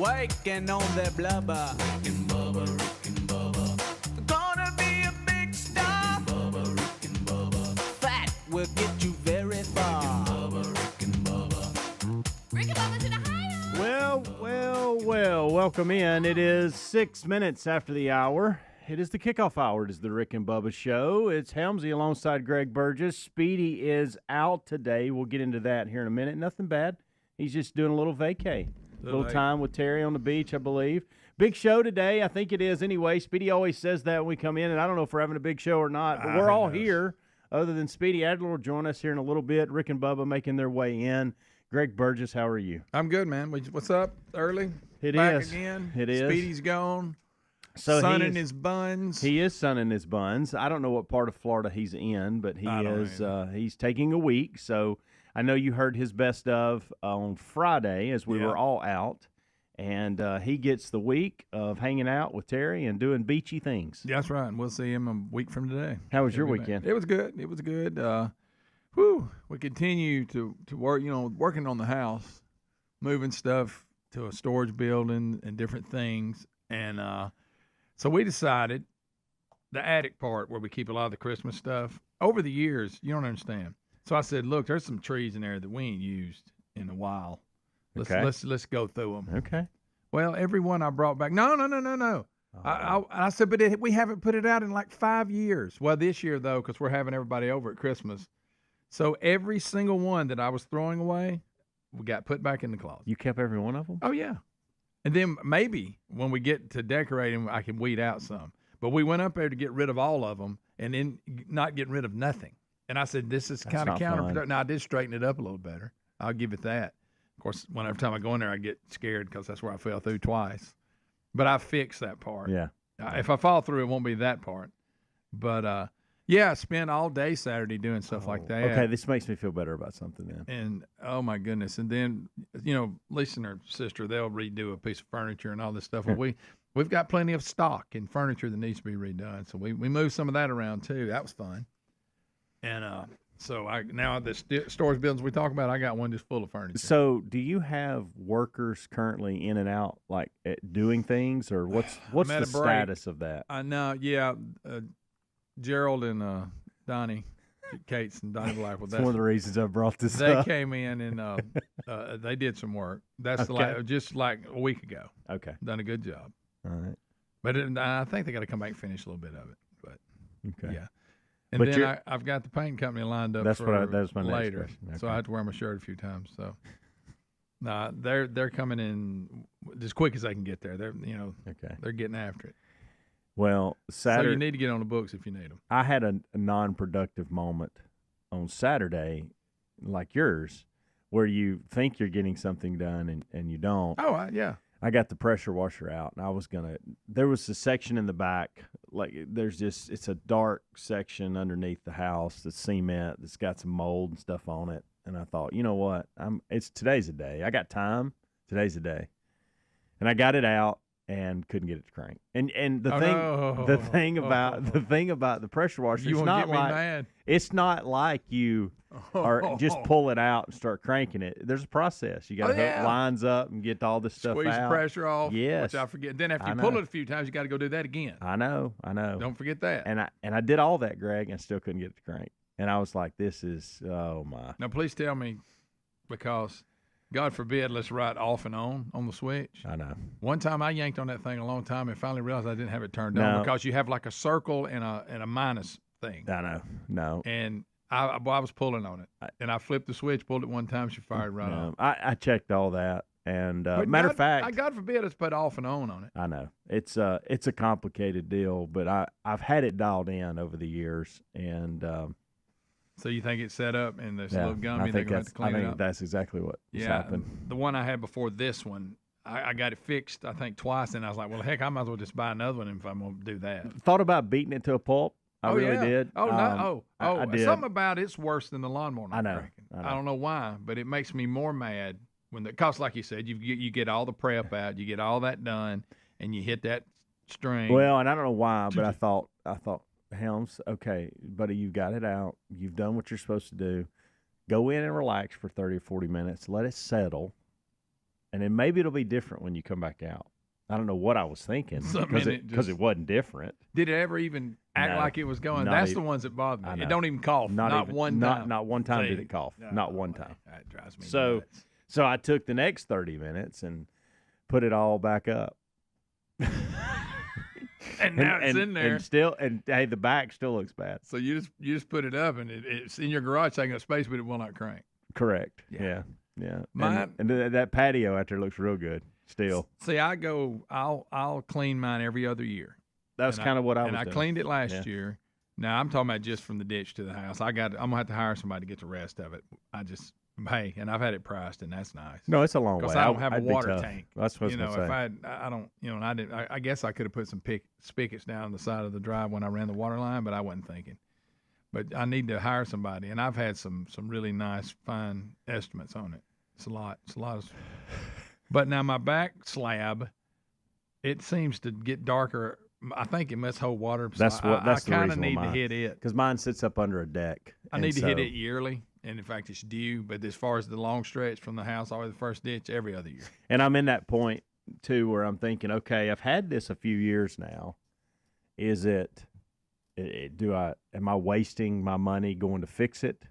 Waking on their blubber. Rick and Bubba, Rick and Bubba. Gonna be a big star. Rick and Bubba, Rick and Bubba. Fat will get you very far. Rick and Bubba. Rick and Bubba's in Ohio. Well, welcome in. It is 6 minutes after the hour. It is the kickoff hour. It is the Rick and Bubba show. It's Helmsy alongside Greg Burgess. Speedy is out today. We'll get into that here in a minute. Nothing bad. He's just doing a little vacay. A little time with Terry on the beach, I believe. Big show today. I think it is anyway. Speedy always says that when we come in, and I don't know if we're having a big show or not, but we're all here other than Speedy. Adler will join us here in a little bit. Rick and Bubba making their way in. Greg Burgess, how are you? I'm good, man. What's up? Early? It Back is. again? It is. Speedy's gone. So sunning his buns. He is sunning his buns. I don't know what part of Florida he's in, but he is. He's taking a week. So I know you heard his best of on Friday as we were all out, and he gets the week of hanging out with Terry and doing beachy things. That's right. And we'll see him a week from today. How was your weekend? It was good. It was good. We continue to work. Working on the house, moving stuff to a storage building and different things, and so we decided the attic part where we keep a lot of the Christmas stuff. Over the years, you don't understand. So I said, look, there's some trees in there that we ain't used in a while. Let's go through them. Okay. Well, every one I brought back. No. I said, but we haven't put it out in like 5 years. Well, this year though, because we're having everybody over at Christmas. So every single one that I was throwing away, we got put back in the closet. You kept every one of them? Oh yeah. And then maybe when we get to decorating, I can weed out some. But we went up there to get rid of all of them and then not getting rid of nothing. And I said, this is kind of counterproductive. Now, I did straighten it up a little better. I'll give it that. Of course, every time I go in there, I get scared because that's where I fell through twice. But I fixed that part. Yeah. If I fall through, it won't be that part. But, I spent all day Saturday doing stuff like that. Okay, this makes me feel better about something then. And, oh, my goodness. And then, Lisa and her sister, they'll redo a piece of furniture and all this stuff. Well, we've got plenty of stock and furniture that needs to be redone. So we moved some of that around, too. That was fun. And so now the storage buildings we talk about, I got one just full of furniture. So do you have workers currently in and out, like doing things, or what's the status of that? I know, yeah. Gerald and Donnie Cates and Donnie Blackwell. That's one of the reasons I brought this up. They came in and they did some work. That's just like a week ago. Okay. Done a good job. All right. But I think they got to come back and finish a little bit of it. But okay. Yeah. And then I've got the paint company lined up that's my later. next question. Okay. So I have to wear my shirt a few times. So they're coming in as quick as they can get there. They're getting after it. Well, Saturday. So you need to get on the books if you need them. I had a non-productive moment on Saturday, like yours, where you think you're getting something done and you don't. Oh, yeah. I got the pressure washer out, and there was a section in the back, like it's a dark section underneath the house, the cement that's got some mold and stuff on it. And I thought, you know what? Today's a day. I got time. Today's a day. And I got it out and couldn't get it to crank. And the thing about the pressure washer, it's not like you or just pull it out and start cranking it. There's a process. You got to hook lines up and get all this stuff out. Squeeze pressure off. Yes. Which I forget. Then after you pull it a few times, you got to go do that again. I know. Don't forget that. And I did all that, Greg, and still couldn't get it to crank. And I was like, this is, oh, my. Now, please tell me, because God forbid, let's write off and on the switch. I know. One time I yanked on that thing a long time and finally realized I didn't have it turned on because you have like a circle and a minus thing. I know. No. And I was pulling on it, and I flipped the switch, pulled it one time, she fired right off. I checked all that, and matter of fact, God forbid us put off and on it. I know it's a complicated deal, but I've had it dialed in over the years, and so you think it's set up and there's a little gummy they're going to have to clean it up? That's exactly what happened. The one I had before this one, I got it fixed I think twice, and I was like, well, heck, I might as well just buy another one if I'm going to do that. Thought about beating it to a pulp. I really did. Oh, no. I did. Something about it's worse than the lawnmower. I know. I don't know why, but it makes me more mad because, like you said, you get all the prep out, you get all that done, and you hit that string. Well, and I don't know why, but I thought, Helms, okay, buddy, you've got it out. You've done what you're supposed to do. Go in and relax for 30 or 40 minutes. Let it settle. and then maybe it'll be different when you come back out. I don't know what I was thinking because it wasn't different. Did it ever even act like it was going? That's the ones that bother me. It don't even cough. Not one time. Not one time did it cough. Not one time. That drives me nuts. So I took the next 30 minutes and put it all back up. And now it's in there. And hey, the back still looks bad. So you just put it up, and it's in your garage taking up space, but it will not crank. Correct. Yeah. And that patio out there looks real good still. See, I'll clean mine every other year. That's kind of what I was doing. And I cleaned it last year. Now, I'm talking about just from the ditch to the house. I'm going to have to hire somebody to get the rest of it. Hey, and I've had it priced, and that's nice. No, it's a long way. Because I don't have a water tank. That's what I was going to say. I don't, and I didn't. I guess I could have put some spigots down the side of the drive when I ran the water line, but I wasn't thinking. But I need to hire somebody, and I've had some really nice, fine estimates on it. It's a lot. But now my back slab, it seems to get darker. I think it must hold water. So that's the reason. I kind of need to hit it because mine sits up under a deck. I need to hit it yearly. And in fact, it's due. But as far as the long stretch from the house all the way to the first ditch, every other year. And I'm in that point, too, where I'm thinking, okay, I've had this a few years now. Am I wasting my money going to fix it?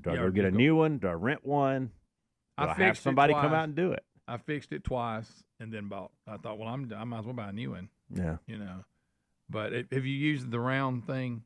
Do I go get a new one? Do I rent one? Do I have somebody come out and do it? I fixed it twice and then bought. I thought, well, I might as well buy a new one. Yeah. But have you used the round thing?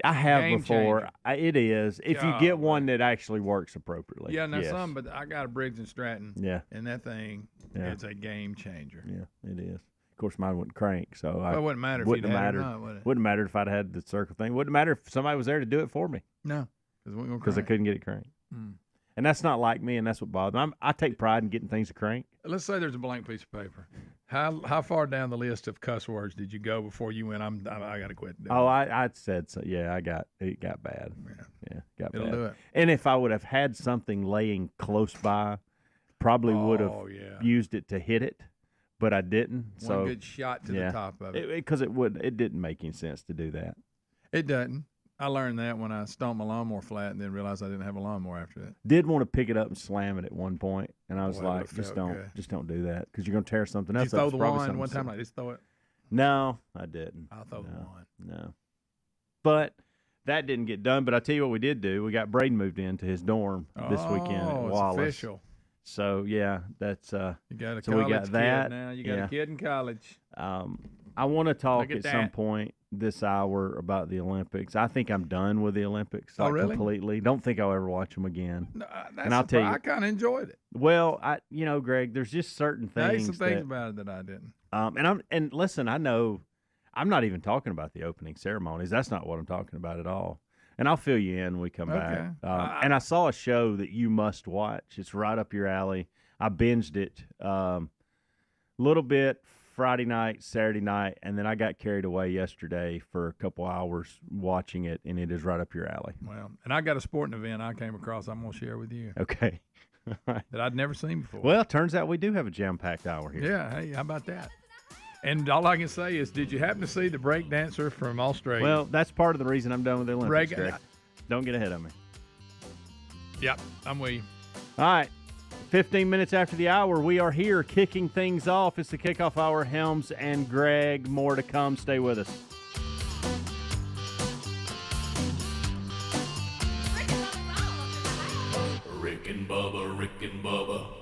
I have before. It is. If you get one that actually works appropriately. Yeah, now some, but I got a Briggs & Stratton. Yeah. And that thing, it's a game changer. Yeah, it is. Of course, mine wouldn't crank, so it wouldn't matter if you'd had it or not, would it? Wouldn't matter if I'd had the circle thing. Wouldn't matter if somebody was there to do it for me. No, because I couldn't get it cranked. And that's not like me, and that's what bothers me. I take pride in getting things to crank. Let's say there's a blank piece of paper. How far down the list of cuss words did you go before you went, I got to quit? I said so. Yeah, it got bad. Yeah, got bad. It'll do it. And if I would have had something laying close by, probably would have used it to hit it, but I didn't. One good shot to the top of it. Because it didn't make any sense to do that. It doesn't. I learned that when I stomped my lawnmower flat and then realized I didn't have a lawnmower after that. Did want to pick it up and slam it at one point, and I was like, just don't do that because you're going to tear something else up. Did you throw the wand one time? Like, just throw it? No, I didn't. I'll throw the wand. No. But that didn't get done. But I tell you what we did do. We got Braden moved into his dorm this weekend at Wallace. It's official. So, yeah, that's you got a college kid now. You got a kid in college. I want to talk at some point this hour about the Olympics. I think I'm done with the Olympics. Really? Completely. Don't think I'll ever watch them again. No, and I'll tell you, I kind of enjoyed it. Well, Greg, there's just certain things. There's some things about it that I didn't. And listen, I know I'm not even talking about the opening ceremonies. That's not what I'm talking about at all. And I'll fill you in when we come back. And I saw a show that you must watch. It's right up your alley. I binged it a little bit Friday night, Saturday night, and then I got carried away yesterday for a couple hours watching it, and it is right up your alley. Well, and I got a sporting event I came across I'm going to share with you. Okay. That I'd never seen before. Well, turns out we do have a jam-packed hour here. Yeah, hey, how about that? And all I can say is, did you happen to see the break dancer from Australia? Well, that's part of the reason I'm done with the Olympics, Greg. Don't get ahead of me. Yep, I'm with you. All right. 15 minutes after the hour, we are here kicking things off. It's the Kickoff Hour. Helms and Greg. More to come. Stay with us. Rick and Bubba.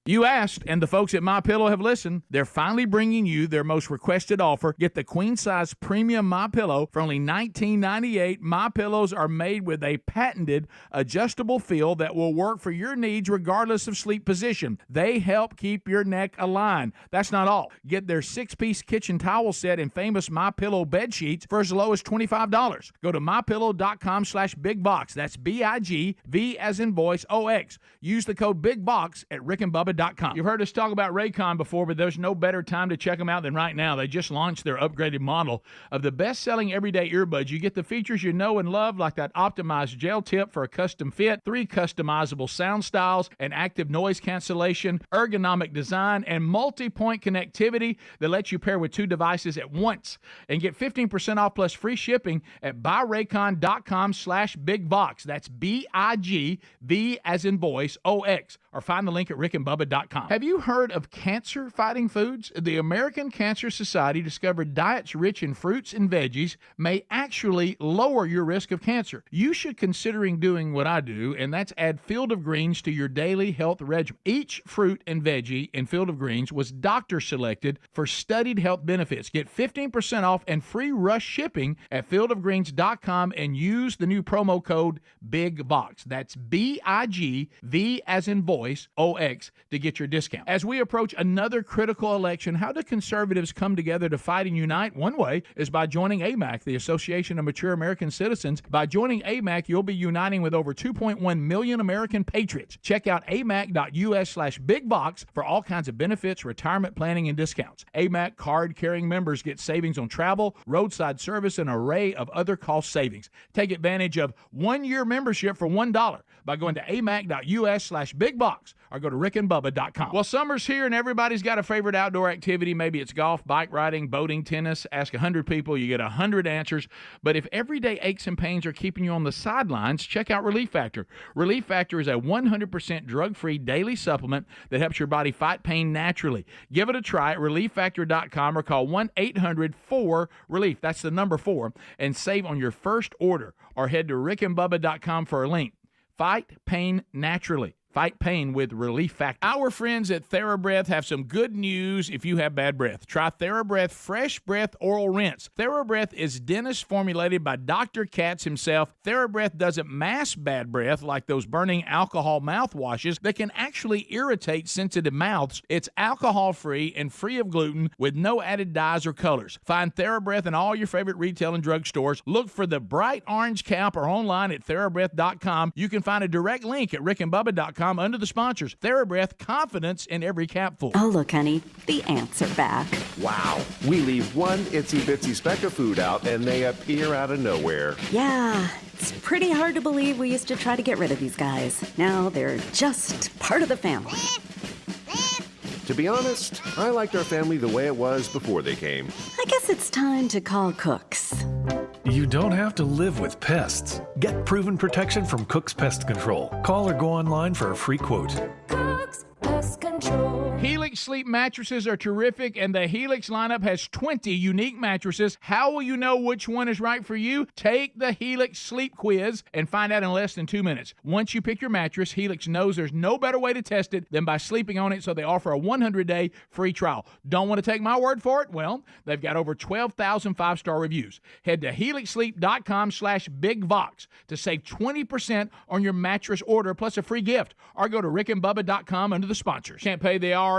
You asked, and the folks at MyPillow have listened. They're finally bringing you their most requested offer. Get the queen-size premium MyPillow for only $19.98. MyPillows are made with a patented adjustable feel that will work for your needs regardless of sleep position. They help keep your neck aligned. That's not all. Get their 6-piece kitchen towel set and famous MyPillow bed sheets for as low as $25. Go to MyPillow.com/BigBox. That's BIGV as in voice, OX. Use the code BIGBOX at rickandbubba.com. You've heard us talk about Raycon before, but there's no better time to check them out than right now. They just launched their upgraded model of the best-selling everyday earbuds. You get the features you know and love, like that optimized gel tip for a custom fit, 3 customizable sound styles, and active noise cancellation, ergonomic design, and multi-point connectivity that lets you pair with 2 devices at once. And get 15% off plus free shipping at buyraycon.com/bigbox. That's BIGV as in voice, OX. Or find the link at rickandbubba.com. RickandBubba.com. Have you heard of cancer-fighting foods? The American Cancer Society discovered diets rich in fruits and veggies may actually lower your risk of cancer. You should considering doing what I do, and that's add Field of Greens to your daily health regimen. Each fruit and veggie in Field of Greens was doctor selected for studied health benefits. Get 15% off and free rush shipping at fieldofgreens.com and use the new promo code BIGVOX. That's BIG, V as in voice, OX, to get your discount. As we approach another critical election, how do conservatives come together to fight and unite? One way is by joining AMAC, the Association of Mature American Citizens. By joining AMAC, you'll be uniting with over 2.1 million American patriots. Check out amac.us/bigbox for all kinds of benefits, retirement planning, and discounts. AMAC card-carrying members get savings on travel, roadside service, and an array of other cost savings. Take advantage of one-year membership for $1 by going to amac.us/bigbox or go to rickandbubba.com. Well, summer's here and everybody's got a favorite outdoor activity. Maybe it's golf, bike riding, boating, tennis. Ask 100 people, you get 100 answers. But if everyday aches and pains are keeping you on the sidelines, check out Relief Factor. Relief Factor is a 100% drug-free daily supplement that helps your body fight pain naturally. Give it a try at relieffactor.com or call 1-800-4-RELIEF. That's the number 4, and save on your first order, or head to rickandbubba.com for a link. Fight pain naturally. Fight pain with Relief Factor. Our friends at TheraBreath have some good news if you have bad breath. Try TheraBreath Fresh Breath Oral Rinse. TheraBreath is dentist formulated by Dr. Katz himself. TheraBreath doesn't mask bad breath like those burning alcohol mouthwashes that can actually irritate sensitive mouths. It's alcohol-free and free of gluten with no added dyes or colors. Find TheraBreath in all your favorite retail and drug stores. Look for the bright orange cap or online at TheraBreath.com. You can find a direct link at rickandbubba.com under the sponsors. TheraBreath, confidence in every capful. Oh, look, honey, the ants are back. Wow. We leave one itsy-bitsy speck of food out, and they appear out of nowhere. Yeah, it's pretty hard to believe we used to try to get rid of these guys. Now they're just part of the family. To be honest, I liked our family the way it was before they came. I guess it's time to call Cooks. You don't have to live with pests. Get proven protection from Cook's Pest Control. Call or go online for a free quote. Cook's Pest Control. Helix Sleep mattresses are terrific, and the Helix lineup has 20 unique mattresses. How will you know which one is right for you? Take the Helix Sleep Quiz and find out in less than 2 minutes. Once you pick your mattress, Helix knows there's no better way to test it than by sleeping on it, so they offer a 100-day free trial. Don't want to take my word for it? Well, they've got over 12,000 five-star reviews. Head to helixsleep.com/bigvox to save 20% on your mattress order plus a free gift, or go to rickandbubba.com under the sponsors. Can't pay the IRS,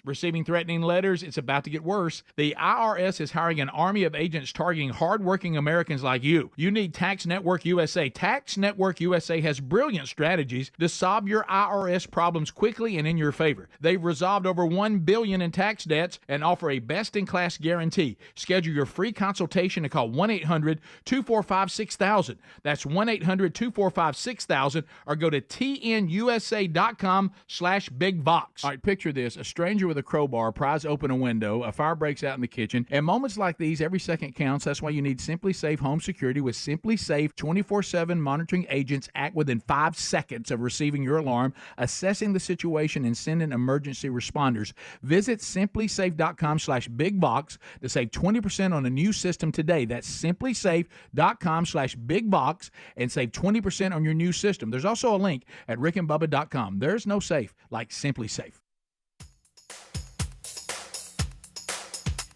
receiving threatening letters, it's about to get worse. The IRS is hiring an army of agents targeting hardworking Americans like you. You need Tax Network USA. Tax Network USA has brilliant strategies to solve your IRS problems quickly and in your favor. They've resolved over $1 billion in tax debts and offer a best-in-class guarantee. Schedule your free consultation and call 1-800-245-6000. That's 1-800-245-6000, or go to tnusa.com/bigvox. All right, picture this. A stranger with a crowbar pries open a window, a fire breaks out in the kitchen. At moments like these, every second counts. That's why you need Simply Safe Home Security. With Simply Safe 24/7 monitoring agents act within 5 seconds of receiving your alarm, assessing the situation, and sending emergency responders. Visit simplysafe.com/bigbox to save 20% on a new system today. That's simplysafe.com/bigbox and save 20% on your new system. There's also a link at rickandbubba.com. There's no safe like Simply Safe.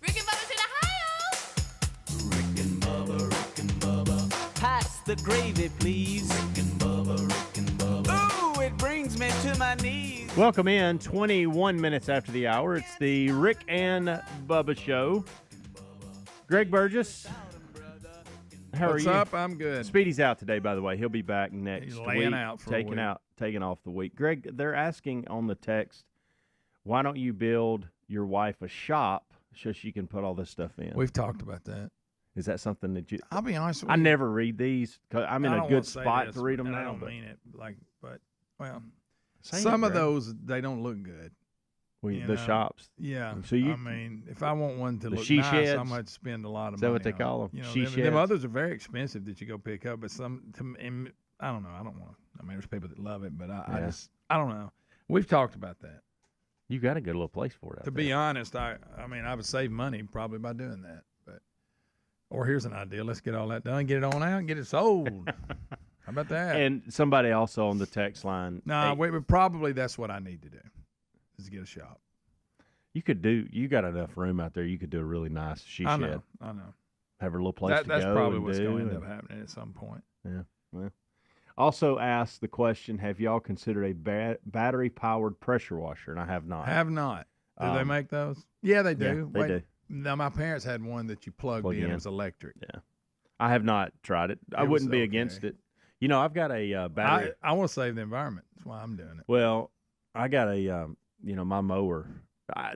Rick and Bubba's in Ohio. Rick and Bubba. Pass the gravy, please. Rick and Bubba. Ooh, it brings me to my knees. Welcome in, 21 minutes after the hour. It's the Rick and Bubba Show. Greg Burgess, how What's are you? up? I'm good. Speedy's out today, by the way. He'll be back next He's week. laying out for a week. Taking off the week. Greg, they're asking on the text, why don't you build your wife a shop so she can put all this stuff in? We've talked about that. Is that something that you... I'll be honest with you. I never read these. 'Cause I'm in I a don't good wanna say spot this, to read them and now. I don't but mean it but well, Say some it, of Greg. those they don't look good. The know, shops. Yeah. So you- I mean, if I want one to The look she nice, sheds? I'm going to spend a lot of Is that money. what they on call it. them? You know, She them sheds? others are very expensive that you go pick up, but I don't know. I don't want to. I mean, there's people that love it, but I don't know. We've talked about that. You got a good little place for it. To be honest, I mean, I would save money probably by doing that. But or here's an idea: let's get all that done, get it on out, and get it sold. How about that? And somebody also on the text line. No, probably that's what I need to do is get a shop. You got enough room out there. You could do a really nice she shed. I know. Have a little place to go. That's probably what's going to end up happening at some point. Yeah. Well, also asked the question: have y'all considered a battery-powered pressure washer? And I have not. Have not. Do they make those? Yeah, they do. Yeah, they do. Now, my parents had one that you plugged in. It was electric. Yeah. I have not tried it. I wouldn't be against it. You know, I've got a battery. I want to save the environment. That's why I'm doing it. Well, I got a, my mower.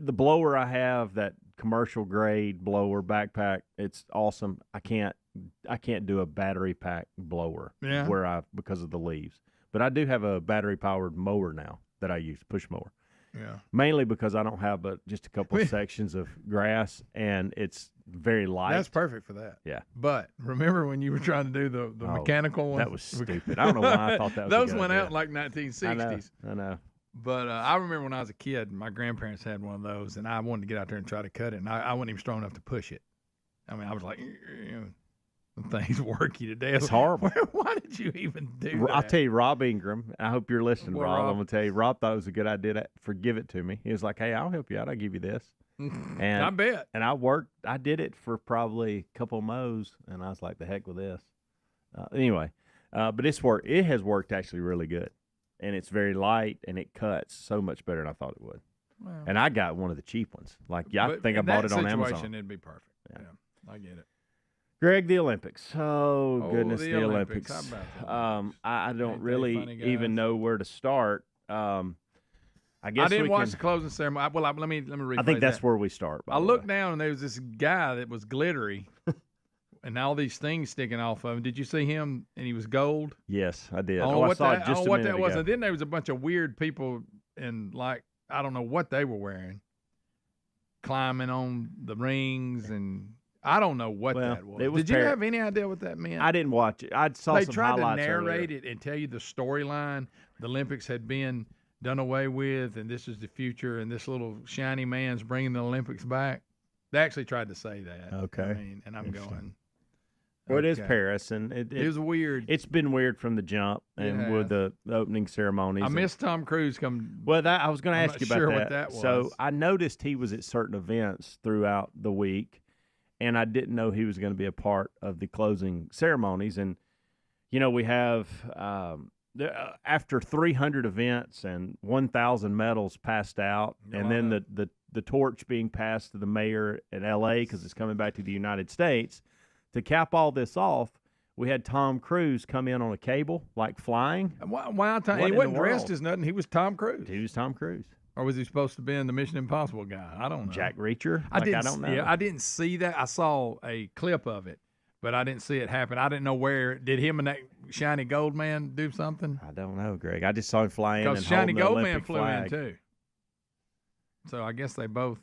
The blower I have, that commercial grade blower backpack, it's awesome. I can't do a battery pack blower because of the leaves. But I do have a battery powered mower now that I use, push mower. Yeah. Mainly because I don't have just a couple of sections of grass, and it's very light. That's perfect for that. Yeah. But remember when you were trying to do the mechanical one? That was stupid. I don't know why I thought that was those a good went idea. out in like 1960s. I know. But I remember when I was a kid, my grandparents had one of those, and I wanted to get out there and try to cut it, and I wasn't even strong enough to push it. I mean, I was like, the thing's worky to death. It's horrible. Why did you even do that? I'll tell you, Rob Ingram, I hope you're listening, Well, Rob. Rob. I'm going to tell you, Rob thought it was a good idea to give it to me. He was like, hey, I'll help you out. I'll give you this. And I bet. And I did it for probably a couple of mows, and I was like, the heck with this. Anyway, but it has worked actually really good. And it's very light, and it cuts so much better than I thought it would. Well, and I got one of the cheap ones. Like, I think I in bought that it on situation, Amazon. It'd be perfect. Yeah, I get it. Greg, the Olympics. Oh, goodness, the the Olympics. Olympics. How about that? I don't Ain't they really funny, even guys? know where to start. I guess I didn't we watch can, the closing ceremony. Well, let me rephrase I think that's that. where we start. by I the looked way. down and there was this guy that was glittery, and all these things sticking off of him. Did you see him? And he was gold. Yes, I did. I don't know I what saw that, it just a what minute that was. ago. And then there was a bunch of weird people, and like I don't know what they were wearing, climbing on the rings, and I don't know what Well, that was. it was Did you have any idea what that meant? I didn't watch it. I saw They some tried to highlights narrate earlier. it and tell you the storyline. The Olympics had been done away with, and this is the future, and this little shiny man's bringing the Olympics back. They actually tried to say that. Okay. I mean, and I'm going. Well, it is okay. Paris, and it was weird. It's been weird from the jump, and with the opening ceremonies. I missed Tom Cruise come. Well, I was going to I'm ask not you about sure that. what that So was. I noticed he was at certain events throughout the week, and I didn't know he was going to be a part of the closing ceremonies. And we have after 300 events and 1,000 medals passed out, and then the torch being passed to the mayor in L.A. because it's coming back to the United States. To cap all this off, we had Tom Cruise come in on a cable, like flying. Why Tom? What He in wasn't the dressed world? as nothing. He was Tom Cruise. He was Tom Cruise. Or was he supposed to be in the Mission Impossible guy? I don't know. Jack Reacher? I I don't know. Yeah, I didn't see that. I saw a clip of it, but I didn't see it happen. I didn't know where. Did him and that shiny gold man do something? I don't know, Greg. I just saw him fly in and Because shiny holding the gold man Olympic flew flag. in too. So I guess they both.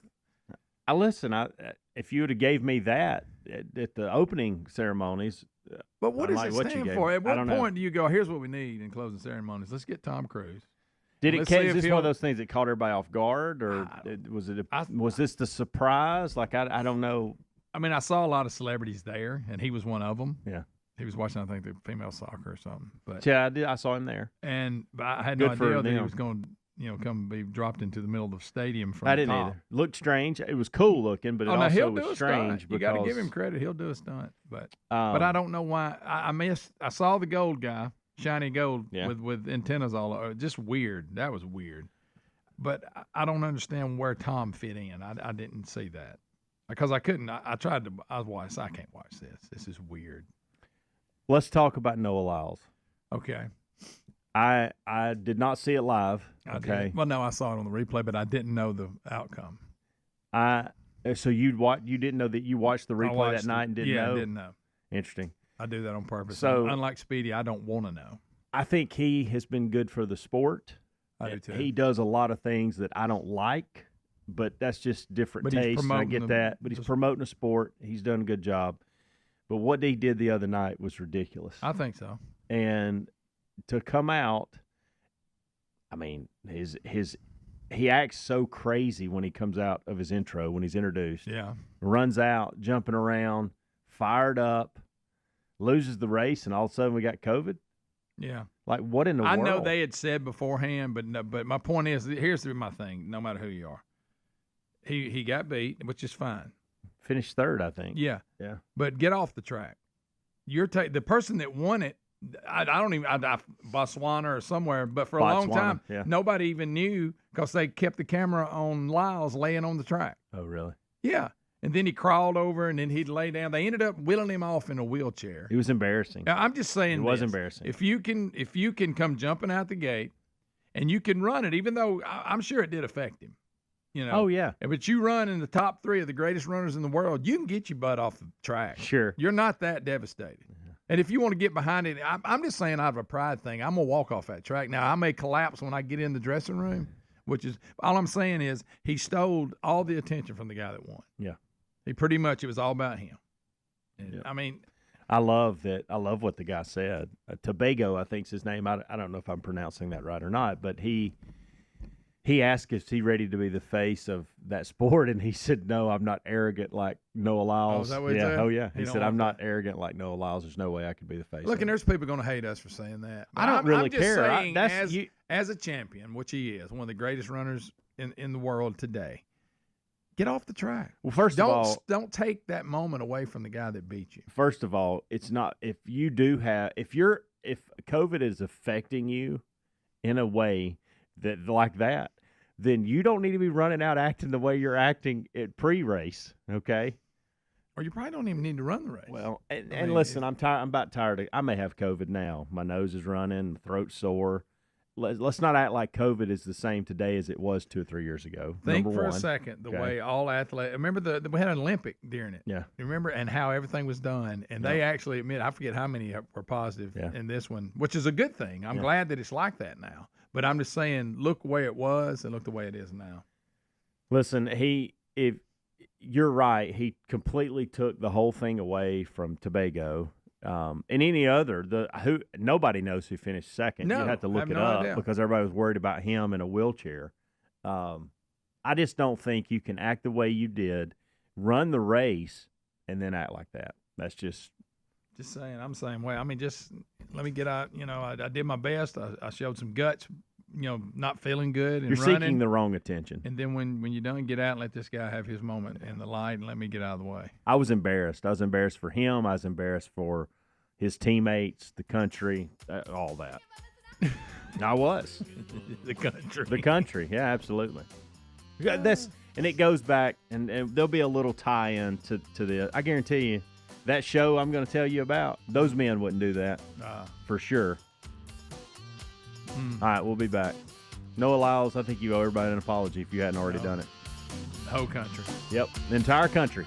If you would have gave me that at the opening ceremonies, But what does unlike it what you stand gave for? me. At I what don't know. point do you go, here's what we need in closing ceremonies? Let's get Tom Cruise. Did it Let's catch? see Is if this one of he'll- those things that caught everybody off guard, or was this the surprise? Like I don't know. I mean, I saw a lot of celebrities there, and he was one of them. Yeah, he was watching, I think, the female soccer or something. But yeah, I saw him there. But I had Good no for idea that he them. was going to, come and be dropped into the middle of the stadium from I the didn't top. either. Looked strange. It was cool looking, but it Oh, no, also he'll do was a strange. stunt. You got to give him credit. He'll do a stunt. But I don't know why. I missed. I saw the gold guy, shiny gold, with antennas all over. Just weird. That was weird. But I don't understand where Tom fit in. I didn't see that because I couldn't. I tried to. I watched. I can't watch this. This is weird. Let's talk about Noah Lyles. Okay. I did not see it live. I Okay. did. Well, no, I saw it on the replay, but I didn't know the outcome. So you didn't know that you watched the replay that night and didn't know? Yeah, I didn't know. Interesting. I do that on purpose. So unlike Speedy, I don't want to know. I think he has been good for the sport. I do too. He does a lot of things that I don't like, but that's just different But he's taste. And I promoting get that. But he's promoting a sport. He's done a good job. But what he did the other night was ridiculous. I think so. And to come out, I mean, his he acts so crazy when he comes out of his intro, when he's introduced. Yeah. Runs out, jumping around, fired up, loses the race, and all of a sudden we got COVID. Yeah. Like, what in the I world? know they had said beforehand, but no, but my point is, here's my thing. No matter who you are, he got beat, which is fine. Finished third, I think. Yeah. Yeah. But get off the track. The person that won it. I don't even Botswana or somewhere, but for a long time, yeah. nobody even knew because they kept the camera on Lyles laying on the track. Oh, really? Yeah. And then he crawled over, and then he'd lay down. They ended up wheeling him off in a wheelchair. It was embarrassing. Now, I'm just saying, it was embarrassing. If you can come jumping out the gate, and you can run it, even though I'm sure it did affect him. You know. Oh yeah. But you run in the top 3 of the greatest runners in the world, you can get your butt off the track. Sure. You're not that devastated. And if you want to get behind it, I'm just saying out of a pride thing, I'm going to walk off that track. Now, I may collapse when I get in the dressing room, which is all I'm saying is he stole all the attention from the guy that won. Yeah. It was all about him. And, yeah. I mean, I love that. I love what the guy said. Tobago, I think's his name. I don't know if I'm pronouncing that right or not, but he asked if he's ready to be the face of that sport, and he said, "No, I'm not arrogant like Noah Lyles." Oh, is that what he yeah, said? oh yeah. He He don't said, want "I'm not that. arrogant like Noah Lyles. There's no way I could be the face." Look, of and it." there's people going to hate us for saying that. But I don't really I'm just care. Saying, as a champion, which he is, one of the greatest runners in the world today, get off the track. Well, first of all, don't take that moment away from the guy that beat you. First of all, it's not if COVID is affecting you in a way that like that, then you don't need to be running out acting the way you're acting at pre-race, okay? Or you probably don't even need to run the race. Well, and listen, I'm tired. I'm about tired. I may have COVID now. My nose is running, my throat's sore. Let's not act like COVID is the same today as it was 2 or 3 years ago. Think number for one. a second the way all athletes. Remember we had an Olympic during it. Yeah. You remember and how everything was done, and they actually admit I forget how many were positive Yeah. in this one, which is a good thing. I'm glad that it's like that now. But I'm just saying, look the way it was and look the way it is now. Listen, if you're right, he completely took the whole thing away from Tobago. And any other, nobody knows who finished second. No, you have to I look have it no up idea. because everybody was worried about him in a wheelchair. I just don't think you can act the way you did, run the race, and then act like that. That's just saying. I'm the same way. I mean, just let me get out. You know, I did my best. I showed some guts. You know, not feeling good and you're running. seeking the wrong attention. And then when you're done, get out and let this guy have his moment in the light and let me get out of the way. I was embarrassed. I was embarrassed for him. I was embarrassed for his teammates, the country, all that. I was. The country. The country, yeah, absolutely. And it goes back, and there'll be a little tie-in to the. I guarantee you, that show I'm going to tell you about, those men wouldn't do that for sure. All right, we'll be back. Noah Lyles, I think you owe everybody an apology if you hadn't already done it. The whole country. Yep, the entire country.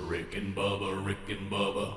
Rick and Bubba, Rick and Bubba.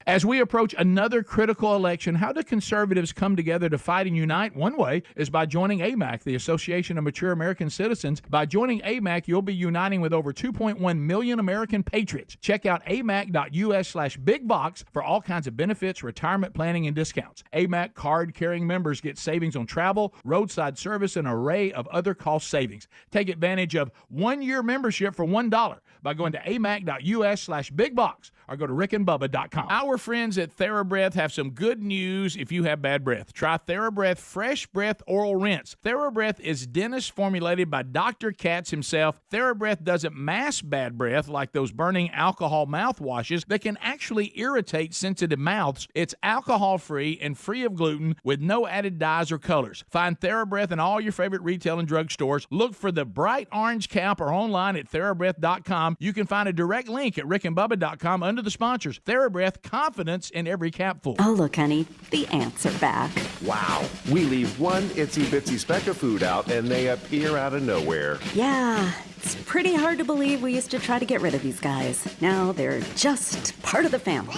As we approach another critical election, how do conservatives come together to fight and unite? One way is by joining AMAC, the Association of Mature American Citizens. By joining AMAC, you'll be uniting with over 2.1 million American patriots. Check out amac.us/bigbox for all kinds of benefits, retirement planning, and discounts. AMAC card-carrying members get savings on travel, roadside service, and an array of other cost savings. Take advantage of 1-year membership for $1 by going to amac.us/bigbox or go to rickandbubba.com. Our friends at TheraBreath have some good news if you have bad breath. Try TheraBreath Fresh Breath Oral Rinse. TheraBreath is dentist formulated by Dr. Katz himself. TheraBreath doesn't mask bad breath like those burning alcohol mouthwashes that can actually irritate sensitive mouths. It's alcohol-free and free of gluten with no added dyes or colors. Find TheraBreath in all your favorite retail and drug stores. Look for the bright orange cap or online at TheraBreath.com. You can find a direct link at rickandbubba.com under the sponsors. TheraBreath, confidence in every capful. Oh, look, honey, the ants are back. Wow. We leave one itsy bitsy speck of food out and they appear out of nowhere. Yeah, it's pretty hard to believe we used to try to get rid of these guys. Now they're just part of the family.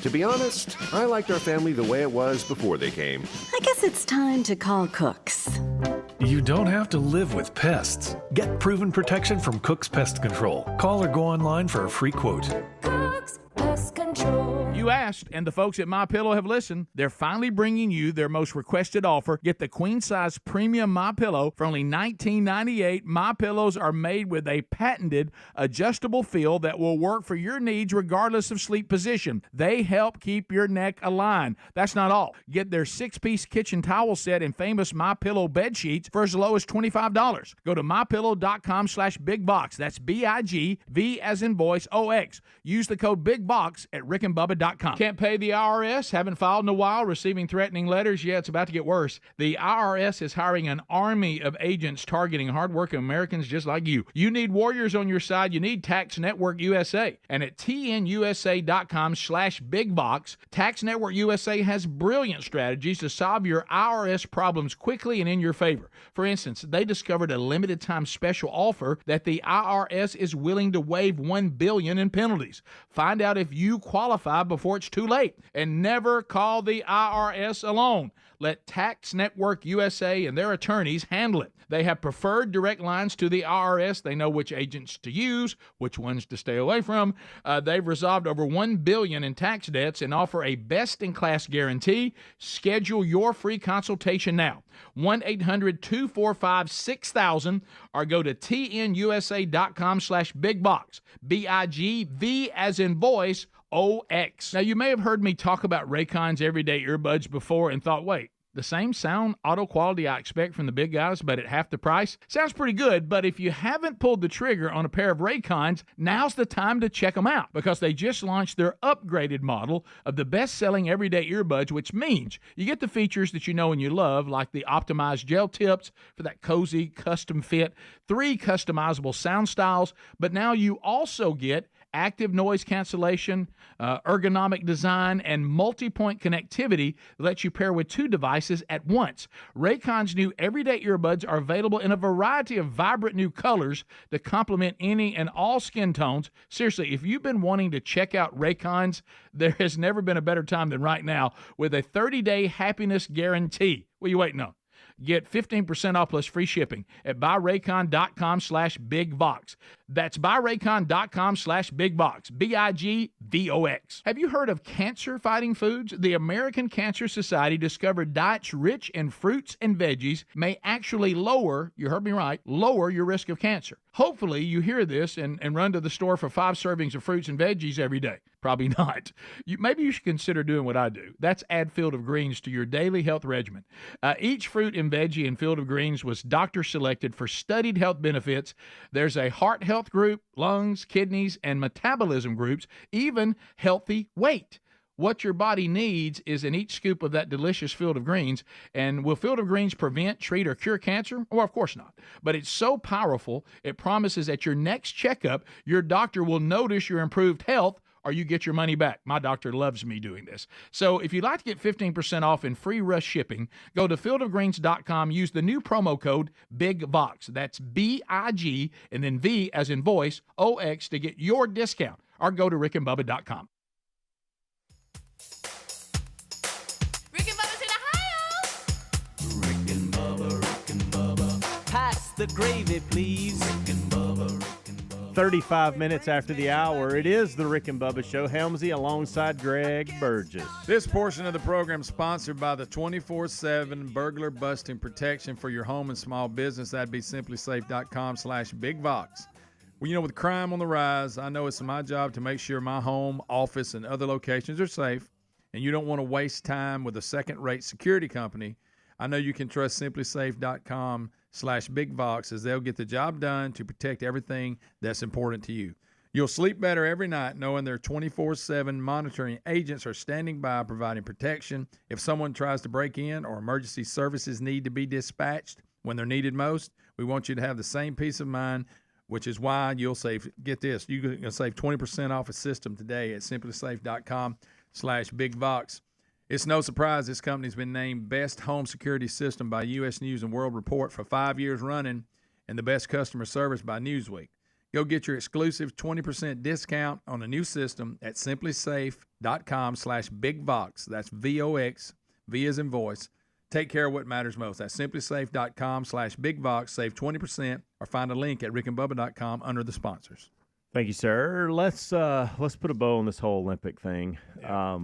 To be honest, I liked our family the way it was before they came. I guess it's time to call cooks. You don't have to live with pests. Get proven protection from Cook's Pest Control. Call or go online for a free quote. Cook's Pest Control. You asked, and the folks at MyPillow have listened. They're finally bringing you their most requested offer. Get the queen-size premium MyPillow for only $19.98. MyPillows are made with a patented adjustable feel that will work for your needs regardless of sleep position. They help keep your neck aligned. That's not all. Get their 6-piece kitchen towel set and famous MyPillow bed sheets for as low as $25. Go to mypillow.com/bigbox. That's BIGV as in voice OX. Use the code BIGBOX at rickandbubba.com. Can't pay the IRS? Haven't filed in a while? Receiving threatening letters? Yeah, it's about to get worse. The IRS is hiring an army of agents targeting hardworking Americans just like you. You need warriors on your side. You need Tax Network USA. And at tnusa.com/bigbox, Tax Network USA has brilliant strategies to solve your IRS problems quickly and in your favor. For instance, they discovered a limited time special offer that the IRS is willing to waive $1 billion in penalties. Find out if you qualify before it's too late. And never call the IRS alone. Let Tax Network USA and their attorneys handle it. They have preferred direct lines to the IRS. They know which agents to use, which ones to stay away from. They've resolved over $1 billion in tax debts and offer a best-in-class guarantee. Schedule your free consultation now. 1-800-245-6000 or go to tnusa.com/bigbox. BIGV as in voice OX. Now, you may have heard me talk about Raycon's everyday earbuds before and thought, wait, the same sound, auto quality I expect from the big guys, but at half the price? Sounds pretty good, but if you haven't pulled the trigger on a pair of Raycons, now's the time to check them out because they just launched their upgraded model of the best-selling everyday earbuds, which means you get the features that you know and you love, like the optimized gel tips for that cozy custom fit, 3 customizable sound styles, but now you also get active noise cancellation, ergonomic design, and multi-point connectivity that lets you pair with 2 devices at once. Raycon's new everyday earbuds are available in a variety of vibrant new colors to complement any and all skin tones. Seriously, if you've been wanting to check out Raycon's, there has never been a better time than right now with a 30-day happiness guarantee. What are you waiting on? Get 15% off plus free shipping at buyraycon.com/bigbox. That's buyraycon.com/bigbox. BIGVOX. Have you heard of cancer-fighting foods? The American Cancer Society discovered diets rich in fruits and veggies may actually lower, you heard me right, lower your risk of cancer. Hopefully you hear this and run to the store for 5 servings of fruits and veggies every day. Probably not. Maybe you should consider doing what I do. That's add Field of Greens to your daily health regimen. Each fruit and veggie in Field of Greens was doctor selected for studied health benefits. There's a heart health group, lungs, kidneys, and metabolism groups, even healthy weight. What your body needs is in each scoop of that delicious Field of Greens. And will Field of Greens prevent, treat, or cure cancer? Well, of course not. But it's so powerful, it promises at your next checkup, your doctor will notice your improved health or you get your money back. My doctor loves me doing this. So if you'd like to get 15% off and free rush shipping, go to fieldofgreens.com, use the new promo code BIGVOX. That's BIG and then V as in voice, OX to get your discount. Or go to rickandbubba.com. Rick and Bubba's in Ohio. Rick and Bubba. Pass the gravy, please. Rick and Bubba. 35 minutes after the hour, it is the Rick and Bubba Show. Helmsy alongside Greg Burgess. This portion of the program is sponsored by the 24/7 burglar busting protection for your home and small business. That'd be simplysafe.com/bigvox. Well, you know, with crime on the rise, I know it's my job to make sure my home, office, and other locations are safe, and you don't want to waste time with a second-rate security company. I know you can trust simplysafe.com/bigvox as they'll get the job done to protect everything that's important to you. You'll sleep better every night knowing their 24/7 monitoring agents are standing by providing protection. If someone tries to break in or emergency services need to be dispatched when they're needed most, we want you to have the same peace of mind, which is why you'll save, get this, you're going to save 20% off a system today at simplysafe.com/bigvox. It's no surprise this company's been named Best Home Security System by U.S. News & World Report for 5 years running and the Best Customer Service by Newsweek. Go get your exclusive 20% discount on a new system at simplysafe.com/bigvox. That's VOX, V as in voice. take care of what matters most. That's simplysafe.com/bigbox. Save 20% or find a link at rickandbubba.com under the sponsors. Thank you, sir. Let's put a bow on this whole Olympic thing. Yeah.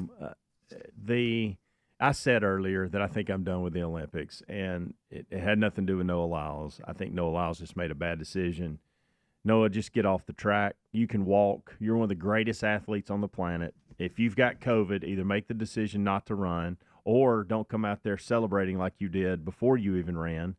I said earlier that I think I'm done with the Olympics, and it had nothing to do with Noah Lyles. I think Noah Lyles just made a bad decision. Noah, just get off the track. You can walk. You're one of the greatest athletes on the planet. If you've got COVID, either make the decision not to run or don't come out there celebrating like you did before you even ran.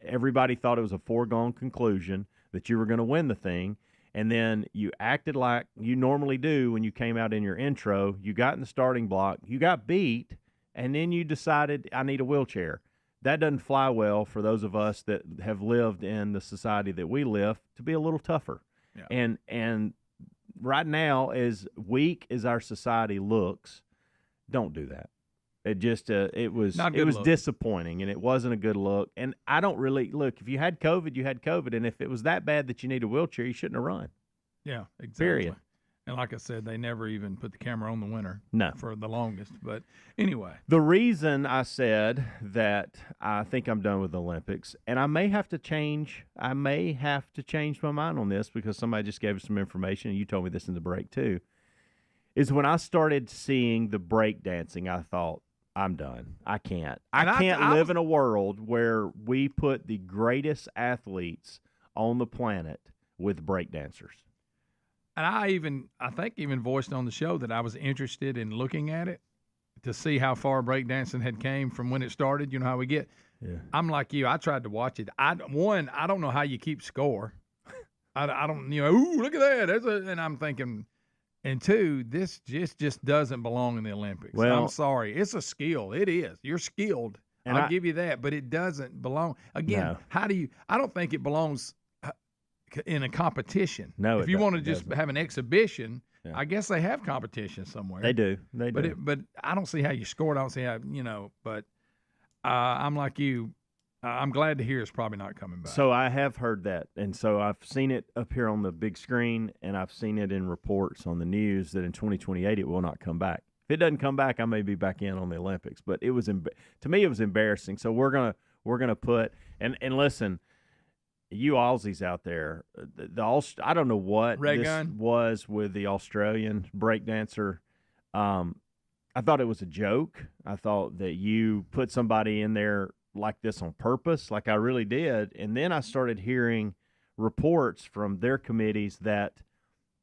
Everybody thought it was a foregone conclusion that you were going to win the thing, and then you acted like you normally do when you came out in your intro. You got in the starting block. You got beat, and then you decided, I need a wheelchair. That doesn't fly well for those of us that have lived in the society that we live to be a little tougher. Yeah. And right now, as weak as our society looks, don't do that. It just it was disappointing, and it wasn't a good look. And I don't really look. If you had COVID, you had COVID, and if it was that bad that you need a wheelchair, you shouldn't have run. Yeah, exactly. Period. And like I said, they never even put the camera on the winner. No. For the longest. But anyway. The reason I said that I think I'm done with the Olympics, and I may have to change my mind on this because somebody just gave us some information, and you told me this in the break too, is when I started seeing the break dancing, I thought, I'm done. I can't. I can't live in a world where we put the greatest athletes on the planet with break dancers. And I think even voiced on the show that I was interested in looking at it to see how far breakdancing had came from when it started. You know how we get. Yeah. I'm like you. I tried to watch it. I don't know how you keep score. I don't. Ooh, look at that. And I'm thinking. And two, this just doesn't belong in the Olympics. Well, I'm sorry. It's a skill. It is. You're skilled. And I'll give you that. But it doesn't belong. Again, No. how do you – I don't think it belongs in a competition. No, if you want to just have an exhibition, Yeah. I guess they have competition somewhere. They do. But I don't see how you scored. I don't see how, but I'm like you. I'm glad to hear it's probably not coming back. So I have heard that, and so I've seen it up here on the big screen, and I've seen it in reports on the news that in 2028 it will not come back. If it doesn't come back, I may be back in on the Olympics. But it was to me it was embarrassing. So we're gonna put and listen, you Aussies out there, I don't know what this was with the Australian breakdancer. I thought it was a joke. I thought that you put somebody in there like this on purpose, like I really did. And then I started hearing reports from their committees that,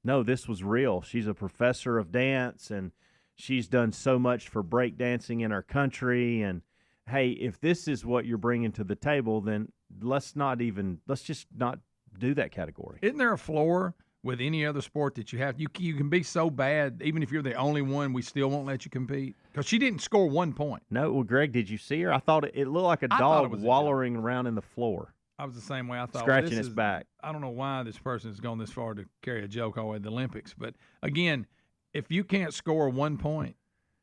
no, this was real. She's a professor of dance, and she's done so much for breakdancing in our country. And, hey, if this is what you're bringing to the table, then let's just not do that category. Isn't there a floor with any other sport that you have? You can be so bad, even if you're the only one, we still won't let you compete? Because she didn't score 1 point. No, well, Greg, did you see her? I thought it looked like a dog wallowing around in the floor. I was the same way. I thought scratching its back. I don't know why this person has gone this far to carry a joke all the way to the Olympics. But, again, if you can't score 1 point,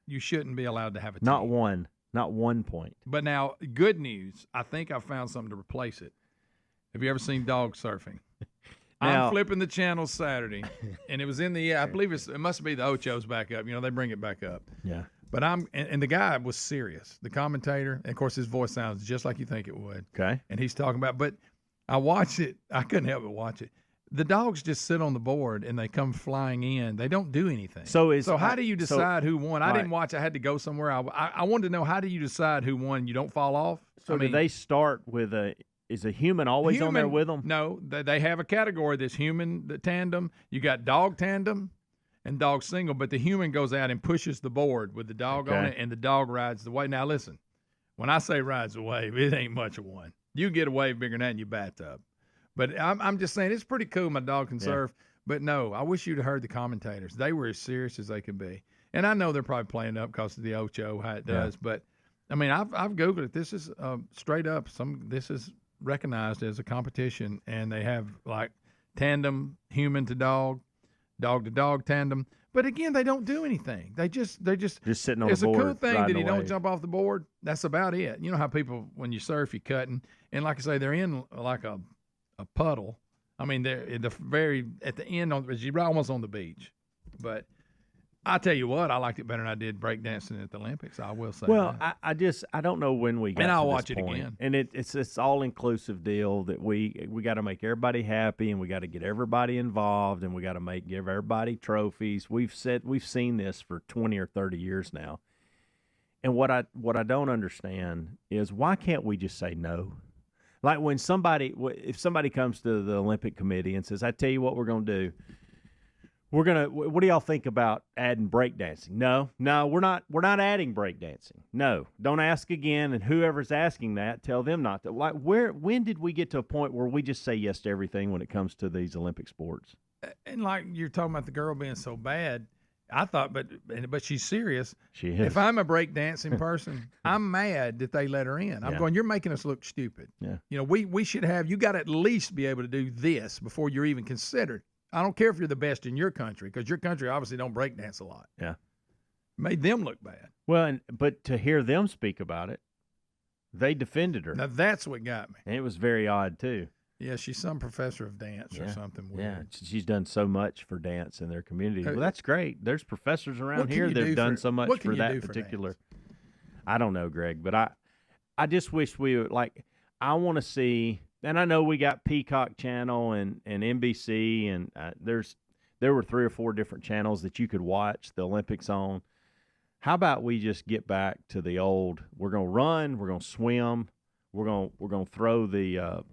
you shouldn't be allowed to have a team. Not 1 point. But now, good news, I think I found something to replace it. Have you ever seen dog surfing? Now, I'm flipping the channel Saturday, and it was in the I believe it must be the Ocho's back up. They bring it back up. Yeah. But and the guy was serious, the commentator. And, of course, his voice sounds just like you think it would. Okay. And he's talking about, but I watched it. I couldn't help but watch it. The dogs just sit on the board, and they come flying in. They don't do anything. So how do you decide who won? I didn't watch. I had to go somewhere. I wanted to know, how do you decide who won? You don't fall off? So do they start with is a human always on there with them? No, they have a category that's human, the tandem. You got dog tandem and dog single, but the human goes out and pushes the board with the dog on it, and the dog rides the wave. Now, listen, when I say rides the wave, it ain't much of one. You get a wave bigger than that in your bathtub. But I'm just saying, it's pretty cool my dog can surf. But, no, I wish you'd have heard the commentators. They were as serious as they could be. And I know they're probably playing up because of the Ocho, how it does. But, I mean, I've Googled it. This is straight up. This is recognized as a competition, and they have like tandem, human to dog to dog tandem. But again, they don't do anything. They're just sitting on the board. It's a cool thing that he don't jump off the board. That's about it. You know how people, when you surf, you're cutting, and like I say, they're in like a puddle. I mean, they're at the end, you're almost on the beach. But I tell you what, I liked it better than I did breakdancing at the Olympics. I will say. Well, that. I don't know when we got And I'll to this watch it point. again. And it's all inclusive deal that we got to make everybody happy, and we got to get everybody involved, and we got to give everybody trophies. We've seen this for 20 or 30 years now. And what I don't understand is, why can't we just say no? Like when if somebody comes to the Olympic Committee and says, "I tell you what we're going to do. What do y'all think about adding breakdancing?" No, we're not adding breakdancing. No, don't ask again. And whoever's asking that, tell them not to. Like, when did we get to a point where we just say yes to everything when it comes to these Olympic sports? And like you're talking about the girl being so bad, I thought, but she's serious. She is. If I'm a breakdancing person, I'm mad that they let her in. I'm going, you're making us look stupid. Yeah. You know, we should have, you got to at least be able to do this before you're even considered. I don't care if you're the best in your country, because your country obviously don't breakdance a lot. Yeah. Made them look bad. Well, but to hear them speak about it, they defended her. Now that's what got me. And it was very odd too. Yeah, she's some professor of dance or something weird. Yeah, she's done so much for dance in their community. Well, that's great. There's professors around here you that do have done for- so much what can for you that do for particular. dance? I don't know, Greg, but I just wish we would, like, I want to see, and I know we got Peacock Channel and NBC, and there were 3 or 4 different channels that you could watch the Olympics on. How about we just get back to the old? We're gonna run, we're gonna swim, we're gonna throw the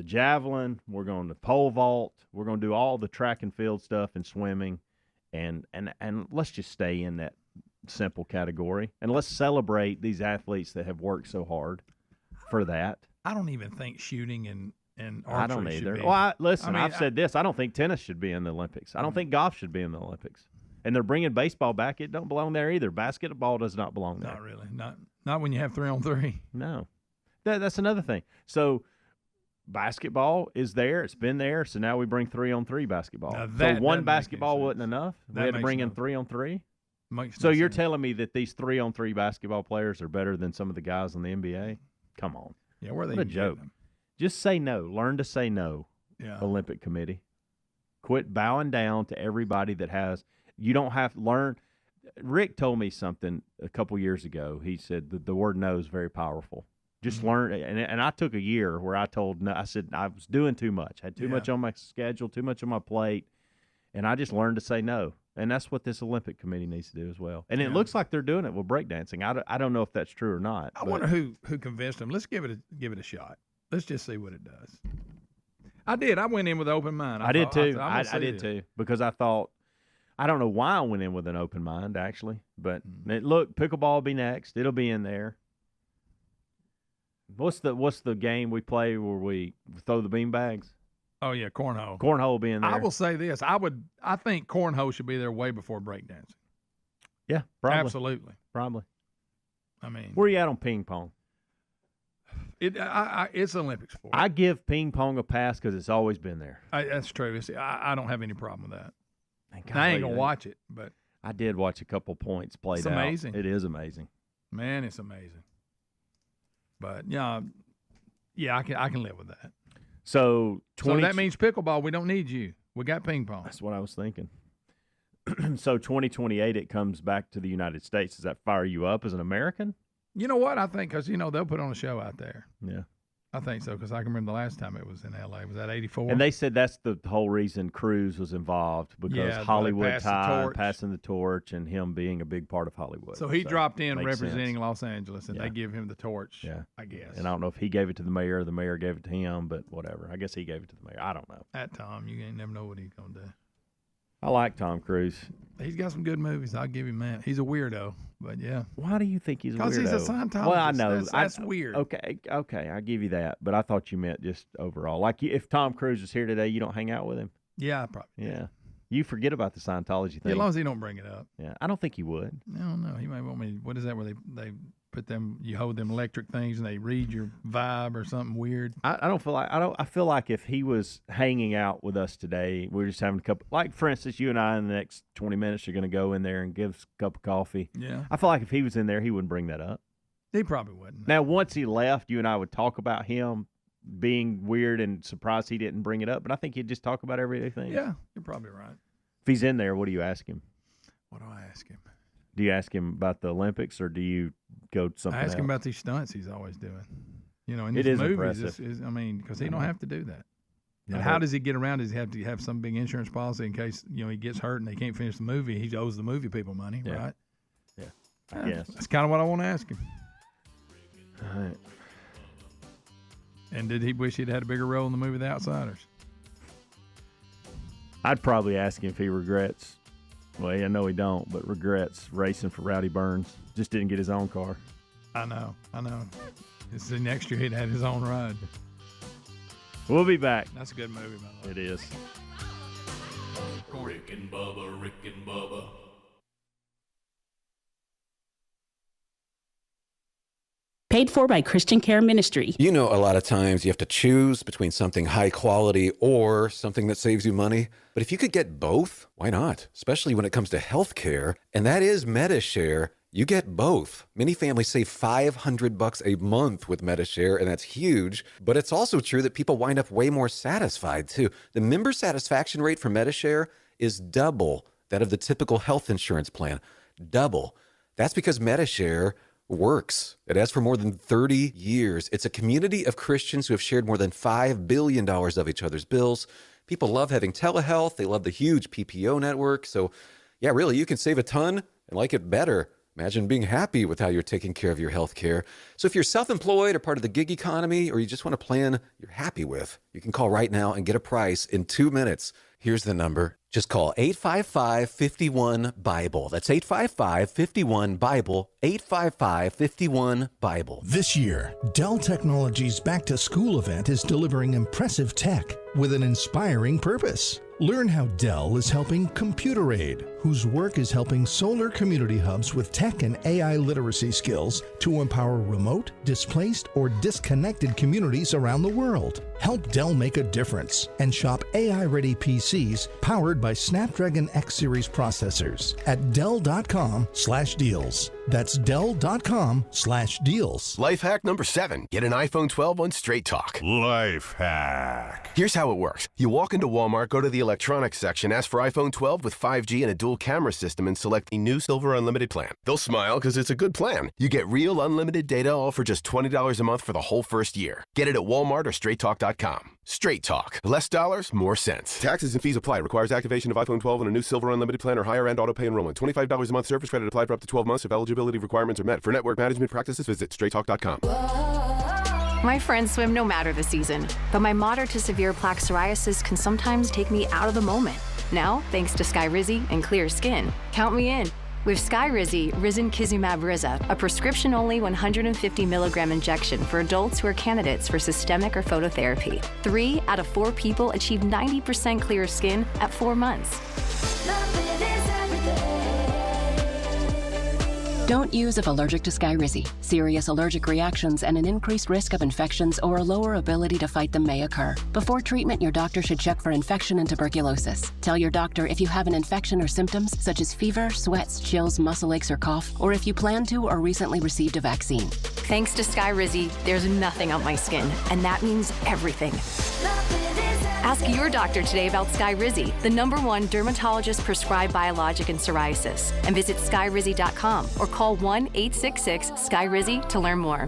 javelin, we're going to pole vault, we're going to do all the track and field stuff and swimming, and let's just stay in that simple category, and let's celebrate these athletes that have worked so hard for that. I don't even think shooting and archery I don't either. should be. Well, listen, I mean, I've said this. I don't think tennis should be in the Olympics. I don't think golf should be in the Olympics. And they're bringing baseball back. It don't belong there either. Basketball does not belong there. Not really. Not when you have 3-on-3. No. That's another thing. So basketball is there. It's been there. So now we bring 3-on-3 basketball. Now So that one doesn't make any basketball sense. wasn't enough. That We had to makes bring in no- 3-on-3. Makes So no you're sense. telling me that these 3-on-3 basketball players are better than some of the guys in the NBA? Come on. Yeah, where are they What a even getting joke. them? Just say no. Learn to say no, Yeah. Olympic Committee. Quit bowing down to everybody that has – you don't have to learn – Rick told me something a couple years ago. He said that the word no is very powerful. Just learn – and I took a year where I told no. I said I was doing too much. I had too much on my schedule, too much on my plate, and I just learned to say no. And that's what this Olympic Committee needs to do as well. And it looks like they're doing it with breakdancing. I don't know if that's true or not. I wonder who convinced them. Let's give it a shot. Let's just see what it does. I did. I went in with an open mind. I did too. I'm gonna I see did this. too, because I thought, I don't know why I went in with an open mind actually, but look, pickleball will be next. It'll be in there. What's the game we play where we throw the bean bags? Oh yeah, cornhole. Cornhole will be in there. I will say this. I think cornhole should be there way before breakdancing. Yeah, probably. Absolutely. Probably. I mean, Where are you at on ping pong? it's Olympic sport. I give ping pong a pass because it's always been there. That's true. I don't have any problem with that. And I ain't golly, gonna watch it, but I did watch a couple points played It's out. amazing. It is amazing. man, it's amazing. But yeah, I can live with that. So So that means pickleball. We don't need you. We got ping pong. That's what I was thinking. So 2028, it comes back to the United States. Does that fire you up as an American? You know what? I think because they'll put on a show out there. Yeah. I think so because I can remember the last time it was in L.A. Was that '84? And they said that's the whole reason Cruz was involved, because Yeah, Hollywood pass the time, torch. passing the torch, and him being a big part of Hollywood. So he dropped in makes representing sense. Los Angeles, and Yeah. they give him the torch. Yeah. I guess. And I don't know if he gave it to the mayor or the mayor gave it to him, but whatever. I guess he gave it to the mayor. I don't know. At Tom, you ain't never know what he's gonna do. I like Tom Cruise. He's got some good movies. I'll give him that. He's a weirdo, but yeah. Why do you think he's a weirdo? Because he's a Scientologist. Well, I know. That's weird. Okay, I give you that. But I thought you meant just overall. Like, if Tom Cruise was here today, you don't hang out with him? Yeah, I probably. Yeah. You forget about the Scientology Yeah, thing. as long as he don't bring it up. Yeah, I don't think he would. I don't know. He might want me. What is that? Where they put them? You hold them electric things and they read your vibe or something weird. I don't feel like I feel like if he was hanging out with us today, we're just having a cup. Like, for instance, you and I in the next 20 minutes are going to go in there and give us a cup of coffee. Yeah, I feel like if he was in there, he wouldn't bring that up. he probably wouldn't. Now, once he left, you and I would talk about him being weird and surprised he didn't bring it up. But I think he'd just talk about everyday things. Yeah, you're probably right. If he's in there, what do you ask him? What do I ask him? Do you ask him about the Olympics, or do you go something I ask him else? about these stunts he's always doing. You know, in It these is movies, impressive. because he don't have to do that. Yeah, And how does he get around? Does he have to have some big insurance policy in case, he gets hurt and they can't finish the movie? He owes the movie people money, Yeah. right? Yeah, I guess. That's kind of what I want to ask him. All right. And did he wish he'd had a bigger role in the movie The Outsiders? I'd probably ask him if he regrets. Well, I know he don't, but regrets racing for Rowdy Burns. Just didn't get his own car. I know. It's the next year he'd had his own ride. We'll be back. That's a good movie, by the way. It is. Rick and Bubba, Rick and Bubba. Paid for by Christian Care Ministry. You know, a lot of times you have to choose between something high quality or something that saves you money. But if you could get both, why not? Especially when it comes to health care. And that is MediShare. You get both. Many families save $500 a month with MediShare, and that's huge. But it's also true that people wind up way more satisfied, too. The member satisfaction rate for MediShare is double that of the typical health insurance plan. Double. That's because MediShare works. It has for more than 30 years. It's a community of Christians who have shared more than $5 billion of each other's bills. People love having telehealth. They love the huge PPO network. So, yeah, really, you can save a ton and like it better. Imagine being happy with how you're taking care of your health care. So if you're self-employed or part of the gig economy, or you just want a plan you're happy with, you can call right now and get a price in 2 minutes. Here's the number. Just call 855-51-BIBLE. That's 855-51-BIBLE, 855-51-BIBLE. This year, Dell Technologies' Back to School event is delivering impressive tech with an inspiring purpose. Learn how Dell is helping Computer Aid, whose work is helping solar community hubs with tech and AI literacy skills to empower remote, displaced, or disconnected communities around the world. Help Dell make a difference and shop AI-ready PCs powered by Snapdragon X Series processors at Dell.com/deals. That's Dell.com/deals. Life hack number 7. Get an iPhone 12 on Straight Talk. Life hack. Here's how it works. You walk into Walmart, go to the electronics section, ask for iPhone 12 with 5G and a dual camera system, and select the new Silver Unlimited plan. They'll smile because it's a good plan. You get real unlimited data, all for just $20 a month for the whole first year. Get it at Walmart or StraightTalk.com. Straight Talk. Less dollars, more sense. Taxes and fees apply. Requires activation of iPhone 12 and a new Silver Unlimited plan or higher end auto pay enrollment. $25 a month service credit applied for up to 12 months if eligibility requirements are met. For network management practices, visit StraightTalk.com. My friends swim no matter the season, but my moderate to severe plaque psoriasis can sometimes take me out of the moment. Now, thanks to Skyrizi and clear skin, count me in. With Skyrizi, Risankizumab Riza, a prescription-only 150 milligram injection for adults who are candidates for systemic or phototherapy. 3 out of 4 people achieve 90% clear skin at 4 months. Don't use if allergic to Skyrizi. Serious allergic reactions and an increased risk of infections or a lower ability to fight them may occur. Before treatment, your doctor should check for infection and tuberculosis. Tell your doctor if you have an infection or symptoms such as fever, sweats, chills, muscle aches, or cough, or if you plan to or recently received a vaccine. Thanks to Skyrizi, there's nothing on my skin, and that means everything. Ask your doctor today about Skyrizi, the #1 dermatologist-prescribed biologic in psoriasis, and visit skyrizi.com or call 1-866-SKYRIZI to learn more.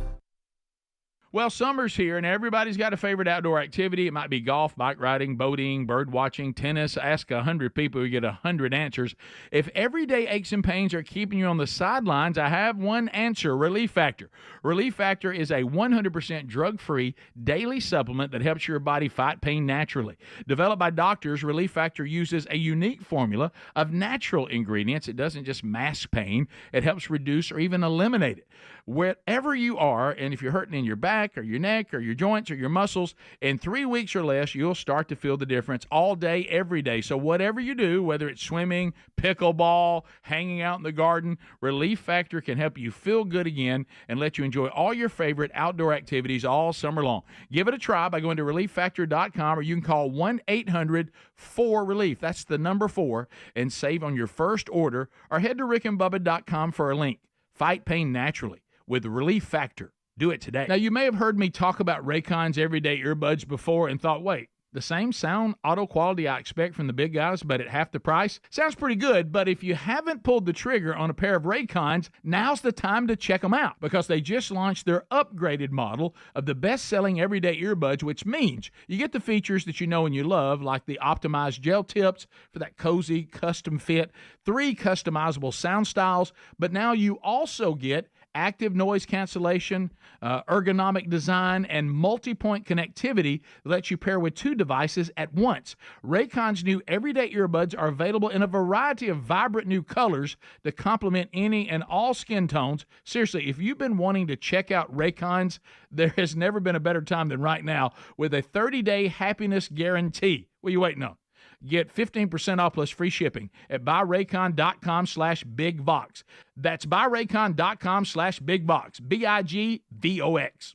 Well, summer's here, and everybody's got a favorite outdoor activity. It might be golf, bike riding, boating, bird watching, tennis. Ask 100 people, you get 100 answers. If everyday aches and pains are keeping you on the sidelines, I have one answer: Relief Factor. Relief Factor is a 100% drug-free daily supplement that helps your body fight pain naturally. Developed by doctors, Relief Factor uses a unique formula of natural ingredients. It doesn't just mask pain. It helps reduce or even eliminate it. Wherever you are, and if you're hurting in your back or your neck or your joints or your muscles, in 3 weeks or less, you'll start to feel the difference all day, every day. So whatever you do, whether it's swimming, pickleball, hanging out in the garden, Relief Factor can help you feel good again and let you enjoy all your favorite outdoor activities all summer long. Give it a try by going to ReliefFactor.com, or you can call 1-800-4RELIEF. That's the number 4, and save on your first order, or head to rickandbubba.com for a link. Fight pain naturally with Relief Factor. Do it today. Now, you may have heard me talk about Raycon's everyday earbuds before and thought, wait, The same sound auto quality I expect from the big guys, but at half the price? Sounds pretty good, but if you haven't pulled the trigger on a pair of Raycons, now's the time to check them out because they just launched their upgraded model of the best-selling everyday earbuds, which means you get the features that you know and you love, like the optimized gel tips for that cozy custom fit, 3 customizable sound styles, but now you also get active noise cancellation, ergonomic design, and multi-point connectivity that lets you pair with 2 devices at once. Raycon's new everyday earbuds are available in a variety of vibrant new colors to complement any and all skin tones. Seriously, if you've been wanting to check out Raycons, there has never been a better time than right now with a 30-day happiness guarantee. What are you waiting on? Get 15% off plus free shipping at buyraycon.com/bigvox. That's buyraycon.com/bigvox. BIGVOX.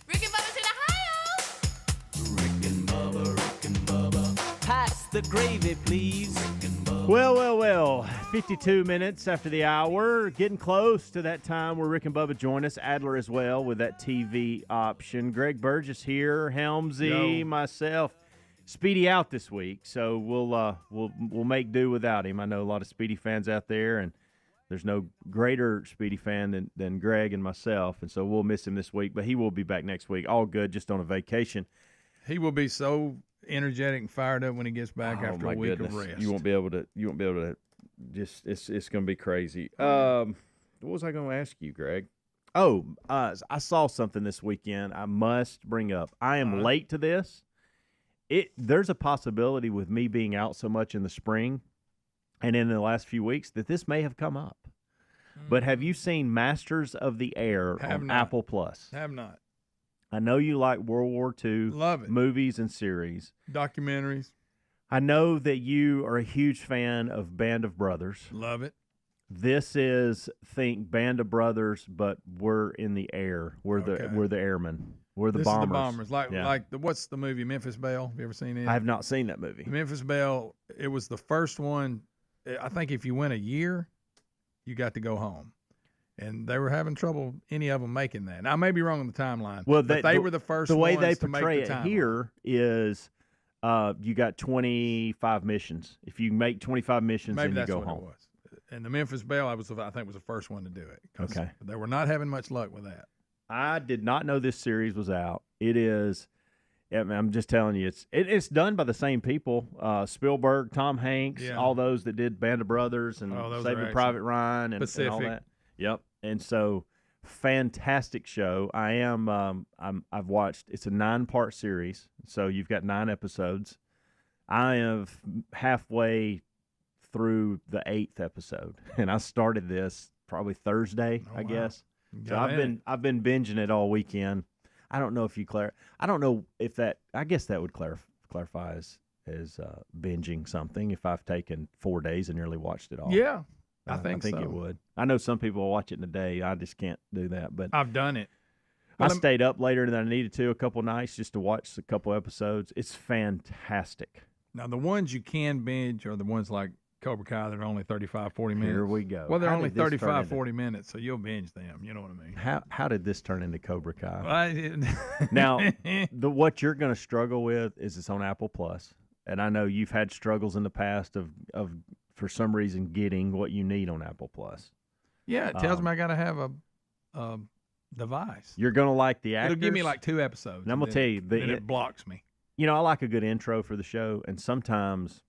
Rick and Bubba's in Ohio. Rick and Bubba. Pass the gravy, please. Well. 52 minutes after the hour. Getting close to that time where Rick and Bubba join us. Adler as well with that TV option. Greg Burgess here. Helmsy, myself. Speedy out this week, so we'll make do without him. I know a lot of Speedy fans out there, and there's no greater Speedy fan than Greg and myself, and so we'll miss him this week, but he will be back next week. All good, just on a vacation. He will be so energetic and fired up when he gets back after a week of rest. You won't be able to just it's going to be crazy. What was I going to ask you, Greg? I saw something this weekend I must bring up. I am late to this. There's a possibility with me being out so much in the spring and in the last few weeks that this may have come up. But have you seen Masters of the Air on Apple Plus? Have not. I know you like World War II Love it. movies and series. Documentaries. I know that you are a huge fan of Band of Brothers. Love it. This is, think Band of Brothers, but we're in the air. We're the airmen. We're the bombers. Is the bombers. Like what's the movie Memphis Belle? Have you ever seen it? I have not seen that movie. Memphis Belle, it was the first one. I think if you went a year, you got to go home. And they were having trouble, any of them, making that. Now, I may be wrong on the timeline, but they were the first ones to make the timeline. The way they portray it here is you got 25 missions. If you make 25 missions, then you go home. Maybe that's what it was. And the Memphis Belle, I think, was the first one to do it. Okay. They were not having much luck with that. I did not know this series was out. It is. I'm just telling you, it's done by the same people. Spielberg, Tom Hanks, all those that did Band of Brothers and Saving Private Ryan and all that. Yep. And so, fantastic show. I've watched. It's a 9-part series, so you've got 9 episodes. I am halfway through the 8th episode, and I started this probably Thursday, I guess. So I've been binging it all weekend. I don't know if I don't know if that. I guess that would clarify as binging something if I've taken 4 days and nearly watched it all. Yeah. I think so. It would. I know some people will watch it in a day. I just can't do that. But I've done it. I stayed up later than I needed to a couple nights just to watch a couple episodes. It's fantastic. Now, the ones you can binge are the ones like Cobra Kai that are only 35, 40 minutes. Here we go. Well, they're only 35, 40 minutes, so you'll binge them. You know what I mean? How did this turn into Cobra Kai? Now, what you're going to struggle with is it's on Apple Plus. And I know you've had struggles in the past of for some reason getting what you need on Apple Plus. Yeah, it tells me I got to have a device. You're going to like the actors. It'll give me like 2 episodes. And I'm going to tell you. Then it blocks me. You know, I like a good intro for the show, and sometimes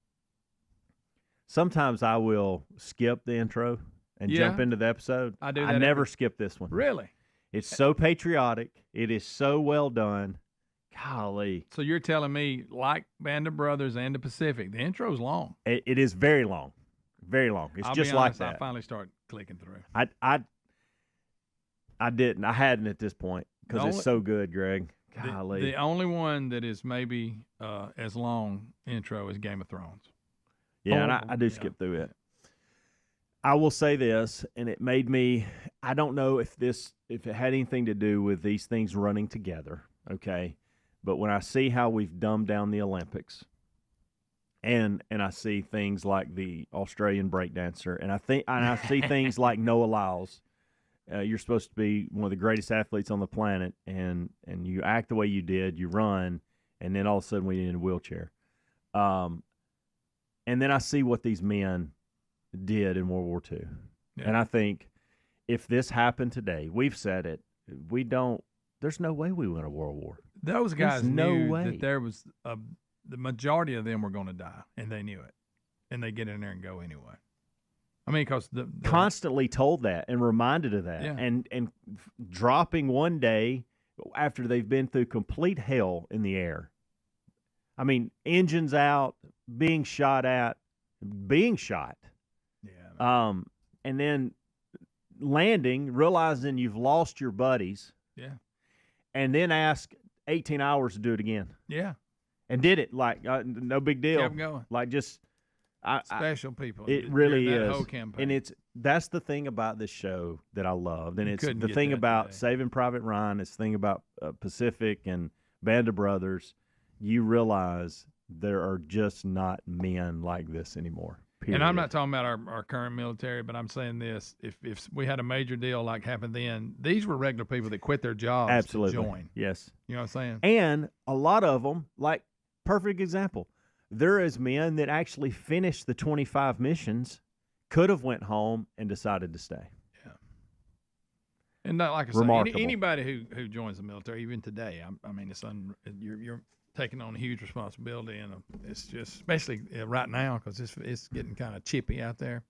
I will skip the intro and jump into the episode. I do that. I never skip this one. Really? It's so patriotic. It is so well done. Golly. So you're telling me, like Band of Brothers and the Pacific, the intro's long. It is very long. Very long. It's just like that. I finally start clicking through. I didn't. I hadn't at this point because it's so good, Greg. Golly. The only one that is maybe as long intro is Game of Thrones. Yeah, and I do skip through it. I will say this, and it made me. I don't know if it had anything to do with these things running together. Okay. But when I see how we've dumbed down the Olympics, and I see things like the Australian breakdancer, and I see things like Noah Lyles, you're supposed to be one of the greatest athletes on the planet, and you act the way you did, you run, and then all of a sudden we in a wheelchair. And then I see what these men did in World War II. Yeah. And I think if this happened today, we've said it, there's no way we win a world war. Those guys knew that there was the majority of them were going to die, and they knew it. And they get in there and go anyway. I mean, because the constantly told that and reminded of that, and dropping one day after they've been through complete hell in the air. I mean, engines out, being shot at, being shot. Yeah. And then landing, realizing you've lost your buddies. Yeah. And then ask 18 hours to do it again. Yeah. And did it like no big deal. Kept going. Like just. Special people. It really is. Whole campaign. And that's the thing about this show that I loved. And it's the thing about Saving Private Ryan, it's the thing about Pacific and Band of Brothers. You realize there are just not men like this anymore. Period. And I'm not talking about our current military, but I'm saying this. If we had a major deal like happened then, these were regular people that quit their jobs to join. Yes. You know what I'm saying? And a lot of them, like, perfect example, there is men that actually finished the 25 missions, could have went home and decided to stay. Yeah. And not like I said, anybody who joins the military, even today, I mean, you're taking on a huge responsibility, and it's just, especially right now, because it's getting kind of chippy out there.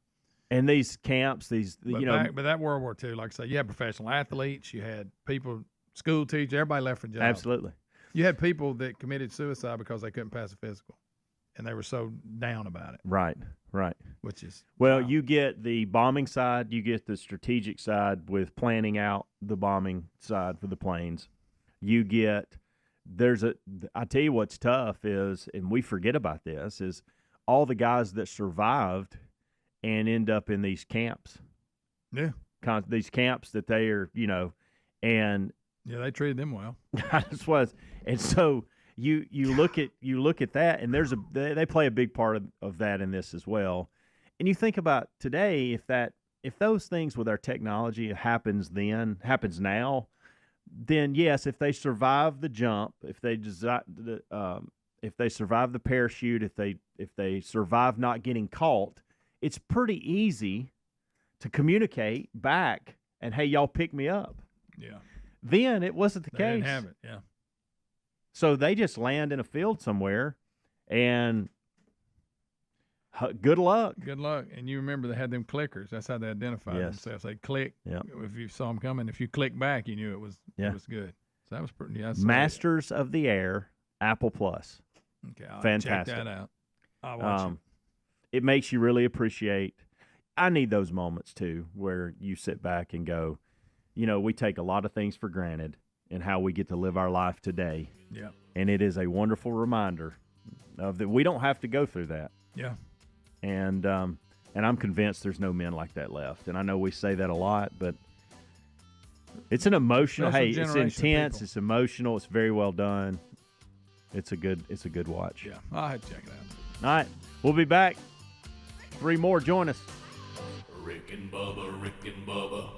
And these camps, but that World War II, like I say, you had professional athletes, you had people, school teachers, everybody left for jobs. Absolutely. You had people that committed suicide because they couldn't pass a physical. And they were so down about it. Right. Which is you get the bombing side, you get the strategic side with planning out the bombing side for the planes. You get I tell you what's tough is, and we forget about this, is all the guys that survived and end up in these camps. Yeah. These camps that they are, and yeah, they treated them well. And so. You look at that, and they play a big part of that in this as well. And you think about today, if those things with our technology happens now, then yes, if they survive the jump, if they survive the parachute, if they survive not getting caught, it's pretty easy to communicate back and, hey, y'all pick me up. Yeah. Then it wasn't the case. They didn't have it. Yeah. So they just land in a field somewhere, and good luck. Good luck. And you remember they had them clickers. That's how they identified themselves. They click. Yep. If you saw them coming, if you click back, you knew it was good. So that was pretty. Masters of the Air, Apple Plus. Okay, I'll fantastic. Check that out. I'll watch it. It makes you really appreciate. I need those moments too, where you sit back and go, we take a lot of things for granted. And how we get to live our life today. Yeah. And it is a wonderful reminder of that we don't have to go through that. Yeah. And I'm convinced there's no men like that left. And I know we say that a lot, but it's an emotional. Hey, it's intense. It's emotional. It's very well done. It's a good watch. Yeah, I'll have to check it out. All right, we'll be back. 3 more. Join us. Rick and Bubba, Rick and Bubba.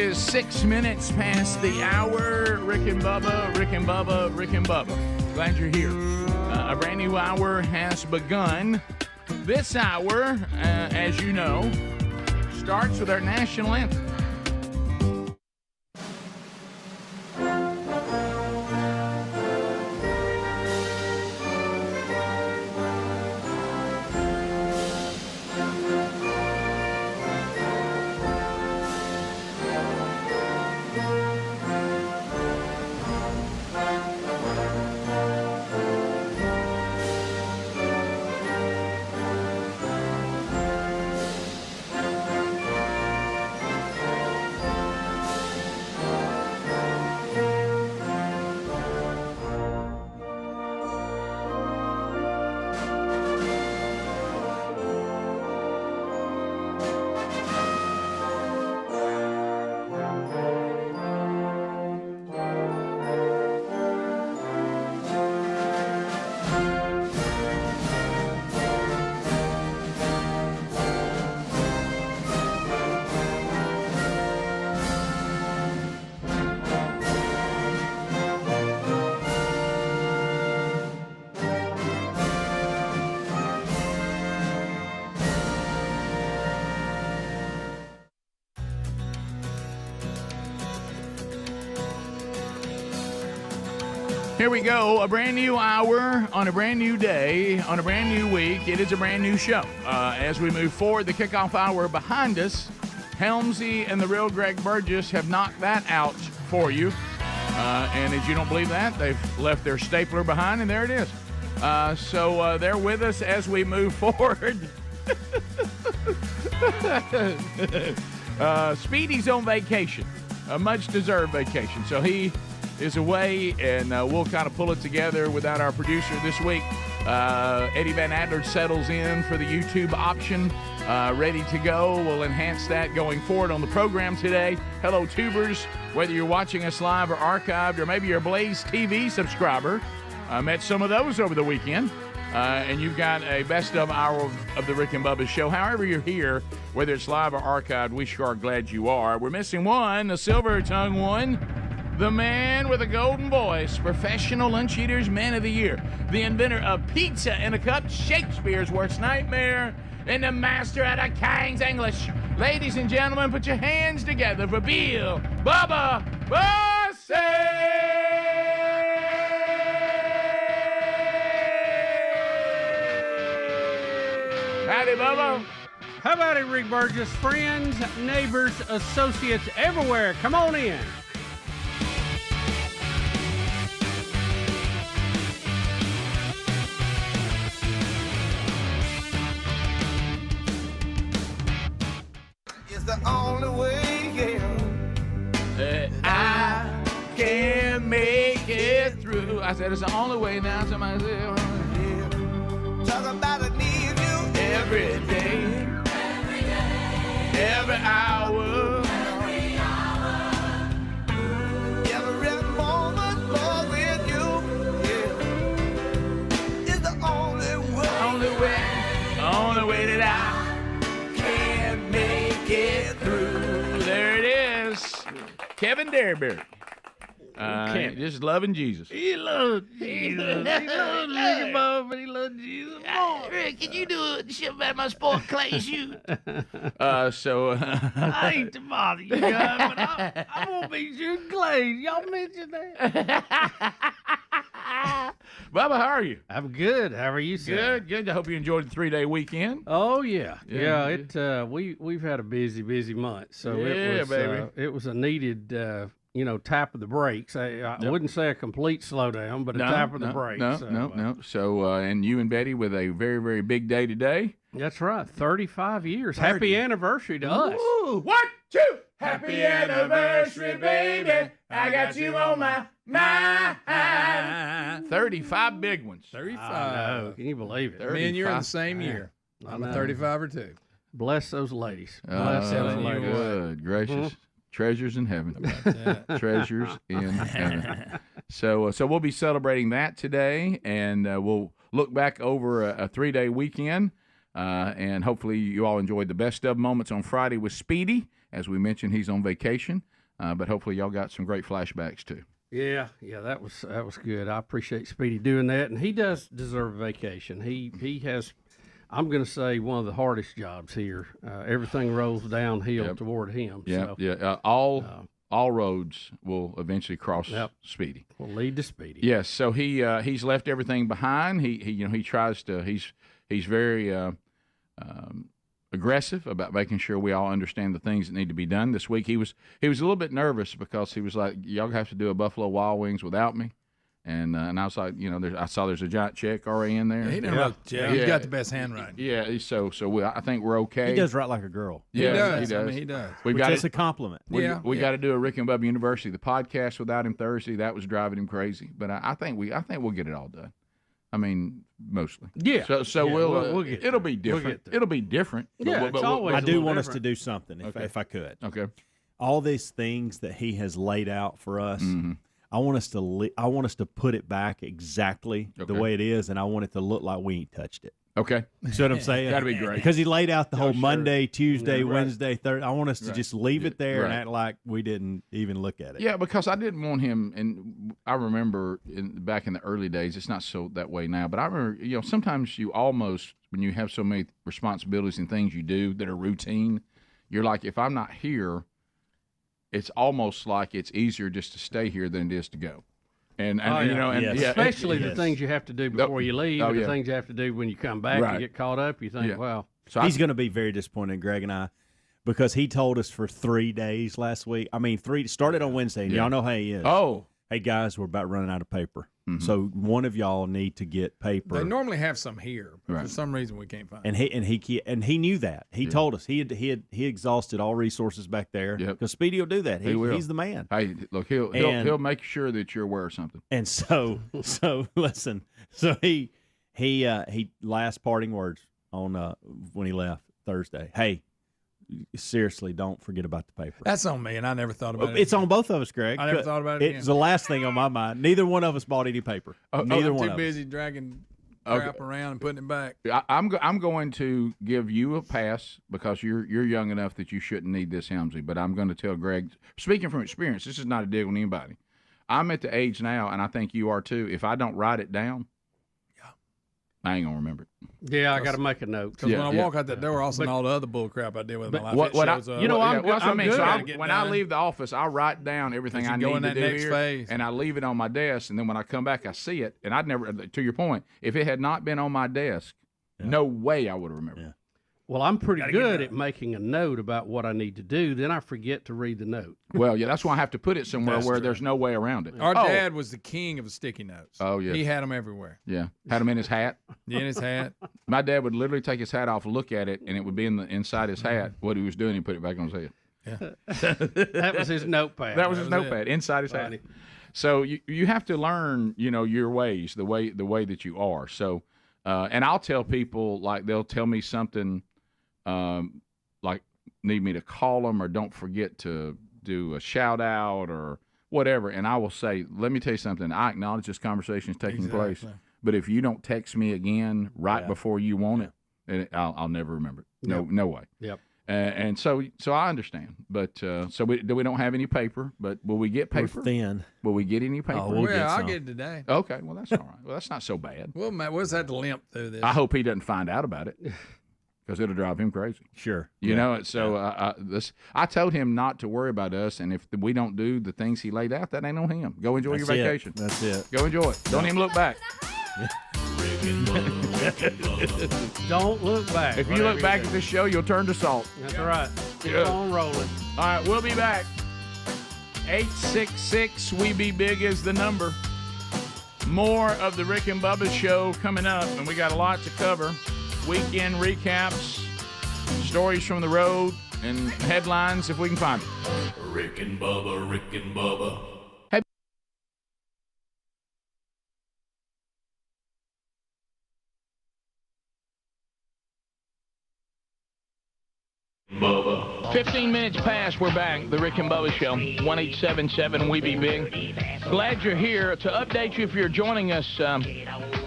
is 6 minutes past the hour. Rick and Bubba, Rick and Bubba, Rick and Bubba. Glad you're here. A brand new hour has begun. This hour, as you know, starts with our national anthem. Here we go, a brand new hour on a brand new day, on a brand new week. It is a brand new show. As we move forward, the kickoff hour behind us, Helmsy and the real Greg Burgess have knocked that out for you. And if you don't believe that, they've left their stapler behind, and there it is. So they're with us as we move forward. Speedy's on vacation, a much-deserved vacation. So he is away, and we'll kind of pull it together without our producer this week. Eddie Van Adler settles in for the YouTube option, ready to go. We'll enhance that going forward on the program today. Hello, tubers, whether you're watching us live or archived, or maybe you're a Blaze TV subscriber. I met some of those over the weekend, and you've got a best of hour of the Rick and Bubba show. However you're here, whether it's live or archived, we sure are glad you are. We're missing one, the silver-tongued one. The man with a golden voice, professional lunch eaters man of the year, the inventor of pizza in a cup, Shakespeare's worst nightmare, and the master at a King's English. Ladies and gentlemen, put your hands together for Bill Bubba Bussey! Howdy, Bubba. How about it, Rick Burgess? Friends, neighbors, associates everywhere, come on in. The only way, that I can make it through. I said it's the only way now. Somebody said, talk about I need you every day, every hour, every moment more with you. Yeah, it's the only way that I can make it through. There it is, Kevin Derryberry. Just loving Jesus. He loves Jesus. He loves Ricky Bubba, but he loves Jesus more. Rick, can you do a shit about my sport clay shoe? I hate to bother you guys, but I'm going to be shooting clays. Y'all mentioned that. Bubba, how are you? I'm good. How are you, sir? Good. I hope you enjoyed the 3-day weekend. Oh yeah. We've had a busy month. So it was a needed tap of the brakes. I wouldn't say a complete slowdown, but a tap of the brakes. No. So and you and Betty with a very, very big day today. That's right. 35 years. 30. Happy anniversary to us. Ooh, 1, 2. Happy anniversary, baby. I got you on my mind. 35 big ones. 35. Can you believe it? 35. Me and you're in the same year. I'm a 35 or 2. Bless those ladies. Bless those ladies. Good gracious. Treasures in heaven. Treasures in heaven. So we'll be celebrating that today, and we'll look back over a 3-day weekend, and hopefully you all enjoyed the best of moments on Friday with Speedy. As we mentioned, he's on vacation. But hopefully y'all got some great flashbacks too. Yeah, that was good. I appreciate Speedy doing that, and he does deserve a vacation. He has, I'm going to say, one of the hardest jobs here. Everything rolls downhill toward him. Yeah, so. All roads will eventually cross Speedy. Will lead to Speedy. Yes, so he's left everything behind. He tries to. He's very aggressive about making sure we all understand the things that need to be done. This week he was a little bit nervous because he was like, y'all have to do a Buffalo Wild Wings without me. And I was like, I saw there's a giant check already in there. He didn't write the check. He's got the best handwriting. Yeah, so I think we're okay. He does write like a girl. Yeah, he does. I mean, he does. Which is a compliment. We got to do a Rick and Bubba University, the podcast without him Thursday. That was driving him crazy. But I think we'll get it all done. I mean, mostly. Yeah. So we'll get it'll be different. It'll be different. Yeah, it's always I do want different. us to do something if I could. Okay. All these things that he has laid out for us. Mm-hmm. I want us to put it back exactly the way it is, and I want it to look like we ain't touched it. Okay. See what I'm saying? That'd be great. Because he laid out the whole sure. Monday, Tuesday, Yeah, right. Wednesday, Thursday. I want us to just leave it there and Right. act like we didn't even look at it. Yeah, because I didn't want him, and I remember back in the early days, it's not so that way now, but I remember, sometimes you almost, when you have so many responsibilities and things you do that are routine, you're like, if I'm not here, it's almost like it's easier just to stay here than it is to go. Especially the things you have to do before you leave, and the yeah. things you have to do when you come back and get caught up. You think, wow. So he's going to be very disappointed, Greg and I, because he told us for 3 days last week. I mean, started on Wednesday, and y'all know how he is. Oh. Hey, guys, we're about running out of paper. Mm-hmm. So one of y'all need to get paper. They normally have some here, but for some reason we can't find. And he knew that. He told us he exhausted all resources back there. Because Speedy will do that. He's the man. Hey, look, he'll make sure that you're aware of something. And so listen. So he last parting words on when he left Thursday. Hey, seriously, don't forget about the paper. That's on me, and I never thought about it. It's on both of us, Greg. I never thought about it. It's the last thing on my mind. Neither one of us bought any paper. Neither one too of busy us. dragging crap around and putting it back. I'm going to give you a pass because you're young enough that you shouldn't need this Helmsley. But I'm going to tell Greg, speaking from experience, this is not a dig on anybody. I'm at the age now, and I think you are too. If I don't write it down, I ain't gonna remember it. Yeah, I got to make a note. Because when I walk out that door, also all the other bull crap I did with my life, when I leave the office, I write down everything I need to do here, and I leave it on my desk. And then when I come back, I see it. And I'd never, to your point, if it had not been on my desk, no way I would have remembered. Yeah. Well, I'm pretty good at making a note about what I need to do. Then I forget to read the note. Well, yeah, that's why I have to put it somewhere where there's no way around it. Our dad was the king of sticky notes. Oh, yeah. He had them everywhere. Yeah. Had them in his hat. In his hat. My dad would literally take his hat off, look at it, and it would be inside his hat. What he was doing, he put it back on his head. Yeah. That was his notepad. That was his notepad, inside his hat. So you have to learn, your ways, the way that you are. So, and I'll tell people, like, they'll tell me something, like need me to call them or don't forget to do a shout out or whatever. And I will say, let me tell you something. I acknowledge this conversation is taking place, but if you don't text me again before you want it, I'll never remember it. No way. Yep. And so I understand, but so we don't have any paper, but will we get paper? We're thin. Will we get any paper? I'll get it today. Okay, well that's all right. Well, that's not so bad. We'll just have to limp through this. I hope he doesn't find out about it. Because it'll drive him crazy. Sure. You know, so I told him not to worry about us, and if we don't do the things he laid out, that ain't on him. Go enjoy your vacation. That's it. Go enjoy it. Don't even look back. Don't look back. If you look back at this show, you'll turn to salt. That's right. Keep on rolling. All right, we'll be back. 866-WE-BE-BIG is the number. More of the Rick and Bubba show coming up, and we got a lot to cover. Weekend recaps, stories from the road, and headlines if we can find them. Rick and Bubba, Rick and Bubba. Bubba. 15 minutes past, we're back. The Rick and Bubba Show, 1-877-WE-BE-BIG. Glad you're here. To update you, if you're joining us,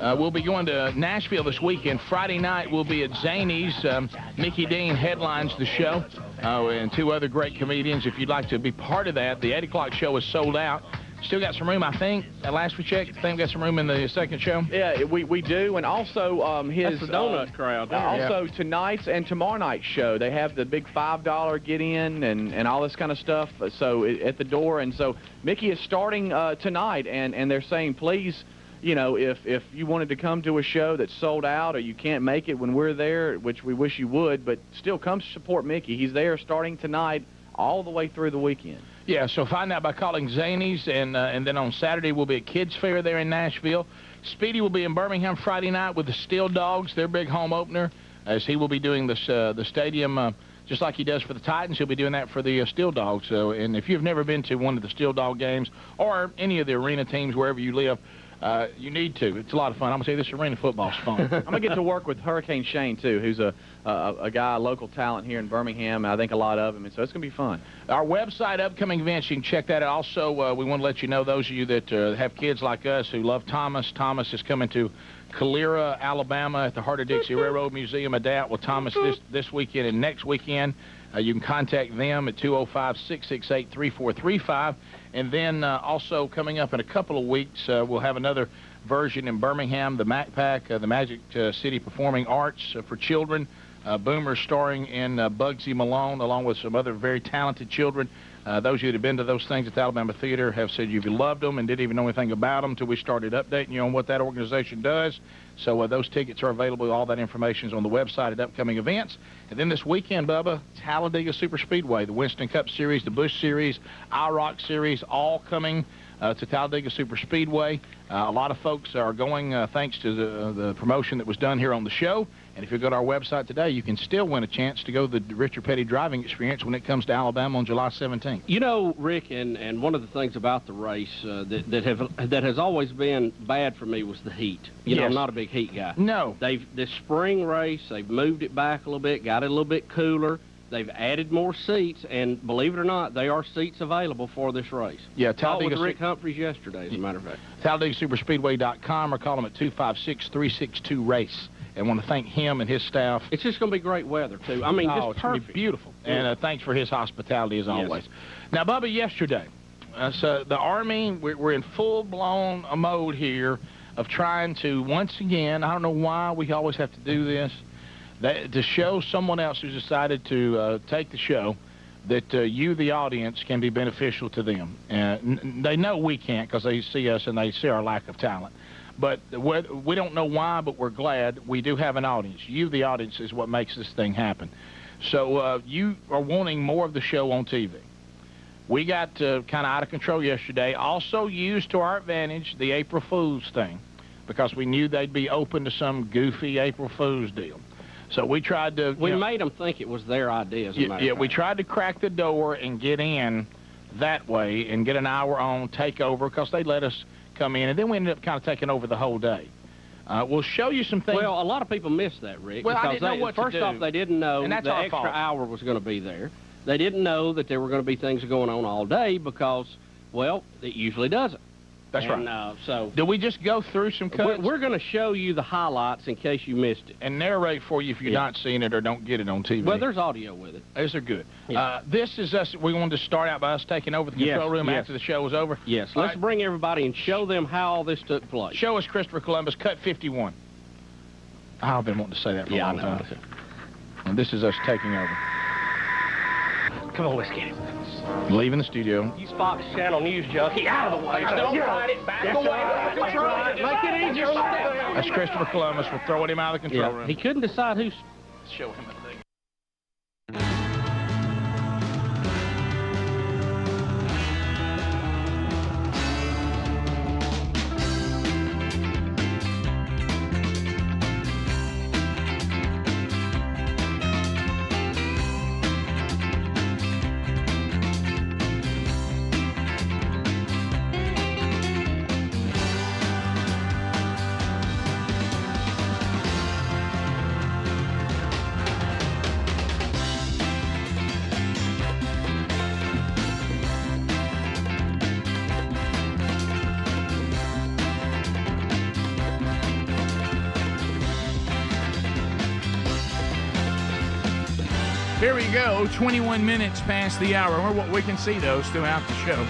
we'll be going to Nashville this weekend. Friday night, we'll be at Zany's. Mickey Dean headlines the show. and 2 other great comedians. If you'd like to be part of that, the 8 o'clock show is sold out. Still got some room, I think. Last we checked, I think we got some room in the second show. Yeah, we do, and also his That's the donut crowd. There. Also tonight's and tomorrow night's show, they have the big $5 get in and all this kind of stuff. So at the door, and so Mickey is starting tonight, and they're saying please, you know, if you wanted to come to a show that's sold out or you can't make it when we're there, which we wish you would, but still come support Mickey. He's there starting tonight all the way through the weekend. Yeah, so find out by calling Zany's, and then on Saturday we'll be at Kids Fair there in Nashville. Speedy will be in Birmingham Friday night with the Steel Dogs, their big home opener, as he will be doing the stadium just like he does for the Titans. He'll be doing that for the Steel Dogs. So, and if you've never been to one of the Steel Dog games or any of the arena teams wherever you live, you need to. It's a lot of fun. I'm going to say this arena football's fun. I'm going to get to work with Hurricane Shane, too, who's a guy, a local talent here in Birmingham, and I think a lot of him, and so it's going to be fun. Our website, upcoming events, you can check that out. Also, we want to let you know, those of you that have kids like us who love Thomas, Thomas is coming to Calera, Alabama at the Heart of Dixie Railroad Museum of Doubt with Thomas this weekend and next weekend. You can contact them at 205-668-3435. And then also coming up in a couple of weeks, we'll have another version in Birmingham, the MacPac, the Magic City Performing Arts for children. Boomer starring in Bugsy Malone, along with some other very talented children. Those of you that have been to those things at the Alabama Theater have said you've loved them and didn't even know anything about them until we started updating you on what that organization does. So those tickets are available. All that information is on the website at upcoming events. And then this weekend, Bubba, Talladega Super Speedway, the Winston Cup Series, the Busch Series, IROC Series, all coming to Talladega Super Speedway. A lot of folks are going thanks to the promotion that was done here on the show. And if you go to our website today, you can still win a chance to go to the Richard Petty driving experience when it comes to Alabama on July 17th. You know, Rick, and one of the things about the race that has always been bad for me was the heat. You know, I'm not a big heat guy. No. This spring race, they've moved it back a little bit, got it a little bit cooler. They've added more seats, and believe it or not, there are seats available for this race. Yeah, Talladega with Rick Humphreys yesterday, as a matter of fact. TalladegaSuperspeedway.com, or call them at 256-362-RACE. And want to thank him and his staff. It's just going to be great weather, too. I mean, just it's perfect. Going to be beautiful. And thanks for his hospitality, as always. Now, Bubba, yesterday, so the Army, we're in full-blown mode here of trying to, once again, I don't know why we always have to do this, to show someone else who's decided to take the show that you, the audience, can be beneficial to them. They know we can't because they see us and they see our lack of talent. But we don't know why, but we're glad we do have an audience. You, the audience, is what makes this thing happen. So you are wanting more of the show on TV. We got kind of out of control yesterday. Also used to our advantage the April Fool's thing because we knew they'd be open to some goofy April Fool's deal. So we tried to... We made them think it was their idea, as a matter of fact. We tried to crack the door and get in that way and get an hour on, take over, because they let us come in, and then we ended up kind of taking over the whole day. We'll show you some things. Well, a lot of people missed that, Rick. Well, because I didn't know what to do. First off, they didn't know that's the our extra fault. hour was going to be there. They didn't know that there were going to be things going on all day because, well, it usually doesn't. That's right. So do we just go through some cuts? We're going to show you the highlights in case you missed it. And narrate for you if you're not seeing it or don't get it on TV. Well, there's audio with it. Those are good. Yeah. This is us. We wanted to start out by us taking over the control room after the show was over. Yes. Let's bring everybody and show them how all this took place. Show us Christopher Columbus, cut 51. I've been wanting to say that for a long time. And this is us taking over. Come on, let's get it. Leaving the studio. Use Fox Channel News Junkie out of the way. Don't fight it. Back away. Make it easier. That's Christopher Columbus. We're throwing him out of the control room. He couldn't decide who's... Show him a thing. Here we go. 21 minutes past the hour. We can see those throughout the show.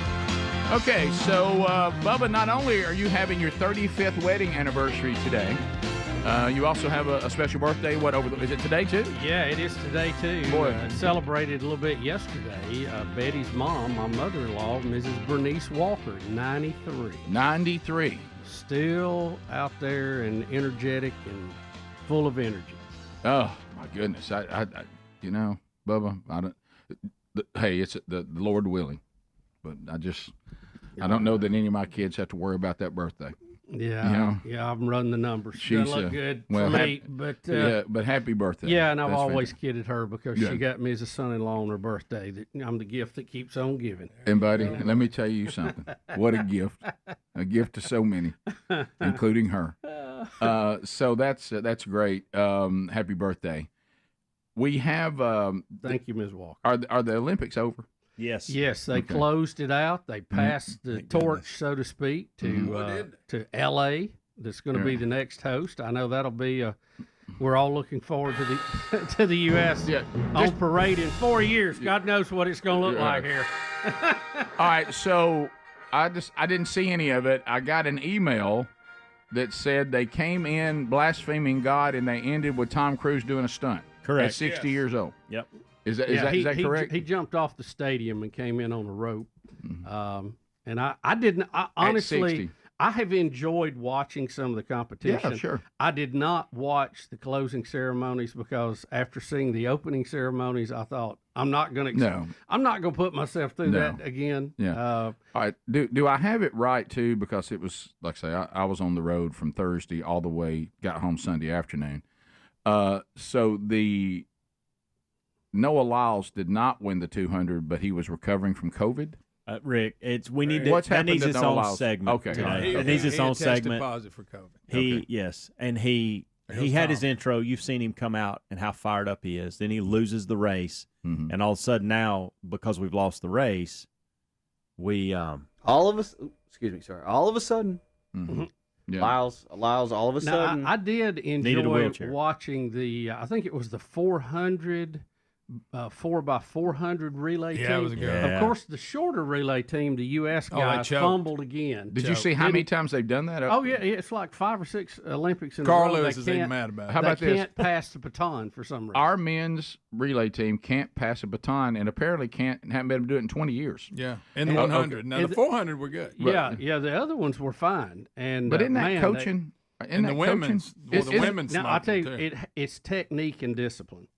Okay, so Bubba, not only are you having your 35th wedding anniversary today, you also have a special birthday. Is it today too? Yeah, it is today too. Boy. Celebrated a little bit yesterday. Betty's mom, my mother-in-law, Mrs. Bernice Walker, 93. 93. Still out there and energetic and full of energy. Oh my goodness! I Bubba, I don't. Hey, it's the Lord willing, but I don't know that any of my kids have to worry about that birthday. Yeah, I'm running the numbers. She's look good for me, but happy birthday. Yeah, and I've That's always fantastic. kidded her because she got me as a son-in-law on her birthday. That I'm the gift that keeps on giving. And buddy, let me tell you something. What a gift to so many, including her. So that's great. Happy birthday. We have. Thank you, Ms. Walker. Are the Olympics over? Yes. Yes, they closed it out. They passed the torch, so to speak, to L.A. That's going to be the next host. I know that'll be. We're all looking forward to the to the U.S. On parade in 4 years. God knows what it's going to look like here. All right, so I didn't see any of it. I got an email that said they came in blaspheming God and they ended with Tom Cruise doing a stunt. Correct. At 60 years old. Yep. Is that correct? He jumped off the stadium and came in on a rope. And I didn't. Honestly, I have enjoyed watching some of the competition. Yeah, sure. I did not watch the closing ceremonies because after seeing the opening ceremonies, I thought I'm not going to put myself through that again. Yeah. All right. Do I have it right too? Because it was like I say, I was on the road from Thursday all the way, got home Sunday afternoon. So the Noah Lyles did not win the 200, but he was recovering from COVID. Rick, we need to. What's that happened needs to its Noah own Lyles? segment. Okay, today. right. It needs its own segment. Positive for COVID. He had his intro. You've seen him come out and how fired up he is. Then he loses the race, and all of a sudden now, because we've lost the race, we all of a sudden. Yeah. Lyles, all of a sudden. I did enjoy watching the. I think it was the 400. 4x400 relay team. Yeah, it was good. Of course, the shorter relay team, the U.S. guys fumbled again. Did you see how many times they've done that? Oh, yeah. It's like 5 or 6 Olympics in a Carl row. Lewis is even mad about it. How about this? They can't pass the baton for some reason. Our men's relay team can't pass a baton and apparently haven't been able to do it in 20 years. Yeah, in the 100. Now, the 400 were good. Yeah, the other ones were fine. But isn't that coaching? The women's now, I'll tell you, it's technique and discipline.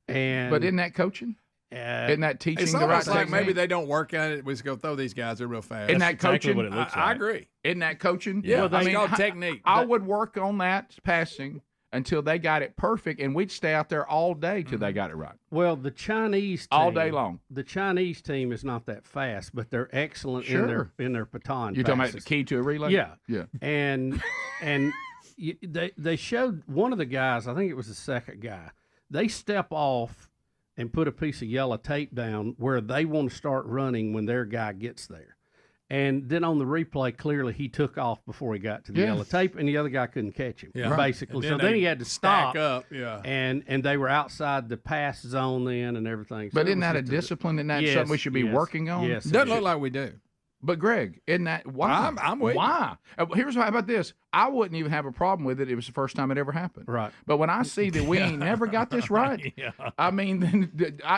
But isn't that coaching? Isn't that teaching it's the right almost like technique? maybe they don't work at it. We just go throw these guys. They're real fast. Isn't that coaching? What it looks I like. agree. Isn't that coaching? Yeah, it's called technique. I would work on that passing until they got it perfect, and we'd stay out there all day till they got it right. Well, the Chinese team, all day long. The Chinese team is not that fast, but they're excellent in their baton. You're talking about the key to a relay? Yeah, yeah. And they showed one of the guys. I think it was the second guy. They step off and put a piece of yellow tape down where they want to start running when their guy gets there. And then on the replay, clearly he took off before he got to the yellow tape, and the other guy couldn't catch him, basically. So then he had to stop. Up, and they were outside the pass zone then and everything. So but isn't that a discipline? Isn't that something we should be working on? Yes. Doesn't look like we do. But Greg, isn't that why? I'm with you. Why? Here's how about this. I wouldn't even have a problem with it. It was the first time it ever happened. Right. But when I see that we ain't never got this right, I mean,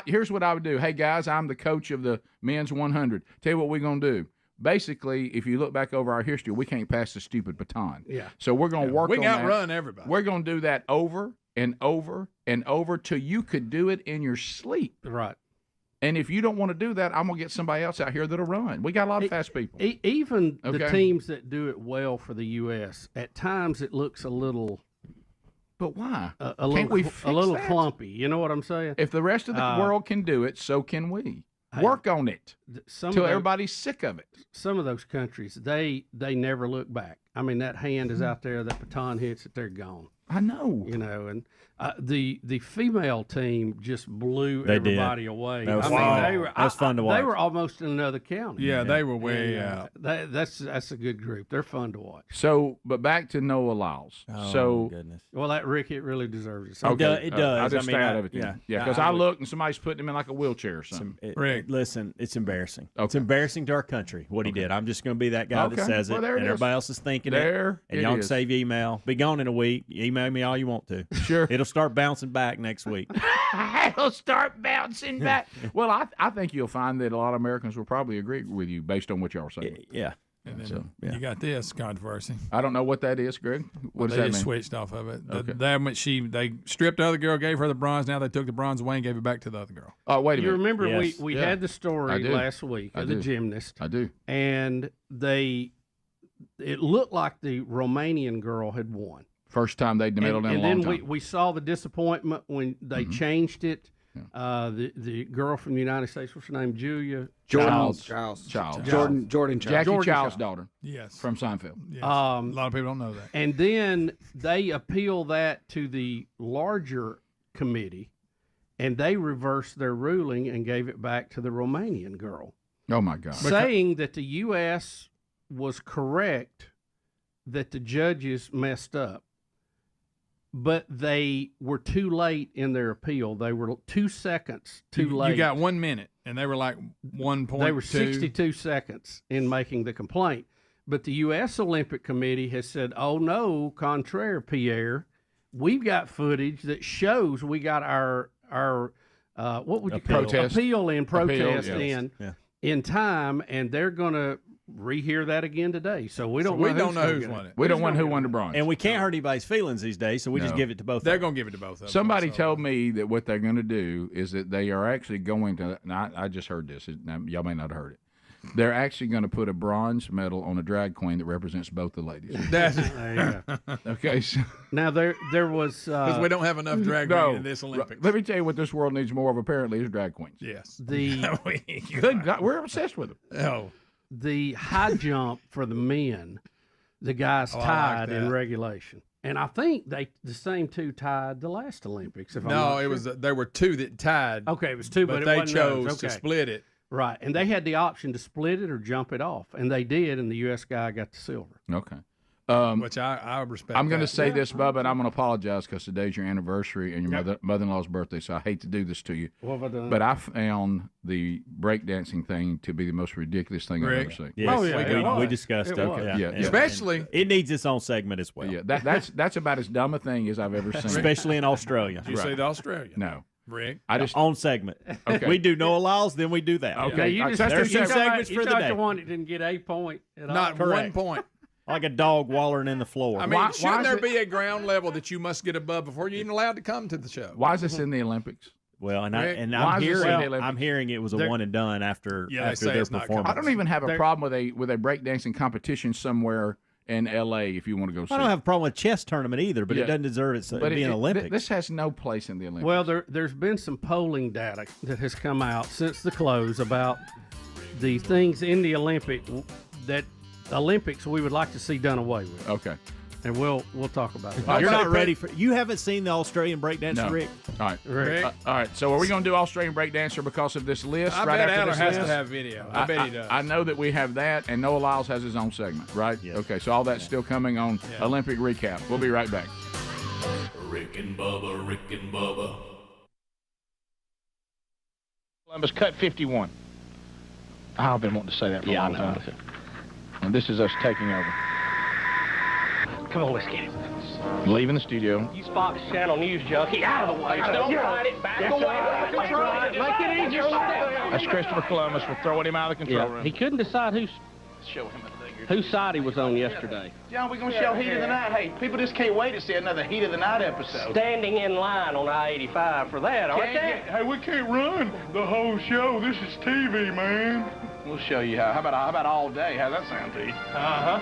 here's what I would do. Hey guys, I'm the coach of the men's 100. Tell you what we're gonna do. Basically, if you look back over our history, we can't pass the stupid baton. Yeah. So we're gonna work. We on can that. outrun everybody. We're gonna do that over and over and over till you could do it in your sleep. Right. And if you don't want to do that, I'm going to get somebody else out here that'll run. We got a lot of fast people. Even the teams that do it well for the U.S., at times it looks a little... But why? A little clumpy. You know what I'm saying? If the rest of the world can do it, so can we. Work on it till everybody's sick of it. Some of those countries, they never look back. I mean, that hand is out there, that baton hits it, they're gone. I know. You know, and The female team just blew They did. everybody away. That was I fun. mean, That was fun to watch. They were almost in another county. Yeah, they were way And, out. That's a good group. They're fun to watch. So, but back to Noah Lyles. Oh, goodness. Well, that Rick, it really deserves it. Okay. It does. I'll just I mean, stay out of it then. Yeah, because I looked and somebody's putting him in like a wheelchair or something. Listen, it's embarrassing. Okay. It's embarrassing to our country what he did. I'm just going to be that guy Okay. that says it, Well, there it and is. everybody else is thinking There it. And it y'all can is. save email. Be gone in a week. Email me all you want to. Sure. It'll start bouncing back next week. It'll start bouncing back. Well, I think you'll find that a lot of Americans will probably agree with you based on what y'all are saying. Yeah. And then you got this controversy. I don't know what that is, Greg. What does They that just mean? switched off of it. Okay. They stripped the other girl, gave her the bronze. Now they took the bronze away and gave it back to the other girl. Oh, wait a You minute. remember Yes. we Yeah. had the I story do. last week I of the do. gymnast, I do. and it looked like the Romanian girl had won. First time they'd medaled in a And long then time. we saw the disappointment when they changed it. The girl from the United States, what's her name? Julia Childs. Jordan Jordan Childs. Jackie Jordan Child's Childs. daughter. Yes. From Seinfeld. Yes. A lot of people don't know that. And then they appeal that to the larger committee, and they reversed their ruling and gave it back to the Romanian girl, Oh, my God. saying that the U.S. was correct, that the judges messed up, but they were too late in their appeal. They were 2 seconds too late. You got 1 minute, and they were like 1.2. They were 62 seconds in making the complaint. But the U.S. Olympic Committee has said, oh, no, contraire, Pierre. We've got footage that shows we got our what would you call it? Protest. Appeal in, protest yes. in time, and they're going to rehear that again today. So we don't know who's won it. We don't want who won the bronze. And we can't hurt anybody's feelings these days, so we just No. give it to both. They're of them. going to give it to both of them. Somebody So- told me that what they're going to do is that they are actually going to, and I just heard this, now, y'all may not have heard it. They're actually going to put a bronze medal on a drag queen that represents both the ladies. That's There you go. Okay, so Now, there was... because we don't have enough drag queen in this Olympics. Let me tell you what this world needs more of, apparently, is drag queens. Yes. Good God, we're obsessed with them. Oh. The high jump for the men, the guys I like tied in that. regulation. And I think the same two tied the last Olympics. If I'm No, not it sure. was there were two that tied. Okay, it was two, but it they wasn't chose those. to Okay. split it. Right, and they had the option to split it or jump it off, and they did, and the U.S. guy got the silver. Okay. Which I respect. I'm going to that. say this, Bubba, and I'm going to apologize because today's your anniversary and your mother-in-law's birthday, so I hate to do this to you. What have I done? But I found the breakdancing thing to be the most ridiculous thing I've ever seen. Yes. Oh, yeah, we discussed it. was. Yeah. Yeah. Especially It needs its own segment as well. Yeah, that's about as dumb a thing as I've ever seen. Especially in Australia. did you say the Australian? No. Rick. I just Own segment. Okay. We do Noah Lyles, then we do that. Okay. Yeah, you All right, just so there's you two talked about- segments you for the talked day. to one that didn't get a point at Not all. 1 point. Like a dog wallering in the floor. I mean, Why shouldn't is there it- be a ground level that you must get above before you're even allowed to come to the show? Why is this in the Olympics? Well, and Rick, why I'm is this in the hearing Olympics? I'm hearing it was a one and done after Yeah, they after say their it's not performance. I don't even have a There- problem with a breakdancing competition somewhere in L.A. if you want to go see. I don't have a problem with chess tournament either, but Yeah. it doesn't deserve it But being Olympics. This has no place in the Olympics. Well, there's been some polling data that has come out since the close about the things in the Olympics we would like to see done away with. Okay. And we'll talk about it. You're not ready for. You haven't seen the Australian breakdance, No. Rick? All right. Rick. All right. So are we going to do Australian breakdancer because of this list? I right bet after Adler this has list? to have video. I bet he does. I know that we have that, and Noah Lyles has his own segment, right? Yes. Okay, so all that's still coming on Olympic Recap. We'll be right back. Rick and Bubba, Rick and Bubba. Columbus cut 51. I've been wanting to say that for a long time. And this is us taking over. Come on, let's get him. Leaving the studio. You Fox Channel News junkie, out of the way. Don't fight it. Back away. Make it easier. That's Christopher Columbus. We're throwing him out of the control room. He couldn't decide Show him a figure. whose side he was on yesterday. John, we're going to show Heat of the Night. Hey, people just can't wait to see another Heat of the Night episode. Standing in line on I-85 for that, aren't they? Hey, we can't run the whole show. This is TV, man. We'll show you how. How about all day? How's that sound to you? Uh-huh.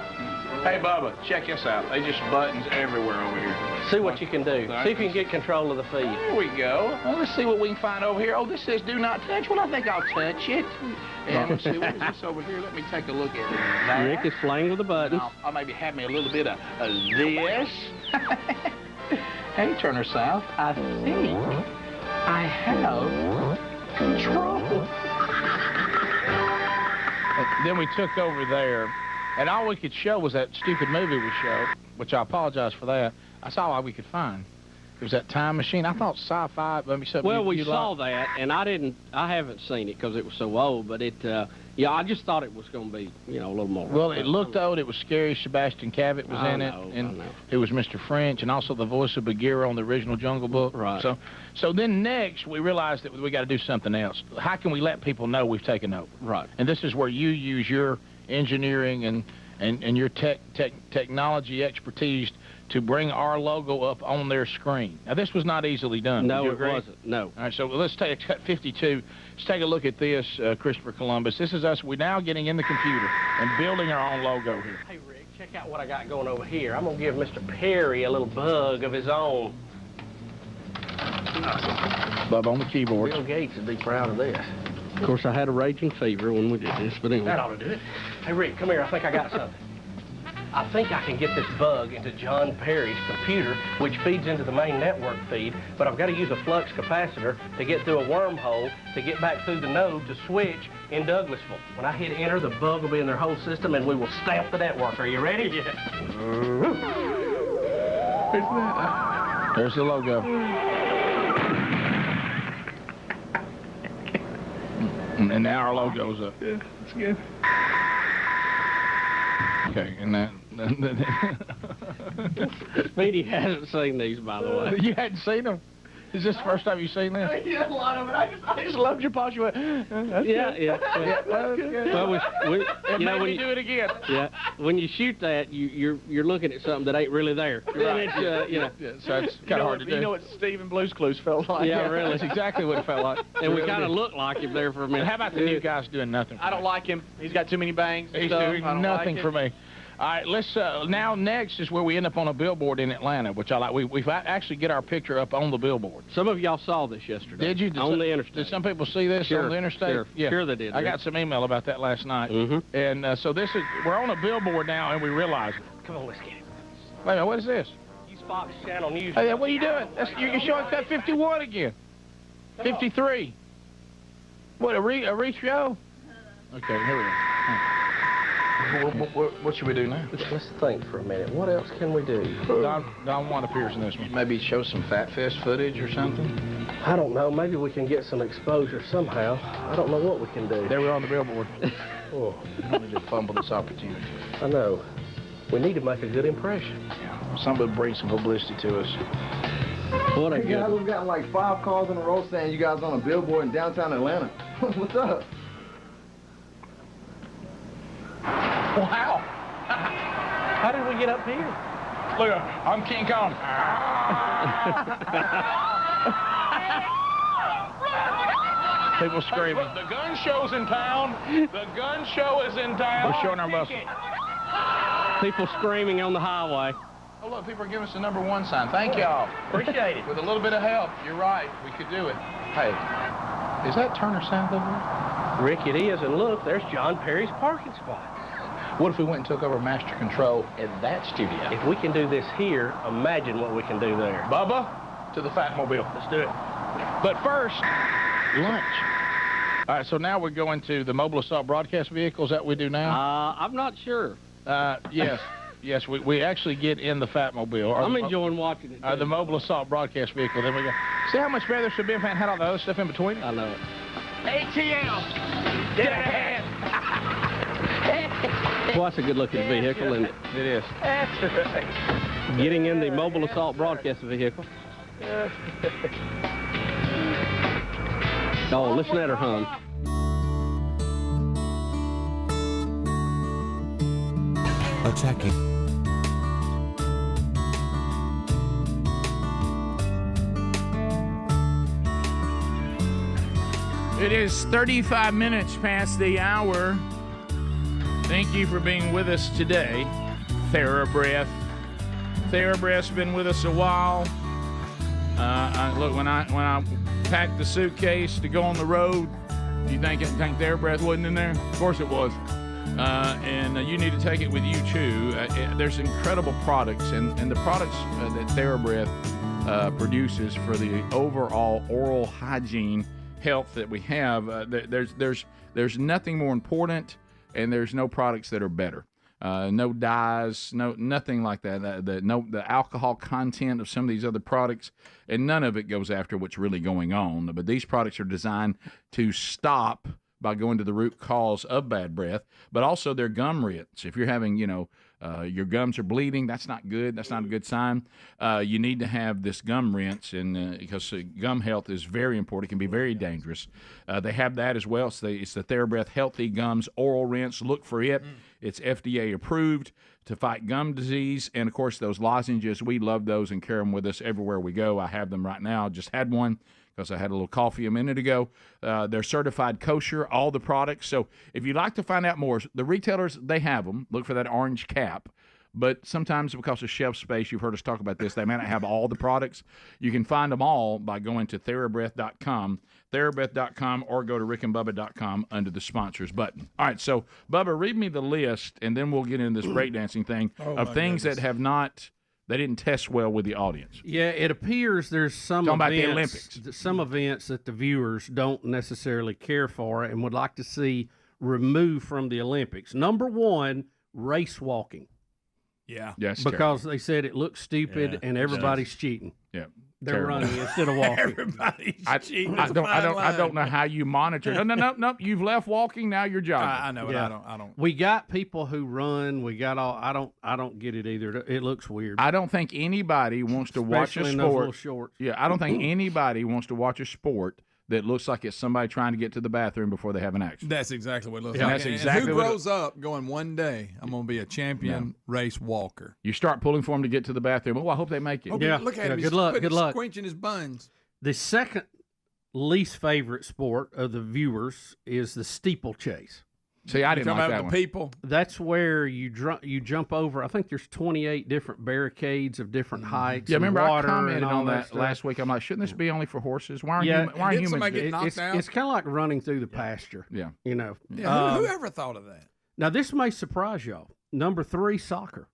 Hey, Bubba, check this out. They just buttons everywhere over here. See what you can do. See if you can get control of the feed. There we go. Well, let's see what we can find over here. Oh, this says do not touch. Well, I think I'll touch it. And let's see, what is this over here? Let me take a look at it. That. Rick is playing with the buttons. I'll maybe have me a little bit of this. Hey, Turner South, I think I have control. Then we took over there, and all we could show was that stupid movie we showed, which I apologize for that. That's all we could find. It was that time machine. I thought sci-fi. Well, we saw that, and I haven't seen it because it was so old, but yeah, I just thought it was going to be, a little more. Well, it looked old. It was scary. Sebastian Cabot was in it, and it was Mr. French, and also the voice of Bagheera on the original Jungle Book. Right. So then next we realized that we got to do something else. How can we let people know we've taken over? Right. And this is where you use your engineering and your technology expertise to bring our logo up on their screen. Now, this was not easily done. No, it wasn't. No. All right, so let's take cut 52. Let's take a look at this, Christopher Columbus. This is us. We're now getting in the computer and building our own logo here. Hey, Rick, check out what I got going over here. I'm going to give Mr. Perry a little bug of his own. Bubba on the keyboard. Bill Gates would be proud of this. Of course, I had a raging fever when we did this, but anyway. That ought to do it. Hey, Rick, come here. I think I got something. I think I can get this bug into John Perry's computer, which feeds into the main network feed, but I've got to use a flux capacitor to get through a wormhole to get back through the node to switch in Douglasville. When I hit enter, the bug will be in their whole system, and we will stamp the network. Are you ready? Yeah. There's the logo. And now our logo's up. Yeah, that's good. Okay, and that. Speedy hasn't seen these, by the way. You hadn't seen them? Is this the first time you've seen this? Yeah, a lot of it. I just loved your posture. Yeah. That's good. Well, when you do it again. Yeah, when you shoot that, you're looking at something that ain't really there. Right. It's, so it's kind of hard to do. You know what Stephen Blue's Clues felt like? Yeah, really. That's exactly what it felt like. And we kind of looked like him there for a minute. And how about the new guys doing nothing? I don't like him. He's got too many bangs. He's doing nothing for me. All right, let's now next is where we end up on a billboard in Atlanta, which I like. We've actually get our picture up on the billboard. Some of y'all saw this yesterday. Did you? On the interstate. Did some people see this on the interstate? Sure. Yeah. Sure they did. I got some email about that last night. Mm-hmm. And so we're on a billboard now, and we realize it. Come on, let's get it. Wait a minute, what is this? Use Fox Channel News. Hey, what are you doing? You're showing cut 51 again. 53. What, a re-show? Okay, here we go. What should we do now? Let's think for a minute. What else can we do? Don Juan appears in this one. Maybe show some Fat Fest footage or something? I don't know. Maybe we can get some exposure somehow. I don't know what we can do. There we are on the billboard. Oh. I need to fumble this opportunity. I know. We need to make a good impression. Yeah. Somebody bring some publicity to us. What a Hey guys, we've got like 5 calls in a row saying you guys on a billboard in downtown Atlanta. What's up? Wow. How did we get up here? Look, I'm King Kong. People screaming. The gun show's in town. The gun show is in town. We're showing our muscle. People screaming on the highway. Oh, look, people are giving us the #1 sign. Thank y'all. Appreciate it. With a little bit of help, you're right. We could do it. Hey, is that Turner South over there? Rick, it is. And look, there's John Perry's parking spot. What if we went and took over master control in that studio? If we can do this here, imagine what we can do there. Bubba, to the Fatmobile. Let's do it. But first, lunch. All right, so now we're going to the mobile assault broadcast vehicles that we do now? I'm not sure. Yes. Yes, we actually get in the Fatmobile. I'm enjoying watching it. The mobile assault broadcast vehicle. Then we go. See how much better there should be if I had all the other stuff in between? I know it. ATL. Get ahead. Well, that's a good-looking vehicle, and it is. That's right. Getting in the mobile assault broadcast vehicle. Oh, listen at her hum. Attacking. It is 35 minutes past the hour. Thank you for being with us today. TheraBreath. TheraBreath's been with us a while. Look, when I packed the suitcase to go on the road, you think TheraBreath wasn't in there? Of course it was. And you need to take it with you too. There's incredible products, and the products that TheraBreath produces for the overall oral hygiene health that we have. There's nothing more important, and there's no products that are better. No dyes, nothing like that. The alcohol content of some of these other products, and none of it goes after what's really going on. But these products are designed to stop by going to the root cause of bad breath, but also they're gum rinse. If you're having, your gums are bleeding, that's not good. That's not a good sign. You need to have this gum rinse, and because gum health is very important. It can be very dangerous. They have that as well. It's the TheraBreath Healthy Gums Oral Rinse. Look for it. It's FDA approved to fight gum disease. And, of course, those lozenges, we love those and carry them with us everywhere we go. I have them right now. Just had one because I had a little coffee a minute ago. They're certified kosher, all the products. So if you'd like to find out more, the retailers, they have them. Look for that orange cap. But sometimes because of shelf space, you've heard us talk about this, they may not have all the products. You can find them all by going to TheraBreath.com, or go to rickandbubba.com under the sponsors button. All right, so, Bubba, read me the list, and then we'll get into this breakdancing thing of things that have not – they didn't test well with the audience. Yeah, it appears there's some Talking events, about the Olympics. Some events that the viewers don't necessarily care for and would like to see removed from the Olympics. Number one, race walking. Yeah. Yes. Because they said it looks stupid and everybody's cheating. Yeah. They're running instead of walking. Everybody's cheating. I don't know how you monitor. No. You've left walking. Now you're jogging. I know, but I don't. We got people who run. We got all. I don't get it either. It looks weird. I don't think anybody wants to watch a Especially in those sport. little shorts. Yeah, I don't think anybody wants to watch a sport that looks like it's somebody trying to get to the bathroom before they have an accident. That's exactly what it looks Yeah, like. that's And exactly who what it- grows up going, one day I'm going to be a champion race walker? You start pulling for them to get to the bathroom. Oh, I hope they make it. Oh, look at him. Good luck. Good luck. Squinching his buns. The second least favorite sport of the viewers is the steeplechase. See, I didn't talking like about that the one. people. That's where you jump over. I think there's 28 different barricades of different heights. Yeah, remember and I water commented and all on that stuff. last week. I'm like, shouldn't this be only for horses? Why aren't Yeah, why aren't didn't humans? somebody get knocked It's out? kind of like running through the pasture. Yeah. You know. Yeah, whoever thought of that? Now this may surprise y'all. Number 3, soccer.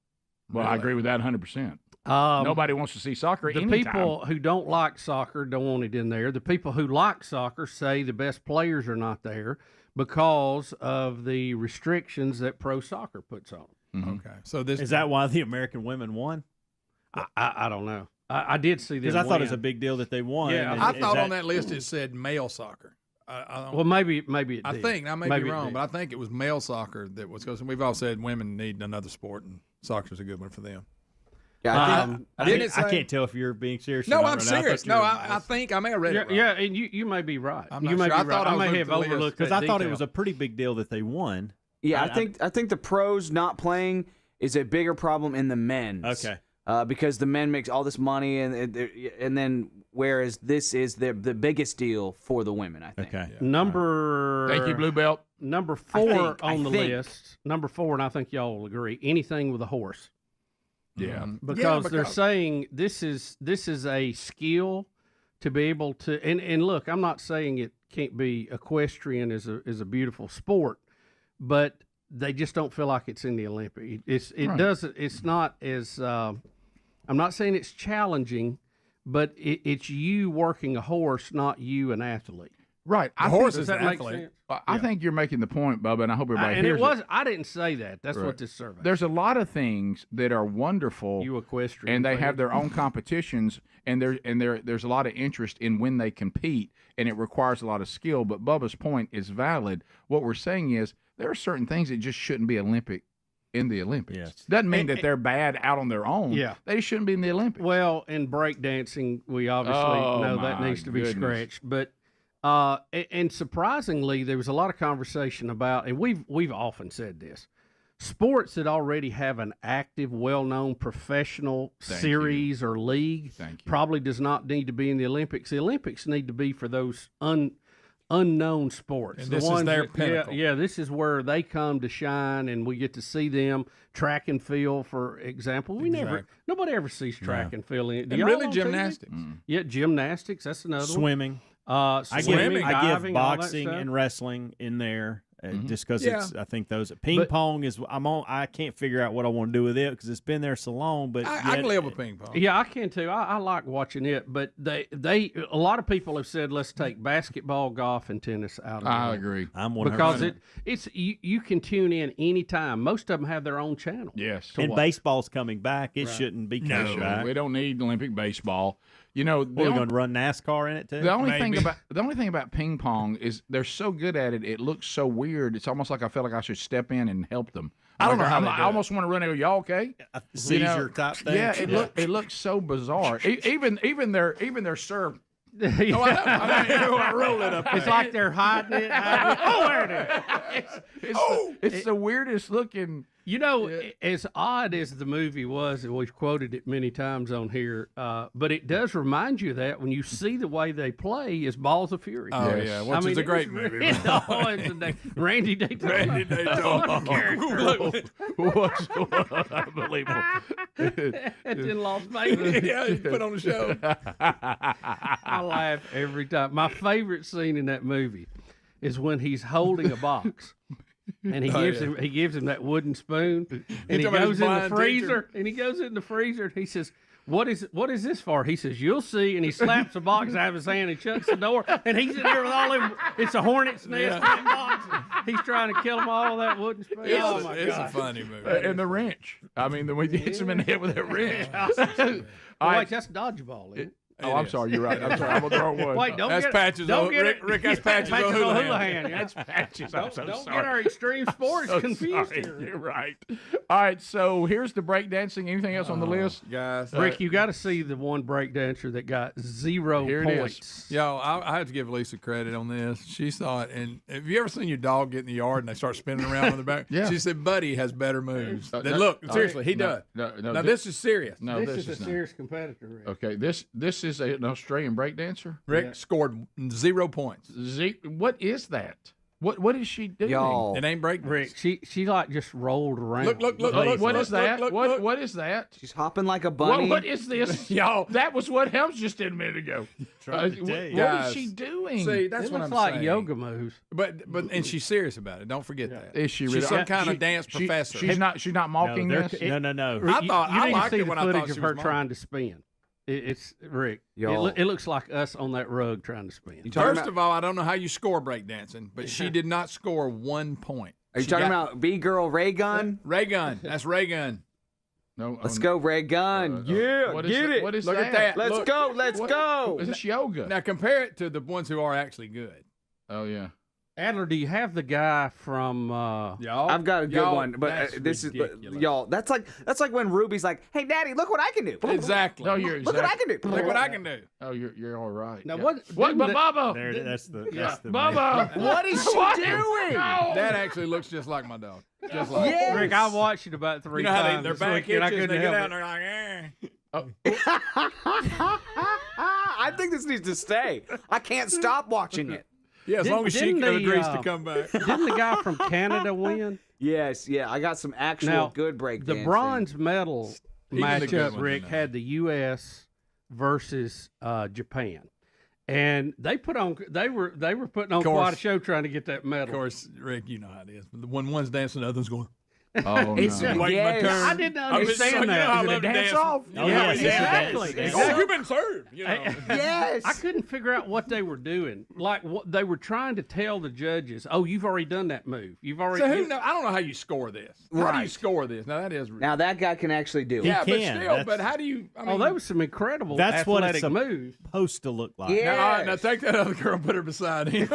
Well, I agree with that 100%. Um, Nobody wants to see soccer The anytime. people who don't like soccer don't want it in there. The people who like soccer say the best players are not there because of the restrictions that pro soccer puts on. Mm-hmm. Okay, so this Is that why the American women won? I don't know. I did see this Because I thought it was a big deal that they won. Yeah, And I is thought on that list it said male soccer. I don't, Well, maybe it did. I think I may Maybe be it wrong, did. but I think it was male soccer that was because we've all said women need another sport, and soccer's a good one for them. Yeah, I can't tell if you're being serious. or No, not I'm right now. serious. No, I think I may have read it wrong. Yeah, and you may be right. I'm you not may sure. be I thought right. I was may looking have at the list. overlooked Because that I thought it detail. was a pretty big deal that they won. Yeah, I think the pros not playing is a bigger problem in the men's. Okay. Because the men makes all this money, and then whereas this is the biggest deal for the women, I think. Okay. Number. Thank you, Blue Belt. Number I 4 think- on I the think. list. Number 4, and I think y'all will agree. Anything with a horse. Yeah. Because they're saying this is a skill to be able to and look, I'm not saying it can't be equestrian is a beautiful sport, but they just don't feel like it's in the Olympic. It's not as I'm not saying it's challenging, but it's you working a horse, not you an athlete. Right. The horse Does is that an make athlete. sense? I think you're making the point, Bubba, and I hope everybody And hears it was I didn't say that. That's Right. what this survey. There's a lot of things that are wonderful. You equestrian and they fan. have their own competitions, and there's a lot of interest in when they compete, and it requires a lot of skill. But Bubba's point is valid. What we're saying is there are certain things that just shouldn't be Olympic in the Olympics. Yes. Doesn't mean that they're bad out on their own. Yeah. They just shouldn't be in the Olympics. Well, in breakdancing, we obviously Oh, know that my needs to be goodness. scratched. But and surprisingly, there was a lot of conversation about, and we've often said this, sports that already have an active, well-known professional series or league probably does not need to be in the Olympics. The Olympics need to be for those unknown sports. And The this is ones their that- pinnacle. Yeah, this is where they come to shine, and we get to see them. Track and field, for example, nobody ever sees track and field. Do And y'all really on TV? gymnastics. Yeah, gymnastics. That's another Swimming. one. I Swimming, give diving, all that boxing stuff. and wrestling in there just because Yeah. it's. I think those ping pong is. I can't figure out what I want to do with it because it's been there so long. But I can live with ping pong. Yeah, I can too. I like watching it, but a lot of people have said let's take basketball, golf, and tennis out of it. I agree. I'm 100%. Because it's you can tune in anytime. Most of them have their own channel. Yes. And baseball's coming back. It shouldn't be No, coming back. we don't need Olympic baseball. You know, We're going to run NASCAR in it too. The only thing about ping pong is they're so good at it. It looks so weird. It's almost like I feel like I should step in and help them. I don't know. I almost want to run and go, y'all okay? Seizure type thing. Yeah, it looks so bizarre. Even their serve. Oh, I know. I roll it up. It's like they're hiding it. Oh, there it is. It's the weirdest looking. You know, as odd as the movie was, and we've quoted it many times on here, but it does remind you of that when you see the way they play is Balls of Fury. Oh, yeah. Which is a great movie. Randy Daytona. Unbelievable. It's in Las Vegas. Yeah, he put on the show. I laugh every time. My favorite scene in that movie is when he's holding a box. And he gives him that wooden spoon, and he goes in the freezer, and he says, "What is this for?" He says, "You'll see." And he slaps the box out of his hand and shuts the door. And he's in there with all them. It's a hornet's nest in boxes. He's trying to kill them all with that wooden spoon. It's a funny movie. And the wrench. I mean, the way he hits him in the head with that wrench. Wait, that's dodgeball, isn't it? Oh, I'm sorry. You're right. I'm sorry. I'm on the wrong one. Wait, That's Patches. Rick, that's Patches O'Houlihan. That's Patches. I'm so Don't sorry. get our extreme sports confused Sorry. here. You're right. All right. So here's the breakdancing. Anything else on the list? Guys. Rick, you got to see the one breakdancer that got 0 Here it points. is. Yo, I have to give Lisa credit on this. She saw it, and have you ever seen your dog get in the yard and they start spinning around on the back? Yeah. She said, Buddy has better moves. Look, seriously, he does. No, Now, this is serious. No, This is a not. serious competitor, Rick. Okay. This is an Australian breakdancer. Rick scored 0 points. What is that? What is she doing? Y'all. It ain't break. Rick, she like just rolled around. Look. What is that? Look. What is that? She's hopping like a bunny. What is this? Y'all. That was what Helms just did a minute ago. Trying to tell you. What Guys, is she doing? See, that's It what looks I'm like saying. yoga moves. But and she's serious about it. Don't forget that. Is she really? She's some kind of dance professor. She's not mocking this. No. I thought you I need to liked see it the when I footage thought of she her was trying to spin. It's Rick. Y'all. It looks like us on that rug trying to spin. First of all, I don't know how you score breakdancing, but she did not score 1 point. Are you talking about B-Girl Ray Gun? Ray Gun? That's Ray Gun. No. Let's go, Ray Gun. Yeah, What is get that? it. What is Look that? at that. Let's Look. go. Let's go. Is this yoga? Now compare it to the ones who are actually good. Oh yeah. Adler, do you have the guy from? Y'all, I've got a good one, but this ridiculous. is y'all. That's like when Ruby's like, "Hey, Daddy, look what I can do." Exactly. No, you're Look what I can do. Look what I can do. Oh, you're all right. Now Yeah. what? What? But Bubba. There, that's the Bubba. What is she doing? That actually looks just like my dog. Just like Yes. Rick, I watched it about 3 You know how times. their this back weekend. I itches, couldn't they get help out it. and they're like, I think this needs to stay. I can't stop watching it. Yeah, as long as she Didn't agrees to come back. Didn't the guy from Canada win? Yes, yeah. I got some actual Now, good break The dancing. bronze medal He was a good matchup, one Rick, tonight. had the U.S. versus Japan, and they were putting on course. quite a show trying to get that Of medal. course, Rick, you know how it is. When one's dancing, the other's going. Oh It's- no. Waiting my Yes. turn. I didn't I'm just understand so- you know that. how I Is it a love to dance off? Oh, Yeah, exactly. Oh, you've been served. You know. Yes. I couldn't figure out what they were doing. Like they were trying to tell the judges, "Oh, you've already done that move. You've already." So I don't know how you score this. How do you Right. score this? Now that is. Now that guy can actually do it. yeah, but can. still. That's- But how do you? I mean, Oh, that was some incredible That's what athletic it's moves. supposed to look like. Yeah. Now, all right, now take that other girl and put her beside him.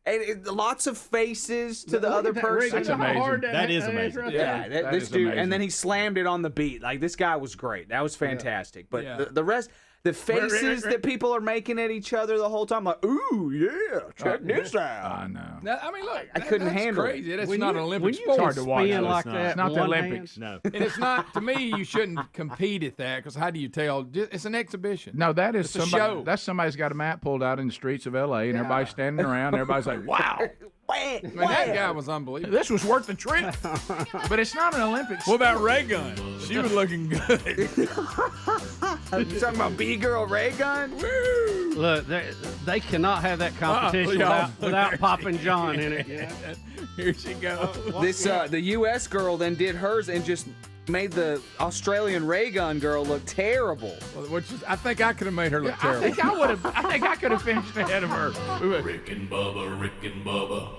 And lots of faces to the Look other at that, Rick. person. You know how amazing. hard That is is amazing. right Yeah, there? this is dude, amazing. and then he slammed it on the beat. Like this guy was great. That was fantastic. But Yeah. the rest, the faces Rick. that people are making at each other the whole time, like, ooh, yeah, check this out. I know. Now, I mean, look, I couldn't that's handle it. crazy. That's When not you- an Olympic when you sport. can hard to watch. spin No, like it's not. that. It's not the one Olympics. hand. No. And it's not, to me, you shouldn't compete at that because how do you tell? It's an exhibition. No, that is It's a somebody. show. That's somebody's got a map pulled out in the streets of L.A. and everybody's standing around. And everybody's like, "Wow, Wham, I mean, that guy was unbelievable. this was worth the trip." But it's not an Olympics. What about Ray Gun? She was looking good. You talking about B-Girl Ray Gun? Woo! Look, they cannot have that competition without popping John in it. Yeah. Here she goes. The U.S. girl then did hers and just made the Australian ray gun girl look terrible. I think I could have made her look terrible. I think I could have finished ahead of her. Rick and Bubba, Rick and Bubba.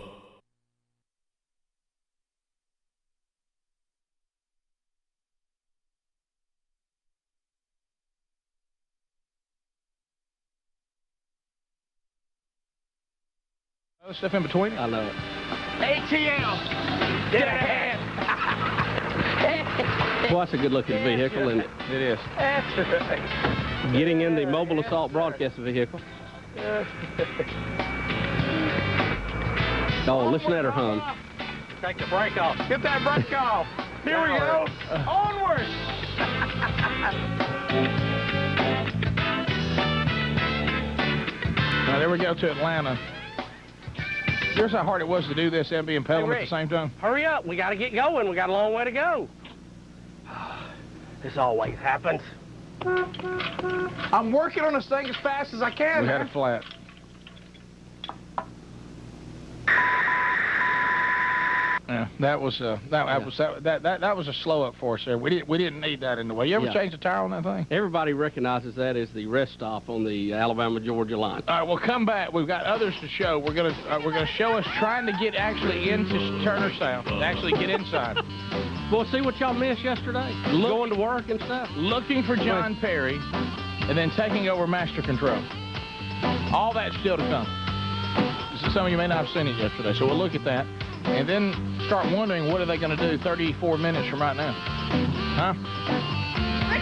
Other stuff in between? I know it. ATL. Get ahead. Well, that's a good-looking vehicle, isn't it? It is. That's right. Getting in the mobile assault broadcast vehicle. Oh, listen at her hum. Take the brake off. Get that brake off. Here we go. Onward. Now, there we go to Atlanta. Here's how hard it was to do this and be in Pelham at the same time. Hurry up. We got to get going. We got a long way to go. This always happens. I'm working on this thing as fast as I can. We had it flat. Yeah, that was a slow up for us there. We didn't need that in the way. You ever change the tire on that thing? Everybody recognizes that as the rest stop on the Alabama-Georgia line. All right, we'll come back. We've got others to show. We're gonna show us trying to get actually into Turner South, actually get inside. Well, see what y'all missed yesterday. Going to work and stuff. Looking for John Perry, and then taking over Master Control. All that's still to come. Some of you may not have seen it yesterday, so we'll look at that. And then start wondering, what are they going to do 34 minutes from right now? Huh?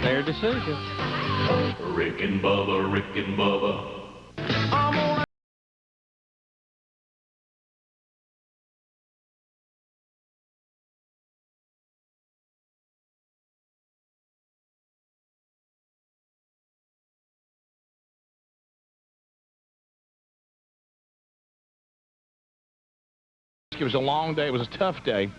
Their decision. Rick and Bubba, Rick and Bubba. It was a long day. It was a tough day.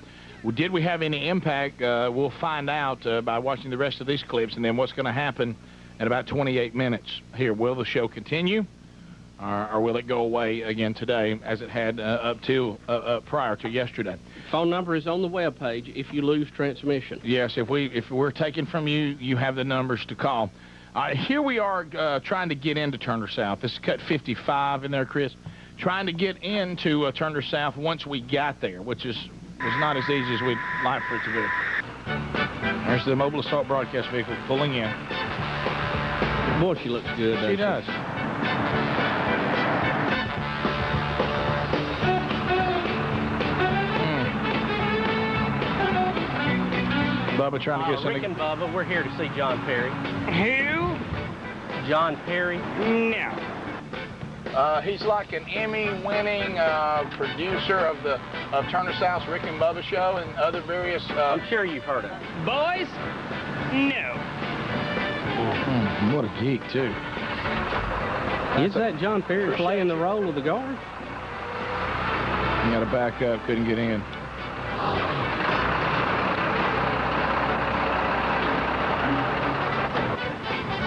Did we have any impact? We'll find out by watching the rest of these clips, and then what's going to happen at about 28 minutes. Here, will the show continue, or will it go away again today, as it had up to prior to yesterday? Phone number is on the webpage if you lose transmission. Yes, if we're taken from you, you have the numbers to call. Here we are trying to get into Turner South. This is cut 55 in there, Chris. Trying to get into Turner South once we got there, which was not as easy as we'd like for it to be. There's the mobile assault broadcast vehicle pulling in. Boy, she looks good. She does. Bubba trying to get something. Rick and Bubba, we're here to see John Perry. Who? John Perry? No. He's like an Emmy-winning producer of Turner South's Rick and Bubba show and other various. I'm sure you've heard of him. Boys? No. What a geek too. Is that John Perry playing the role of the guard? You got to back up. Couldn't get in.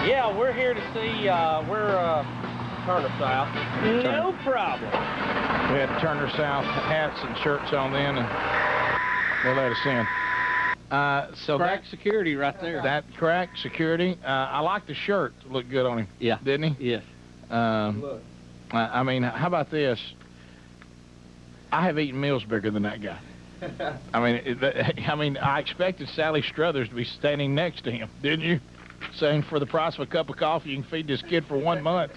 Yeah, we're here to see. Turner South. No problem. We had Turner South hats and shirts on then, and they let us in. So crack security right there. That crack security. I like the shirt. Looked good on him. Yeah. Didn't he? Yes. I mean, how about this? I have eaten meals bigger than that guy. I mean, I expected Sally Struthers to be standing next to him, didn't you? Saying for the price of a cup of coffee, you can feed this kid for 1 month.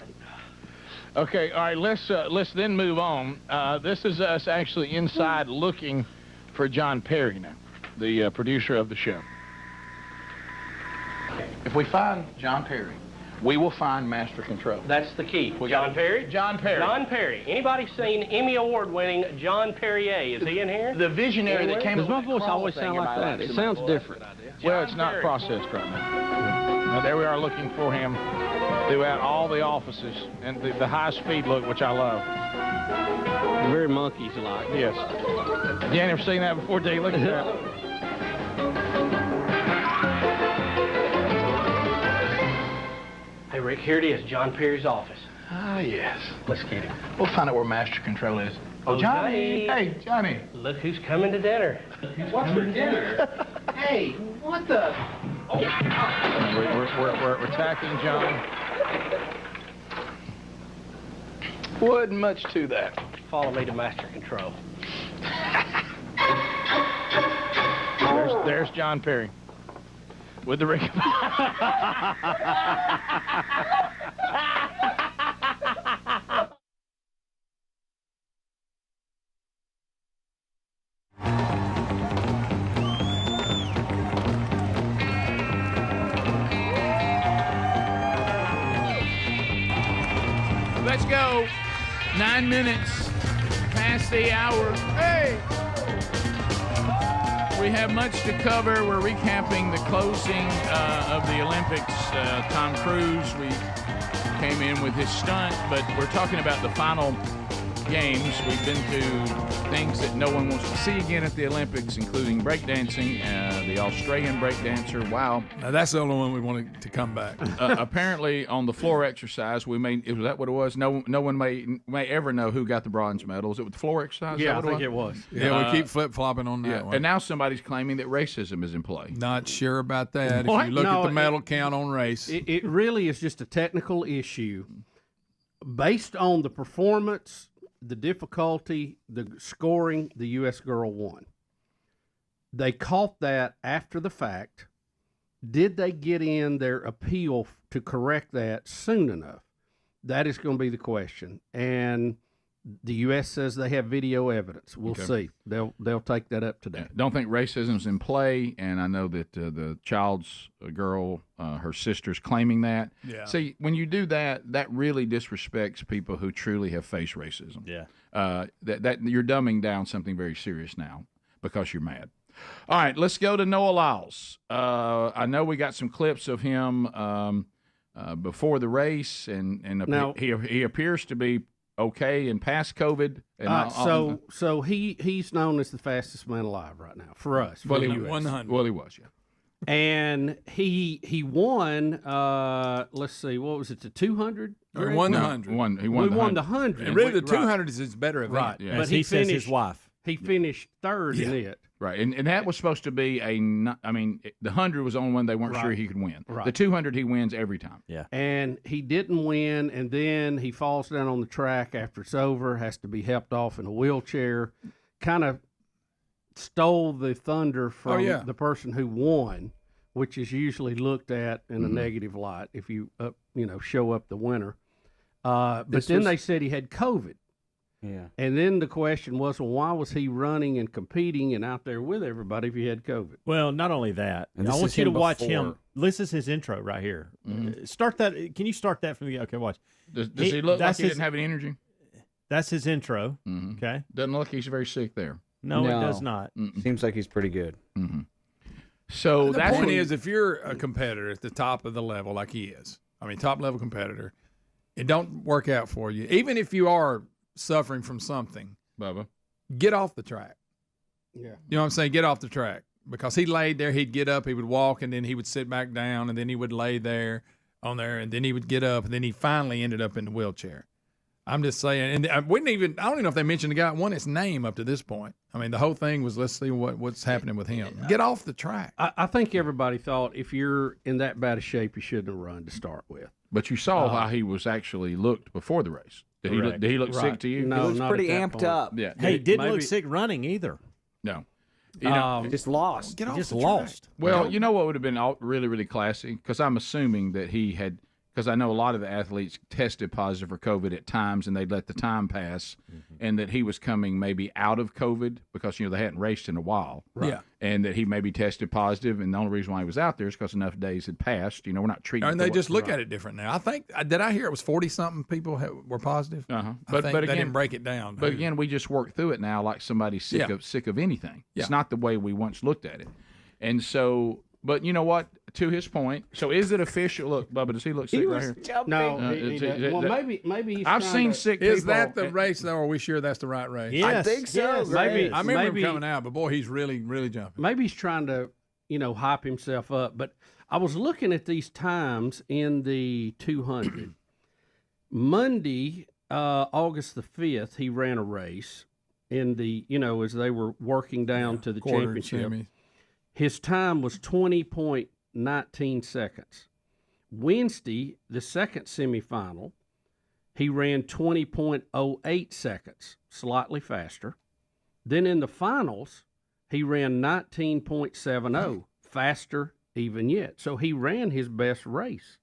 Okay, all right, let's then move on. This is us actually inside looking for John Perry now, the producer of the show. If we find John Perry, we will find Master Control. That's the key. John Perry? John Perry. John Perry. Anybody seen Emmy Award-winning John Perrier? Is he in here? The visionary that came up Does with my voice always sound like that? It sounds different. Well, it's not processed right now. Now, there we are looking for him throughout all the offices, and the high-speed look, which I love. Very monkeys-like. Yes. You ain't ever seen that before, D? Look at that. Hey, Rick, here it is, John Perry's office. Ah, yes. Let's get him. We'll find out where master control is. Oh, Johnny. Hey, Johnny. Look who's coming to dinner. What's for dinner? Hey, what the? Oh. We're tackling John. Wasn't much to that. Follow me to master control. There's John Perry with the ring. Let's go. 9 minutes past the hour. Hey! We have much to cover. We're recapping the closing of the Olympics. Tom Cruise, we came in with his stunt, but we're talking about the final games. We've been to things that no one wants to see again at the Olympics, including breakdancing, the Australian breakdancer. Wow. Now, that's the only one we wanted to come back. Apparently, on the floor exercise, was that what it was? No one may ever know who got the bronze medal. Was it with the floor exercise? Yeah, I think it was. Yeah, we keep flip-flopping on that one. And now somebody's claiming that racism is in play. Not sure about that. What? If you look No, at the medal count on race. It really is just a technical issue based on the performance, the difficulty, the scoring. The U.S. girl won. They caught that after the fact. Did they get in their appeal to correct that soon enough? That is going to be the question. And the U.S. says they have video evidence. We'll see. They'll take that up today. Don't think racism's in play, and I know that the child's girl, her sister's claiming that. Yeah. See, when you do that, that really disrespects people who truly have faced racism. Yeah. That you're dumbing down something very serious now because you're mad. All right, let's go to Noah Lyles. I know we got some clips of him before the race, and Now- he appears to be okay and past COVID. And So he's known as the fastest man alive right now for us. Well, for he the US. 100. Well, he was, yeah. And he won. Let's see, what was it? The 200. He won the 100. He won We the won 100. the 100. And really, the Right. 200 is his better event. Right, Yeah. but As he says his finished. wife. He finished third in it. Right, and that was supposed to be the 100 was the only one they weren't sure Right. he could win. Right. The 200 he wins every time. Yeah. And he didn't win, and then he falls down on the track after it's over, has to be helped off in a wheelchair. Kind of stole the thunder from the person who won, which is usually looked at in a negative light if you show up the winner. But then they said he had COVID. Yeah. And then the question was, well, why was he running and competing and out there with everybody if he had COVID? Well, not only that, And I this want is you to him watch before. him. This is his intro right here. Start that. Can you start that from the? Okay, watch. Does he look like he didn't have any energy? That's his intro. Okay. Doesn't look like he's very sick there. No, it does not. Seems like he's pretty good. So The that's point when- is, if you're a competitor at the top of the level like he is, top level competitor, it don't work out for you. Even if you are suffering from something, Bubba, get off the track. Yeah. You know what I'm saying? Get off the track. Because he laid there, he'd get up, he would walk, and then he would sit back down, and then he would lay there, and then he would get up, and then he finally ended up in the wheelchair. I'm just saying, and I don't even know if they mentioned the guy won his name up to this point. The whole thing was, let's see what's happening with him. Get off the track. I think everybody thought if you're in that bad a shape, you shouldn't have run to start with. But you saw how he was actually looked before the race. Did he look sick to you? No, He looks not pretty at that amped point. up. Yeah. Hey, didn't maybe- look sick running either. No. Just lost. Get off Just the lost. Well, you know what would have been really, really classy? Because I'm assuming that he had, because I know a lot of the athletes tested positive for COVID at times, and they'd let the time pass, and that he was coming maybe out of COVID because, they hadn't raced in a while. Right. Yeah. And that he maybe tested positive, and the only reason why he was out there is because enough days had passed. We're not treating And they just look at it different now. I think, did I hear it was 40-something people were positive? Uh-huh. But again, they didn't break it down. But again, we just work through it now like somebody's sick of anything. Yeah. It's not the way we once looked at it. And so, but you know what? To his point, so is it official? Look, Bubba, does he look sick right here? No, that- maybe he's I've trying seen to- sick people. Is that the race, though? Are we sure that's the right race? Yes. I think so. Yes, Greg. maybe. I remember maybe, him coming out, but boy, he's really, really jumping. Maybe he's trying to, hype himself up. But I was looking at these times in the 200. Monday, August the 5th, he ran a race in the, as they were working down to the quarter championship. semi. His time was 20.19 seconds. Wednesday, the second semifinal, he ran 20.08 seconds, slightly faster. Then in the finals, he ran 19.70, faster even yet. So he ran his best race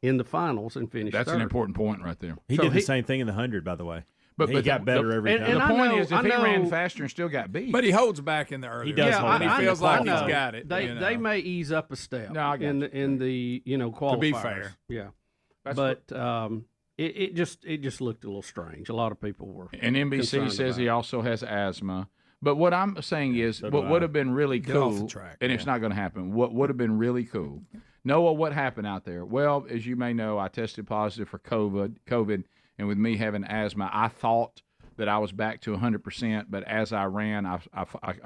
in the finals and finished That's third. an important point right there. He did the same thing in the 100, by the way. But he got better every time. And the point is, if he ran faster and still got beat. But he holds back in the early. He does hold back. He feels like he's know. got it. They may ease up a step in the qualifiers. To be fair. Yeah. That's but it just looked a little strange. A lot of people were. And NBC says he also has asthma. But what I'm saying is, what would have been really Get off the cool, track, and it's not going to happen. What would have been really cool, Noah? What happened out there? Well, as you may know, I tested positive for COVID, and with me having asthma, I thought that I was back to 100%. But as I ran, I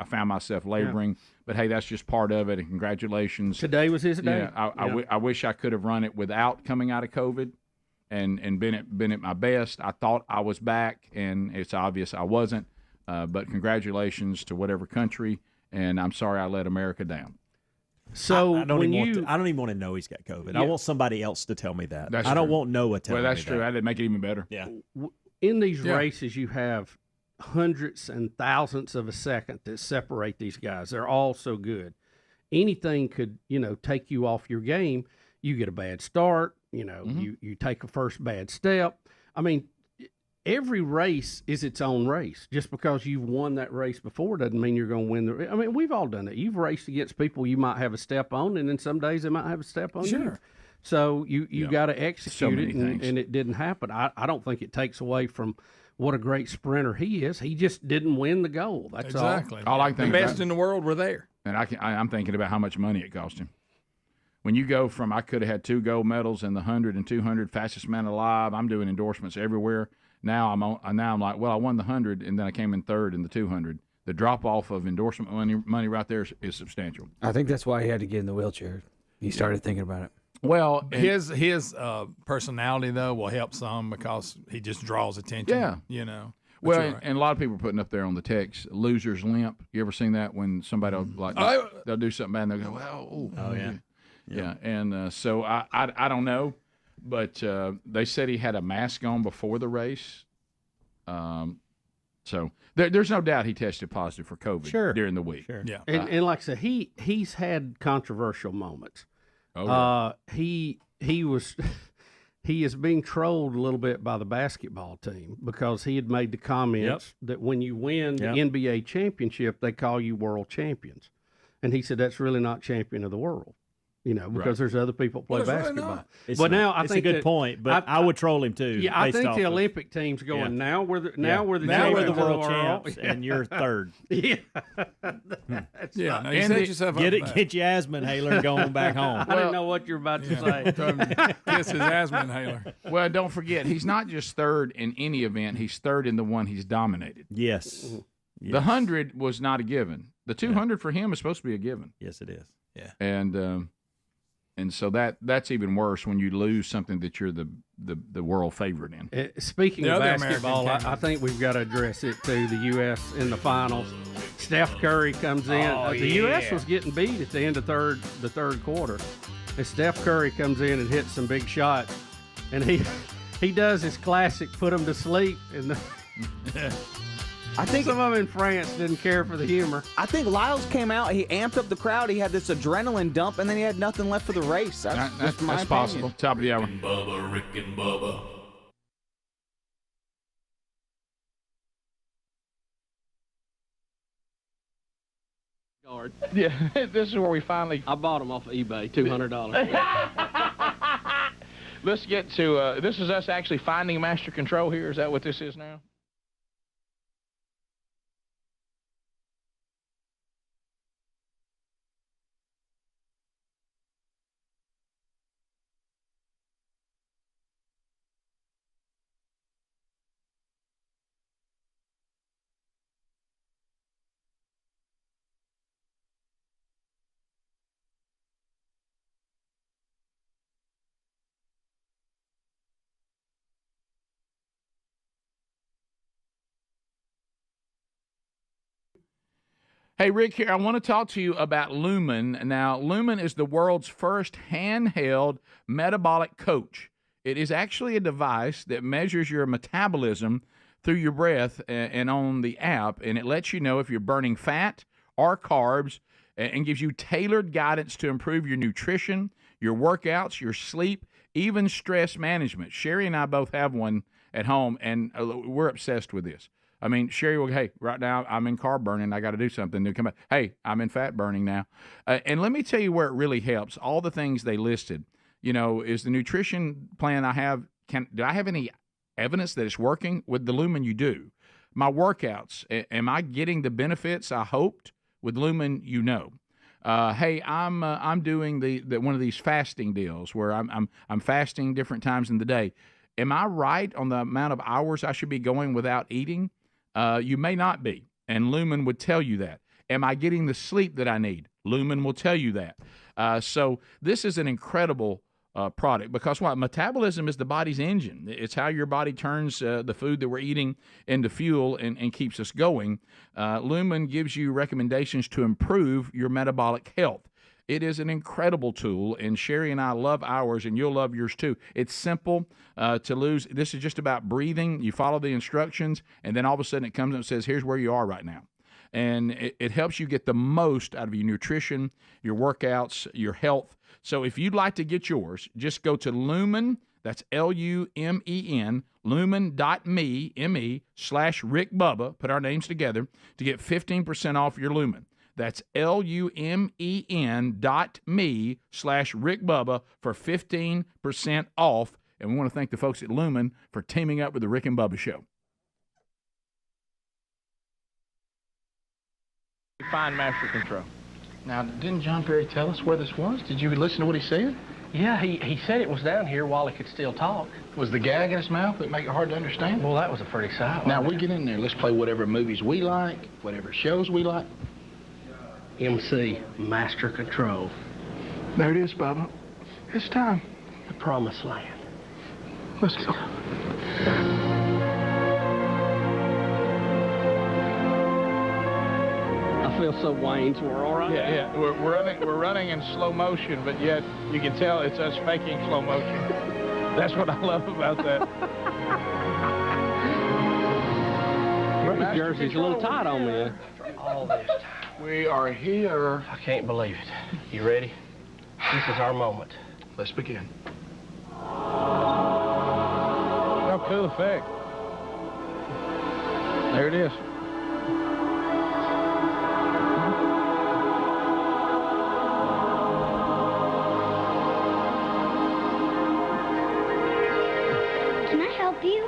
found myself laboring. Yeah. But hey, that's just part of it. And congratulations. Today was his day. Yeah, I wish I could have run it without coming out of COVID, and been at my best. I thought I was back, and it's obvious I wasn't. But congratulations to whatever country, and I'm sorry I let America down. So I don't even want to know he's got COVID. Yeah. I want somebody else to tell me that. That's I don't true. want Noah telling me Well, that's true. that. That'd make it even better. Yeah. In these races, you have hundreds and thousandths of a second that separate these guys. They're all so good. Anything could, take you off your game. You get a bad start. You take a first bad step. I mean, every race is its own race. Just because you've won that race before doesn't mean you're going to win the. I mean, we've all done it. You've raced against people you might have a step on, and then some days they might have a step on you. So you got to execute it, and it didn't happen. I don't think it takes away from what a great sprinter he is. He just didn't win the goal. That's exactly. all. The best in the world were there. And I'm thinking about how much money it cost him. When you go from I could have had 2 gold medals in the 100 and 200, fastest man alive. I'm doing endorsements everywhere. Now I'm like, well, I won the 100, and then I came in third in the 200. The drop off of endorsement money right there is substantial. I think that's why he had to get in the wheelchair. He started thinking about it. Well, his personality though will help some because he just draws attention. Yeah, Well, and a lot of people are putting up there on the text, loser's limp. You ever seen that when somebody they'll do something bad and they'll go, well, yeah. And so I don't know, but they said he had a mask on before the race. So there's no doubt he tested positive for COVID during the week. Sure. Yeah, and like I said, he's had controversial moments. Oh, he was he is being trolled a little bit by the basketball team because he had made the comments that when you win the NBA championship, they call you world champions, and he said that's really not champion of the world. Because there's other people that play basketball. Really now I think it's a good point, but I would troll him too. Yeah, I think the Olympic team's going now. We're the world champs, and you're third. Yeah, Now you set yourself up. Get your asthma inhaler going back home. I didn't know what you're about to say. Kiss his asthma inhaler. Well, don't forget, he's not just third in any event. He's third in the one he's dominated. Yes. The 100 was not a given. The 200 for him is supposed to be a given. Yes, it is. Yeah. And so that's even worse when you lose something that you're the world favorite in. Speaking of basketball, I think we've got to address it too. The U.S. in the finals. Steph Curry comes in. The U.S. was getting beat at the end of the third quarter. And Steph Curry comes in and hits some big shots. And he does his classic put him to sleep. And I think some of them in France didn't care for the humor. I think Lyles came out. He amped up the crowd. He had this adrenaline dump, and then he had nothing left for the race. That's possible. Top of the hour. Bubba, Rick and Bubba. Yeah, this is where we finally. I bought them off of eBay, $200. Let's get to. This is us actually finding master control here. Is that what this is now? Hey, Rick here. I want to talk to you about Lumen. Now, Lumen is the world's first handheld metabolic coach. It is actually a device that measures your metabolism through your breath and on the app, and it lets you know if you're burning fat or carbs and gives you tailored guidance to improve your nutrition, your workouts, your sleep, even stress management. Sherry and I both have one at home, and we're obsessed with this. I mean, Sherry will, hey, right now I'm in carb burning. I got to do something to come back. Hey, I'm in fat burning now. And let me tell you where it really helps. All the things they listed, is the nutrition plan I have, do I have any evidence that it's working? With the Lumen, you do. My workouts, am I getting the benefits I hoped? With Lumen, hey, I'm doing the one of these fasting deals where I'm fasting different times in the day. Am I right on the amount of hours I should be going without eating? You may not be, and Lumen would tell you that. Am I getting the sleep that I need? Lumen will tell you that. So this is an incredible product because what? Metabolism is the body's engine. It's how your body turns the food that we're eating into fuel and keeps us going. Lumen gives you recommendations to improve your metabolic health. It is an incredible tool, and Sherry and I love ours, and you'll love yours too. It's simple to lose. This is just about breathing. You follow the instructions, and then all of a sudden it comes and says, here's where you are right now. And it helps you get the most out of your nutrition, your workouts, your health. So if you'd like to get yours, just go to Lumen, that's Lumen, lumen.me/Rick Bubba, put our names together, to get 15% off your Lumen. That's lumen.me/Rick Bubba for 15% off. And we want to thank the folks at Lumen for teaming up with the Rick and Bubba Show. Find master control. Now, didn't John Perry tell us where this was? Did you listen to what he said? Yeah, he said it was down here while he could still talk. Was the gag in his mouth that make it hard to understand? Well, that was a pretty sight. Now, we get in there. Let's play whatever movies we like, whatever shows we like. MC, Master Control. There it is, Bubba. It's time. The Promised Land. Let's go. I feel so Wayne's World right now. Yeah. We're running in slow motion, but yet you can tell it's us faking slow motion. That's what I love about that. My jersey's a little tight on me. All this time. We are here. I can't believe it. You ready? This is our moment. Let's begin. Oh, cool effect. There it is. Can I help you?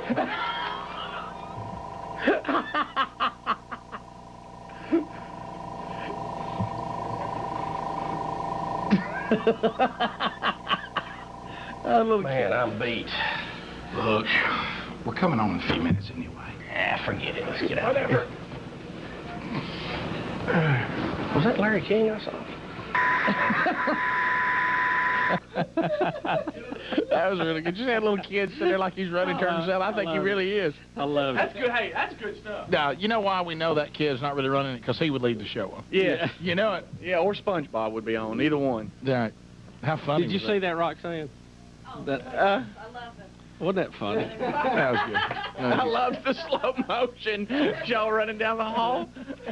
Man, I'm beat. Look, we're coming on in a few minutes anyway. Forget it. Let's get out of here. Was that Larry King I saw? That was really good. Just had a little kid sitting there like he's running to himself. I think he really is. I love it. That's good. Hey, that's good stuff. Now, you know why we know that kid's not really running it? Because he would leave the show on. Yeah. You know it? Yeah, or SpongeBob would be on, either one. Right. How funny Did you see that, Roxanne? That, I love it. wasn't that funny? That was good. I love the slow motion. Y'all running down the hall.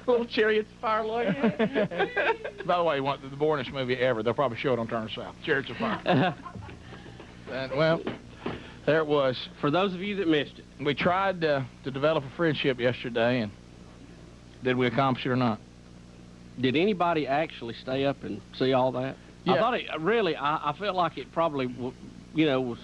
Little Chariots of Fire lawyer. By the way, the boringest movie ever. They'll probably show it on Turner South. Chariots of Fire. And, well, there it was. For those of you that missed it. We tried to develop a friendship yesterday, and did we accomplish it or not? Did anybody actually stay up and see all that? Yeah. I thought it really. I felt like it probably, was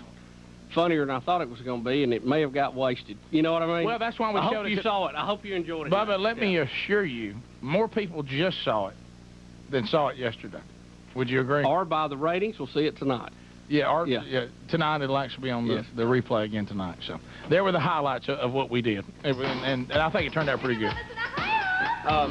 funnier than I thought it was going to be, and it may have got wasted. You know what I mean? Well, that's why we showed it. I hope you saw it. I hope you enjoyed it. Bubba, let me assure you, more people just saw it than saw it yesterday. Would you agree? Or by the ratings, we'll see it tonight. Yeah, tonight it'll actually be on the replay again tonight. So there were the highlights of what we did, and I think it turned out pretty good. I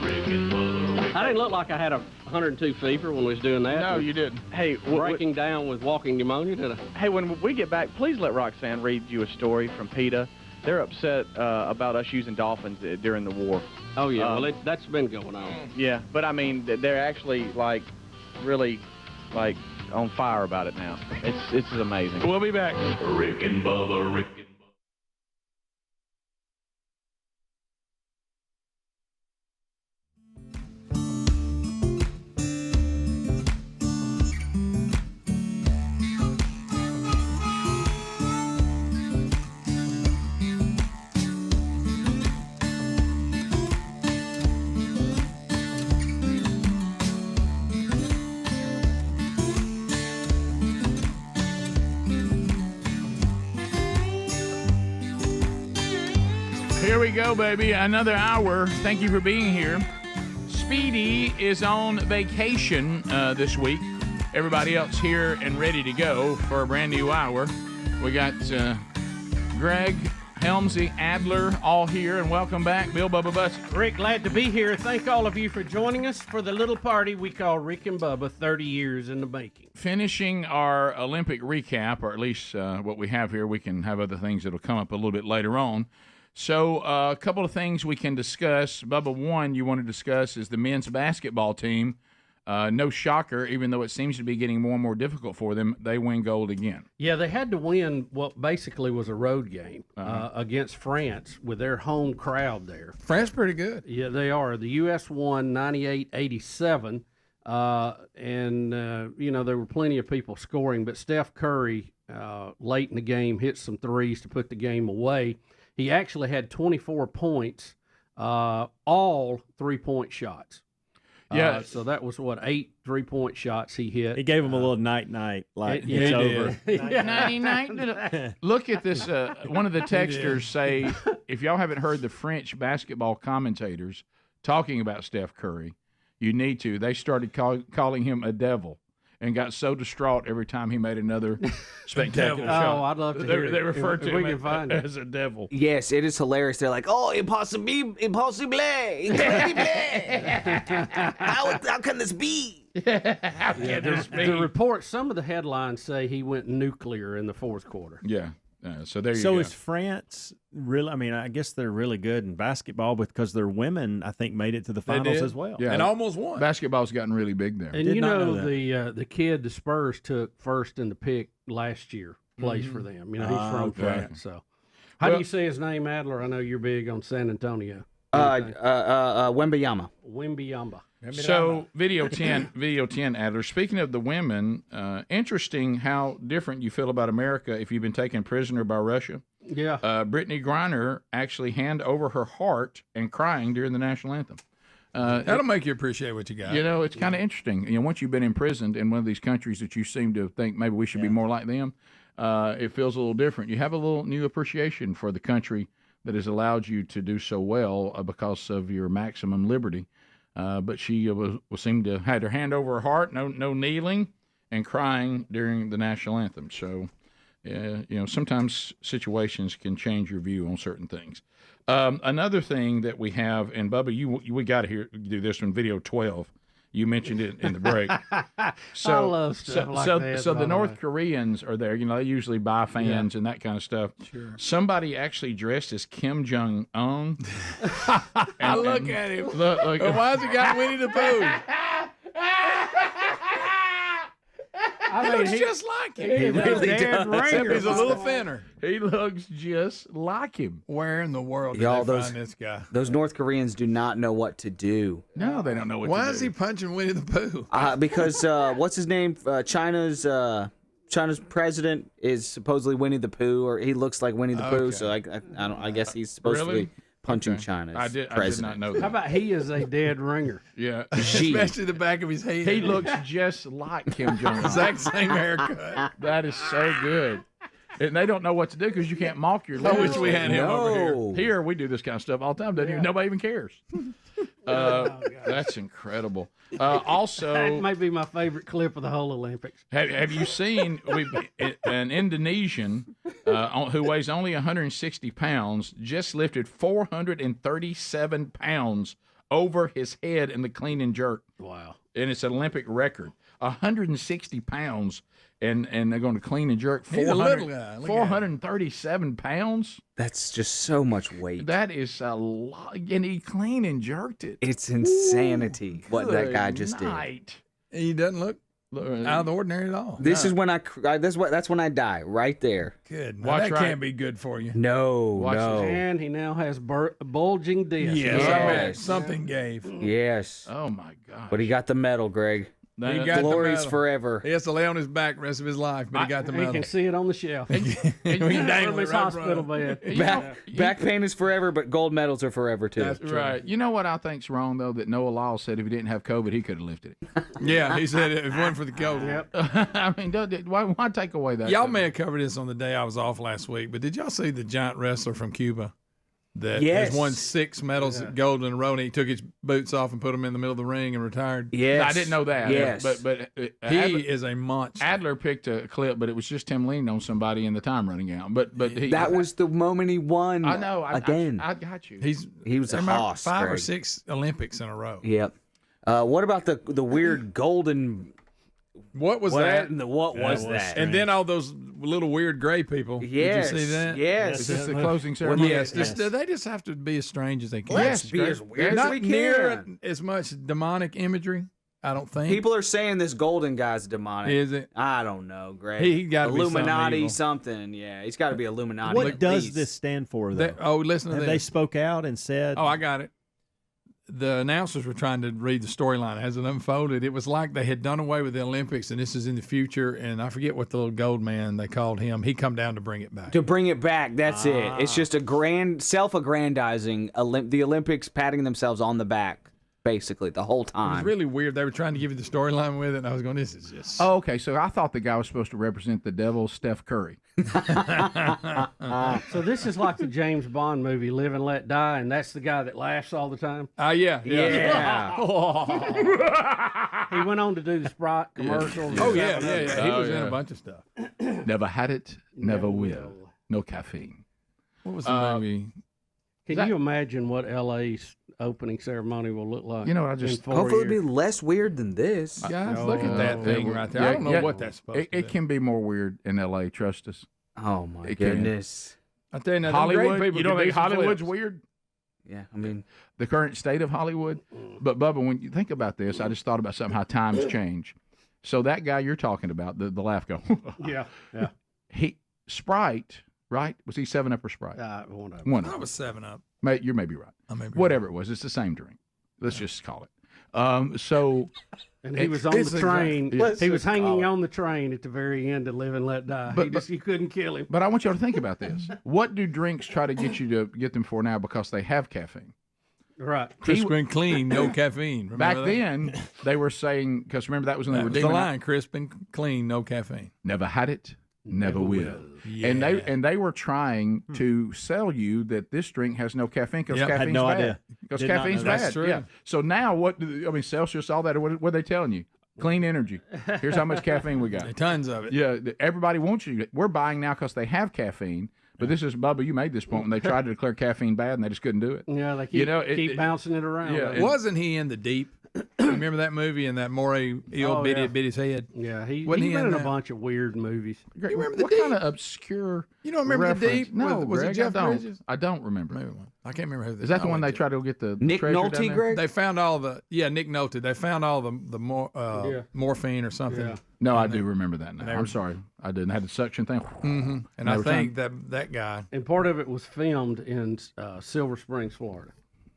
didn't look like I had a 102 fever when we was doing that. No, you didn't. Hey, breaking down with walking pneumonia, did I? Hey, when we get back, please let Roxanne read you a story from PETA they're upset about us using dolphins during the war. Oh yeah, well that's been going on. Yeah, but I mean they're actually like really like on fire about it now. It's amazing. We'll be back. Rick and Bubba, Rick and Here we go, baby. Another hour. Thank you for being here. Speedy is on vacation this week. Everybody else here and ready to go for a brand new hour. We got Greg, Helmsy, Adler, all here, and welcome back, Bill Bubba Bussy. Rick, glad to be here. Thank all of you for joining us for the little party we call Rick and Bubba 30 years in the making. Finishing our Olympic recap, or at least what we have here. We can have other things that will come up a little bit later on. So a couple of things we can discuss. Bubba, one you want to discuss is the men's basketball team. No shocker, even though it seems to be getting more and more difficult for them, they win gold again. Yeah, they had to win what basically was a road game against France with their home crowd there. France pretty good. Yeah, they are. The U.S. won 98-87, and, you know, there were plenty of people scoring, but Steph Curry, late in the game, hit some threes to put the game away. He actually had 24 points, all three-point shots. Yeah. So that was, 8 3-point shots he hit. He gave him a little night-night, like Yeah, it's he over. did. Nighty-night. Look at this. One of the texters say, if y'all haven't heard the French basketball commentators talking about Steph Curry, you need to. They started calling him a devil and got so distraught every time he made another spectacular shot. Oh, I'd love to hear it. They referred If to we him can find as a devil. Yes, it is hilarious. They're like, oh, impossible. How can this be? How can this be? The report, some of the headlines say he went nuclear in the fourth quarter. Yeah. So there you So go. is France really? I mean, I guess they're really good in basketball because their women, I think, made it to the finals as well. Yeah. And almost won. Basketball's gotten really big there. And Did you not know know the kid the Spurs took first in the pick last year plays for them. You know, he's from okay. France. So, how do you say his name, Adler? I know you're big on San Antonio. Wembayama. Wembyamba. So video 10, Adler. Speaking of the women, interesting how different you feel about America if you've been taken prisoner by Russia. Yeah. Brittany Griner actually hand over her heart and crying during the national anthem. That'll make you appreciate what you got. You know, it's kind of interesting. You know, once you've been imprisoned in one of these countries that you seem to think maybe we should be more like them, it feels a little different. You have a little new appreciation for the country that has allowed you to do so well because of your maximum liberty. But she seemed to had her hand over her heart, no kneeling and crying during the national anthem. So, you know, sometimes situations can change your view on certain things. Another thing that we have, and Bubba, we got to do this one, video 12. You mentioned it in the break. So, I love stuff like that. So the North Koreans are there. You know, they usually buy fans and that kind of stuff. Sure. Somebody actually dressed as Kim Jong-un. I look at him. Look, But why has he got Winnie the Pooh? I He looks just like him. He really does. Except he's a little thinner. He looks just like him. Where in the world did Y'all, they find this guy? Those North Koreans do not know what to do. No, they don't know what to do. Why is he punching Winnie the Pooh? Because what's his name? China's president is supposedly Winnie the Pooh, or he looks like Winnie the Pooh. So I guess he's supposed to Really? be punching China's I did president. not know that. How about he is a dead ringer? Yeah. Especially the back of his head. He looks just like Kim Jong-un. Exact same haircut. That is so good. And they don't know what to do because you can't mock your I leader. wish we had him over here. Here, we do this kind of stuff all the time. Nobody even cares. That's incredible. That Also, might be my favorite clip of the whole Olympics. have you seen an Indonesian who weighs only 160 pounds just lifted 437 pounds over his head in the clean and jerk? Wow. And it's an Olympic record. 160 pounds, and they're going to clean and jerk. He's a little guy. 437 pounds. That's just so much weight. That is a lot, and he clean and jerked it. It's insanity what that guy Good just night. He doesn't look out of the ordinary at all. did. This is when that's when I die, right there. Good. Now, Watch that right. can't be good for you. No. And he now has bulging discs. Yes. Something gave. Yes. Oh my God. But he got the medal, Greg. He got Glory's the medal. forever. He has to lay on his back the rest of his life, but he got the He medal. can see it on the shelf. He dangled From his right in hospital front of him. bed. Back pain is forever, but gold medals are forever too. That's true. Right. You know what I think's wrong though? That Noah Lyles said if he didn't have COVID, he could have lifted it. Yeah, he said if it wasn't for the COVID. Yep. I mean, why take away that? Y'all may have covered this on the day I was off last week, but did y'all see the giant wrestler from Cuba that has won 6 medals at gold in a row, and he took his boots off and put them in the middle of the ring and retired? Yes. I didn't know that. Yes. But He is a monster. Adler picked a clip, but it was just him leaning on somebody in the time running out. But that was the moment he won. I know. Again. I got you. He was a hoss. 5 or Greg. 6 Olympics in a row. Yep. What about the weird golden? What was that? What was that? And then all those little weird gray people. Yes. Did you see that? Yes. Is this the closing ceremony? Yes. They just have to be as strange as they can. Let's be as weird as Not we near can. as much demonic imagery, I don't think. People are saying this golden guy's demonic. Is it? I don't know, Greg. He got to be Illuminati something something. Yeah, he's got to be Illuminati. What at does least. this stand for, though? Listen to Have this. they spoke out and said? Oh, I got it. The announcers were trying to read the storyline as it unfolded. It was like they had done away with the Olympics, and this is in the future. And I forget what the little gold man they called him. He come down to bring it back. To bring it back, that's it. It's just a self-aggrandizing the Olympics patting themselves on the back, basically the whole It was time. really weird. They were trying to give you the storyline with it, and I was going, "This is just." Oh, okay. So I thought the guy was supposed to represent the devil, Steph Curry. So this is like the James Bond movie, Live and Let Die, and that's the guy that laughs all the time. Yeah. He went on to do the Sprite commercials. Oh yeah. He was in a bunch of stuff. Never had it, never will. No caffeine. What was the movie? Can you imagine what LA's opening ceremony will look like? You know, I just Hopefully it'll be less weird than this. Guys, look at that thing right there. I don't know what that's supposed to be. It can be more weird in L.A. Trust us. Oh my It can. goodness. I tell you now, Hollywood. people You don't can do think some Hollywood's flips. weird? Yeah, I mean, The current state of Hollywood. But Bubba, when you think about this, I just thought about something how times change. So that guy you're talking about, the laugh go. Yeah. Sprite, right? Was he 7-Up or Sprite? One of One. I was 7-Up. You may be right. I may be Whatever it was, it's the same drink. Let's just call it. So. And he was on the train. He was hanging on the train at the very end of Live and Let Die. You couldn't kill him. But I want you all to think about this. What do drinks try to get you to get them for now because they have caffeine? Right. Crisp and clean, no caffeine. Remember Back that? then, they were saying, because remember that was when they That were was the dealing line, crisp and clean, no caffeine. Never had it, never will. Yeah. And they were trying to sell you that this drink has no caffeine because Yep. caffeine's Had no bad. idea. Because Did not caffeine's know that. bad. That's true. Yeah. So now Celsius, all that, what are they telling you? Clean energy. Here's how much caffeine we got. Tons of it. Yeah, everybody wants you. We're buying now because they have caffeine. But this is, Bubba, you made this point when they tried to declare caffeine bad and they just couldn't do it. Yeah, they keep, it bouncing it around. Yeah, Wasn't he in The Deep? Remember that movie and that Moray bit his head? Yeah, he's Wasn't been he in a that? bunch of weird movies. Greg, You remember The what Deep? kind of obscure You don't remember The reference? Deep? No, Was it Greg, Jeff I don't. Bridges? I don't remember. Maybe one. I can't remember who. Is that the one they tried to go get the Nick treasure down Nolte, there? Greg? They found all the Nick Nolte. They found all the morphine or something. Yeah. No, I do remember that now. I'm sorry, I didn't have the suction thing. Mm-hmm. And I They were think that guy. And part of it was filmed in Silver Springs, Florida.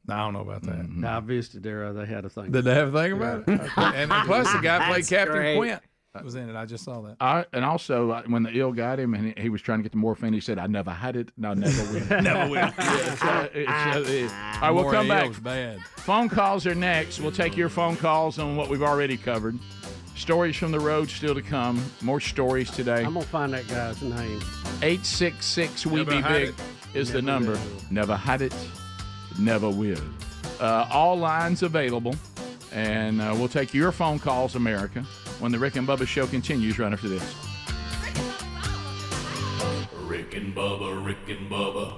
I don't know about that. I visited there. They had a thing. Did they have a thing about it? Okay. And plus, the guy played That's Captain great. Quint. Was in it. I just saw that. And also, when the ill got him and he was trying to get the morphine, he said, "I never had it, and I never will." Never will. All right, we'll come back. Was bad. Phone calls are next. We'll take your phone calls on what we've already covered. Stories from the road still to come. More stories today. I'm gonna find that guy's name. 866 We Never Be had Big it. is the Never number. will. Never had it, never will. All lines available, and we'll take your phone calls, America, when the Rick and Bubba show continues right after this. Rick and Bubba, Rick and Bubba.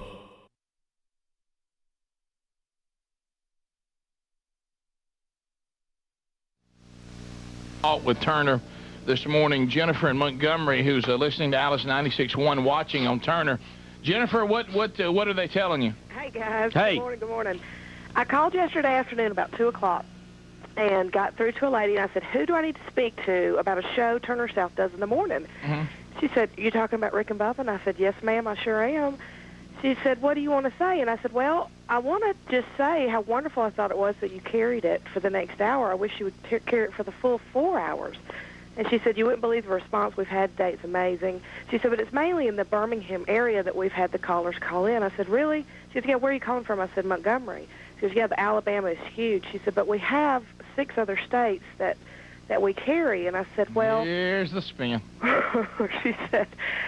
talk with Turner this morning. Jennifer in Montgomery, who's listening to Alice 96.1, watching on Turner. Jennifer, what are they telling you? Hey, guys. Hey. Good morning. I called yesterday afternoon about 2 o'clock and got through to a lady, and I said, who do I need to speak to about a show Turner South does in the morning? Mm-hmm. She said, you talking about Rick and Bubba? And I said, yes, ma'am, I sure am. She said, what do you want to say? And I said, well, I want to just say how wonderful I thought it was that you carried it for the next hour. I wish you would carry it for the full 4 hours. And she said, you wouldn't believe the response we've had today. It's amazing. She said, but it's mainly in the Birmingham area that we've had the callers call in. I said, really? She said, yeah, where are you calling from? I said, Montgomery. She said, yeah, the Alabama is huge. She said, but we have 6 other states that we carry. And I said, well... Here's the spin. She said,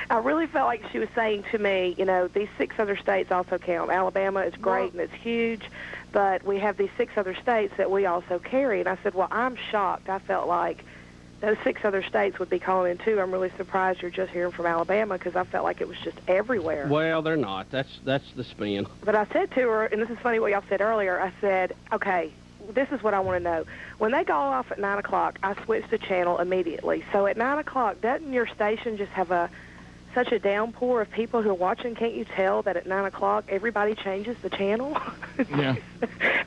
I really felt like she was saying to me, you know, these 6 other states also count. Alabama is great and it's huge, but we have these 6 other states that we also carry. And I said, well, I'm shocked. I felt like those 6 other states would be calling in, too. I'm really surprised you're just hearing from Alabama because I felt like it was just everywhere. Well, they're not. That's the spin. But I said to her, and this is funny what y'all said earlier, I said, okay, this is what I want to know. When they go off at 9 o'clock, I switch the channel immediately. So at 9 o'clock, doesn't your station just have such a downpour of people who are watching? Can't you tell that at 9 o'clock everybody changes the channel? Yeah.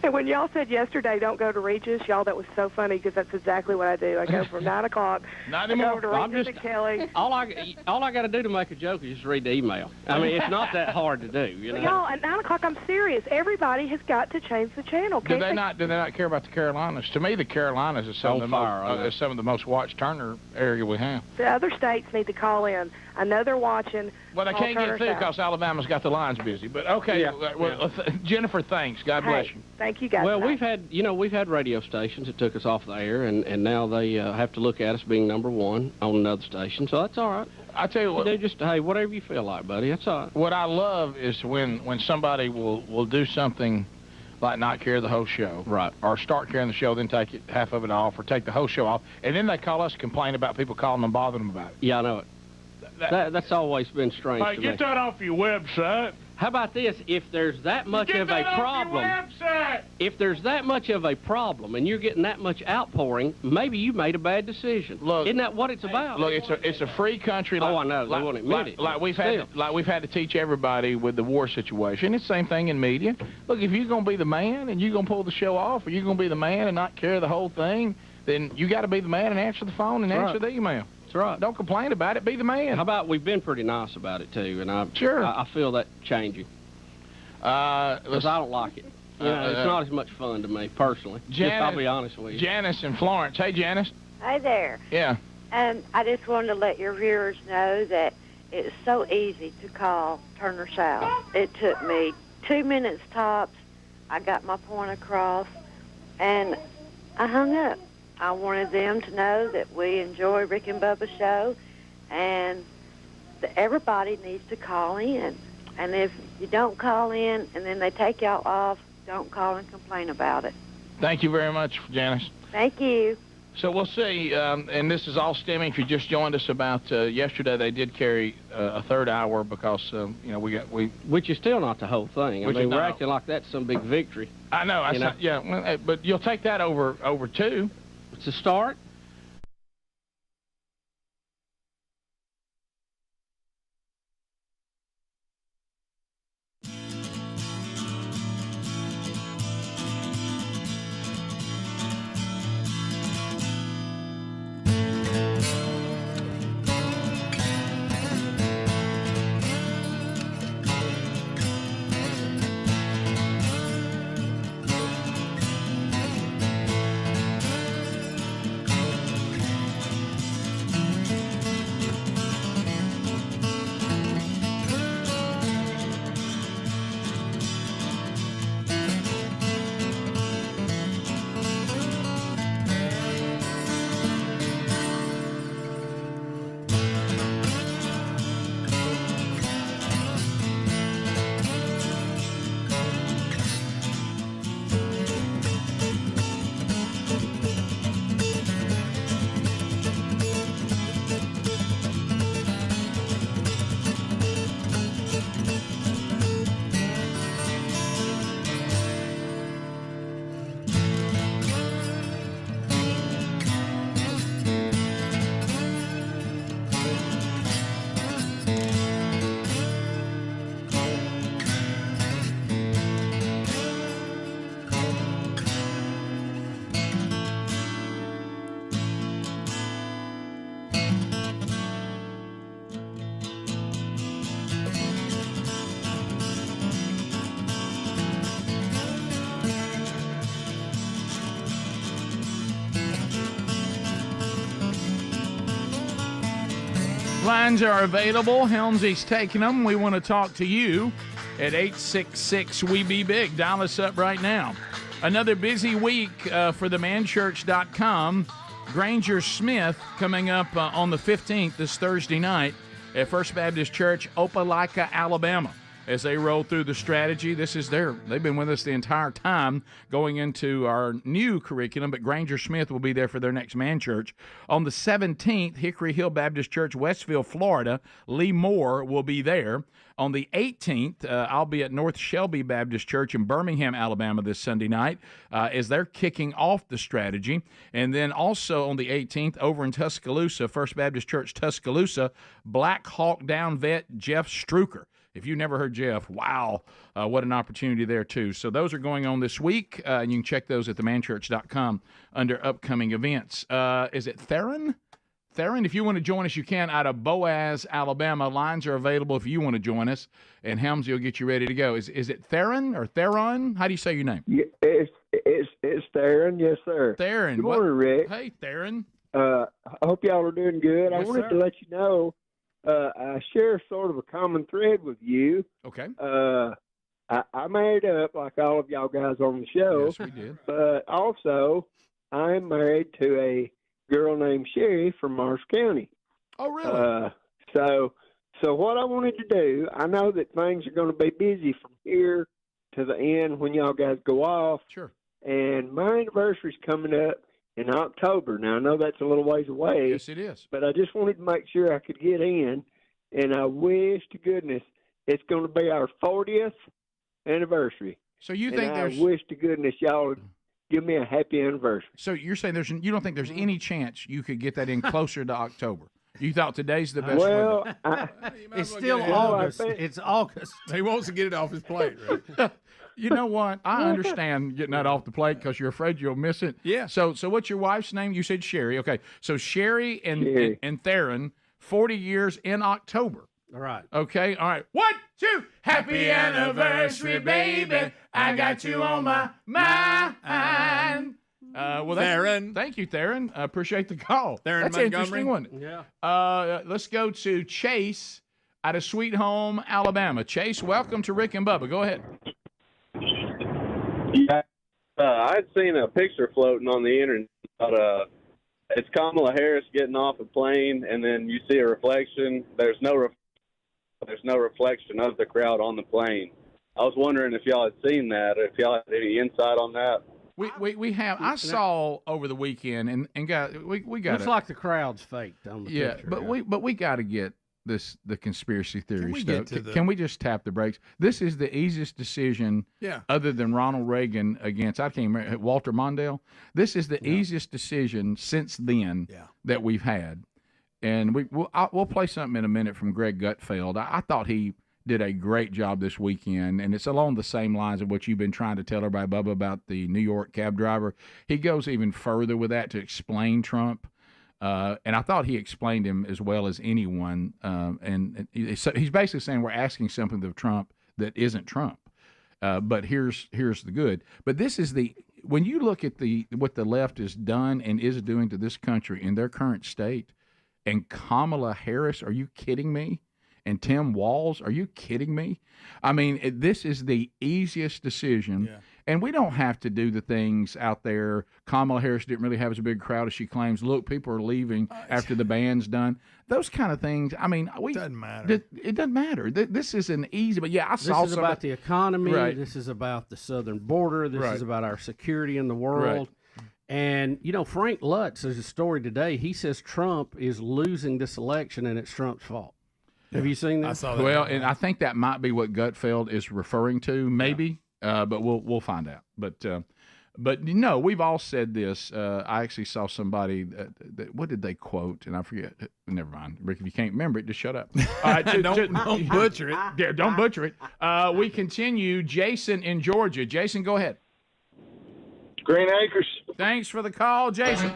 And when y'all said yesterday, don't go to Regis, y'all, that was so funny because that's exactly what I do. I go from 9 o'clock. Not I go anymore. to Regis and Kelly. All I got to do to make a joke is just read the email. I mean, it's not that hard to do, you know. But y'all, at 9 o'clock, I'm serious. Everybody has got to change the channel. Do they not care about the Carolinas? To me, the Carolinas is some of the most watched Turner area we have. The other states need to call in. I know they're watching. Well, they can't get through because Alabama's got the lines busy. But okay, Jennifer, thanks. God bless you. Thank you, guys. Well, we've had radio stations that took us off the air, and now they have to look at us being number 1 on another station. So that's all right. I tell you what, hey, whatever you feel like, buddy. That's all right. What I love is when somebody will do something like not carry the whole show, right, or start carrying the show, then take half of it off, or take the whole show off, and then they call us and complain about people calling them, bothering them about it. Yeah, I know it. That's always been strange to me. Get that off your website. How about this? If there's that much of a problem, and you're getting that much outpouring, maybe you made a bad decision. Look, isn't that what it's about? Look, it's a free country. I know. They won't admit it. Like we've had to teach everybody with the war situation. It's the same thing in media. Look, if you're gonna be the man and you're gonna pull the show off, or you're gonna be the man and not carry the whole thing, then you got to be the man and answer the phone and answer the email. That's right. Don't complain about it. Be the man. How about we've been pretty nice about it too, and I feel that changing. Because I don't like it. You know, it's not as much fun to me personally. I'll be honest with you. Janice in Florence. Hey, Janice. Hi there. Yeah. And I just wanted to let your viewers know that it's so easy to call Turner South. It took me 2 minutes tops. I got my point across, and I hung up. I wanted them to know that we enjoy Rick and Bubba's show, and that everybody needs to call in. And if you don't call in and then they take y'all off, don't call and complain about it. Thank you very much, Janice. Thank you. So we'll see, and this is all stemming, if you just joined us, about yesterday they did carry a third hour because, Which is still not the whole thing. I mean, we're acting like that's some big victory. I know. Yeah, but you'll take that over 2. It's a start. Lines are available. Helmsy's taking them. We want to talk to you at 866-WE-BE-BIG. Dial us up right now. Another busy week for themanchurch.com. Granger Smith coming up on the 15th, this Thursday night, at First Baptist Church, Opelika, Alabama. As they roll through the strategy, they've been with us the entire time going into our new curriculum, but Granger Smith will be there for their next man church. On the 17th, Hickory Hill Baptist Church, Westville, Florida, Lee Moore will be there. On the 18th, I'll be at North Shelby Baptist Church in Birmingham, Alabama this Sunday night as they're kicking off the strategy. And then also on the 18th, over in Tuscaloosa, First Baptist Church, Tuscaloosa, Black Hawk Down vet Jeff Struker. If you've never heard Jeff, wow, what an opportunity there, too. So those are going on this week, and you can check those at themanchurch.com under upcoming events. Is it Theron? Theron, if you want to join us, you can out of Boaz, Alabama. Lines are available if you want to join us, and Helmsy will get you ready to go. Is it Theron or Theron? How do you say your name? Yeah, it's Theron, yes, sir. Theron. Good morning, Rick. Hey, Theron. I hope y'all are doing good. Yes, I wanted sir. to let you know I share sort of a common thread with you. Okay. I married up like all of y'all guys on the show. Yes, we did. But also, I'm married to a girl named Sherry from Marsh County. Oh, really? So what I wanted to do, I know that things are going to be busy from here to the end when y'all guys go off. Sure. And my anniversary's coming up in October. Now, I know that's a little ways away. Yes, it is. But I just wanted to make sure I could get in, and I wish to goodness it's going to be our 40th anniversary. So you and think I there's... wish to goodness y'all would give me a happy anniversary. So you're saying you don't think there's any chance you could get that in closer to October? You thought today's the best Well, window? It's still August. It's August. He wants to get it off his plate, right? You know what? I understand getting that off the plate because you're afraid you'll miss it. Yeah. So what's your wife's name? You said Sherry. Okay. So Sherry and Theron, 40 years in October. All right. Okay. All right. 1, 2. Happy anniversary, baby. I got you on my mind. Well, Theron. Thank you, Theron. I appreciate the call. Theron That's Montgomery. interesting, wasn't it? Yeah. Let's go to Chase out of Sweet Home, Alabama. Chase, welcome to Rick and Bubba. Go ahead. Yeah, I'd seen a picture floating on the internet about it's Kamala Harris getting off a plane, and then you see a reflection. There's no reflection of the crowd on the plane. I was wondering if y'all had seen that, or if y'all had any insight on that. We have. I saw over the weekend, and got we got. Looks like the crowd's faked on the picture. But we got to get the conspiracy theory we stuff. get to the- Can we just tap the brakes? This is the easiest decision, other than Ronald Reagan against I can't remember Walter Mondale. This is the easiest decision since then that we've had, and we'll play something in a minute from Greg Gutfeld. I thought he did a great job this weekend, and it's along the same lines of what you've been trying to tell everybody, Bubba, about the New York cab driver. He goes even further with that to explain Trump. And I thought he explained him as well as anyone. And he's basically saying we're asking something of Trump that isn't Trump. But here's the good. But this is when you look at what the left has done and is doing to this country in their current state, and Kamala Harris, are you kidding me? And Tim Walz, are you kidding me? I mean, this is the easiest decision. Yeah. And we don't have to do the things out there. Kamala Harris didn't really have as big a crowd as she claims. Look, people are leaving after the band's done. Those kind of things. I mean, it doesn't matter. It doesn't matter. This is an easy. But yeah, I saw. This is about the economy. Right. This is about the southern border. This is about our security in the world. Right. And Frank Lutz, there's a story today. He says Trump is losing this election, and it's Trump's fault. Have you seen that? I saw that. Well, and I think that might be what Gutfeld is referring to, maybe. But we'll find out. But no, we've all said this. I actually saw somebody. What did they quote? And I forget. Never mind, Rick. If you can't remember it, just shut up. Don't butcher it. Yeah, don't butcher it. We continue. Jason in Georgia. Jason, go ahead. Green Acres. Thanks for the call, Jason.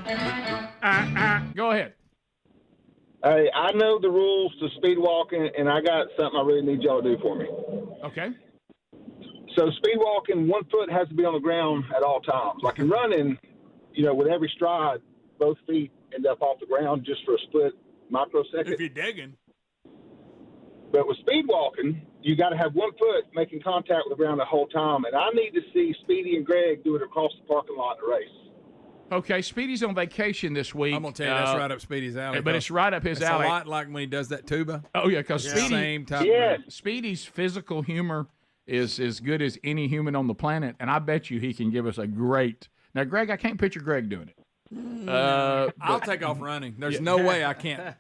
Go ahead. Hey, I know the rules to speed walking, and I got something I really need y'all to do for me. Okay. So speed walking, 1 foot has to be on the ground at all times. Like in running, with every stride, both feet end up off the ground just for a split microsecond. If you're digging. But with speed walking, you got to have one foot making contact with the ground the whole time. And I need to see Speedy and Greg do it across the parking lot in the race. Okay, Speedy's on vacation this week. I'm gonna tell you that's right up Speedy's alley. But it's right up his alley. It's a lot like when he does that tuba. Oh yeah, because Speedy, same type. Speedy's physical humor is as good as any human on the planet, and I bet you he can give us a great. Now, Greg, I can't picture Greg doing it. I'll take off running. There's no way I can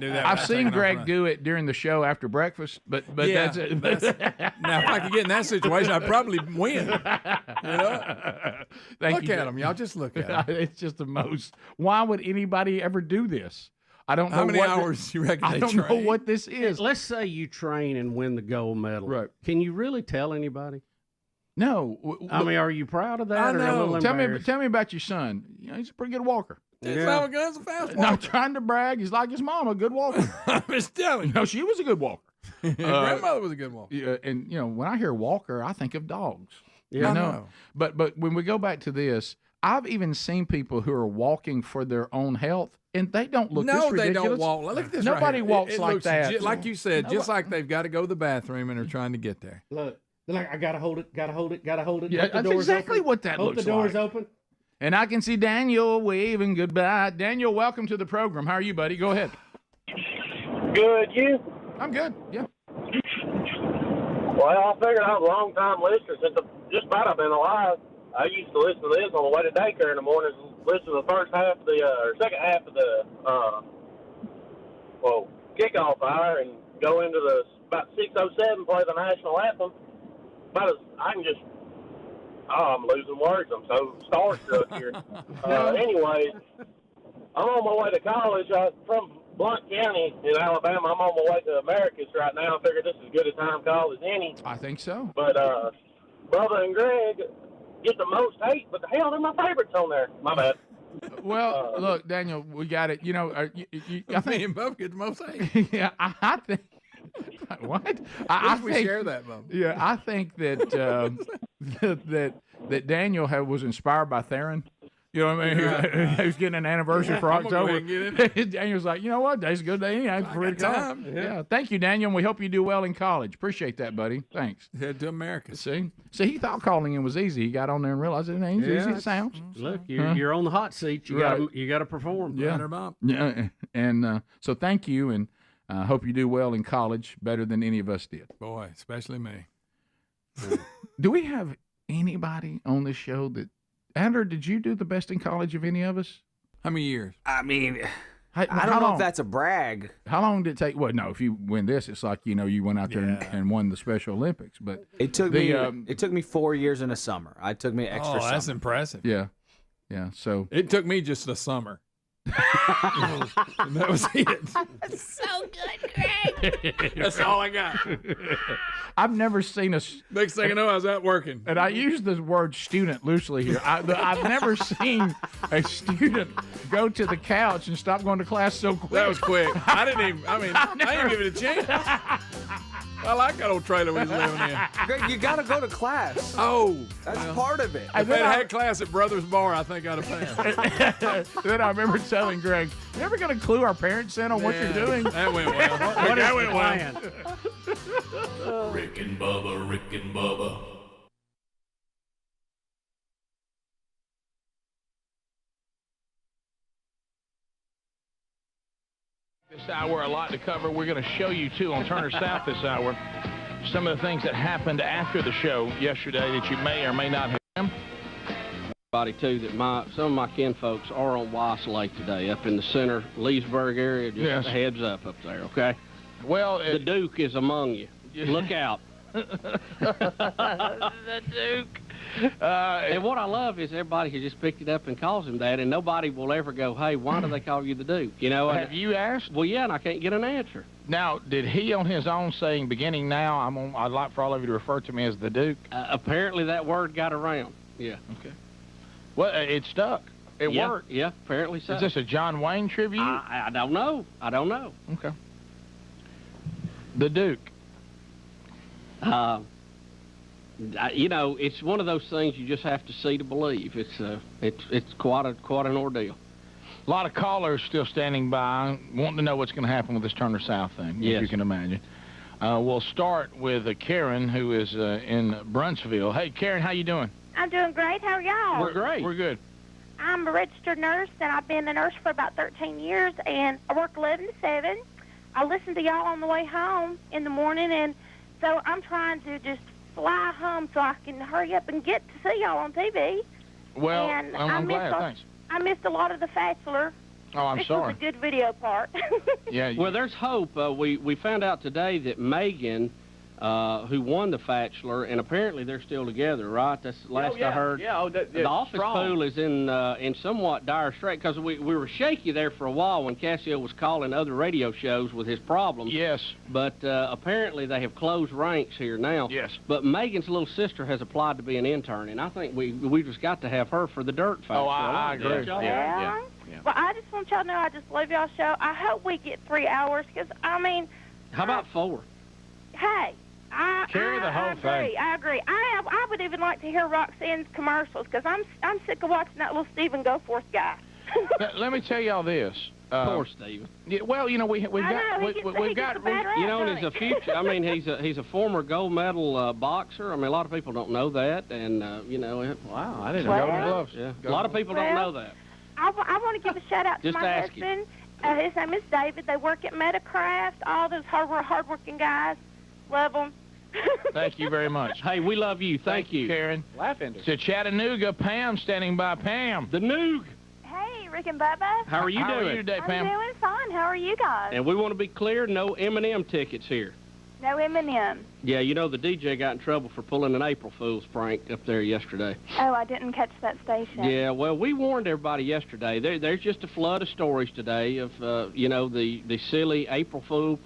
do that. I've seen Greg do it during the show after breakfast, but yeah, that's it. Now, if I could get in that situation, I'd probably win. You know? Look at him, y'all. Just look at him. It's just the most. Why would anybody ever do this? I don't know. How many hours you reckon I don't know what this is. Let's say you train and win the gold medal. Right. Can you really tell anybody? No. I mean, are you proud of that? I or know. a little Tell me about your son. You know, he's a pretty good walker. It's not a fast walker. Not trying to brag. He's like his mama, a good walker. I'm just telling you. No, she was a good walker. Grandmother was a good walker. Yeah, and you know, when I hear walker, I think of dogs. Yeah, you I know. But when we go back to this, I've even seen people who are walking for their own health, and they don't look this ridiculous. No, they don't walk. Look at this. Nobody right walks it like looks that. Like you said, just like they've got to go to the bathroom and are trying to get there. Look, they're like, I gotta hold it, gotta hold it, gotta hold it. Yeah, that's exactly what that Hope looks the door's like. open. And I can see Daniel waving goodbye. Daniel, welcome to the program. How are you, buddy? Go ahead. Good, you? I'm good, yeah. Well, I figured I was a long-time listener since just about I've been alive. I used to listen to this on the way to daycare in the mornings, listen to the first half of the, or second half of the, kickoff hour and go into the, about 6:07, play the national anthem. About as, I can just, I'm losing words. I'm so starstruck here. Anyways, I'm on my way to college. I'm from Blount County in Alabama. I'm on my way to Americus right now. I figure this is as good a time call as any. I think so. But Bubba and Greg get the most hate, but the hell, they're my favorites on there. My bad. Well, look, Daniel, we got it. You know, I think Bubba get the most hate. Yeah, I think. What? I think we share that, Bubba. Yeah, I think that that Daniel was inspired by Theron. You know what I mean? Yeah. He was getting an anniversary for I'm gonna October. go ahead and get it. Daniel's like, you know what? Today's a good day. I got time. Yeah. Thank you, Daniel. And we hope you do well in college. Appreciate that, buddy. Thanks. Head to America. See, he thought calling in was easy. He got on there and realized it ain't easy as it sounds. Look, you're on the hot seat. You got to perform. Yeah. And so thank you, and I hope you do well in college, better than any of us did. Boy, especially me. Do we have anybody on this show that, Andrew, did you do the best in college of any of us? How many years? I mean, I don't know if that's a brag. How long did it take? Well, no, if you win this, it's like, you know, you went out there and won the Special Olympics. But it took me 4 years in a summer. It took me extra summer. That's impressive. Yeah. Yeah. So it took me just a summer. That was it. So good, Greg. That's all I got. I've never seen a. Next thing I know, I was out working. And I use the word student loosely here. I've never seen a student go to the couch and stop going to class so quick. That was quick. I didn't even. I didn't give it a chance. I like that old trailer we was living in. Greg, you got to go to class. Oh, that's part of it. If they had class at Brothers Bar, I think I'd have passed. Then I remember telling Greg, "You ever got a clue our parents in on what you're doing?" That went well. That went well. Rick and Bubba, Rick and Bubba. This hour, a lot to cover. We're going to show you, too, on Turner South this hour, some of the things that happened after the show yesterday that you may or may not have. Everybody, too, that some of my kinfolks are on Weiss Lake today, up in the center Leesburg area. Just a heads up there, okay? Well, the Duke is among you. Look out. The Duke. And what I love is everybody has just picked it up and calls him that, and nobody will ever go, hey, why do they call you the Duke? You know? Have you asked? Well, yeah, and I can't get an answer. Now, did he on his own saying, beginning now, I'd like for all of you to refer to me as the Duke? Apparently that word got around. Yeah. Okay. Well, it stuck. It worked. Yeah, apparently so. Is this a John Wayne tribute? I don't know. I don't know. Okay. The Duke. You know, it's one of those things you just have to see to believe. It's quite an ordeal. A lot of callers still standing by, wanting to know what's going to happen with this Turner South thing, yes. if you can imagine. We'll start with Karen, who is in Brunchville. Hey, Karen, how you doing? I'm doing great. How are y'all? We're great. We're good. I'm a registered nurse, and I've been a nurse for about 13 years, and I work 11 to 7. I listen to y'all on the way home in the morning, and so I'm trying to just fly home so I can hurry up and get to see y'all on TV. Well, and I'm glad. Thanks. I missed a lot of The Bachelor. Oh, I'm sorry. This was a good video part. Yeah. Well, there's hope. We found out today that Megan, who won The Bachelor, and apparently they're still together, right? That's the last I heard. Yeah, the office pool is in somewhat dire strait because we were shaky there for a while when Cassio was calling other radio shows with his problems. Yes. But apparently they have closed ranks here now. Yes. But Megan's little sister has applied to be an intern, and I think we just got to have her for the Dirt Factor. Oh, I agree. Yeah. Well, I just want y'all to know I just love y'all's show. I hope we get 3 hours because, I mean... How about 4? Hey, Carry the whole thing. I agree. I would even like to hear Roxanne's commercials because I'm sick of watching that little Stephen Goforth guy. Let me tell y'all this. Poor Stephen. Yeah, well, you know we've got you know, and he's a future. I mean, he's a former gold medal boxer. I mean, a lot of people don't know that, and you know. Wow, I didn't know. Golden gloves. Yeah, a lot of people don't know that. I want to give a shout out to Just my ask husband. His name is David. They work at Metacraft. All those hardworking guys. Love them. Thank you very much. Hey, we love you. Thank you, Karen. Laughing. To Chattanooga, Pam standing by. Pam. The Noog. Hey, Rick and Bubba. How are you doing? How are you today, Pam? I'm doing fine. How are you guys? And we want to be clear, no M&M tickets here. No M&M. Yeah, you know the DJ got in trouble for pulling an April Fool's prank up there yesterday. Oh, I didn't catch that station. Yeah, well, we warned everybody yesterday. There's just a flood of stories today of, you know, the silly April Fool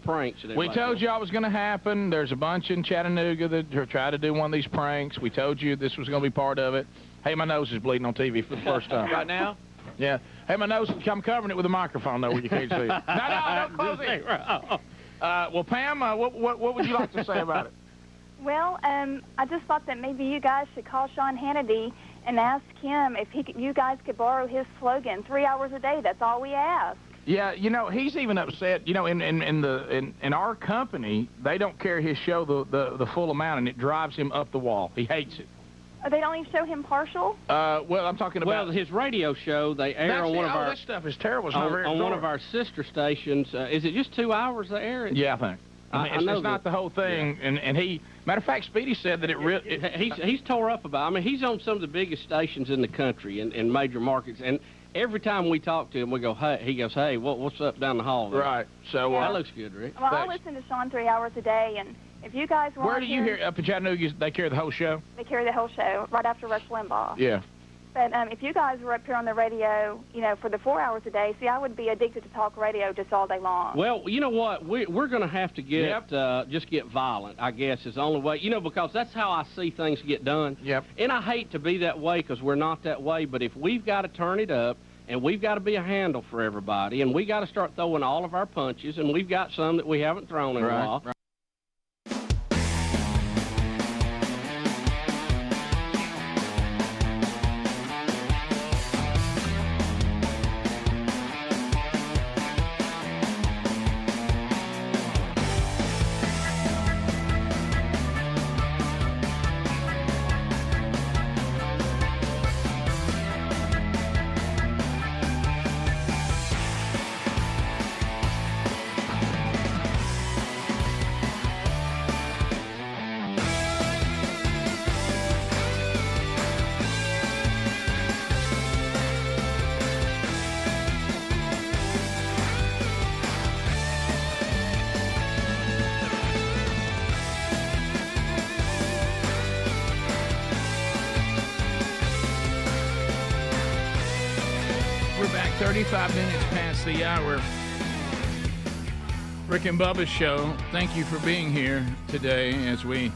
pranks. That We told you it was going to happen. There's a bunch in Chattanooga that are trying to do one of these pranks. We told you this was going to be part of it. Hey, my nose is bleeding on TV for the first time. Right now? Yeah. Hey, my nose, I'm covering it with a microphone, though, where you can't see it. No, don't close it. Well, Pam, what would you like to say about it? Well, I just thought that maybe you guys should call Sean Hannity and ask him if you guys could borrow his slogan, 3 hours a day. That's all we ask. Yeah, you know, he's even upset. You know, in our company, they don't carry his show the full amount, and it drives him up the wall. He hates it. They don't even show him partial? Well, I'm talking about... Well, his radio show, they air on one of our... this stuff is terrible. It's on one of our sister stations. Is it just 2 hours they air it? Yeah, I think. I mean, it's not the whole thing. Yeah. And he... Matter of fact, Speedy said that he's tore up about... I mean, he's on some of the biggest stations in the country in major markets. And every time we talk to him, we go, hey... He goes, hey, what's up down the hall there? Right. So... That looks good, Rick. Well, I listen to Sean 3 hours a day, and... If you guys want Where do you hear, up in Chattanooga, they carry the whole show? They carry the whole show, right after Rush Limbaugh. Yeah. But if you guys were up here on the radio, you know, for the 4 hours a day, see, I would be addicted to talk radio just all day long. Well, you know what? We're going to have to get, just get violent, I guess, is the only way. You know, because that's how I see things get done. Yep. And I hate to be that way because we're not that way, but if we've got to turn it up, and we've got to be a handle for everybody, and we got to start throwing all of our punches, and we've got some that we haven't thrown in a while. Right. We're back 35 minutes past the hour. Rick and Bubba's show. Thank you for being here today as we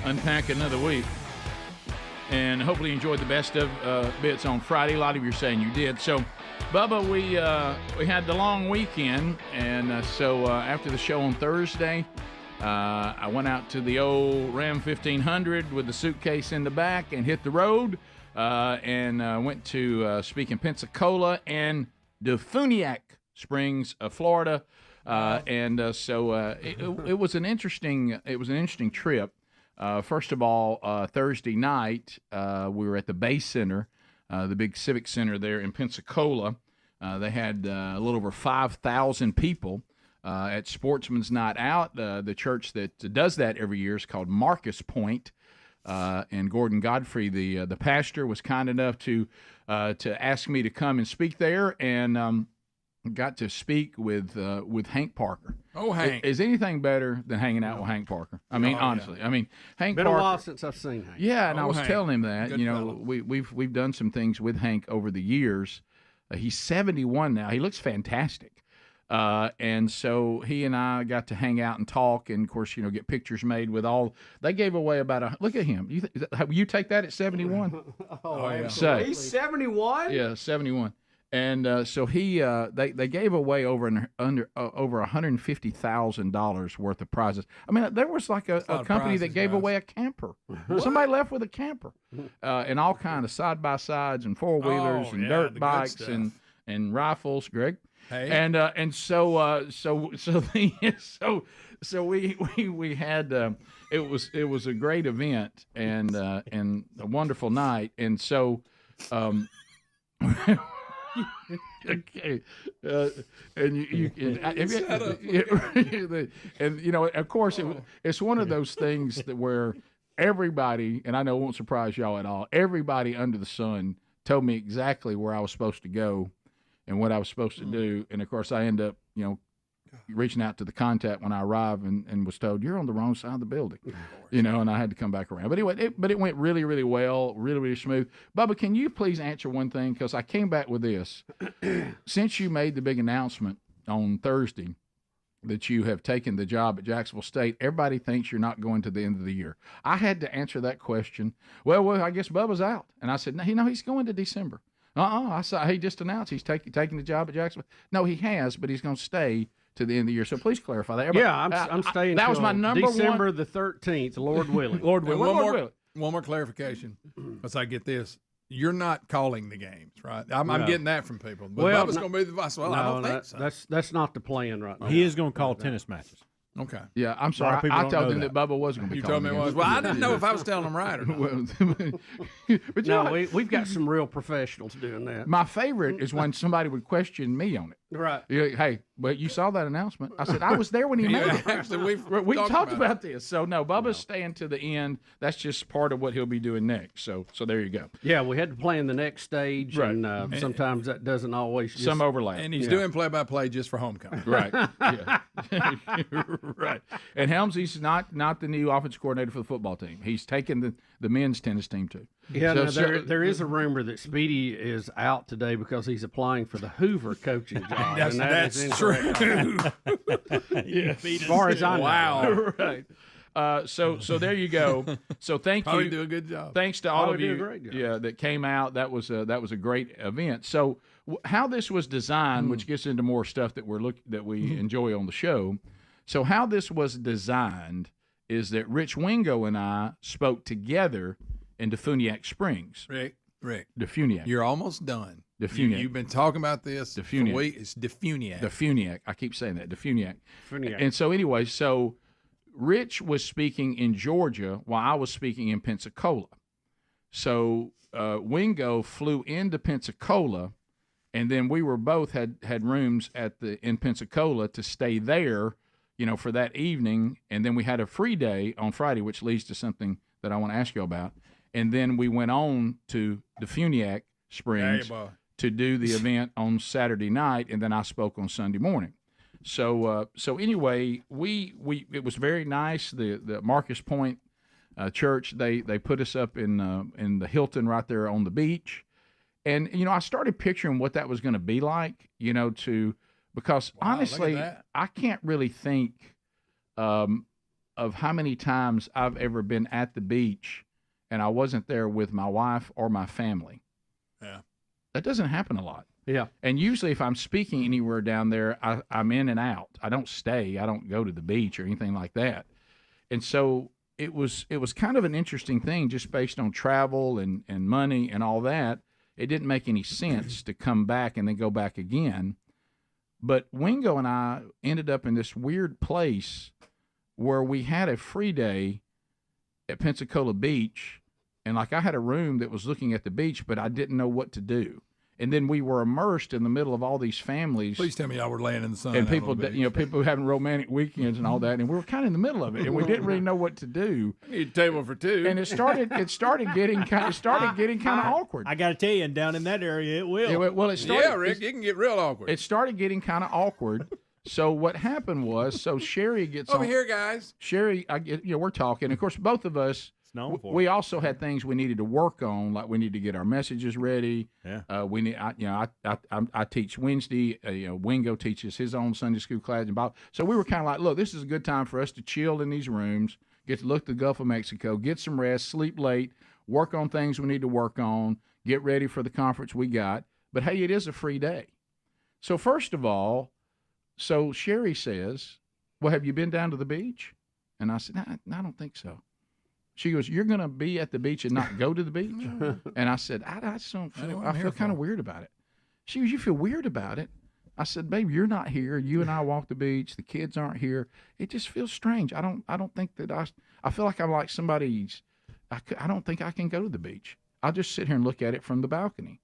unpack another week. And hopefully you enjoyed the best of bits on Friday. A lot of you are saying you did. So, Bubba, we had the long weekend. And so after the show on Thursday, I went out to the old Ram 1500 with the suitcase in the back and hit the road. And went to speak in Pensacola and Defuniak Springs, Florida. It was an interesting trip. First of all, Thursday night we were at the Bay Center, the big civic center there in Pensacola. They had a little over 5,000 people at Sportsman's Night Out. The church that does that every year is called Marcus Point. And Gordon Godfrey, the pastor, was kind enough to ask me to come and speak there, and got to speak with Hank Parker. Oh, Hank! Is anything better than hanging out with Hank Parker? I mean, honestly, I mean, Hank. Been Parker, a while since I've seen Hank. Yeah, and I was Hank. telling him that Good fellow. we've done some things with Hank over the years. He's 71 now. He looks fantastic. And so he and I got to hang out and talk, and of course, get pictures made with all. They gave away about look at him. You take that at 71? Oh, yeah. So, He's 71? Yeah, 71. And so they gave away over $150,000 worth of prizes. I mean, there was like a company that gave away a camper. Somebody left with a camper, and all kind of side by sides and four wheelers and dirt bikes and rifles, Greg. Hey. And so we had it was a great event and a wonderful night, and so okay, and of course it's one of those things that where everybody, and I know it won't surprise y'all at all, everybody under the sun told me exactly where I was supposed to go and what I was supposed to do. And of course I end up, reaching out to the contact when I arrived and was told, you're on the wrong side of the building, and I had to come back around. But anyway, it went really, really well, really, really smooth. Bubba, can you please answer one thing? Because I came back with this. Since you made the big announcement on Thursday that you have taken the job at Jacksonville State, everybody thinks you're not going to the end of the year. I had to answer that question. Well, I guess Bubba's out. And I said, no, he's going to December. I saw he just announced he's taking the job at Jacksonville. No, he has, but he's going to stay to the end of the year. So please clarify that. Yeah, I'm staying. That was my number December one. the 13th, Lord willing. Lord willing. One more clarification, because I get this. You're not calling the games, right? I'm getting that from people. But Bubba's going to be the vice. Well, I don't think so. That's not the plan right now. He is going to call tennis matches. Okay. Yeah, I'm sorry. I told him that Bubba was going to be. You told me it was. Well, I didn't know if I was telling him right or not. But no, we've got some real professionals doing that. My favorite is when somebody would question me on it. Right. Hey, but you saw that announcement. I said, I was there when he made it. Actually, we talked about this. So, no, Bubba's staying to the end. That's just part of what he'll be doing next. So there you go. Yeah, we had to plan the next stage, right. And sometimes that doesn't always just... Some overlap. And he's doing play-by-play just for homecoming. Right. Yeah. Right. And Helmsy's not the new offensive coordinator for the football team. He's taken the men's tennis team, too. Yeah, there is a rumor that Speedy is out today because he's applying for the Hoover coaching job. That's true. Yeah. As far as I know. Wow. Right. So there you go. So thank Probably you. do a good job. Thanks to all of Probably do you. a great job. Yeah, that came out. That was a great event. So how this was designed, which gets into more stuff that we enjoy on the show. So how this was designed is that Rich Wingo and I spoke together in Defuniak Springs. Rick, Defuniak. You're almost done. Defuniak. You've been talking about this Defuniak. for weeks. It's Defuniak. Defuniak. I keep saying that. Defuniak. And so anyway, Rich was speaking in Georgia while I was speaking in Pensacola. So Wingo flew into Pensacola, and then we were both had rooms in Pensacola to stay there, for that evening. And then we had a free day on Friday, which leads to something that I want to ask you about. And then we went on to Defuniak Springs to do the event on Saturday night, and then I spoke on Sunday morning. So anyway, it was very nice. The Marcus Point Church, they put us up in the Hilton right there on the beach, and I started picturing what that was going to be like, because honestly, I can't really think of how many times I've ever been at the beach and I wasn't there with my wife or my family. Yeah, that doesn't happen a lot. Yeah. And usually if I'm speaking anywhere down there, I'm in and out. I don't stay. I don't go to the beach or anything like that. And so it was kind of an interesting thing just based on travel and money and all that. It didn't make any sense to come back and then go back again. But Wingo and I ended up in this weird place where we had a free day at Pensacola Beach, and like I had a room that was looking at the beach, but I didn't know what to do. And then we were immersed in the middle of all these families. Please tell me y'all were laying in the sun. And people, people having romantic weekends and all that, and we were kind of in the middle of it, and we didn't really know what to do. I need a table for two. And it started getting kind of awkward. I got to tell you, and down in that area, it will. It started. Rick, it can get real awkward. It started getting kind of awkward. So what happened was, Sherry gets over on, here, guys. Sherry, we're talking. Of course, both of us. We also had things we needed to work on, like we need to get our messages ready. Yeah. We need. I teach Wednesday. Wingo teaches his own Sunday school class, and Bob. So we were kind of like, look, this is a good time for us to chill in these rooms, get to look at the Gulf of Mexico, get some rest, sleep late, work on things we need to work on, get ready for the conference we got. But hey, it is a free day. So first of all, Sherry says, well, have you been down to the beach? And I said, I don't think so. She goes, you're going to be at the beach and not go to the beach? And I said, I just don't feel, I feel kind of weird about it. She goes, you feel weird about it? I said, babe, you're not here. You and I walk the beach. The kids aren't here. It just feels strange. I don't think that I feel like I'm like somebody's, I don't think I can go to the beach. I'll just sit here and look at it from the balcony.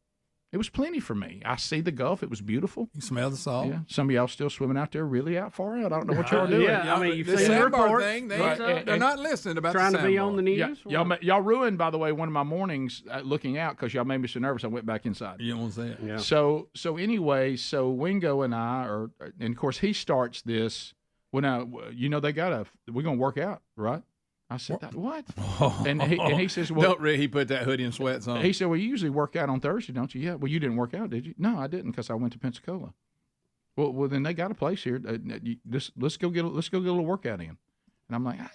It was plenty for me. I see the Gulf. It was beautiful. You smell the salt. Yeah. Some of y'all still swimming out there really out far out. I don't know what y'all are doing. Yeah, I mean, you've seen the report thing. They're not listening about trying the to be on the news. Yeah, y'all ruined, by the way, one of my mornings looking out because y'all made me so nervous I went back inside. You don't want to say it. Yeah. So Wingo and I and of course he starts this. Well, now we're gonna work out, right? I said, what? And he says, well, don't really. He put that hoodie and sweats on. He said, well, you usually work out on Thursday, don't you? Yeah. Well, you didn't work out, did you? No, I didn't because I went to Pensacola. Well, then they got a place here. Let's go get a little workout in. And I'm like, I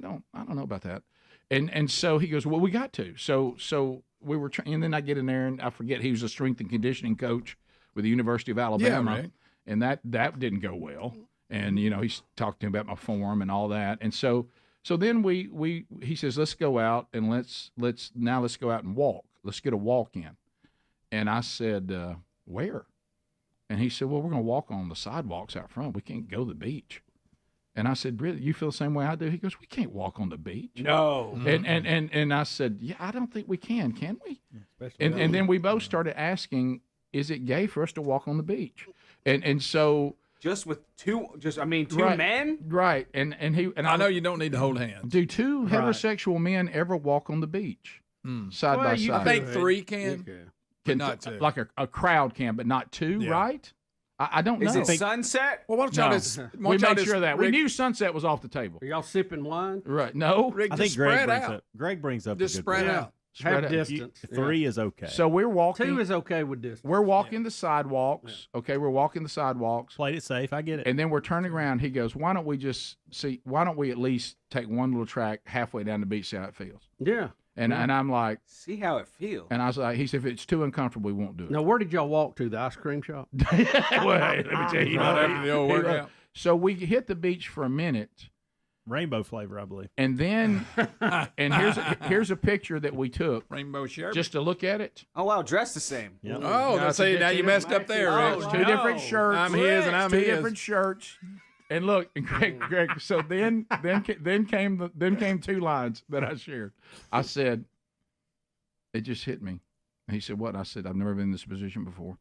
don't know about that. And so he goes, well, we got to. So we were and then I get in there and I forget he was a strength and conditioning coach with the University of Alabama. Yeah, right. And that didn't go well. And he's talked to him about my form and all that. And so then he says, let's go out and let's go out and walk. Let's get a walk in. And I said, where? And he said, well, we're going to walk on the sidewalks out front. We can't go to the beach. And I said, really, you feel the same way I do? He goes, we can't walk on the beach. No. And I said, yeah, I don't think we can we? And then we both started asking, is it gay for us to walk on the beach? And so two right, men? Right. And I know you don't need to hold hands. Do two heterosexual men ever walk on the beach side by side? I think three can. But not two. Like a crowd can, but not two, right? I don't know. Is it sunset? Well, why don't y'all just... We made sure of that. We knew sunset was off the table. Are y'all sipping wine? Right. No. Rick, I think Greg brings up just a good spread point. out. Have distance. Three is okay. So we're walking. 2 is okay with distance. We're walking the sidewalks. Yeah. Okay, we're walking the sidewalks. Played it safe. I get it. And then we're turning around. He goes, why don't we at least take one little track halfway down the beach, see how it feels? Yeah. And I'm like, see how it feels. And I was like, he said, if it's too uncomfortable, we won't do it. Now, where did y'all walk to? The ice cream shop? Well, hey, let me tell you. After the old workout. So we hit the beach for a minute. Rainbow flavor, I believe. And then, here's a picture that we took. Rainbow sherbet. Just to look at it. Oh, wow, dressed the same. Yep. Oh, now you messed up there, Rick. Two different shirts. I'm his and I'm his. Two different shirts. And look, Greg. So then came 2 lines that I shared. I said, it just hit me. And he said, what? I said, I've never been in this position before.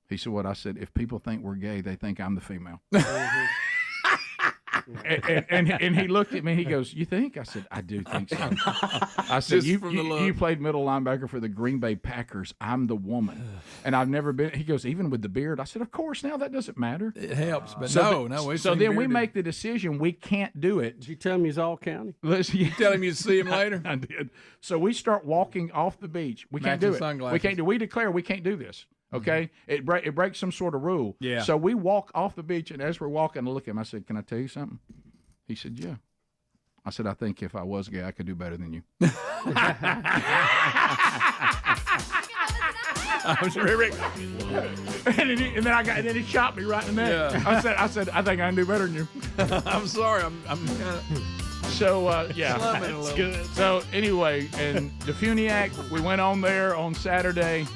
He said, what? I said, if people think we're gay, they think I'm the female. and he looked at me. He goes, "You think?" I said, "I do think so." I said, "You played middle linebacker for the Green Bay Packers. I'm the woman, and I've never been." He goes, "Even with the beard?" I said, "Of course. Now that doesn't matter. It helps, but so no. So then we make the decision. We can't do it. Did you tell him he's all county? You tell him you see him later. I did. So we start walking off the beach. We can't do it. Sunglasses. We can't do. We declare we can't do this. Okay, it breaks some sort of rule. Yeah. So we walk off the beach, and as we're walking, I look at him. I said, "Can I tell you something?" He said, "Yeah." I said, "I think if I was gay, I could do better than you." and then he shot me right in the neck. Yeah. I said, "I think I can do better than you." I'm sorry. I'm kind of. So yeah, that's good. So anyway, and the Funiac, we went on there on Saturday.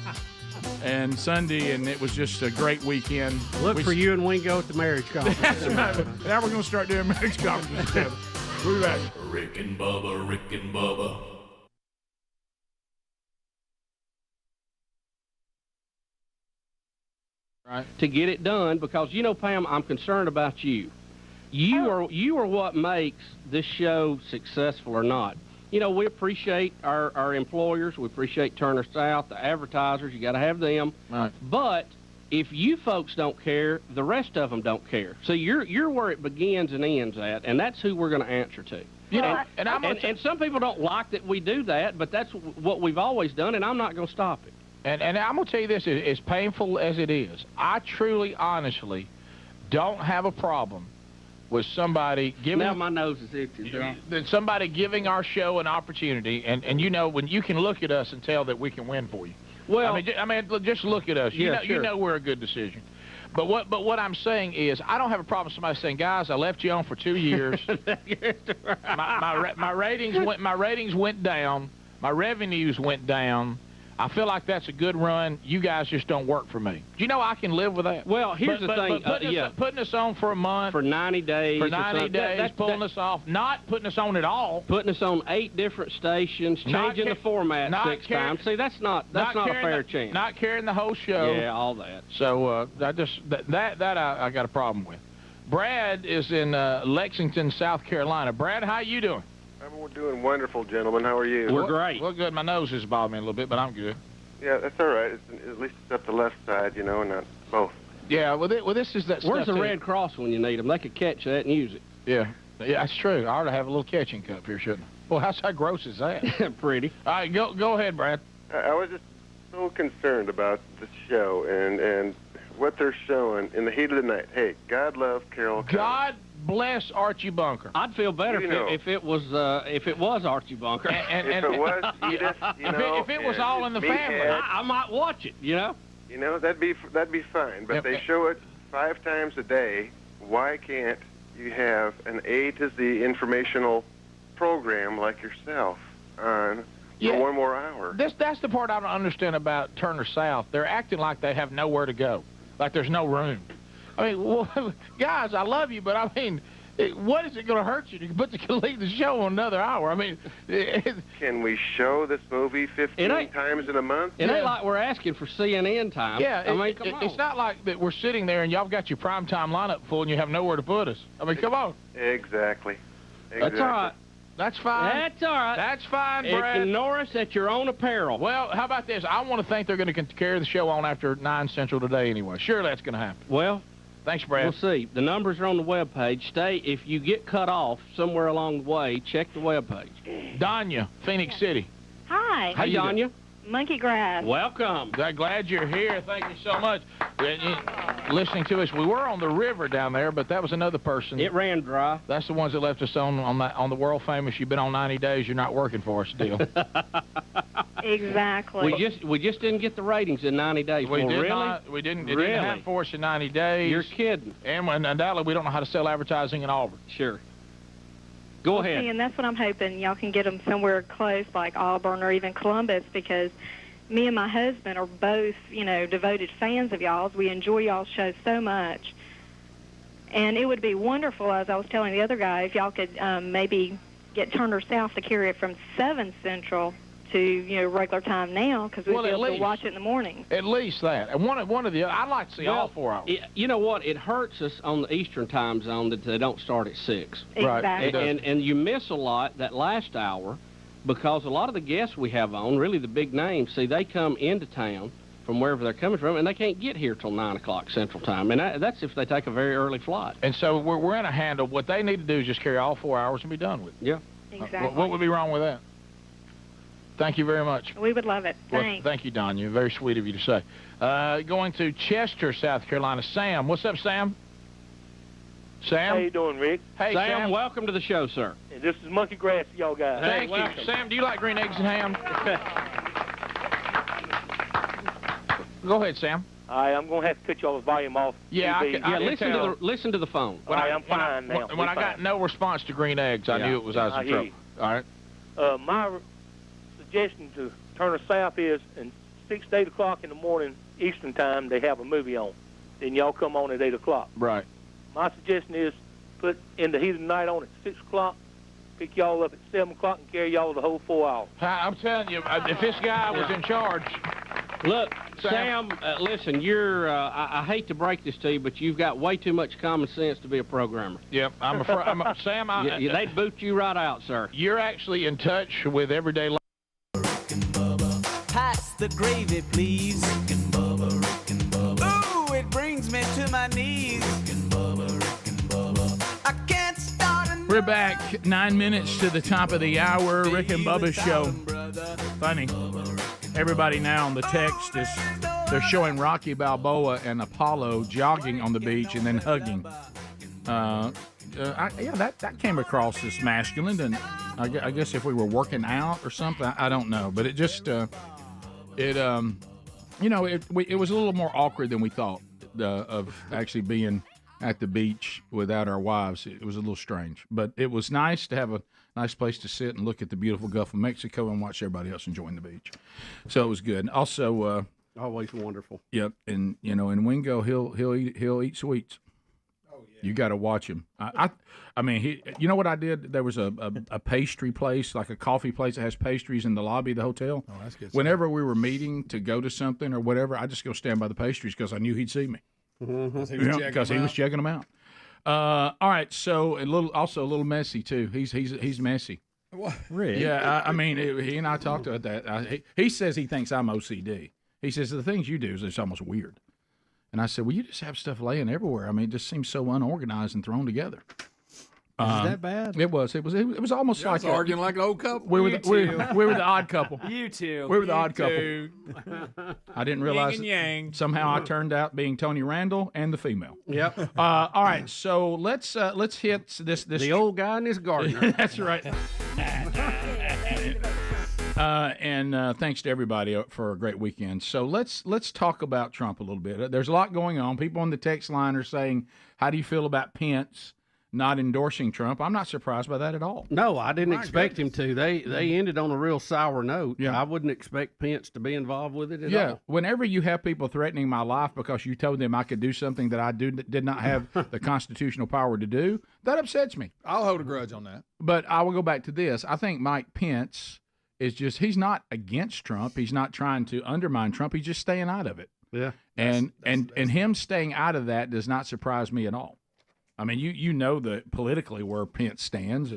and Sunday, and it was just a great weekend. Look for you and Wingo at the marriage conference. That's right. Now we're going to start doing marriage conferences together. We'll be back. Rick and Bubba, Rick and Bubba. Right. To get it done, because Pam, I'm concerned about you. You are what makes this show successful or not. We appreciate our employers. We appreciate Turner South, the advertisers. You got to have them. Right. But if you folks don't care, the rest of them don't care. So you're where it begins and ends at, and that's who we're going to answer to. And some people don't like that we do that, but that's what we've always done, and I'm not going to stop it. And I'm going to tell you this, as painful as it is, I truly, honestly don't have a problem with somebody giving... Now my nose is itching. Somebody giving our show an opportunity, and when you can look at us and tell that we can win for you. Well... I mean just look at us. Yeah, you know we're a good decision. But what I'm saying is, I don't have a problem with somebody saying, guys, I left you on for 2 years. my ratings went down. My revenues went down. I feel like that's a good run. You guys just don't work for me. Do you know I can live with that? Well, here's the thing. Putting us on for a month. For 90 days. For 90 days, pulling us off. Not putting us on at all. Putting us on 8 different stations, changing the format 6 times. See, that's not a fair chance. Not carrying the whole show. Yeah, all that. So I got a problem with. Brad is in Lexington, South Carolina. Brad, how you doing? We're doing wonderful, gentlemen. How are you? We're great. We're good. My nose is bothering me a little bit, but I'm good. Yeah, that's all right. At least it's up the left side, and not both. Yeah, well, this is that Where's stuff the Red Cross when you need them? They could catch that and use it. Yeah, that's true. I ought to have a little catching cup here, shouldn't I? Well, how gross is that? Pretty. All right, go ahead, Brad. I was just so concerned about the show and what they're showing in the heat of the night. Hey, God love Carol Connor. God bless Archie Bunker. I'd feel better if it was Archie Bunker. If it was Edith, if it was all in the family, I might watch it. That'd be fine. But they show it 5 times a day. Why can't you have an A to Z informational program like yourself on for one more hour? That's the part I don't understand about Turner South. They're acting like they have nowhere to go, like there's no room. I mean, well, guys, I love you, but I mean, what is it going to hurt you to leave the show on another hour? I mean, can we show this movie 15 times in a month? It ain't like we're asking for CNN time. Yeah, I mean, come on. It's not like that we're sitting there and y'all got your primetime lineup full and you have nowhere to put us. I mean, come on. Exactly. That's all right. That's fine. That's all right. That's fine, Brad. Ignore us at your own apparel. Well, how about this? I want to think they're going to carry the show on after 9 Central today anyway. Surely that's going to happen. Well, thanks, Brad. We'll see. The numbers are on the webpage. If you get cut off somewhere along the way, check the webpage. Danya, Phoenix City. Hi. Hi, Danya. Monkey Grass. Welcome. Glad you're here. Thank you so much. Listening to us. We were on the river down there, but that was another person. It ran dry. That's the ones that left us on the world famous "You've been on 90 days, you're not working for us" deal. Exactly. We just didn't get the ratings in 90 days. We didn't. It really? Didn't happen for us in 90 days. You're kidding. And undoubtedly, we don't know how to sell advertising in Auburn. Sure. Go ahead. See, and that's what I'm hoping y'all can get them somewhere close, like Auburn or even Columbus, because me and my husband are both, devoted fans of y'all's. We enjoy y'all's show so much. And it would be wonderful, as I was telling the other guy, if y'all could maybe get Turner South to carry it from 7 Central to, regular time now, because we'd be able to watch it in the morning. At least that. And one of the I'd like to see all 4 hours. You know what? It hurts us on the Eastern time zone that they don't start at 6. Exactly. Right. And you miss a lot that last hour, because a lot of the guests we have on, really the big names, see, they come into town from wherever they're coming from, and they can't get here till 9 o'clock Central Time. And that's if they take a very early flight. And so we're in a handle. What they need to do is just carry all 4 hours and be done with it. Yeah. Exactly. What would be wrong with that? Thank you very much. We would love it. Thanks. Well, thank you, Danya. Very sweet of you to say. Going to Chester, South Carolina. Sam. What's up, Sam? Sam? How you doing, Rick? Hey, Sam, welcome to the show, sir. And this is Monkey Grass, y'all guys. Thank you. Sam, do you like green eggs and ham? Go ahead, Sam. All right, I'm going to have to cut y'all the volume off. Yeah, listen to the phone. All right, I'm fine now. When I got no response to green eggs, I knew it was I was in trouble. All right. My suggestion to Turner South is, at 6 to 8 o'clock in the morning, Eastern time, they have a movie on. Then y'all come on at 8 o'clock. Right. My suggestion is put In the Heat of the Night on at 6 o'clock, pick y'all up at 7 o'clock, and carry y'all the whole 4 hours. I'm telling you, if this guy was in charge. Look, Sam, listen, you're, I hate to break this to you, but you've got way too much common sense to be a programmer. Yep, I'm afraid. Sam, they'd boot you right out, sir. You're actually in touch with everyday life. Pass the gravy, please. Ooh, it brings me to my knees. I can't start another. We're back 9 minutes to the top of the hour. Rick and Bubba's show. Funny. Everybody now on the text they're showing Rocky Balboa and Apollo jogging on the beach and then hugging. That came across as masculine, and I guess if we were working out or something, I don't know. But it just it was a little more awkward than we thought of actually being at the beach without our wives. It was a little strange, but it was nice to have a nice place to sit and look at the beautiful Gulf of Mexico and watch everybody else enjoying the beach. So it was good. And also, always wonderful. Yep, and and Wingo he'll eat sweets. Oh yeah. You got to watch him. I mean, you know what I did? There was a pastry place, like a coffee place that has pastries in the lobby of the hotel. Oh, that's good. Whenever we were meeting to go to something or whatever, I just go stand by the pastries because I knew he'd see me. Because he was checking them out. All right, so a little messy too. He's messy. What? Really? Yeah, I mean, he and I talked about that. He says he thinks I'm OCD. He says the things you do is it's almost weird. And I said, well, you just have stuff laying everywhere. I mean, it just seems so unorganized and thrown together. Is that bad? It was. It was almost like arguing like an old couple. We were the odd couple. You two. We were the odd couple. I didn't realize Yin and yang. Somehow I turned out being Tony Randall and the female. Yep. All right, so let's hit this. The old guy and his gardener. That's right. And thanks to everybody for a great weekend. So let's talk about Trump a little bit. There's a lot going on. People on the text line are saying, "How do you feel about Pence not endorsing Trump?" I'm not surprised by that at all. No, I didn't expect him to. They ended on a real sour note. Yeah. I wouldn't expect Pence to be involved with it at all. Whenever you have people threatening my life because you told them I could do something that I did not have the constitutional power to do, that upsets me. I'll hold a grudge on that. But I will go back to this. I think Mike Pence is he's not against Trump. He's not trying to undermine Trump. He's just staying out of it. Yeah. And him staying out of that does not surprise me at all. I mean, you know politically where Pence stands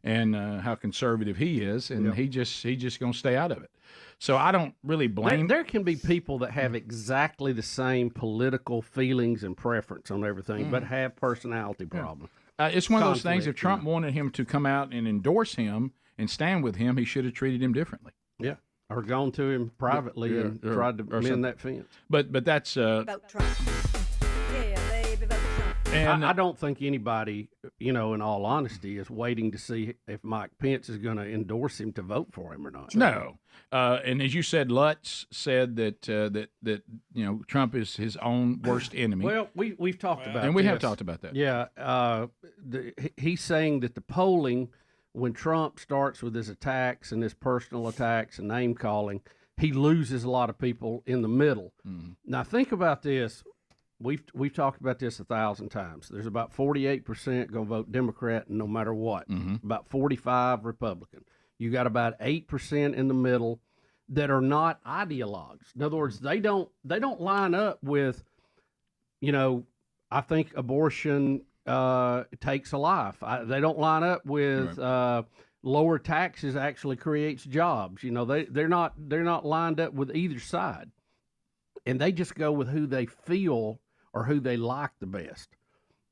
and how conservative he is, and he just going to stay out of it. So I don't really blame. There can be people that have exactly the same political feelings and preference on everything, but have personality problems. It's one of those things. If Trump wanted him to come out and endorse him and stand with him, he should have treated him differently. Yeah, or gone to him privately and tried to mend that fence. But that's Vote Trump. Yeah, baby, vote Trump. And I don't think anybody, in all honesty, is waiting to see if Mike Pence is going to endorse him to vote for him or not. No. And as you said, Lutz said that Trump is his own worst enemy. Well, we've talked about and we this. have talked about that. Yeah, he's saying that the polling, when Trump starts with his attacks and his personal attacks and name calling, he loses a lot of people in the middle. Now think about this. We've talked about this 1,000 times. There's about 48% going to vote Democrat no matter what. About 45 Republican. You got about 8% in the middle that are not ideologues. In other words, they don't line up with, I think abortion takes a life. They don't line up with lower taxes actually creates jobs. They're not lined up with either side, and they just go with who they feel or who they like the best.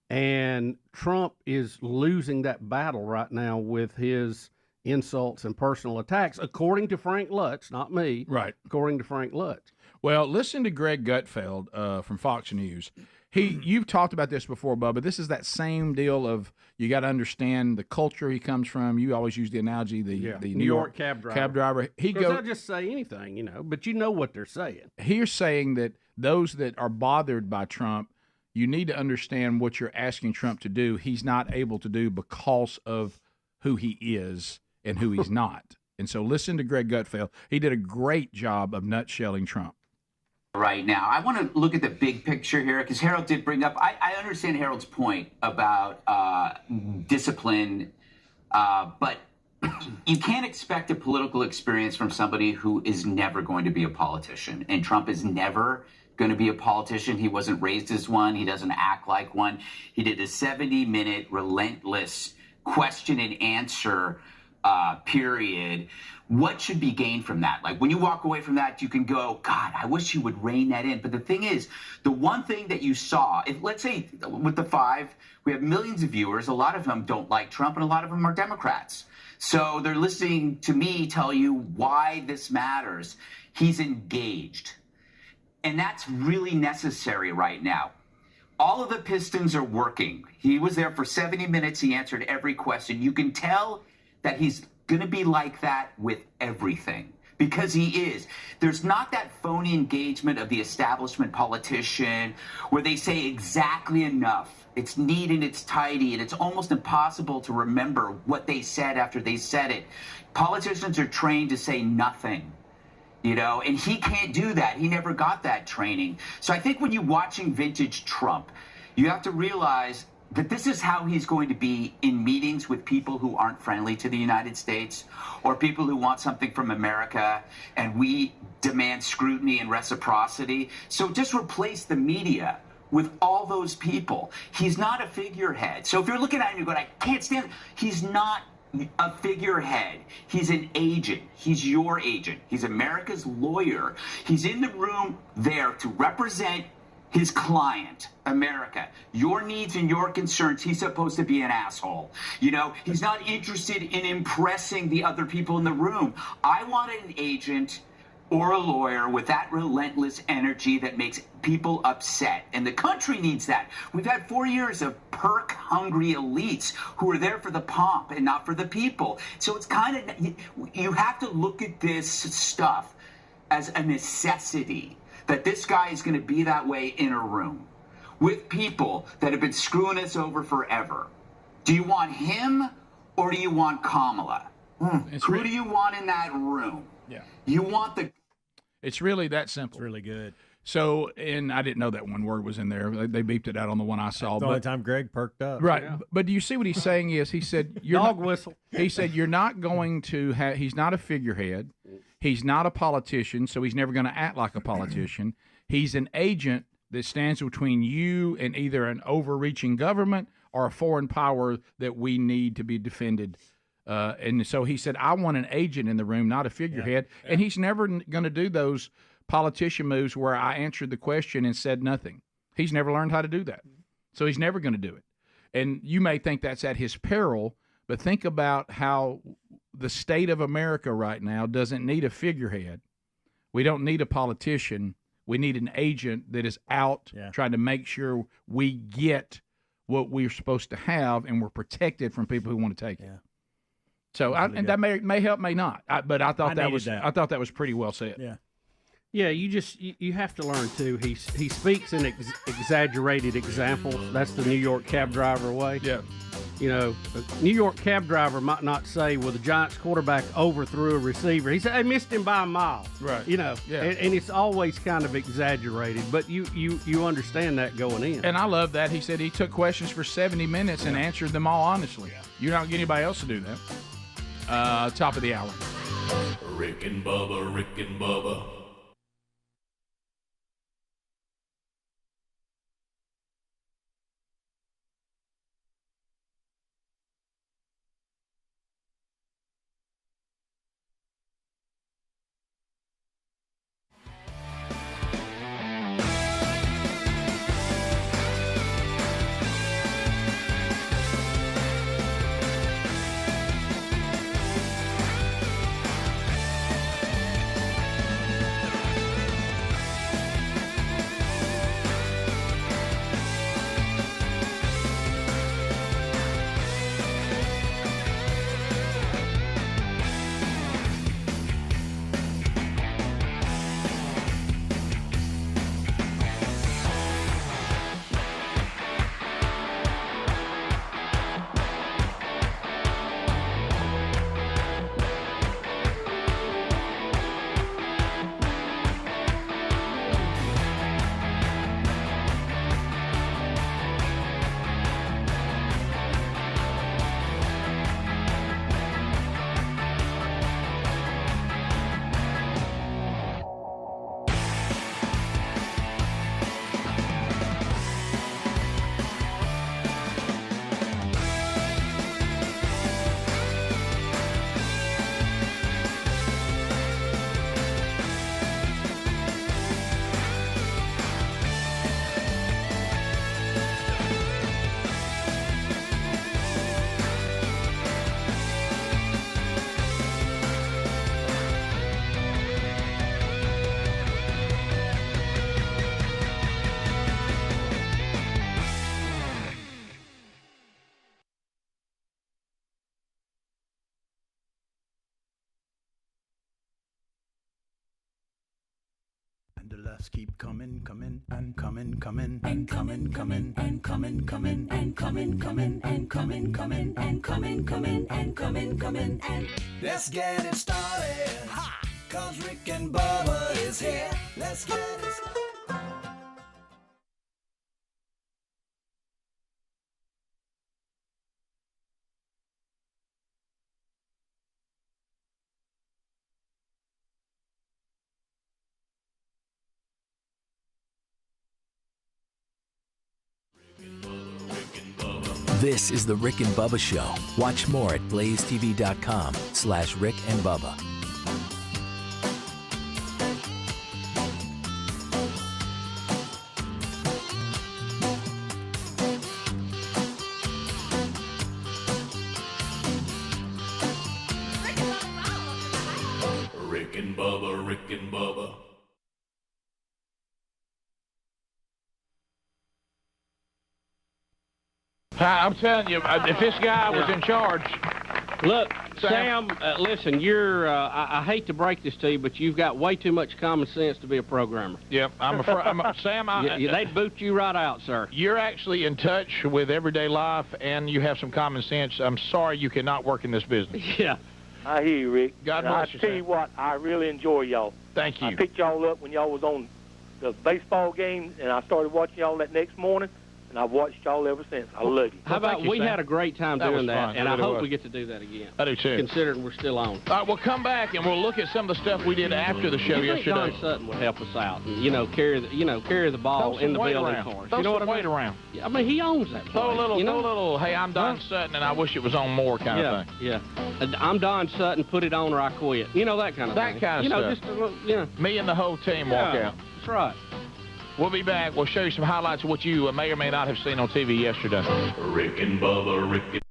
And Trump is losing that battle right now with his insults and personal attacks, according to Frank Lutz, not me. Right. According to Frank Lutz. Well, listen to Greg Gutfeld from Fox News. You've talked about this before, Bubba. This is that same deal of you got to understand the culture he comes from. You always use the analogy, the New York cab driver. Cab driver. They'll just say anything, but you know what they're saying. He's saying that those that are bothered by Trump, you need to understand what you're asking Trump to do. He's not able to do because of who he is and who he's not. And so listen to Greg Gutfeld. He did a great job of nutshelling Trump. right now. I want to look at the big picture here because Harold did bring up, I understand Harold's point about discipline, but you can't expect a political experience from somebody who is never going to be a politician. And Trump is never going to be a politician. He wasn't raised as one. He doesn't act like one. He did a 70-minute relentless question and answer period. What should be gained from that? Like when you walk away from that, you can go, God, I wish you would rein that in. But the thing is, the one thing that you saw, if let's say with the 5, we have millions of viewers. A lot of them don't like Trump and a lot of them are Democrats. So they're listening to me tell you why this matters. He's engaged. And that's really necessary right now. All of the pistons are working. He was there for 70 minutes. He answered every question. You can tell that he's going to be like that with everything because he is. There's not that phony engagement of the establishment politician where they say exactly enough. It's neat and it's tidy and it's almost impossible to remember what they said after they said it. Politicians are trained to say nothing. You know, and he can't do that. He never got that training. So I think when you're watching vintage Trump, you have to realize that this is how he's going to be in meetings with people who aren't friendly to the United States or people who want something from America, and we demand scrutiny and reciprocity. So just replace the media with all those people. He's not a figurehead. So if you're looking at him and you're going, I can't stand him, he's not a figurehead. He's an agent. He's your agent. He's America's lawyer. He's in the room there to represent his client, America. Your needs and your concerns, he's supposed to be an asshole. You know, he's not interested in impressing the other people in the room. I wanted an agent or a lawyer with that relentless energy that makes people upset. And the country needs that. We've had 4 years of perk-hungry elites who are there for the pomp and not for the people. So it's kind of, you have to look at this stuff as a necessity, that this guy is going to be that way in a room with people that have been screwing us over forever. Do you want him or do you want Kamala? Who do you want in that room? Yeah. You want the... It's really that simple. It's really good. So, and I didn't know that one word was in there. They beeped it out on the one I saw. The only time Greg perked up. Right. Yeah. But do you see what he's saying is he said, you're Dog not, whistle. He said, you're not going to have, he's not a figurehead. He's not a politician, so he's never going to act like a politician. He's an agent that stands between you and either an overreaching government or a foreign power that we need to be defended. And so he said, I want an agent in the room, not a figurehead. Yeah. And he's never going to do those politician moves where I answered the question and said nothing. He's never learned how to do that. So he's never going to do it. And you may think that's at his peril, but think about how the state of America right now doesn't need a figurehead. We don't need a politician. We need an agent that is out trying to make sure we get what we're supposed to have and we're protected from people who want to take it. So, and that may help, may not. But I thought I thought that was pretty well said. Yeah. Yeah, you have to learn too. He speaks in exaggerated examples. That's the New York cab driver way. Yeah. You know, a New York cab driver might not say, well, the Giants quarterback overthrew a receiver. He said, they missed him by a mile. Right. You know, and it's always kind of exaggerated, but you understand that going in. And I love that. He said he took questions for 70 minutes and answered them all honestly. You're not getting anybody else to do that. Top of the hour. Rick and Bubba, Rick and Bubba. laughs keep coming, coming, and coming, coming, and coming, coming, and coming, coming, and coming, coming, and coming, coming, and coming, coming, and coming, coming, and let's get it started. 'Cause Rick and Bubba is here. Let's get it started. This is the Rick and Bubba Show. Watch more at blazetv.com/Rick and Bubba. Rick and Bubba, Rick and Bubba. I'm telling you, if this guy was in charge. Look, Sam, listen, you're, I hate to break this to you, but you've got way too much common sense to be a programmer. Yep, I'm afraid. Sam, they'd boot you right out, sir. You're actually in touch with everyday life, and you have some common sense. I'm sorry you cannot work in this business. Yeah. I hear you, Rick. God And bless you, I tell Sam. you what, I really enjoy y'all. Thank you. I picked y'all up when y'all was on the baseball game, and I started watching y'all that next morning, and I've watched y'all ever since. I love you. How about we had a great time doing that, fun. and I It really hope was. we get to do that again. I do too. Considering we're still on. All right, we'll come back and we'll look at some of the stuff we did after the show You think yesterday. Don Sutton would help us out, and carry the ball Throw in the some weight building around. for us. Throw You know some what I mean? weight around. Yeah, I mean, he owns that place. Throw a little, you know? hey, I'm Don Sutton, and I wish it was on more kind of thing. Yeah. I'm Don Sutton. Put it on or I quit. You know, that kind of thing. That kind of stuff. Just a little, Me and the whole team walk Yeah, out. That's right. We'll be back. We'll show you some highlights of what you may or may not have seen on TV yesterday. Rick and Bubba, Rick and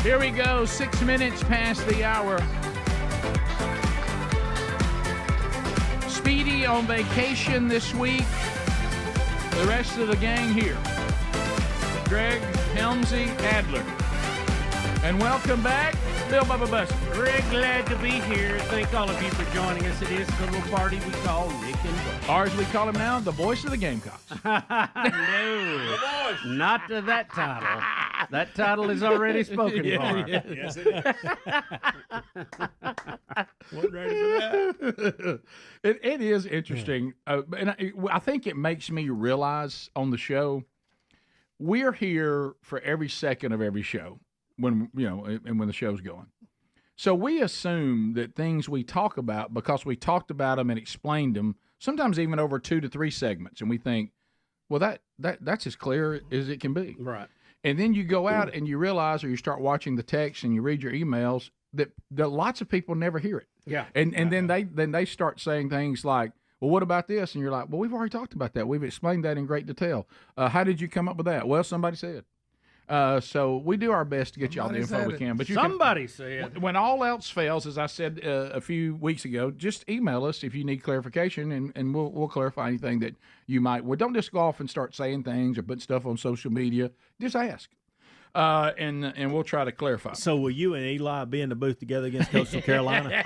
Here we go, 6 minutes past the hour. Speedy on vacation this week. The rest of the gang here. Greg, Helmsy, Adler. And welcome back, Bill Bubba Buster. Very glad to be here. Thank all of you for joining us. It is the little party we call Rick and Bubba. Or as we call him now, the voice of the Gamecocks. No, not to that title. That title is already spoken for. Yes, it is. Wasn't ready for that. It is interesting, and I think it makes me realize on the show, we're here for every second of every show when and when the show's going. So we assume that things we talk about, because we talked about them and explained them, sometimes even over 2 to 3 segments, and we think, well, that's as clear as it can be. Right. And then you go out and you realize, or you start watching the text and you read your emails, that lots of people never hear it. Yeah. And then they start saying things like, well, what about this? And you're like, well, we've already talked about that. We've explained that in great detail. How did you come up with that? Well, somebody said. So we do our best to get you all the info we can. But somebody said. When all else fails, as I said a few weeks ago, just email us if you need clarification, and we'll clarify anything that you might. Well, don't just go off and start saying things or put stuff on social media. Just ask. And we'll try to clarify. So will you and Eli be in the booth together against Coastal Carolina?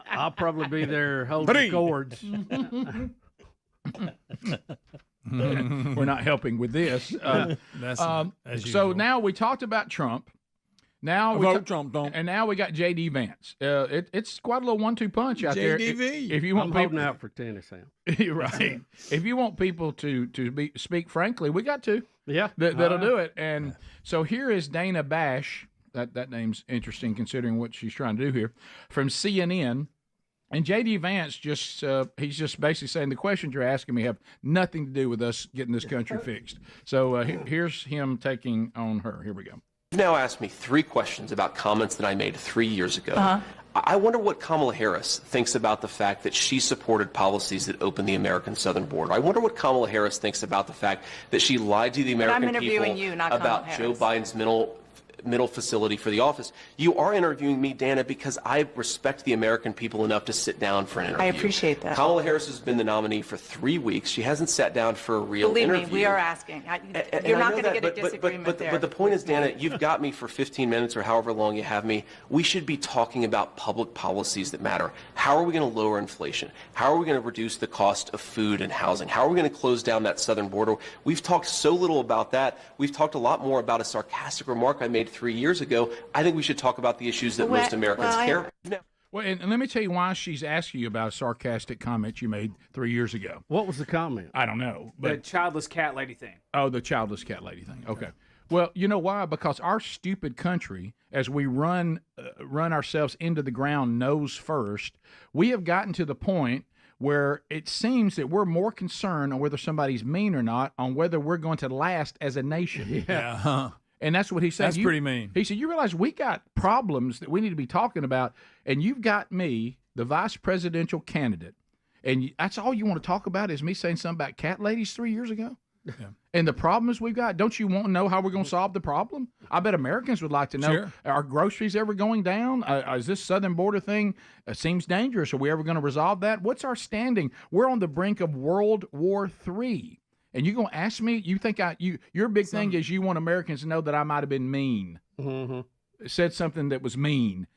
I'll probably be there holding the cords. We're not helping with this. So now we talked about Trump. Now Trump, and now we got J.D. Vance. It's quite a little 1-2 punch out there. If you want I'm holding out for tennis, Sam. Right. If you want people to speak frankly, we got to. Yeah, that'll do it. And so here is Dana Bash. That name's interesting considering what she's trying to do here, from CNN. And J.D. Vance he's just basically saying the questions you're asking me have nothing to do with us getting this country fixed. So here's him taking on her. Here we go. You've now asked me 3 questions about comments that I made 3 years ago. I wonder what Kamala Harris thinks about the fact that she supported policies that opened the American southern border. I wonder what Kamala Harris thinks about the fact that she lied to the American people about Joe Biden's middle facility for the office. You are interviewing me, Dana, because I respect the American people enough to sit down for an interview. I appreciate that. Kamala Harris has been the nominee for 3 weeks. She hasn't sat down for a real interview. Believe me, we are asking. You're not going to get a disagreement there. But the point is, Dana, you've got me for 15 minutes or however long you have me. We should be talking about public policies that matter. How are we going to lower inflation? How are we going to reduce the cost of food and housing? How are we going to close down that southern border? We've talked so little about that. We've talked a lot more about a sarcastic remark I made 3 years ago. I think we should talk about the issues that most Americans care about. Well, and let me tell you why she's asking you about a sarcastic comment you made 3 years ago. What was the comment? I don't know. The childless cat lady thing. Oh, the childless cat lady thing. Okay. Well, you know why? Because our stupid country, as we run ourselves into the ground nose first, we have gotten to the point where it seems that we're more concerned on whether somebody's mean or not, on whether we're going to last as a nation. Yeah. And that's what he said. That's pretty mean. He said, you realize we got problems that we need to be talking about, and you've got me, the vice presidential candidate, and that's all you want to talk about is me saying something about cat ladies 3 years ago? Yeah. And the problems we've got, don't you want to know how we're going to solve the problem? I bet Americans would like to know, are groceries ever going down? Is this southern border thing seems dangerous? Are we ever going to resolve that? What's our standing? We're on the brink of World War III. And you're going to ask me, you think your big thing is you want Americans to know that I might have been mean. Mm-hmm. Said something that was mean.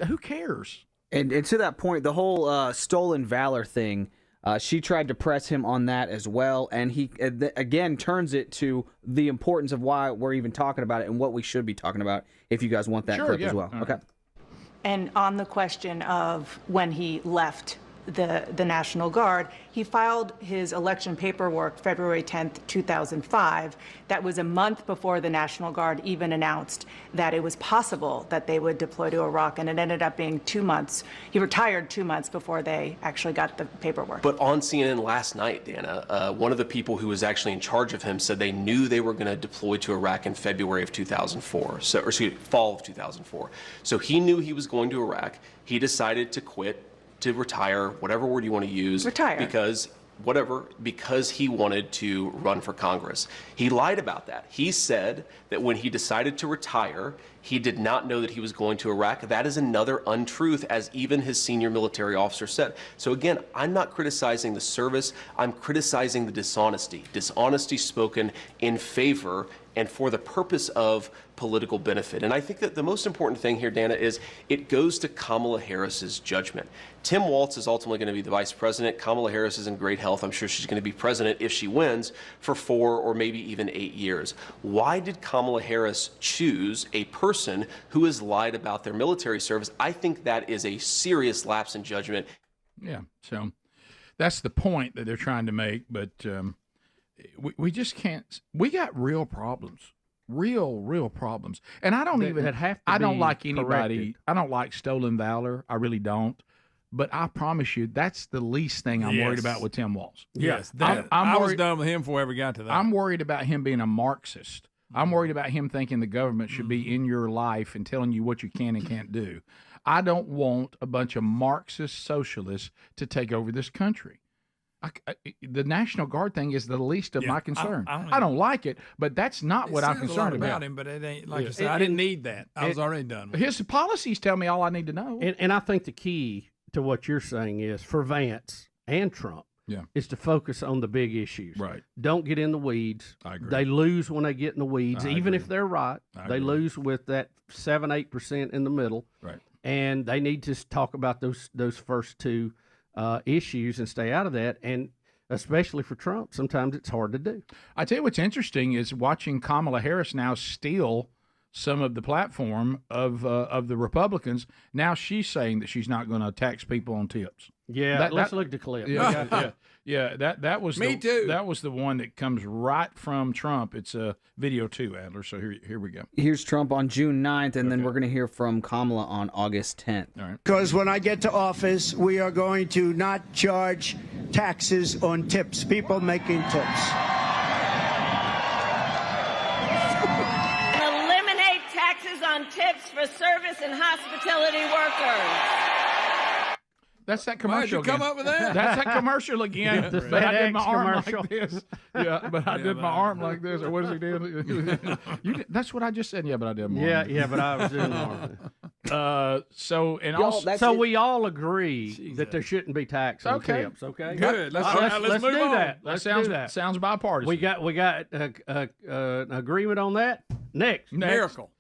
Who cares? And to that point, the whole stolen valor thing, she tried to press him on that as well. And he, again, turns it to the importance of why we're even talking about it and what we should be talking about, if you guys want that clip as well. Okay. And on the question of when he left the National Guard, he filed his election paperwork February 10th, 2005. That was a month before the National Guard even announced that it was possible that they would deploy to Iraq, and it ended up being 2 months. He retired 2 months before they actually got the paperwork. But on CNN last night, Dana, one of the people who was actually in charge of him said they knew they were going to deploy to Iraq in February of 2004, fall of 2004. So he knew he was going to Iraq. He decided to quit, to retire, whatever word you want to use. Retire. Because he wanted to run for Congress. He lied about that. He said that when he decided to retire, he did not know that he was going to Iraq. That is another untruth, as even his senior military officer said. So again, I'm not criticizing the service, I'm criticizing the dishonesty. Dishonesty spoken in favor and for the purpose of political benefit. And I think that the most important thing here, Dana, is it goes to Kamala Harris's judgment. Tim Walz is ultimately going to be the vice president. Kamala Harris is in great health. I'm sure she's going to be president if she wins for 4 or maybe even 8 years. Why did Kamala Harris choose a person who has lied about their military service? I think that is a serious lapse in judgment. Yeah, so that's the point that they're trying to make, but we just can't. We got real problems. Real problems. And I don't even have to I don't like anybody. Corrected. I don't like stolen valor. I really don't. But I promise you, that's the least thing I'm worried about with Tim Walz. Yes, I was done with him before we ever got to that. I'm worried about him being a Marxist. I'm worried about him thinking the government should be in your life and telling you what you can and can't do. I don't want a bunch of Marxist socialists to take over this country. The National Guard thing is the least of my concern. I don't like it, but that's not what I'm concerned about. Him, but it ain't like I said. I didn't need that. I was already done with his policies tell me all I need to know. And I think the key to what you're saying is for Vance and Trump is to focus on the big issues. Right. Don't get in the weeds. I agree. They lose when they get in the weeds, even if they're right. They lose with that 7-8% in the middle. Right. And they need to talk about those first two issues and stay out of that. And especially for Trump, sometimes it's hard to do. I tell you what's interesting is watching Kamala Harris now steal some of the platform of the Republicans. Now she's saying that she's not going to tax people on tips. Yeah, let's look at the clip. That was Me too. That was the one that comes right from Trump. It's a video too, Adler. So here we go. Here's Trump on June 9th, and then we're going to hear from Kamala on August 10th. All right. Because when I get to office, we are going to not charge taxes on tips, people making tips. Eliminate taxes on tips for service and hospitality workers. That's that commercial. Why'd you come up with that? That's that commercial again. But I did my arm commercial. like this. Yeah, but I did my arm like this. Or what is he doing? That's what I just said. Yeah, but I did my arm. Yeah, but I was doing the arm. So we all agree that there shouldn't be tax on tips. Okay, good. Let's do move on. that. That sounds bipartisan. We got an agreement on that. Next. Miracle.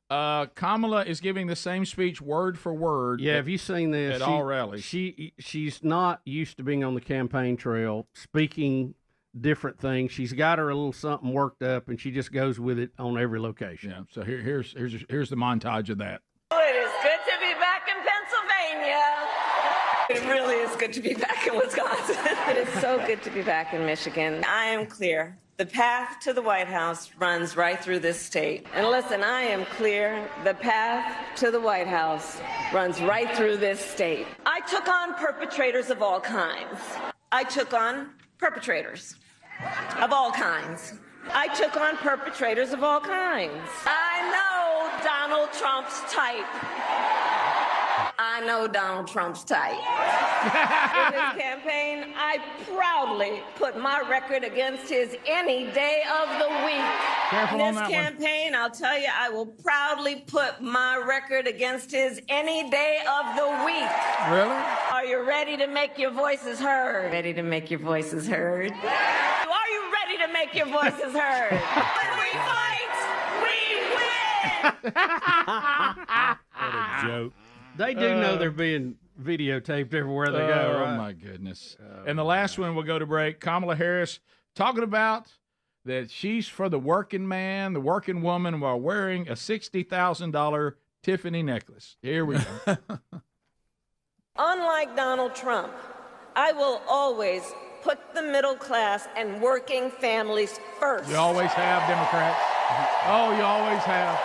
Kamala is giving the same speech word for word. Yeah, have you seen this? At all rallies. She's not used to being on the campaign trail, speaking different things. She's got her a little something worked up, and she just goes with it on every location. Yeah, so here's the montage of that. It is good to be back in Pennsylvania. It really is good to be back in Wisconsin. It is so good to be back in Michigan. I am clear. The path to the White House runs right through this state. And listen, I am clear. The path to the White House runs right through this state. I took on perpetrators of all kinds. I took on perpetrators of all kinds. I took on perpetrators of all kinds. I know Donald Trump's type. I know Donald Trump's type. In this campaign, I proudly put my record against his any day of the week. Careful In on this that campaign, I'll tell you, I will proudly put my record against his any day of the week. Really? Are you ready to make your voices heard? Ready to make your voices heard? Are you ready to make your voices heard? When we fight, we win! What a joke. They do know they're being videotaped everywhere they go, right? Oh, my goodness. And the last one, we'll go to break. Kamala Harris talking about that she's for the working man, the working woman, while wearing a $60,000 Tiffany necklace. Here we go. Unlike Donald Trump, I will always put the middle class and working families first. You always have, Democrats. Oh, you always have.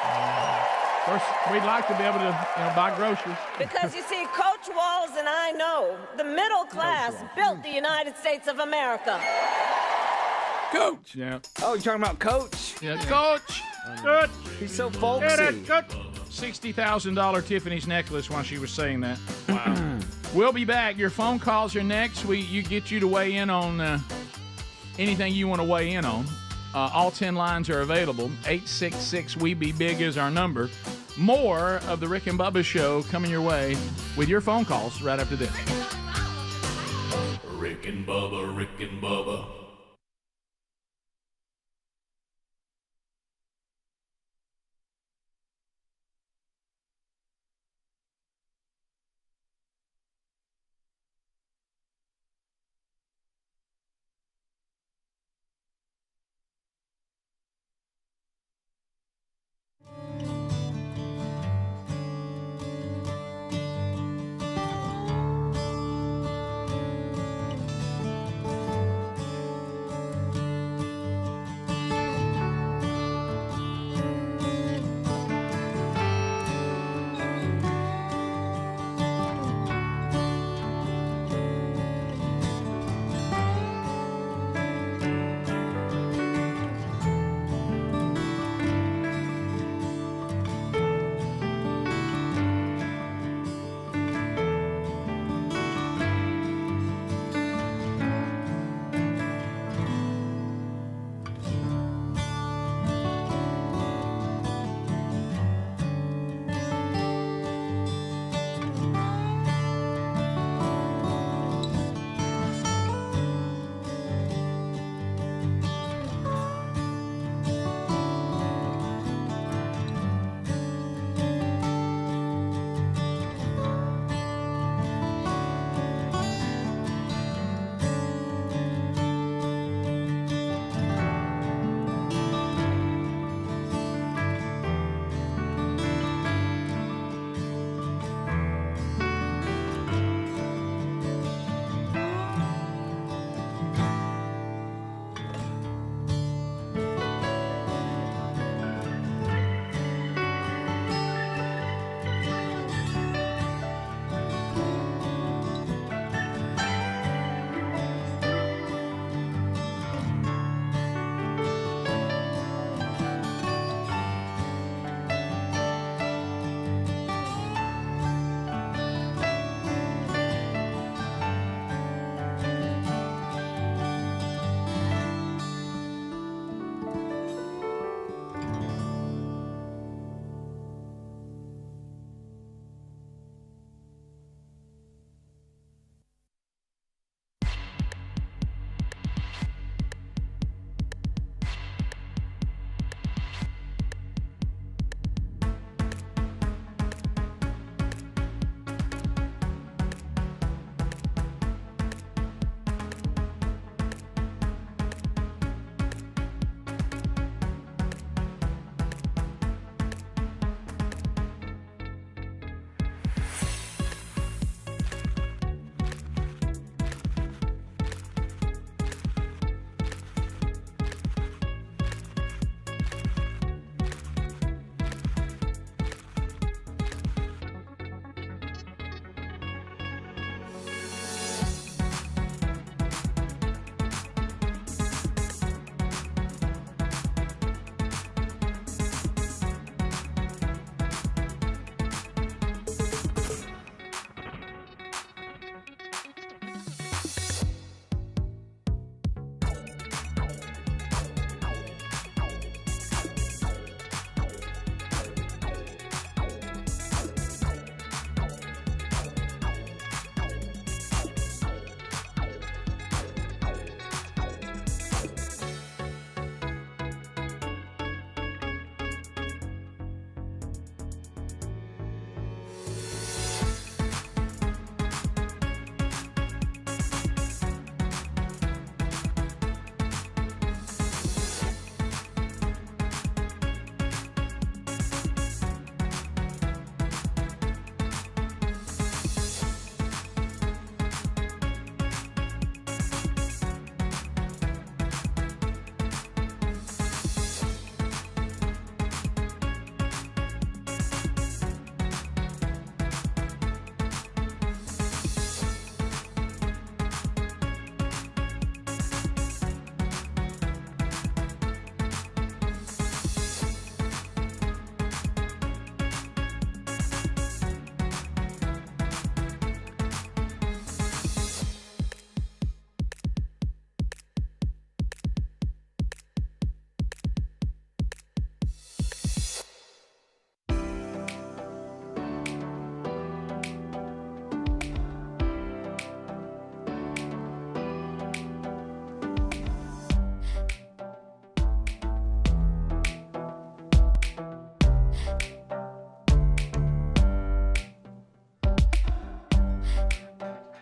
Of course, we'd like to be able to buy groceries. Because you see, Coach Walz and I know the middle class built the United States of America. Coach. Yeah. Oh, you're talking about Coach? Yeah, Coach. Good. He's so folksy. $60,000 Tiffany's necklace while she was saying that. Wow. We'll be back. Your phone calls are next. You get you to weigh in on anything you want to weigh in on. All 10 lines are available. 866-WE-BE-BIG is our number. More of the Rick and Bubba Show coming your way with your phone calls right after this. Rick and Bubba, Rick and Bubba.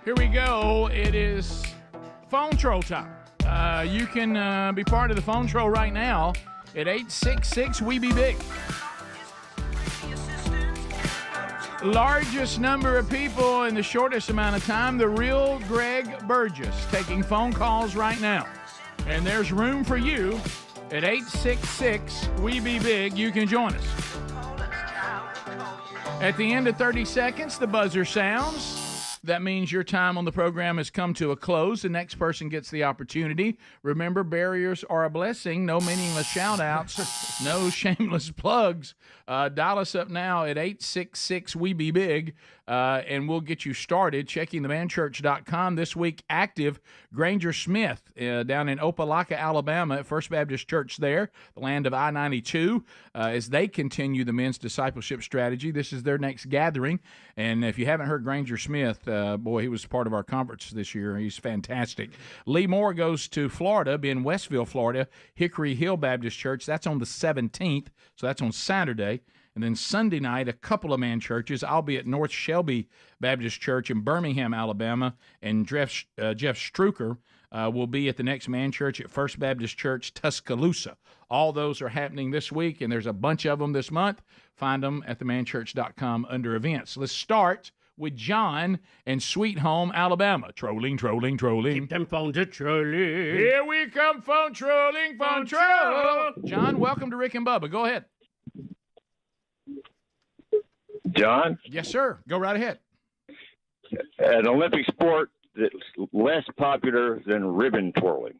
Here we go. It is phone troll time. You can be part of the phone troll right now at 866-WE-BE-BIG. Largest number of people in the shortest amount of time, the real Greg Burgess, taking phone calls right now. And there's room for you at 866-WE-BE-BIG. You can join us. At the end of 30 seconds, the buzzer sounds. That means your time on the program has come to a close. The next person gets the opportunity. Remember, barriers are a blessing. No meaningless shout-outs. No shameless plugs. Dial us up now at 866-WE-BE-BIG, and we'll get you started. Checking themanchurch.com. This week, active Granger Smith down in Opelika, Alabama at First Baptist Church there, the land of I-92, as they continue the men's discipleship strategy. This is their next gathering. And if you haven't heard Granger Smith, boy, he was part of our conference this year. He's fantastic. Lee Moore goes to Florida, be in Westville, Florida, Hickory Hill Baptist Church. That's on the 17th, so that's on Saturday. And then Sunday night, a couple of man churches. I'll be at North Shelby Baptist Church in Birmingham, Alabama, and Jeff Struker will be at the next man church at First Baptist Church, Tuscaloosa. All those are happening this week, and there's a bunch of them this month. Find them at themanchurch.com under events. Let's start with John in Sweet Home, Alabama. Trolling. Keep them phones a-trolling. Here we come, phone trolling, phone troll. John, welcome to Rick and Bubba. Go ahead. John? Yes, sir. Go right ahead. An Olympic sport that's less popular than ribbon twirling.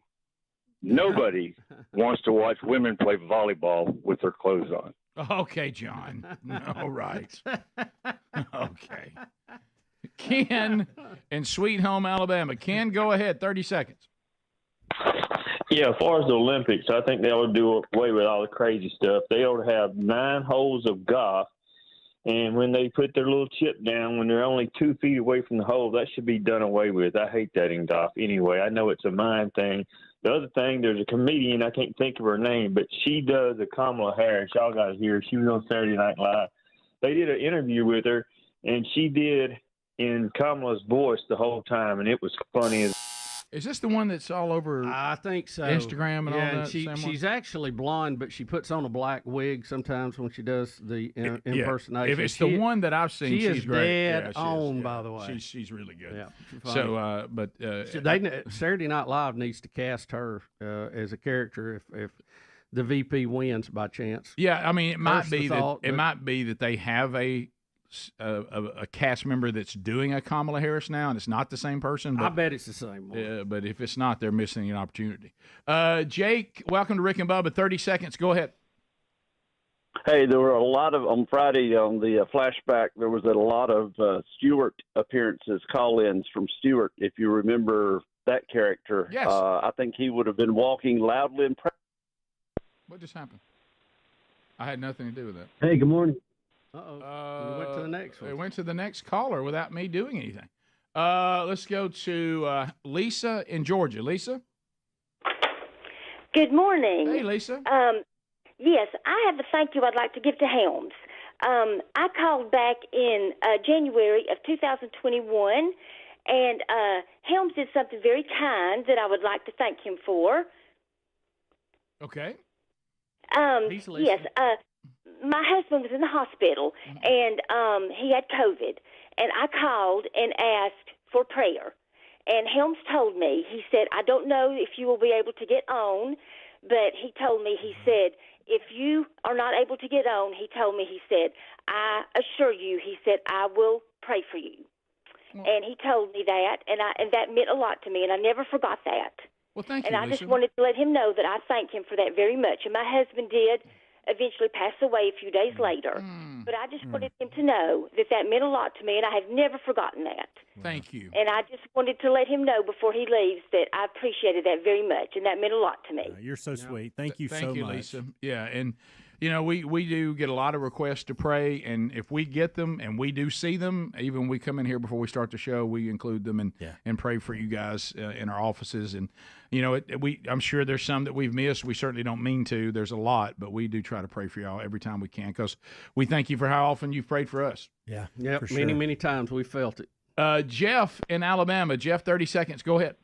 Nobody wants to watch women play volleyball with their clothes on. Okay, John. All right. Okay. Ken in Sweet Home, Alabama. Ken, go ahead. 30 seconds. Yeah, as far as the Olympics, I think they ought to do away with all the crazy stuff. They ought to have 9 holes of golf. And when they put their little chip down, when they're only 2 feet away from the hole, that should be done away with. I hate that in golf anyway. I know it's a mind thing. The other thing, there's a comedian, I can't think of her name, but she does a Kamala Harris. Y'all got to hear her. She was on Saturday Night Live. They did an interview with her, and she did in Kamala's voice the whole time, and it was funny as. Is this the one that's all over I think so. Instagram and all that? And she's actually blonde, but she puts on a black wig sometimes when she does the impersonation. If it's the one that I've seen, she's great. Dead on, by the way. She's really good. Yeah. So, Saturday Night Live needs to cast her as a character if the VP wins by chance. Yeah, I mean, it might be that they have a cast member that's doing a Kamala Harris now, and it's not the same person. But, I bet it's the same one. But if it's not, they're missing an opportunity. Jake, welcome to Rick and Bubba. 30 seconds. Go ahead. Hey, there were a lot of, on Friday on the flashback, there was a lot of Stewart appearances, call-ins from Stewart, if you remember that character. Yes. I think he would have been walking loudly and proud. What just happened? I had nothing to do with that. Hey, good morning. We went to the next one. It went to the next caller without me doing anything. Let's go to Lisa in Georgia. Lisa? Good morning. Hey, Lisa. Yes, I have a thank you I'd like to give to Helms. I called back in January of 2021, and Helms did something very kind that I would like to thank him for. Okay. Yes, my husband was in the hospital, and he had COVID, and I called and asked for prayer. And Helms told me, he said, I don't know if you will be able to get on, but he told me, he said, if you are not able to get on, he told me, he said, I assure you, he said, I will pray for you. And he told me that, and that meant a lot to me, and I never forgot that. Well, thank you, And I Lisa. just wanted to let him know that I thank him for that very much. And my husband did eventually pass away a few days later. But I just wanted him to know that that meant a lot to me, and I have never forgotten that. Thank you. And I just wanted to let him know before he leaves that I appreciated that very much, and that meant a lot to me. You're so sweet. Thank you so much. Thank you, Lisa. Yeah, and you know, we do get a lot of requests to pray, and if we get them and we do see them, even when we come in here before we start the show, we include them and pray for you guys in our offices. And you know, I'm sure there's some that we've missed. We certainly don't mean to. There's a lot, but we do try to pray for y'all every time we can, because we thank you for how often you've prayed for us. Yeah, yep. for sure. Many times we felt it. Jeff in Alabama. Jeff, 30 seconds. Go ahead.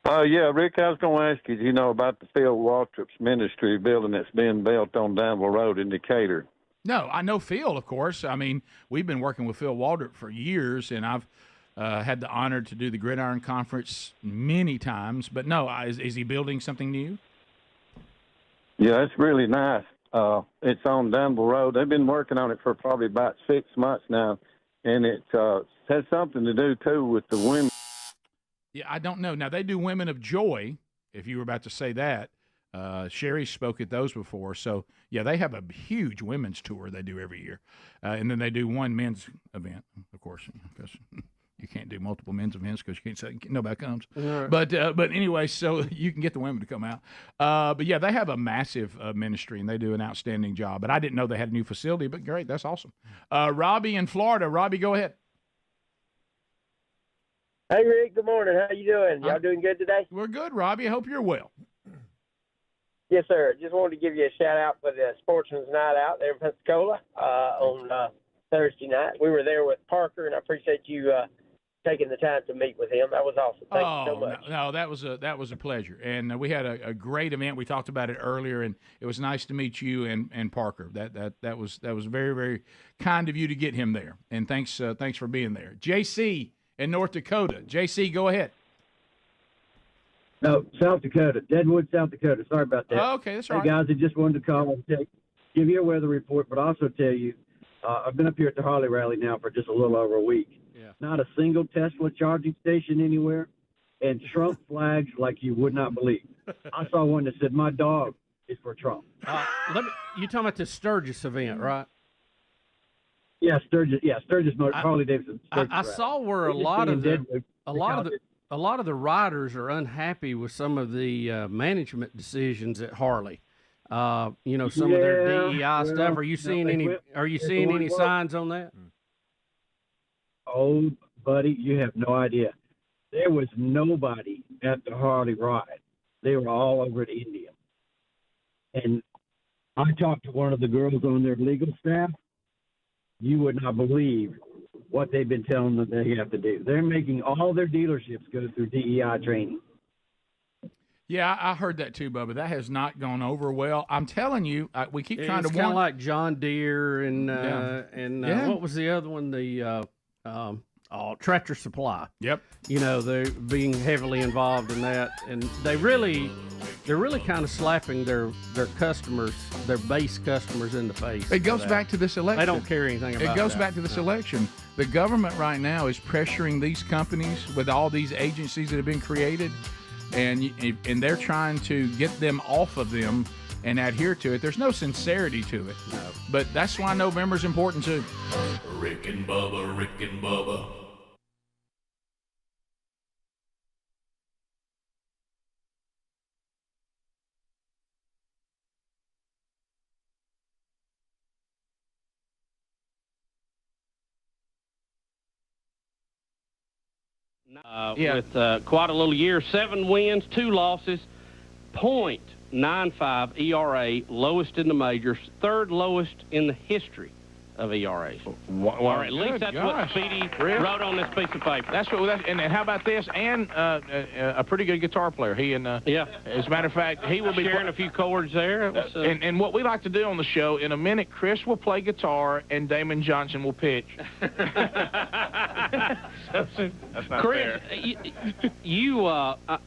Yeah, Rick, I was going to ask you, do you know about the Phil Waltrip's ministry building that's being built on Danville Road in Decatur? No, I know Phil, of course. I mean, we've been working with Phil Waldrop for years, and I've had the honor to do the Gridiron Conference many times. But no, is he building something new? Yeah, it's really nice. It's on Danville Road. They've been working on it for probably about 6 months now, and it has something to do, too, with the women. Yeah, I don't know. Now, they do Women of Joy, if you were about to say that. Sherry spoke at those before. So, yeah, they have a huge women's tour they do every year. And then they do one men's event, of course, because you can't do multiple men's events because you can't say nobody comes. Right. But anyway, so you can get the women to come out. But, yeah, they have a massive ministry, and they do an outstanding job. But I didn't know they had a new facility, but great. That's awesome. Robbie in Florida. Robbie, go ahead. Hey, Rick, good morning. How you doing? Y'all doing good today? We're good, Robbie. I hope you're well. Yes, sir. Just wanted to give you a shout-out for the Sportsman's Night Out there in Pensacola on Thursday night. We were there with Parker, and I appreciate you taking the time to meet with him. That was awesome. Thank you so much. No, that was a pleasure. And we had a great event. We talked about it earlier, and it was nice to meet you and Parker. That was very, very kind of you to get him there. And thanks for being there. JC in North Dakota. JC, go ahead. No, South Dakota, Deadwood, South Dakota. Sorry about that. Oh, okay, that's all right. Hey, guys, I just wanted to call and give you a weather report, but also tell you I've been up here at the Harley Rally now for just a little over a week. Yeah. Not a single Tesla charging station anywhere, and Trump flags like you would not believe. I saw one that said, "My dog is for Trump." You talking about the Sturgis event, right? Yeah, Sturgis. Yeah, Sturgis Motor Harley Davidson. I saw where a lot of the riders are unhappy with some of the management decisions at Harley. Some of their DEI stuff. Are you seeing any signs on that? Oh, buddy, you have no idea. There was nobody at the Harley ride. They were all over at India. And I talked to one of the girls on their legal staff. You would not believe what they've been telling them they have to do. They're making all their dealerships go through DEI training. Yeah, I heard that too, Bubba. That has not gone over well. I'm telling you, we keep trying to warn. It's kind of like John Deere and what was the other one? The Tractor Supply. Yep. They're being heavily involved in that, and they're really kind of slapping their customers, their base customers, in the face. It goes back to this election. They don't care anything about it. It goes back to this election. The government right now is pressuring these companies with all these agencies that have been created, and they're trying to get them off of them and adhere to it. There's no sincerity to it. No. But that's why November's important too. Rick and Bubba, Rick and Bubba. With quite a little year, 7 wins, 2 losses, .95 ERA, lowest in the majors, 3rd lowest in the history of ERAs. Or at least that's what Speedy wrote on this piece of paper. That's what. And how about this? And a pretty good guitar player. He and yeah. As a matter of fact, he will be sharing a few chords there. And what we like to do on the show, in a minute, Chris will play guitar and Damon Johnson will pitch. That's not Chris, fair.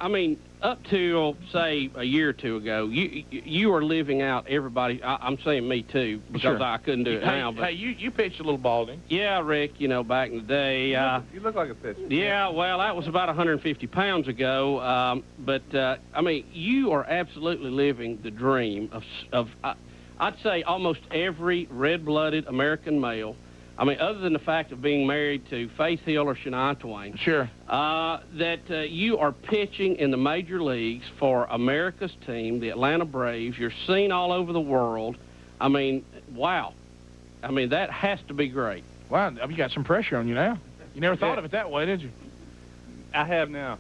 I mean, up to say a year or two ago, you are living out everybody. I'm saying me too, because I couldn't do it now. But you pitched a little ball, didn't you? Yeah, Rick. Back in the day. You look like a pitcher. Yeah, well, that was about 150 pounds ago. But you are absolutely living the dream of I'd say almost every red-blooded American male. I mean, other than the fact of being married to Faith Hill or Shania Twain. Sure. That you are pitching in the major leagues for America's team, the Atlanta Braves. You're seen all over the world. I mean, wow. I mean, that has to be great. Wow, you got some pressure on you now. You never thought of it that way, did you? I have now.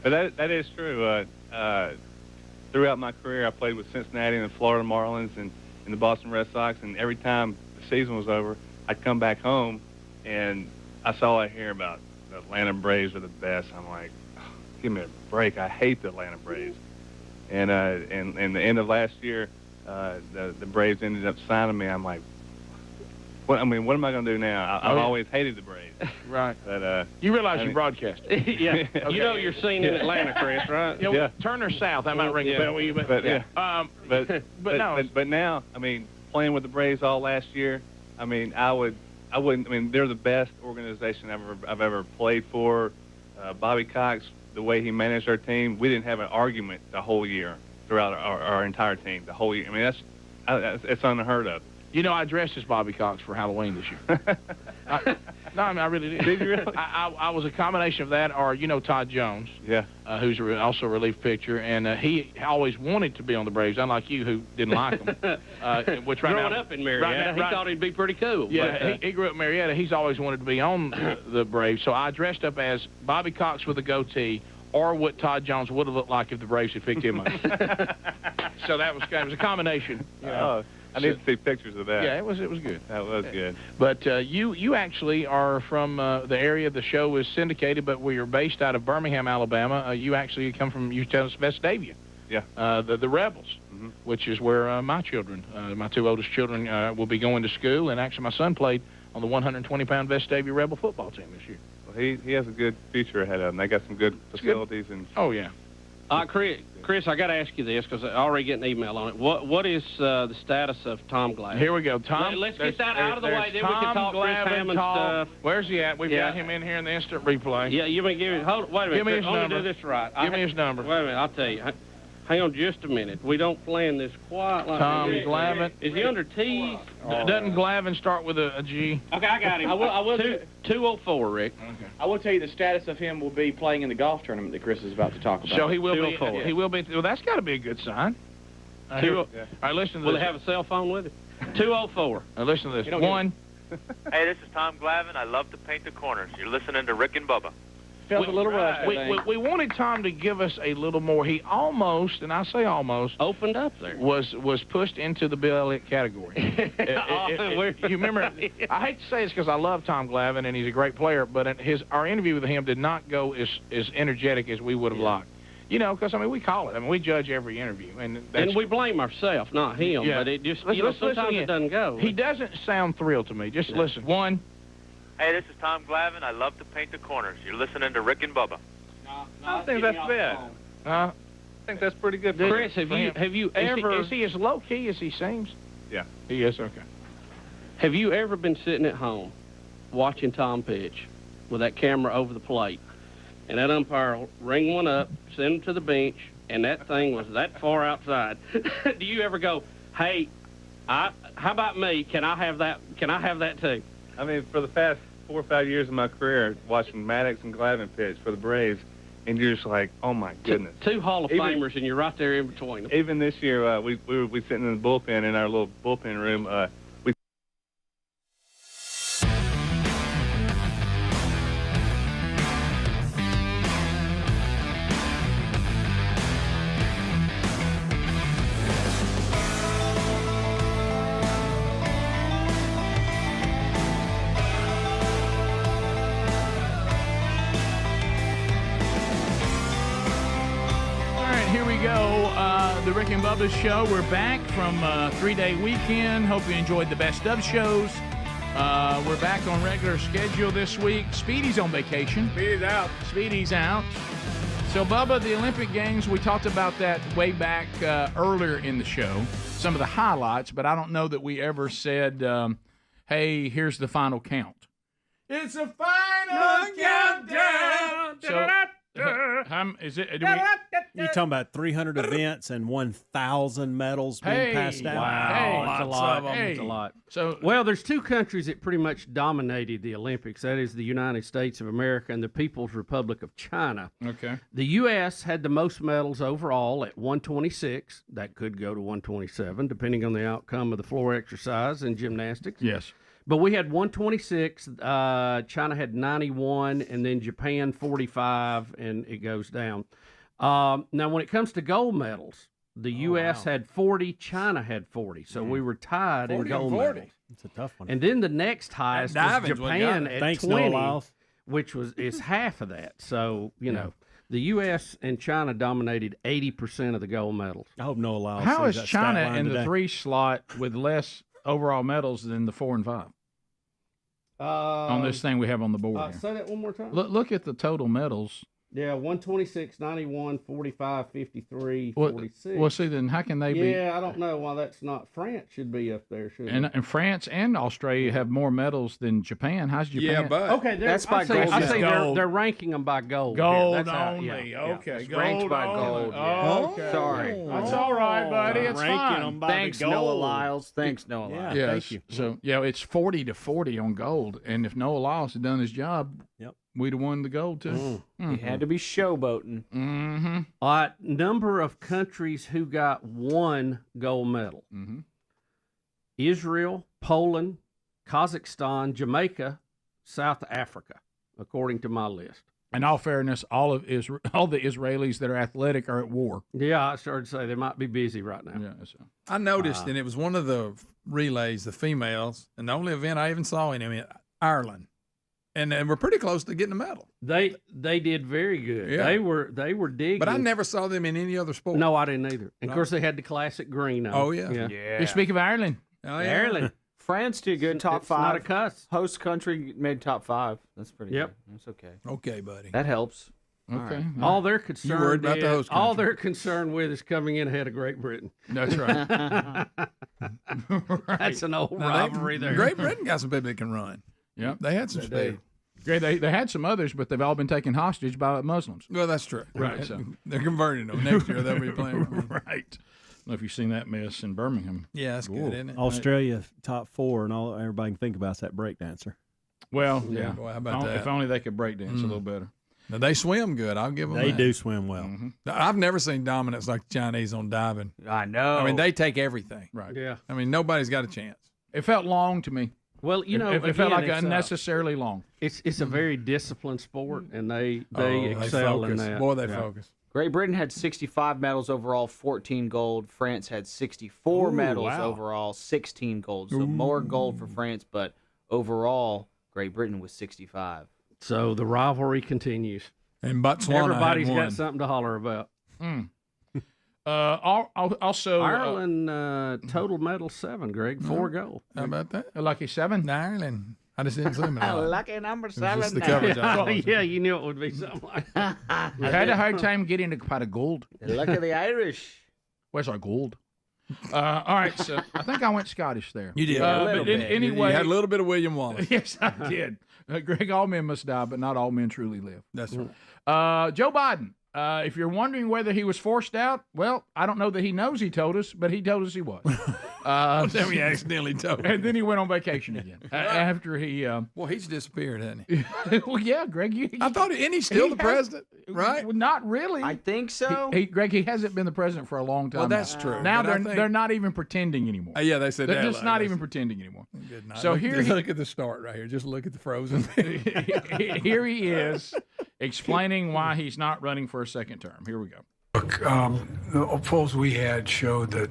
But that is true. Throughout my career, I played with Cincinnati and the Florida Marlins and the Boston Red Sox, and every time the season was over, I'd come back home, and I saw I hear about the Atlanta Braves are the best. I'm like, oh, give me a break. I hate the Atlanta Braves. And the end of last year, the Braves ended up signing me. I'm like, what am I going to do now? I've always hated the Braves. Right. But you realize you broadcast. Yeah. Okay. You know you're seen in Atlanta, Chris, right? Yeah. Turner South. That might ring a bell with you. But now, I mean, playing with the Braves all last year, I mean, I wouldn't. I mean, they're the best organization I've ever played for. Bobby Cox, the way he managed our team, we didn't have an argument the whole year throughout our entire team. The whole year. I mean, it's unheard of. You know, I dressed as Bobby Cox for Halloween this year. I really did. Did you really? I was a combination of that, or Todd Jones, yeah, who's also a relief pitcher, and he always wanted to be on the Braves, unlike you, who didn't like them. Growing up in Marietta, he thought he'd be pretty cool. Yeah, he grew up in Marietta. He's always wanted to be on the Braves, so I dressed up as Bobby Cox with a goatee, or what Todd Jones would have looked like if the Braves had picked him up. So it was a combination. I need to see pictures of that. Yeah, it was good. That was good. But you actually are from the area the show is syndicated, but we are based out of Birmingham, Alabama. You actually come from, you tell us, Vestavia. Yeah. The Rebels, which is where my children, my two oldest children, will be going to school. And actually, my son played on the 120-pound Vestavia Rebel football team this year. Well, he has a good future ahead of him. They got some good facilities. And oh, yeah. Chris, I got to ask you this because I already get an email on it. What is the status of Tom Glavine? Here we go. Tom. Let's get that out of the way, then we can talk Chris Hammond stuff. Where's he at? We've got him in here in the instant replay. Yeah, you may give me. Wait a minute. Give me his number. Do this right. Give me his number. Wait a minute. I'll tell you. Hang on just a minute. We don't plan this quite like Tom Glavine. Is he under T? Doesn't Glavine start with a G? Okay, I got him. I will 204, Rick. Okay. I will tell you the status of him will be playing in the golf tournament that Chris is about to talk about. So he will be. He will be. Well, that's got to be a good sign. All right, listen to this. Will they have a cell phone with it? 204. Now listen to this. One. Hey, this is Tom Glavine. I love to paint the corners. You're listening to Rick and Bubba. Felt a little rushed. We wanted Tom to give us a little more. He almost, and I say almost, opened up there. Was pushed into the Bill Elliott category. You remember? I hate to say this because I love Tom Glavine and he's a great player, but our interview with him did not go as energetic as we would have liked. Because we call it. We judge every interview, and we blame ourselves, not him. Yeah. But it just sometimes it doesn't go. He doesn't sound thrilled to me. Just listen. One. Hey, this is Tom Glavine. I love to paint the corners. You're listening to Rick and Bubba. I think that's bad. I think that's pretty good. Chris, have you ever? Is he as low key as he seems? Yeah. He is. Okay. Have you ever been sitting at home watching Tom pitch with that camera over the plate, and that umpire will ring one up, send him to the bench, and that thing was that far outside? Do you ever go, hey, how about me? Can I have that? Can I have that too? I mean, for the past 4 or 5 years of my career, watching Maddox and Glavine pitch for the Braves, and you're just like, oh my goodness. Two Hall of Famers, and you're right there in between them. Even this year, we were sitting in the bullpen in our little bullpen room. The Rick and Bubba Show. We're back from a 3-day weekend. Hope you enjoyed the best of shows. We're back on regular schedule this week. Speedy's on vacation. Speedy's out. So, Bubba, the Olympic Games, we talked about that way back earlier in the show, some of the highlights, but I don't know that we ever said, hey, here's the final count. It's a final countdown. So, is it? You're talking about 300 events and 1,000 medals being passed out. Wow, that's a lot. That's a lot. So, there's two countries that pretty much dominated the Olympics. That is the United States of America and the People's Republic of China. Okay. The U.S. had the most medals overall at 126. That could go to 127, depending on the outcome of the floor exercise and gymnastics. Yes. But we had 126, China had 91, and then Japan 45, and it goes down. Now, when it comes to gold medals, The U.S. had 40. China had 40. So we were tied in 40 gold and 40. medals. It's a tough one. And then the next highest was diving's what got Japan it. at Thanks, 20, Noah Lyles. which is half of that. So, you know, the U.S. and China dominated 80% of the gold medals. I hope Noah Lyles How sees is that China stat line in the today. 3 slot with less overall medals than the 4 and 5 on this thing we have on the board here? Say that one more time. Look at the total medals. Yeah, 126, 91, 45, 53, Well, 46. well, see, then how can they be? Yeah, I don't know why that's not. France should be up there, should it? And France and Australia have more medals than Japan. How's Japan? Okay, That's by I say, gold I say medal. they're ranking them by gold. Gold That's how- only. yeah, Okay, yeah. It's ranked by gold. Yeah. Okay. Sorry. That's all right, buddy. It's Ranking fine. them by Thanks, the Noah gold. Lyles. Thanks, Noah Lyles. Yes. Thank you. So it's 40-40 on gold, and if Noah Lyles had done his job, we'd have won the gold too. He had to be showboating. Mm-hmm. All right, number of countries who got 1 gold medal. Mm-hmm. Israel, Poland, Kazakhstan, Jamaica, South Africa, according to my list. In all fairness, all the Israelis that are athletic are at war. Yeah, I started to say they might be busy right now. Yeah. So. I noticed, and it was one of the relays, the females, and the only event I even saw in Ireland. And we're pretty close to getting a medal. They did very good. Yeah. They were digging. But I never saw them in any other sport. No, I didn't either. And No. of course, they had the classic green on. Oh, yeah. You speak of Ireland. Oh, yeah. Ireland. France did good. Top It's 5. not a cuss. Host country made top 5. That's pretty Yep. good. That's okay. Okay, buddy. That helps. Okay. All they're You worried concerned about the host all country. they're concerned with is coming in ahead of Great Britain. That's right. That's an old Now, rivalry there. Great Britain got some people that can run. Yep. They had some speed. Great. They had some others, but they've all been taken hostage by Muslims. Well, that's true. Right. So They're converting them. Next year, they'll be playing. right. I don't know if you've seen that mess in Birmingham. Yeah, that's good, isn't it? Australia top 4, and all everybody can think about is that breakdancer. Well, yeah. Boy, how about that? If only they could break dance a little better. Now, they swim good. I'll give them They that. do swim well. Mm-hmm. I've never seen dominance like the Chinese on diving. I know. I mean, they take everything. Right. Yeah. I mean, nobody's got a chance. It felt long to me. Well, you know, it felt like again, it's, unnecessarily long. It's a very disciplined sport, and they They excel in focus. that. Boy, they Yeah. focus. Great Britain had 65 medals overall, 14 gold. France had 64 medals wow. overall, 16 gold. So more gold for France, but overall, Great Britain was 65. So the rivalry continues. And Botswana Everybody's had got one. something to holler about. Also, Ireland total medal 7, Greg, 4 gold. How about that? lucky 7. Ireland. I just didn't see them. Lucky number It was 7. just the coverage. I Oh, followed. yeah, you knew it would be something like that. We had a hard time getting a pot of gold. Luck of the Irish. Where's our gold? All right, so I think I went Scottish there. You did. But anyway, You had a little bit of William Wallace. yes, I did. Greg, all men must die, but not all men truly live. That's right. Joe Biden. If you're wondering whether he was forced out, well, I don't know that he knows he told us, but he told us he was. Then we accidentally told. And then he went on vacation again after he. Well, he's disappeared, hasn't he? Well, yeah, Greg. I thought, isn't he still the president? Right? Well, not really. I think so. Greg, he hasn't been the president for a long time. Well, that's now. true. Now But I think- they're not even pretending anymore. Yeah, they said They're that. just not even pretending anymore. Good night. So look, here just he- look at the start right here. Just look at the frozen. Here he is explaining why he's not running for a second term. Here we go. Look, the polls we had showed that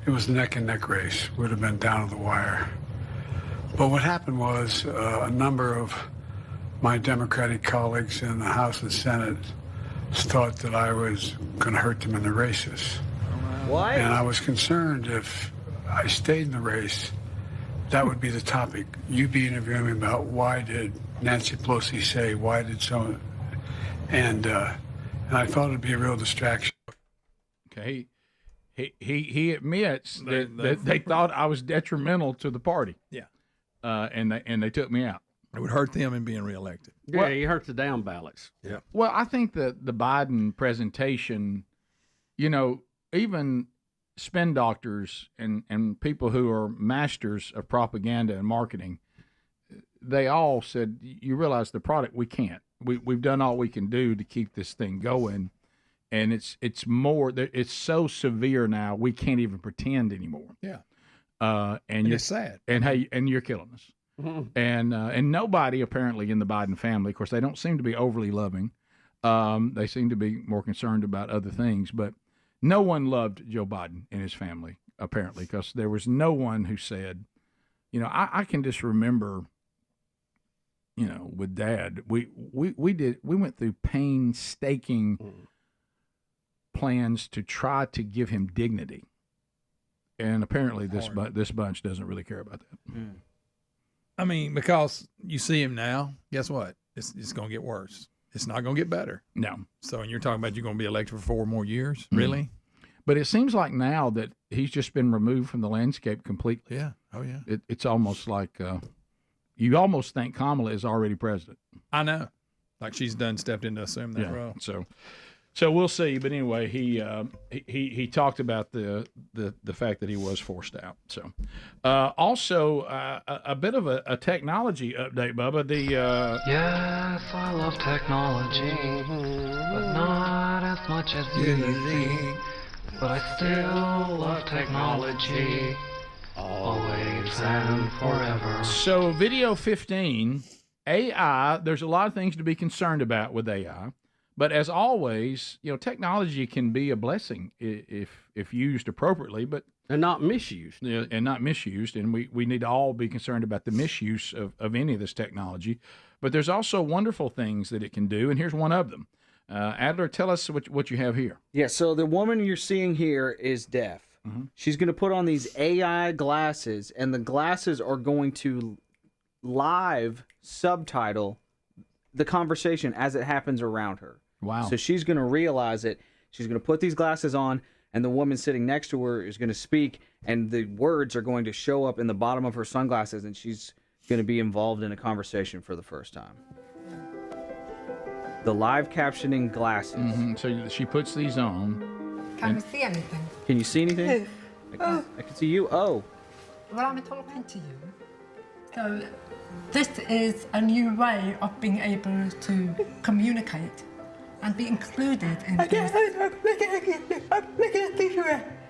it was a neck-and-neck race. Would have been down to the wire. But what happened was a number of my Democratic colleagues in the House and Senate thought that I was going to hurt them in the races. What? And I was concerned if I stayed in the race, that would be the topic. You'd be interviewing me about why did Nancy Pelosi say, why did someone... And I thought it'd be a real distraction. Okay. He admits that they thought I was detrimental to the party. Yeah. And they took me out. It would hurt them in being reelected. Yeah, you hurt the down ballots. Yeah. Well, I think that the Biden presentation, even spin doctors and people who are masters of propaganda and marketing, they all said, you realize the product, we can't. We've done all we can do to keep this thing going. And it's so severe now, we can't even pretend anymore. Yeah. And it's sad. And hey, and you're killing us. Mm-hmm. And nobody apparently in the Biden family, of course, they don't seem to be overly loving. They seem to be more concerned about other things. But no one loved Joe Biden and his family, apparently, because there was no one who said, I can just remember, with Dad, we went through painstaking plans to try to give him dignity. And apparently this bunch doesn't really care about that. I mean, because you see him now, guess what? It's going to get worse. It's not going to get better. No. So, and you're talking about you're going to be elected for 4 more years? Really? But it seems like now that he's just been removed from the landscape completely. Yeah. Oh, yeah. It's almost like you almost think Kamala is already president. I know. Like she's stepped in to assume that role. So we'll see. But anyway, he talked about the fact that he was forced out. So also a bit of a technology update, Bubba. Yes, I love technology, but not as much as you think. But I still love technology, always and forever. So video 15, AI. There's a lot of things to be concerned about with AI. But as always, technology can be a blessing if used appropriately, and not misused. And we need to all be concerned about the misuse of any of this technology. But there's also wonderful things that it can do, and here's one of them. Adler, tell us what you have here. Yeah, so the woman you're seeing here is deaf. Mm-hmm. She's going to put on these AI glasses, and the glasses are going to live subtitle the conversation as it happens around her. Wow. So she's going to realize it. She's going to put these glasses on, and the woman sitting next to her is going to speak, and the words are going to show up in the bottom of her sunglasses, and she's going to be involved in a conversation for the first time. The live captioning glasses. Mm-hmm. So she puts these on. Can you see anything? Can you see anything? I can see you. Oh. Well, I'm talking to you. So this is a new way of being able to communicate and be included in this.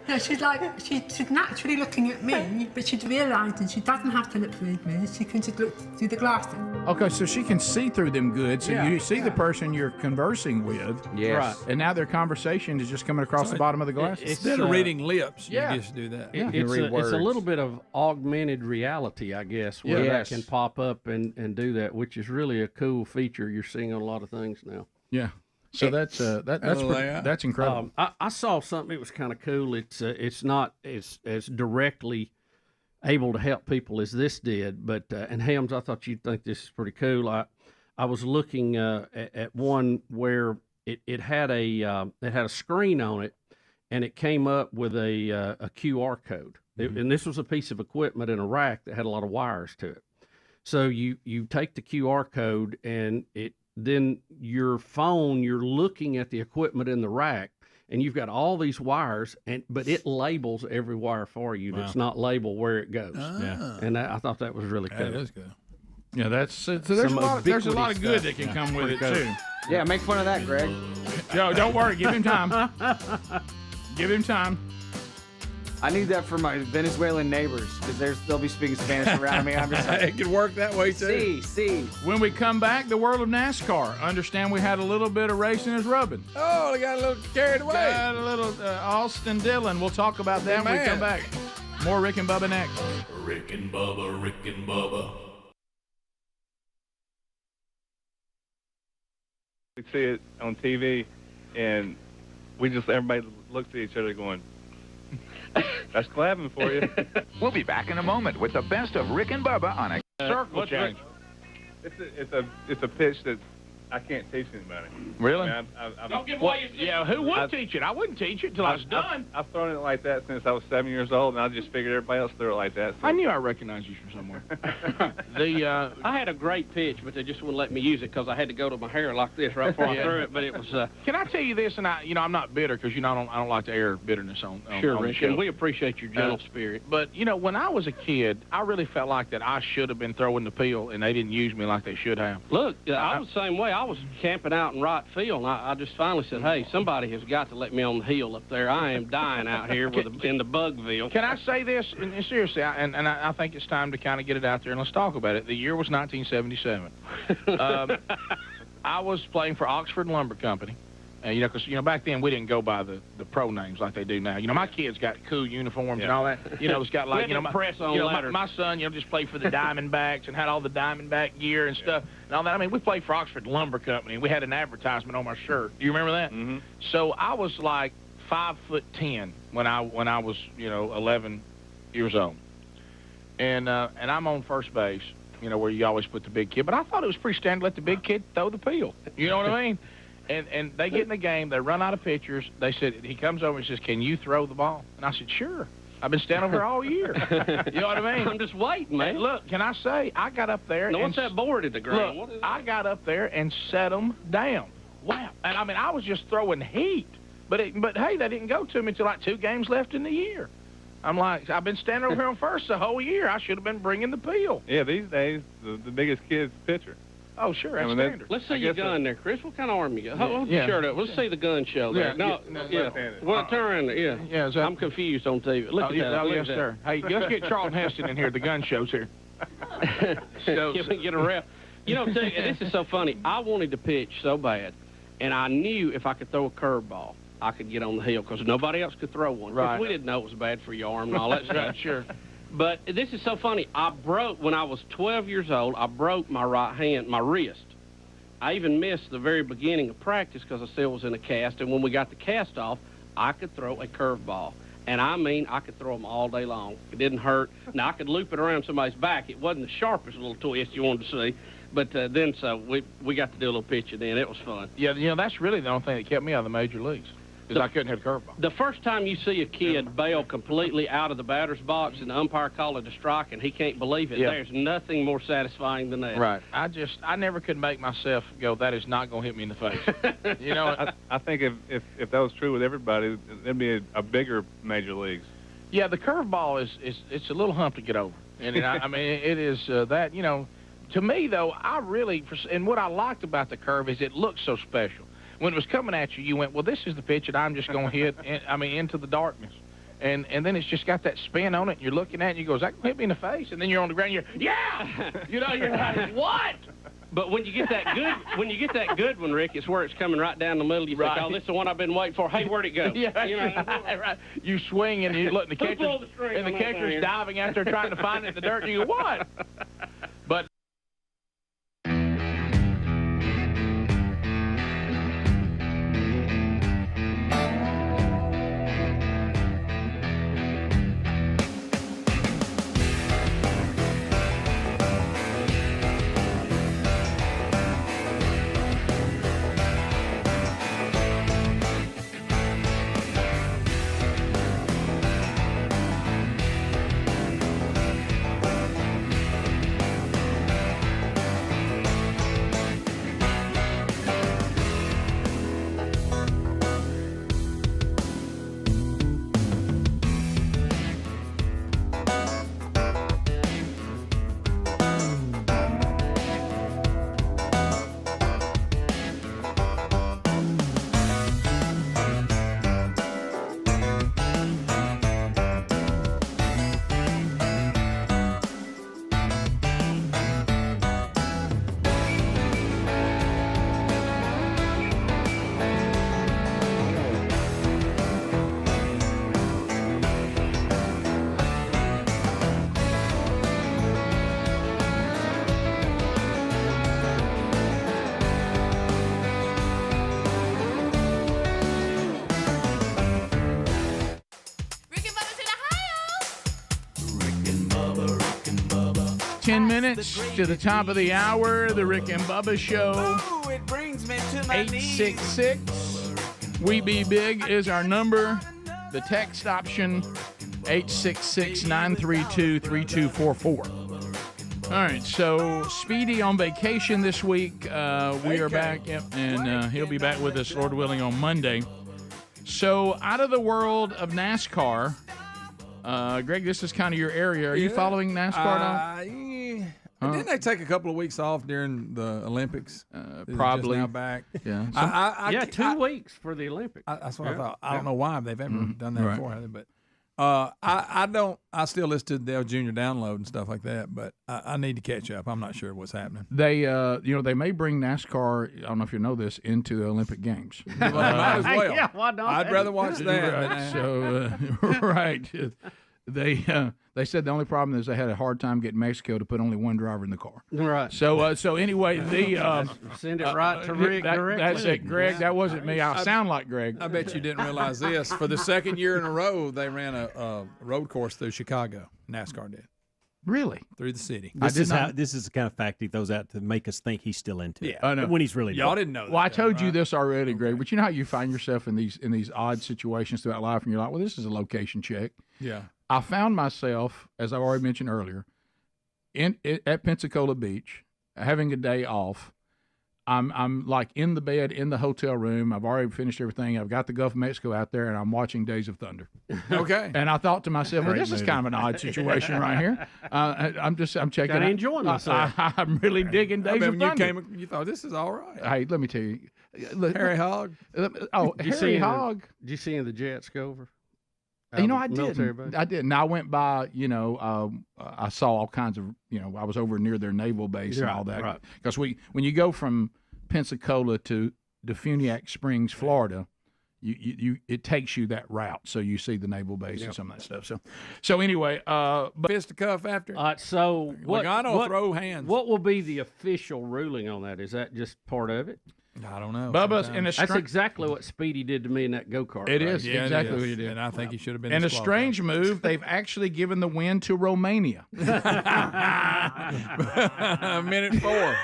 No, she's naturally looking at me, but she's realising she doesn't have to lip read me. She can just look through the glasses. Okay, so she can see through them good. So you see the person you're conversing with. Yes. Right. And now their conversation is just coming across the bottom of the glasses. Instead of reading lips, yeah. you just do that. It's a little bit of augmented reality, I guess, where that can pop up and do that, which is really a cool feature you're seeing on a lot of things now. Yeah. So that's incredible. I saw something that was kind of cool. It's not as directly able to help people as this did, but and Helms, I thought you'd think this is pretty cool. I was looking at one where it had a screen on it, and it came up with a QR code, and this was a piece of equipment in a rack that had a lot of wires to it. So you take the QR code and then your phone, you're looking at the equipment in the rack, and you've got all these wires, but it labels every wire for you. Wow. It's not labeled where it goes. Yeah. And I thought that was really cool. That is good. Yeah, there's a lot of good that can come with it too. Yeah, make fun of that, Greg. Yo, don't worry, give him time. Give him time. I need that for my Venezuelan neighbors because they'll be speaking Spanish around me. I'm just like, it could work that way too. See. When we come back, the world of NASCAR. Understand we had a little bit of racing as rubbing. Oh, they got a little carried away. Got a little Austin Dillon. We'll talk about that when we come back. More Rick and Bubba next. Rick and Bubba, Rick and Bubba. We see it on TV, and everybody looks at each other going, that's clapping for you. We'll be back in a moment with the best of Rick and Bubba on a circle change. It's a pitch that I can't teach anybody. Really? I mean, Don't give away who would teach it? I wouldn't teach it until I was done. I've thrown it like that since I was 7 years old, and I just figured everybody else threw it like that. So. I knew I recognized you from somewhere. I had a great pitch, but they just wouldn't let me use it because I had to go to my hair like this right before I threw it. But it was. Can I tell you this? And I'm not bitter because I don't like to air bitterness on sure, on Rick, the show. and we appreciate your gentle spirit. But when I was a kid, I really felt like that I should have been throwing the pill, and they didn't use me like they should have. Look, I was the same way. I was camping out in right field, and I just finally said, hey, somebody has got to let me on the hill up there. I am dying out here in the Bugville. Can I say this? And seriously, I think it's time to kind of get it out there, and let's talk about it. The year was 1977. I was playing for Oxford Lumber Company, You know, because, back then we didn't go by the pro names like they do now. My kids got cool uniforms and all that. It's got like, my son, just played for the Diamondbacks and had all the Diamondback gear and stuff and all that. I mean, we played for Oxford Lumber Company, and we had an advertisement on my shirt. Do you remember that? Mm-hmm. So I was like 5'10" when I was, 11 years old. And I'm on first base, where you always put the big kid. But I thought it was pretty standard to let the big kid throw the peel. You know what I mean? And they get in the game. They run out of pitchers. They said, he comes over and says, "Can you throw the ball?" And I said, "Sure. I've been standing over here all year." You know what I mean? I'm just waiting, man. And look, can I say, I got up there. No, what's that board at the ground? Look, I got up there and set them down. Wow. And, I was just throwing heat. But hey, they didn't go to me until like 2 games left in the year. I'm like, I've been standing over here on first the whole year. I should have been bringing the peel. Yeah, these days, the biggest kid's the pitcher. Oh, sure, that's standard. Let's see your gun there, Chris. What kind of arm you got? Hold your shirt up. Let's see the gun show there. Turn, I'm confused on TV. Look at that. Oh, yes, sir. Hey, let's get Charlton Heston in here. The gun show's here. Can we get a ref? This is so funny. I wanted to pitch so bad, and I knew if I could throw a curveball, I could get on the hill because nobody else could throw one. Right. We didn't know it was bad for your arm and all that stuff. Sure. But this is so funny. When I was 12 years old, I broke my right hand, my wrist. I even missed the very beginning of practice because I still was in a cast. And when we got the cast off, I could throw a curveball. And I could throw them all day long. It didn't hurt. Now, I could loop it around somebody's back. It wasn't the sharpest little twist you wanted to see. But so we got to do a little pitching then. It was fun. Yeah, that's really the only thing that kept me out of the major leagues. Because I couldn't hit a curveball. The first time you see a kid bail completely out of the batter's box and the umpire call it a strike and he can't believe it, there's nothing more satisfying than that. Right. I never could make myself go, that is not going to hit me in the face. I think if that was true with everybody, there'd be a bigger major leagues. Yeah, the curveball it's a little hump to get over. And it is that, to me, though, and what I liked about the curve is it looked so special. When it was coming at you, you went, well, this is the pitch that I'm just going to hit, into the darkness. And then it's just got that spin on it, and you're looking at it, and you go, is that going to hit me in the face? And then you're on the ground, and you're, yeah! You're like, what? But when you get that good one, Rick, it's where it's coming right down the middle. You think, oh, this is the one I've been waiting for. Hey, where'd it go? Yeah, right. You swing, and you look, and the catcher's diving out there trying to find it in the dirt, and you go, what? But minutes to the top of the hour, the Rick and Bubba Show. Ooh, it brings me to my 866 We Be Big is our number. The text option 866-932-3244. All right, so Speedy on vacation this week. We are back, and he'll be back with us, Lord willing, on Monday. So out of the world of NASCAR, Greg, this is kind of your area. Are you following NASCAR at all? Didn't they take a couple of weeks off during the Olympics? Probably. Just now back. Yeah. 2 weeks for the Olympics. That's what I thought. I don't know why they've ever done that before, but I don't. I still listen to Dale Jr. download and stuff like that, but I need to catch up. I'm not sure what's happening. They, they may bring NASCAR. I don't know if you know this, into the Olympic Games. Well, they might as well. Yeah, why not? I'd rather watch that. Right, so, right. They said the only problem is they had a hard time getting Mexico to put only one driver in the car. Right. So anyway, send it right to Rick directly. That's it, Greg. That wasn't me. I sound like Greg. I bet you didn't realize this. For the second year in a row, they ran a road course through Chicago. NASCAR did. Really? Through the city. This is the kind of fact he throws out to make us think he's still into it. I know. When he's really Y'all not. didn't know that. Well, I told you this already, Greg, but you know how you find yourself in these odd situations throughout life, and you're like, well, this is a location check. Yeah. I found myself, as I already mentioned earlier, at Pensacola Beach, having a day off. I'm like in the bed in the hotel room. I've already finished everything. I've got the Gulf of Mexico out there, and I'm watching Days of Thunder. Okay. And I thought to myself, well, this is kind of an odd situation right here. I'm checking. Gotta enjoy myself. I'm really digging Days of Thunder. You thought this is all right. Hey, let me tell you, Harry Hogg. Harry Hogg. Did you see any of the jets go over? I didn't. I didn't. I went by, I saw all kinds of, I was over near their naval base and all that. Right. Because when you go from Pensacola to Defuniak Springs, Florida, it takes you that route, so you see the naval base and some of that stuff. So anyway, but fisticuff after. So Logano throw hands. What will be the official ruling on that? Is that just part of it? I don't know. Bubba's That's exactly what Speedy did to me in that go-kart. It is exactly what he did. And I think he should have been. And a strange move, they've actually given the win to Romania. Minute 4.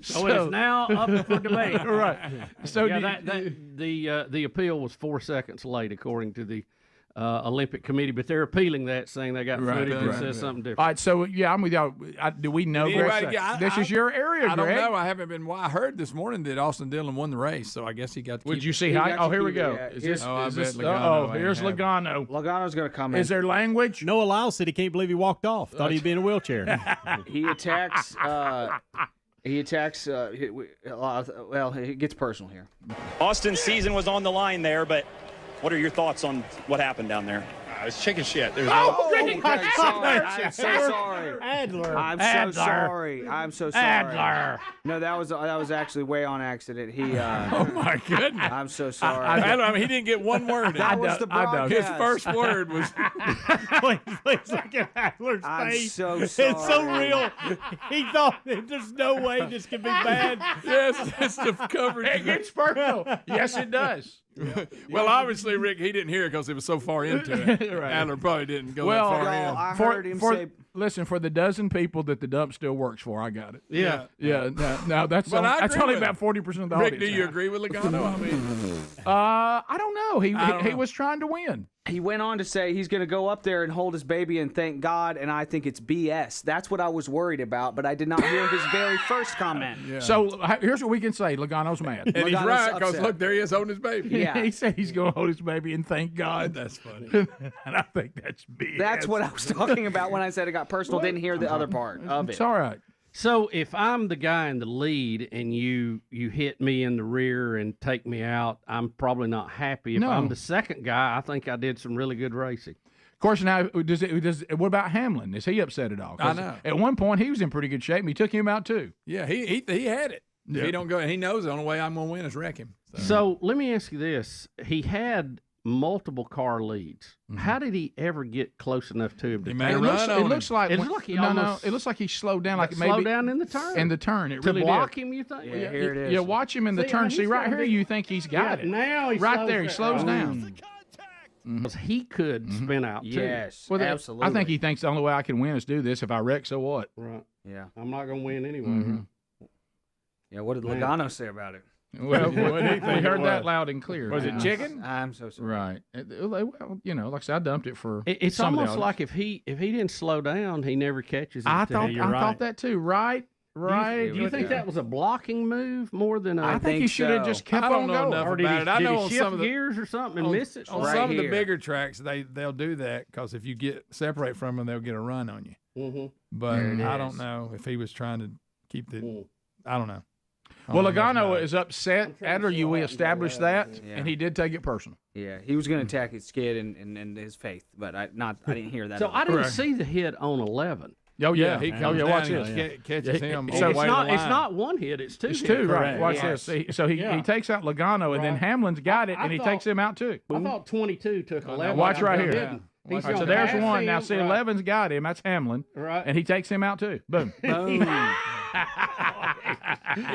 So it's now up for debate. Right. So the appeal was 4 seconds late, according to the Olympic Committee, but they're appealing that, saying they got footage that says something different. All right, so I'm with y'all. Do we know, Greg? This is your area, I Greg. don't know. I haven't been. I heard this morning that Austin Dillon won the race, so I guess he got. Would you see how? Oh, here we go. Here's Logano. Logano's going to come in. Is there language? Noah Lyles said he can't believe he walked off. Thought he'd be in a wheelchair. He attacks. He attacks. Well, it gets personal here. Austin's season was on the line there, but what are your thoughts on what happened down there? It's chicken shit. I'm so sorry. Adler. I'm so sorry. Adler. No, that was actually way on accident. He. Oh my goodness. I'm so sorry. I mean, he didn't get one word. That was the broadcast. His first word was. Please look at Adler's I'm face. so sorry. It's so real. He thought there's no way this could be bad. Yes, it's the coverage. It gets personal. Yes, it does. Well, obviously, Rick, he didn't hear it because it was so far into it. Right. Adler probably didn't go that Well, far in. I heard him say. Listen, for the dozen people that the dump still works for, I got it. Yeah. Now that's But I agree only with about 40% of the Rick, audience. do you agree with Logano? I mean, I don't know. He know. was trying to win. He went on to say he's going to go up there and hold his baby and thank God, and I think it's BS. That's what I was worried about, but I did not hear his very first comment. yeah. So here's what we can say: Logano's mad. And he's Logano's right because upset. look, there he is holding his baby. Yeah. He said he's going to hold his baby and thank God. That's funny. And I think that's BS. That's what I was talking about when I said it got personal. Didn't hear the other part of it. It's all right. So if I'm the guy in the lead and you hit me in the rear and take me out, I'm probably not happy. If No. I'm the second guy, I think I did some really good racing. Of course, now what about Hamlin? Is he upset at all? 'Cause I know. At one point, he was in pretty good shape. And he took him out too. Yeah, he had it. If Yeah. he don't go, he knows the only way I'm going to win is wreck him. So let me ask you this: he had multiple car leads. How did he ever get close enough to him? He To made take a him? run on him. It looks like It when- looks like he no. almost- It looks like he slowed down, like Slow maybe down in the turn. In the turn, it to really block did. him, you think? Yeah, here it is. Yeah, watch him in the See, I turn. mean, See he's right gotta here, be- you think he's got it. Now he Right slows there, he down. slows down. He could spin out too. Yes, Well, absolutely. I think he thinks the only way I can win is do this. If I wreck, so what? Right. Yeah. I'm not going to win anyway. Mhm. Yeah. What did Logano say about it? Well, What do you we think heard it that was? loud and clear. Was it chicken? I'm so sorry. Right. Well, like I said, I dumped it for. It's some of the almost audience. like if he didn't slow down, he never catches it. I until- thought that too. Right. Right. Do you think that was a blocking move more than a? I think he should have just kept I on don't know going. enough Or did about he, it. I did know he on shift some of the gears or something and miss it? on Right some of the here. bigger tracks, they'll do that because if you get separate from them, they'll get a run on you. Mm-hmm. But There it I is. don't know if he was trying to keep the. I don't know. Well, I don't know enough Logano about it. is upset. Adler, we established that, Yeah. and he did take it personal. Yeah, he was going to attack his kid and his faith, but I didn't hear that. So I didn't see the hit on 11. Oh yeah, he comes down watch and this. catches him. So all the way to the line. it's not one hit; it's two. It's hits. two, right? Watch Yes. this. So he takes out Logano, and then Hamlin's got it, and he takes him out too. I thought 22 took 11. Watch right here. Didn't. He's So gonna there's pass one. him, Now see, right. 11's got him. That's Hamlin, Right. and he takes him out too. Boom. Boom.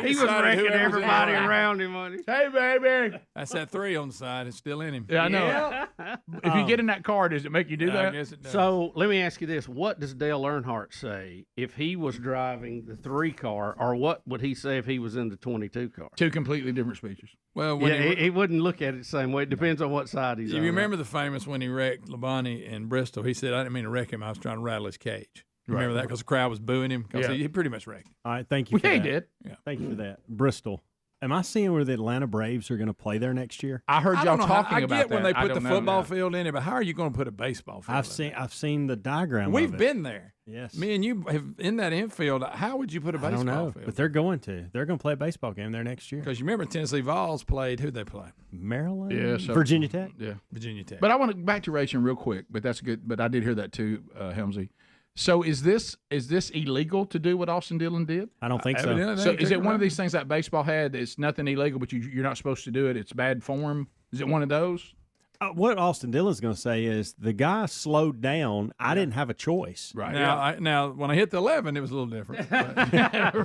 He was wrecking everybody around him. Wasn't he? Hey, baby. That's that 3 on the side. It's still in him. Yeah, I know. If you get in that car, does it make you do that? I guess it does. So let me ask you this: what does Dale Earnhardt say if he was driving the 3 car, or what would he say if he was in the 22 car? Two completely different speeches. Well, when He wouldn't look at it the same way. It depends on what side he's you on. remember the famous when he wrecked Labonte in Bristol? He said, "I didn't mean to wreck him. I was trying to rattle his cage." Remember that because the crowd was booing him because he pretty much wrecked him. All right, thank you. Yeah, he that. did. Yeah. Thank you for that. Bristol. Am I seeing where the Atlanta Braves are going to play there next year? I heard I y'all don't know how- talking I about get that. when they I put the don't know football now. field in it, but how are you going to put a baseball field? I've seen the diagram. We've of it. been there. Yes. Me and you have in that infield. How would you put a I baseball don't know, field? but they're going to. They're going to play a baseball game there next year. Because you remember Tennessee Vols played. Who'd they play? Maryland. Yeah, so- Virginia Tech. Yeah. Virginia Tech. But I want to back to racing real quick. But that's good. But I did hear that too, Helmsy. So is this illegal to do what Austin Dillon did? I don't think so. Evidently, So they is took it one of right. these things that baseball had? It's nothing illegal, but you're not supposed to do it. It's bad form. Is it one of those? What Austin Dillon's going to say is the guy slowed down. I didn't have a choice. Right. Now, when I hit the 11, it was a little different.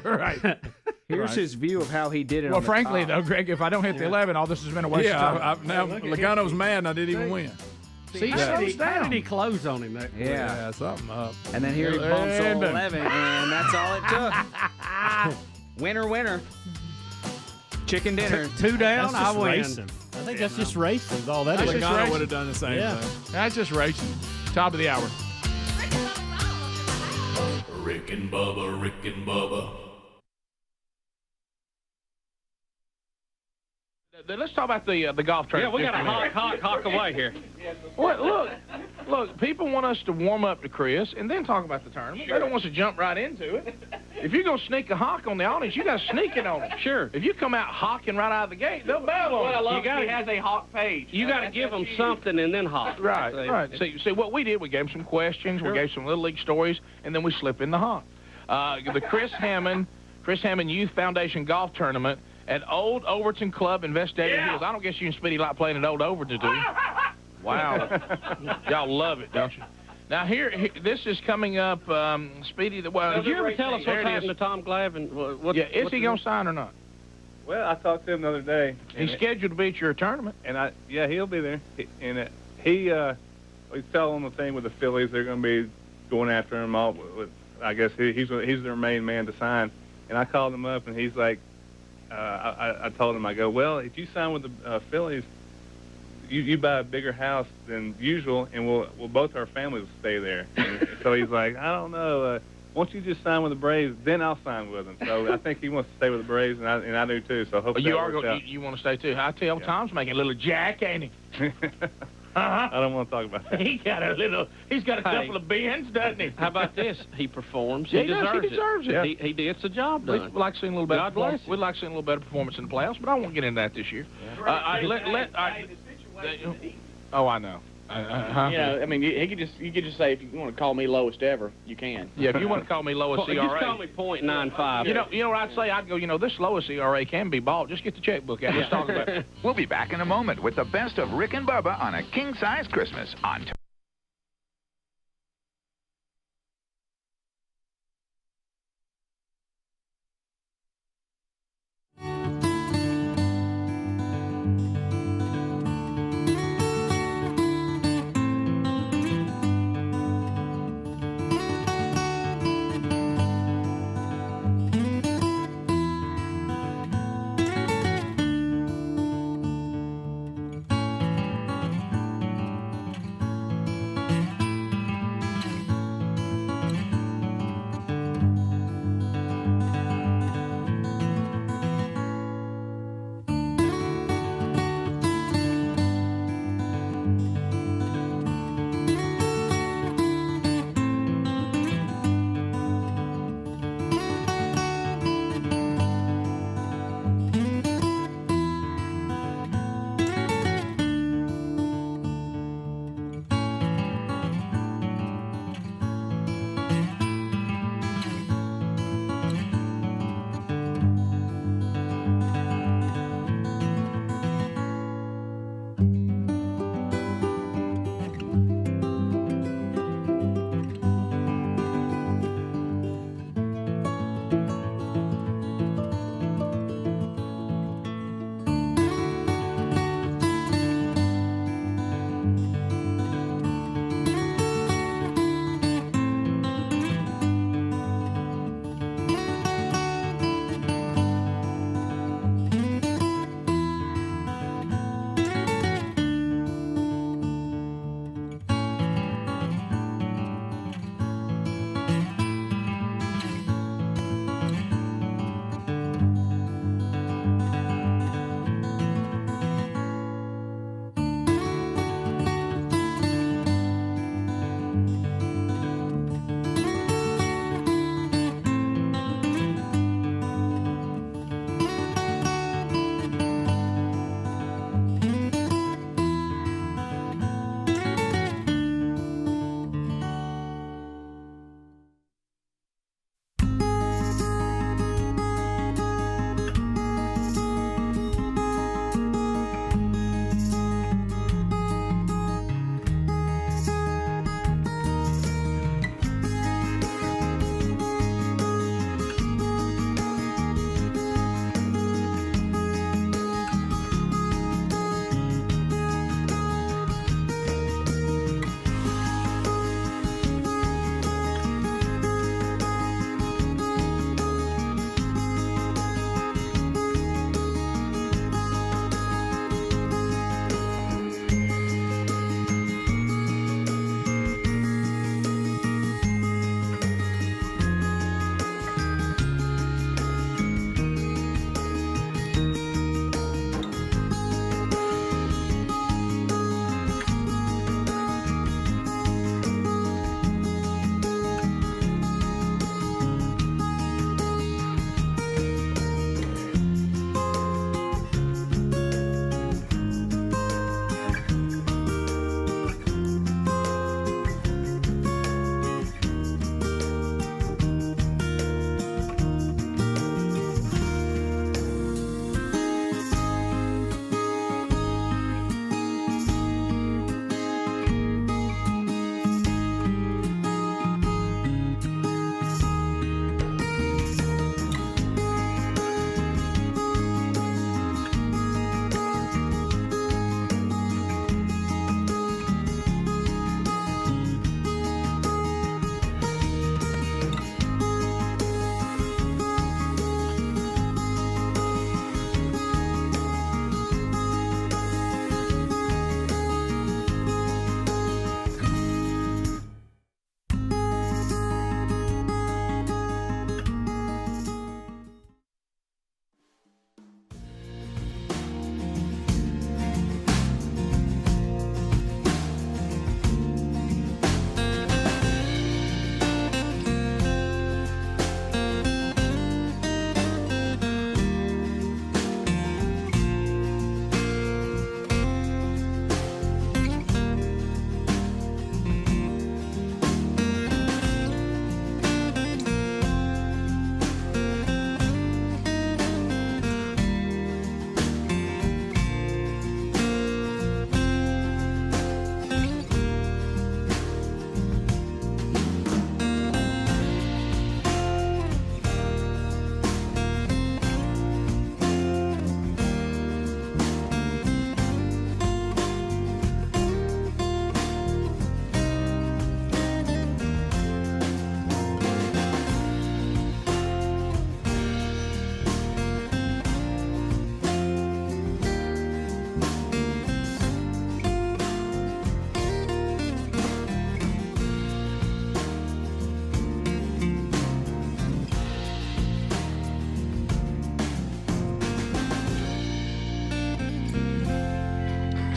Right. Here's his view of how he did it. Well, on the frankly, top. though, Greg, if I don't hit the 11, all this has been a waste of time. Yeah, now Logano's mad and I didn't even win. See, How slows did he down. close on him? That Yeah. Something up. And then here he bumps And on boom. 11, and that's all it took. Winner. Chicken dinner. Two down, That's I just win. racing. I think that's just racing. Is all that That's is. just Logano racing. would have done the same Yeah. thing. That's just racing. Top of the hour. Rick and Bubba. Let's talk about the golf Yeah, tournament. we got a hawk away here. Well, look. People want us to warm up to Chris and then talk about the tournament. They don't want us to jump right into it. If you're gonna sneak a hawk on the audience, you got to sneak it on them. Sure. If you come out hawking right out of the gate, they'll bail on you. He has a hawk page. You got to give them something and then hawk. Right. See, what we did, we gave them some questions, we gave some Little League stories, and then we slip in the hawk. The Chris Hammond Youth Foundation Golf Tournament at Old Overton Club in Vestavia Hills. I don't guess you and Speedy like playing at Old Overton, do you? Wow. Y'all love it, don't you? Now, here this is coming up, Speedy. Did you ever tell us what's happened to Tom Glavine? Is he going to sign or not? Well, I talked to him the other day. He's scheduled to be at your tournament. And he'll be there. He's telling the thing with the Phillies. They're going to be going after him. I guess he's their main man to sign. And I called him up, and he's like, I told him, I go, well, if you sign with the Phillies, you buy a bigger house than usual, and we'll both our families will stay there. And so he's like, I don't know. Won't you just sign with the Braves? Then I'll sign with them. So I think he wants to stay with the Braves, and I do too. So hopefully You want to stay too. I tell Tom's making a little jack, ain't he? I don't want to talk about that. He's got a couple of bins, doesn't he? How about this? He performs. Yeah, he deserves it. Yeah. He gets the job done. We'd like seeing a little better. God bless We'd like seeing a little better performance in the playoffs, but I won't get into that this year. Oh, I know. I mean, you could just say if you want to call me lowest ever, you can. Yeah, if you want to call me lowest ERA. Just call me .95. You know what I'd say? I'd go, this lowest ERA can be bought. Just get the checkbook out. Let's talk about it. We'll be back in a moment with the best of Rick and Bubba on a king-size Christmas on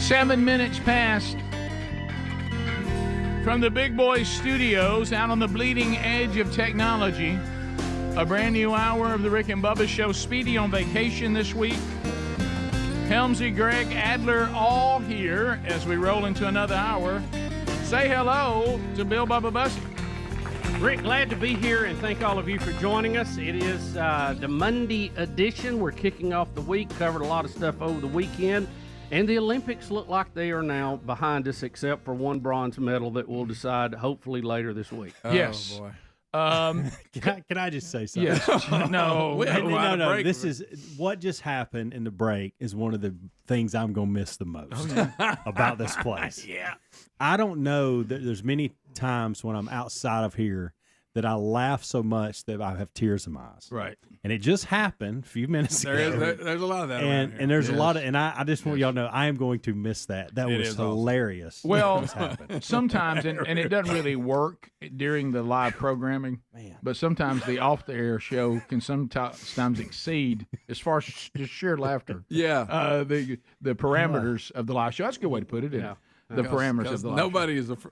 7 minutes past from the Big Boy Studios out on the bleeding edge of technology. A brand new hour of the Rick and Bubba Show. Speedy on vacation this week. Helmsy, Greg, Adler, all here as we roll into another hour. Say hello to Bill Bubba Bussey. Rick, glad to be here, and thank all of you for joining us. It is the Monday edition. We're kicking off the week, covered a lot of stuff over the weekend, and the Olympics look like they are now behind us, except for one bronze medal that we'll decide hopefully later this week. Yes. Boy. Can I just say something? Yes. No. No. This is what just happened in the break is one of the things I'm going to miss the most about this place. Yeah. I don't know that there's many times when I'm outside of here that I laugh so much that I have tears in my eyes. Right. And it just happened a few minutes ago. There's a lot of that around here. And there's a lot of, and I just want y'all to know I am going to miss that. That was hilarious. Awesome. Well, sometimes, and it doesn't really work during the live programming, but sometimes the off-the-air show can sometimes exceed, as far as just sheer laughter. Yeah. The parameters of the live show. That's a good way to put it. Yeah. The parameters of the live nobody show. is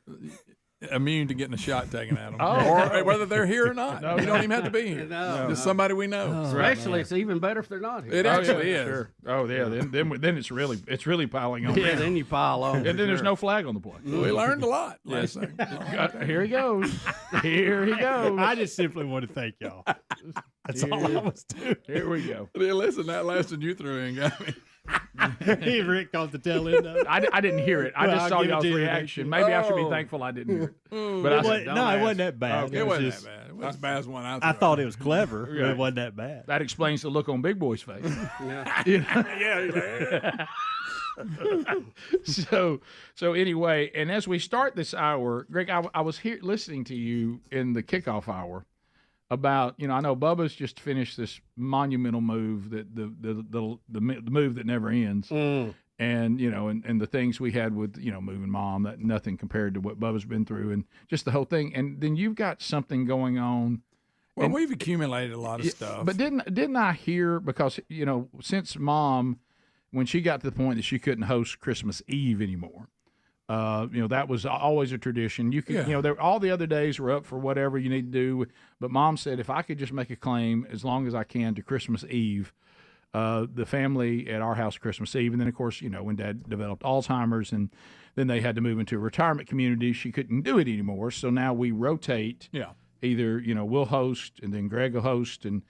immune to getting a shot taken at them, or whether they're here or not. You don't even have to be here. Just somebody we know. Especially, it's even better if they're not here. It actually is. Sure. Oh yeah. Then it's really piling on. Yeah. Then you pile on. And then there's no flag on the play. We learned a lot last night. Here he goes. Here he goes. I just simply want to thank y'all. That's all I was doing. Here we go. Listen, that last one you threw in got me. Rick caught the tail end of it. I didn't hear it. I just saw y'all's reaction. Maybe I should be thankful I didn't hear it. But it wasn't that bad. Okay, it wasn't that bad. It wasn't as bad as one I thought it was clever, but it wasn't that bad. That explains the look on Big Boy's face. Yeah. So anyway, and as we start this hour, Greg, I was here listening to you in the kickoff hour about, I know Bubba's just finished this monumental move, that the move that never ends, and and the things we had with moving Mom, that nothing compared to what Bubba's been through, and just the whole thing. And then you've got something going on. Well, we've accumulated a lot of stuff. But didn't I hear, because since Mom, when she got to the point that she couldn't host Christmas Eve anymore. That was always a tradition. You could, all the other days were up for whatever you need to do. But Mom said, if I could just make a claim as long as I can to Christmas Eve, the family at our house Christmas Eve, and then of course, when Dad developed Alzheimer's, and then they had to move into a retirement community, she couldn't do it anymore. So now we rotate. Yeah. Either we'll host, and then Greg will host, and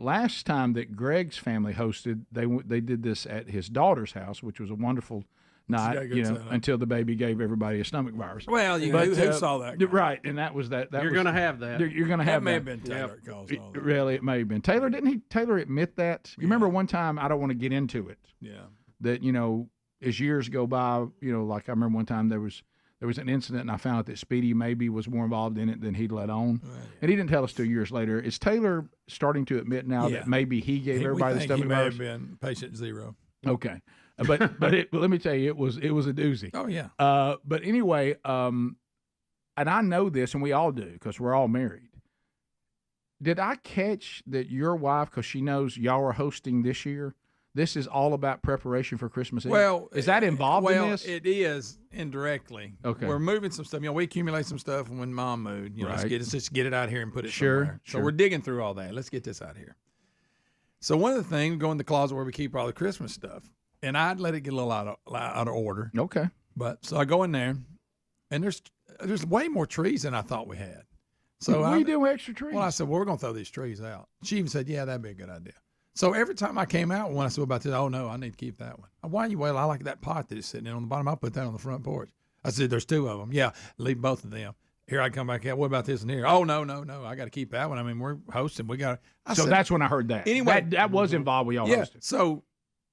last time that Greg's family hosted, they did this at his daughter's house, which was a wonderful night, until the baby gave everybody a stomach virus. Well, who saw that? Right, and that was that. You're going to have that. You're going to have that. That may have been Taylor. Really, it may have been Taylor. Didn't he? Taylor admit that. You remember one time? I don't want to get into it. Yeah. That as years go by, like I remember one time there was an incident, and I found out that Speedy maybe was more involved in it than he'd let on, and he didn't tell us 2 years later. Is Taylor starting to admit now that maybe he gave everybody the stomach virus? He may have been patient zero. Okay. But let me tell you, it was a doozy. Oh yeah. But anyway, and I know this, and we all do because we're all married. Did I catch that your wife, because she knows y'all are hosting this year, this is all about preparation for Christmas Eve? Well, is that involved in this? It is indirectly. Okay. We're moving some stuff. We accumulate some stuff when Mom moved. Right. Let's just get it out here and put it Sure. somewhere. So we're digging through all that. Let's get this out here. So one of the things, go in the closet where we keep all the Christmas stuff. And I'd let it get a little out of order. Okay. But so I go in there, and there's way more trees than I thought we had. So what are you doing with extra trees? Well, I said, we're going to throw these trees out. She even said, yeah, that'd be a good idea. So every time I came out, when I said about this, oh no, I need to keep that one. Why? Well, I like that pot that is sitting in on the bottom. I'll put that on the front porch. I said, there's 2 of them. Yeah, leave both of them. Here I come back out. What about this and here? Oh no, I got to keep that one. I mean, we're hosting. We got. So that's when I heard that. Anyway, that was involved with y'all hosting. So.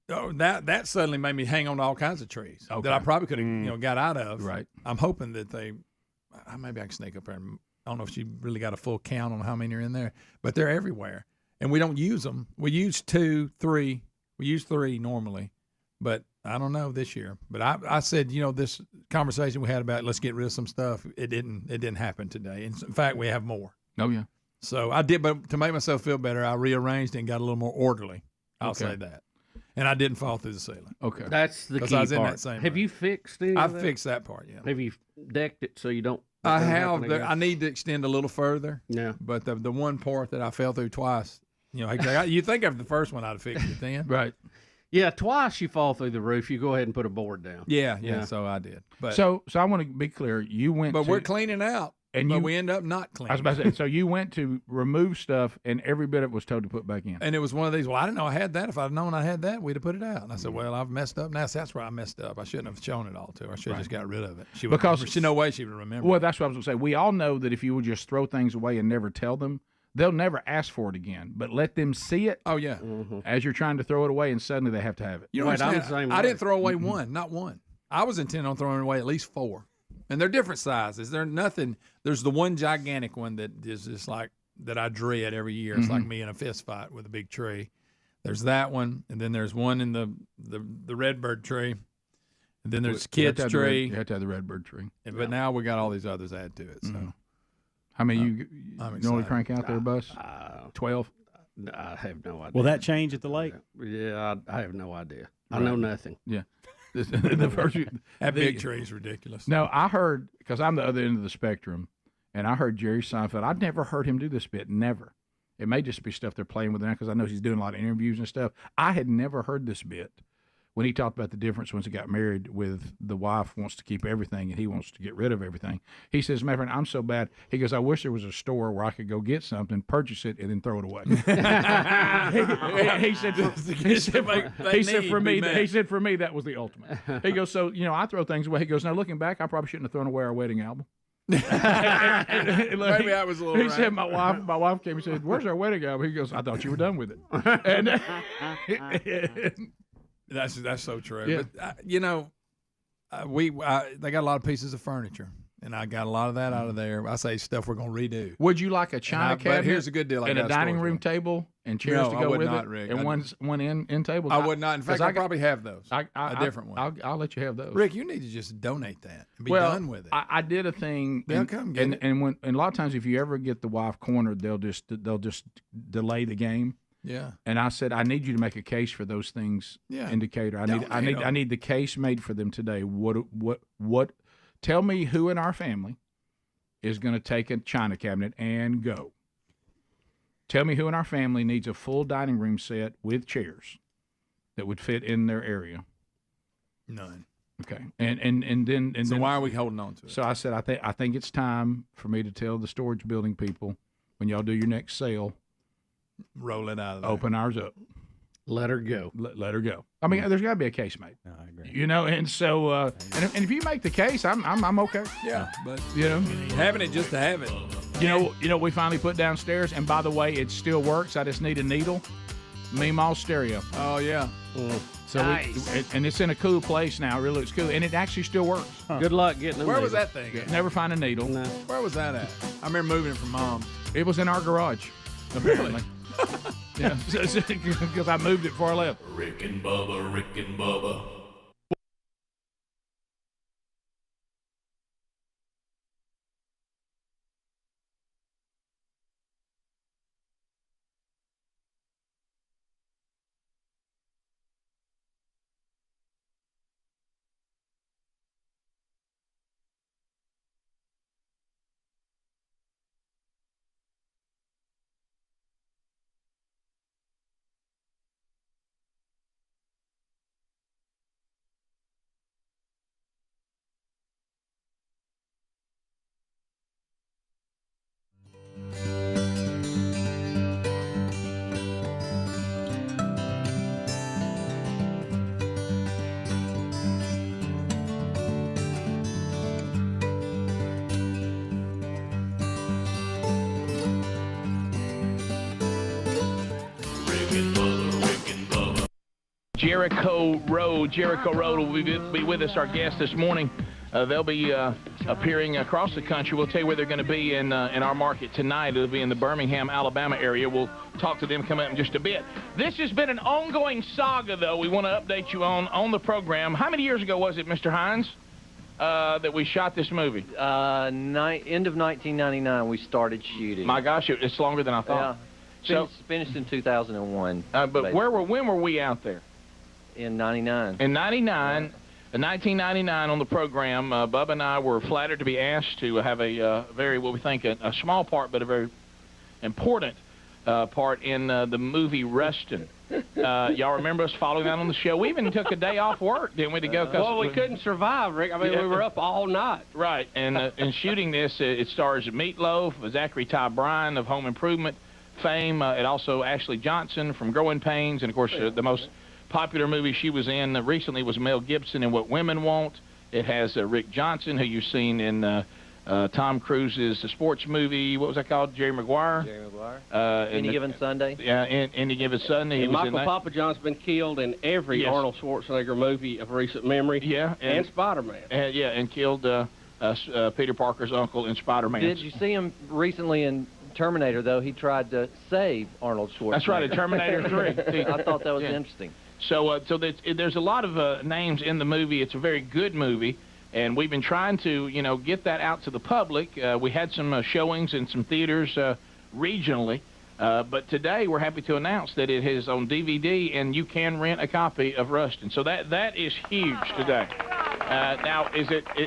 Oh, that suddenly made me hang on to all kinds of trees that I probably could have got out of. Right. I'm hoping that maybe I can sneak up there. I don't know if she really got a full count on how many are in there, but they're everywhere, and we don't use them. We use 2, 3. We use 3 normally, but I don't know this year. But I said, this conversation we had about let's get rid of some stuff. It didn't happen today. In fact, we have more. Oh yeah. So I did, but to make myself feel better, I rearranged and got a little more orderly. I'll say that. And I didn't fall through the ceiling. Okay. That's the key Because I was in part. that same Have room. you fixed it? I fixed that part, yeah. Have you decked it so you don't? I doesn't have. happen again? I need to extend a little further. Yeah. But the one part that I fell through twice, you think of the first one I'd have fixed it then. Right. Yeah, twice you fall through the roof. You go ahead and put a board down. Yeah. So I did. But So I want to be clear. You went. but to, we're cleaning out, and but we end up not cleaning. I was about to say. So you went to remove stuff, and every bit of it was told to put back in. And it was one of these. Well, I didn't know I had that. If I'd known I had that, we'd have put it out. And I said, well, I've messed up. Now that's where I messed up. I shouldn't have shown it all to her. I should have just got rid of it. She no way she would remember. Well, that's what I was going to say. We all know that if you would just throw things away and never tell them, they'll never ask for it again. But let them see it. Oh yeah. As you're trying to throw it away, and suddenly they have to have it. You know what I'm saying? I didn't throw away one, not one. I was intending on throwing away at least 4. And they're different sizes. There's the one gigantic one that is just like that I dread every year. It's like me in a fist fight with a big tree. There's that one, and then there's one in the redbird tree. And then there's kids tree. You have to have the redbird tree. But now we got all these others added to it. So how many you normally crank out there, Bus? 12? I have no idea. Will that change at the lake? Yeah, I have no idea. I know nothing. Yeah. The first, that big tree is ridiculous. No, I heard, because I'm the other end of the spectrum, and I heard Jerry Seinfeld. I'd never heard him do this bit, never. It may just be stuff they're playing with now, because I know he's doing a lot of interviews and stuff. I had never heard this bit when he talked about the difference once he got married with the wife wants to keep everything and he wants to get rid of everything. He says, matter of fact, I'm so bad. He goes, I wish there was a store where I could go get something, purchase it, and then throw it away. he said for me, that was the ultimate. He goes, so, I throw things away. He goes, now looking back, I probably shouldn't have thrown away our wedding album. Maybe I was a little. He said, my wife came and said, where's our wedding album? He goes, I thought you were done with it. And That's so true. Yeah. But they got a lot of pieces of furniture, and I got a lot of that out of there. I say stuff we're going to redo. Would you like a china cabinet? But here's a good deal. And a dining room table and chairs to go with it, Rick. and one end table. I would not. In fact, I probably have those. A different one. I'll let you have those. Rick, you need to just donate that and be done with it. I did a thing. They'll come get it. And a lot of times, if you ever get the wife cornered, they'll just delay the game. Yeah. And I said, I need you to make a case for those things. Yeah. Indicator. I need the case made for them today. What? Tell me who in our family is going to take a china cabinet and go. Tell me who in our family needs a full dining room set with chairs that would fit in their area. None. Okay. And then why are we holding on to it? So I said, I think it's time for me to tell the storage building people, when y'all do your next sale, roll it out of there. Open ours up. Let her go. Let her go. I mean, there's got to be a case made. No, I agree. And so, and if you make the case, I'm okay. Yeah, but having it just to have it. We finally put downstairs, and by the way, it still works. I just need a needle. Meemaw stereo. Oh yeah. So nice. And it's in a cool place now. It really looks cool, and it actually still works. Good luck getting it. Where was that thing? Never find a needle. No. Where was that at? I remember moving it from Mom. It was in our garage. Apparently. Yeah, because I moved it before I left. Rick and Bubba, Rick and Bubba. Jericho Road will be with us, our guest this morning. They'll be appearing across the country. We'll tell you where they're going to be in our market tonight. It'll be in the Birmingham, Alabama area. We'll talk to them coming up in just a bit. This has been an ongoing saga, though. We want to update you on the program. How many years ago was it, Mr. Hines, that we shot this movie? End of 1999, we started shooting. My gosh, it's longer than I thought. Yeah. Finished in 2001. But when were we out there? in '99. In 1999 on the program, Bubba and I were flattered to be asked to have a very, what we think, a small part, but a very important part in the movie Rustin. Y'all remember us following that on the show? We even took a day off work, didn't we, to go? Well, we couldn't survive, Rick. I mean, we were up all night. Right, and in shooting this, it stars Meatloaf, Zachary Ty Bryan of Home Improvement fame. It also Ashley Johnson from Growing Pains, and of course the most popular movie she was in recently was Mel Gibson in What Women Want. It has Rick Johnson, who you've seen in Tom Cruise's sports movie. What was that called? Jerry Maguire. Jerry Maguire. Any Given Sunday. Yeah, Any Given Sunday. And Michael Papajohn's been killed in every Arnold Schwarzenegger movie of recent memory. Yeah, and Spider-Man. And killed Peter Parker's uncle in Spider-Man. Did you see him recently in Terminator? Though he tried to save Arnold Schwarzenegger. That's right, in Terminator 3. I thought that was interesting. So there's a lot of names in the movie. It's a very good movie, and we've been trying to, get that out to the public. We had some showings in some theaters regionally, but today we're happy to announce that it is on DVD, and you can rent a copy of Rustin. So that is huge today. Now,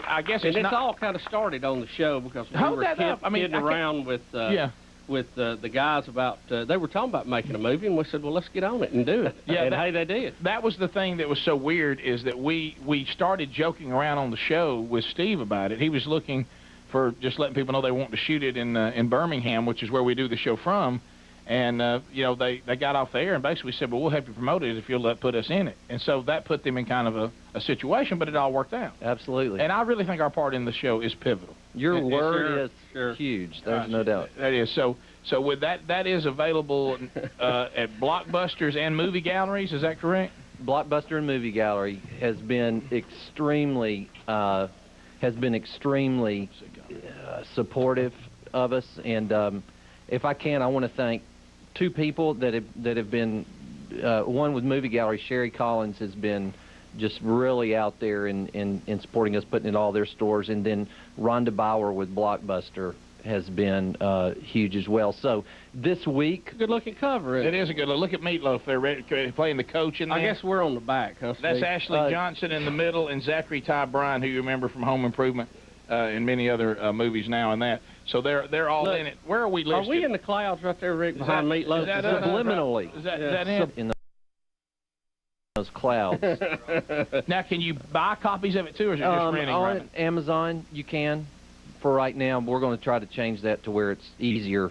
I guess it's not... all kind of started on the show because we were kidding around with the guys about, they were talking about making a movie, and we said, well, let's get on it and do it. Yeah, and hey, they did. That was the thing that was so weird, is that we started joking around on the show with Steve about it. He was looking for just letting people know they want to shoot it in Birmingham, which is where we do the show from. And, they got off the air and basically said, well, we'll help you promote it if you'll put us in it. And so that put them in kind of a situation, but it all worked out. Absolutely. And I really think our part in the show is pivotal. Your word is huge. There's no doubt. That is. So with that is available at Blockbusters and movie galleries. Is that correct? Blockbuster and Movie Gallery has been extremely supportive of us. And if I can, I want to thank two people that have been. One with Movie Gallery, Sherry Collins has been just really out there in supporting us, putting in all their stores, and then Rhonda Bauer with Blockbuster has been huge as well. So this week, good-looking cover. It is a good look. Look at Meatloaf there, playing the coach in there. I guess we're on the back, huh, Steve? That's Ashley Johnson in the middle, and Zachary Ty Bryan, who you remember from Home Improvement and many other movies now and that. So they're all in it. Where are we listed? Are we in the clouds right there, Rick, behind Meatloaf? Subliminally. Is that it? In those clouds. Now, can you buy copies of it too, or is it just renting? On Amazon, you can. For right now, we're going to try to change that to where it's easier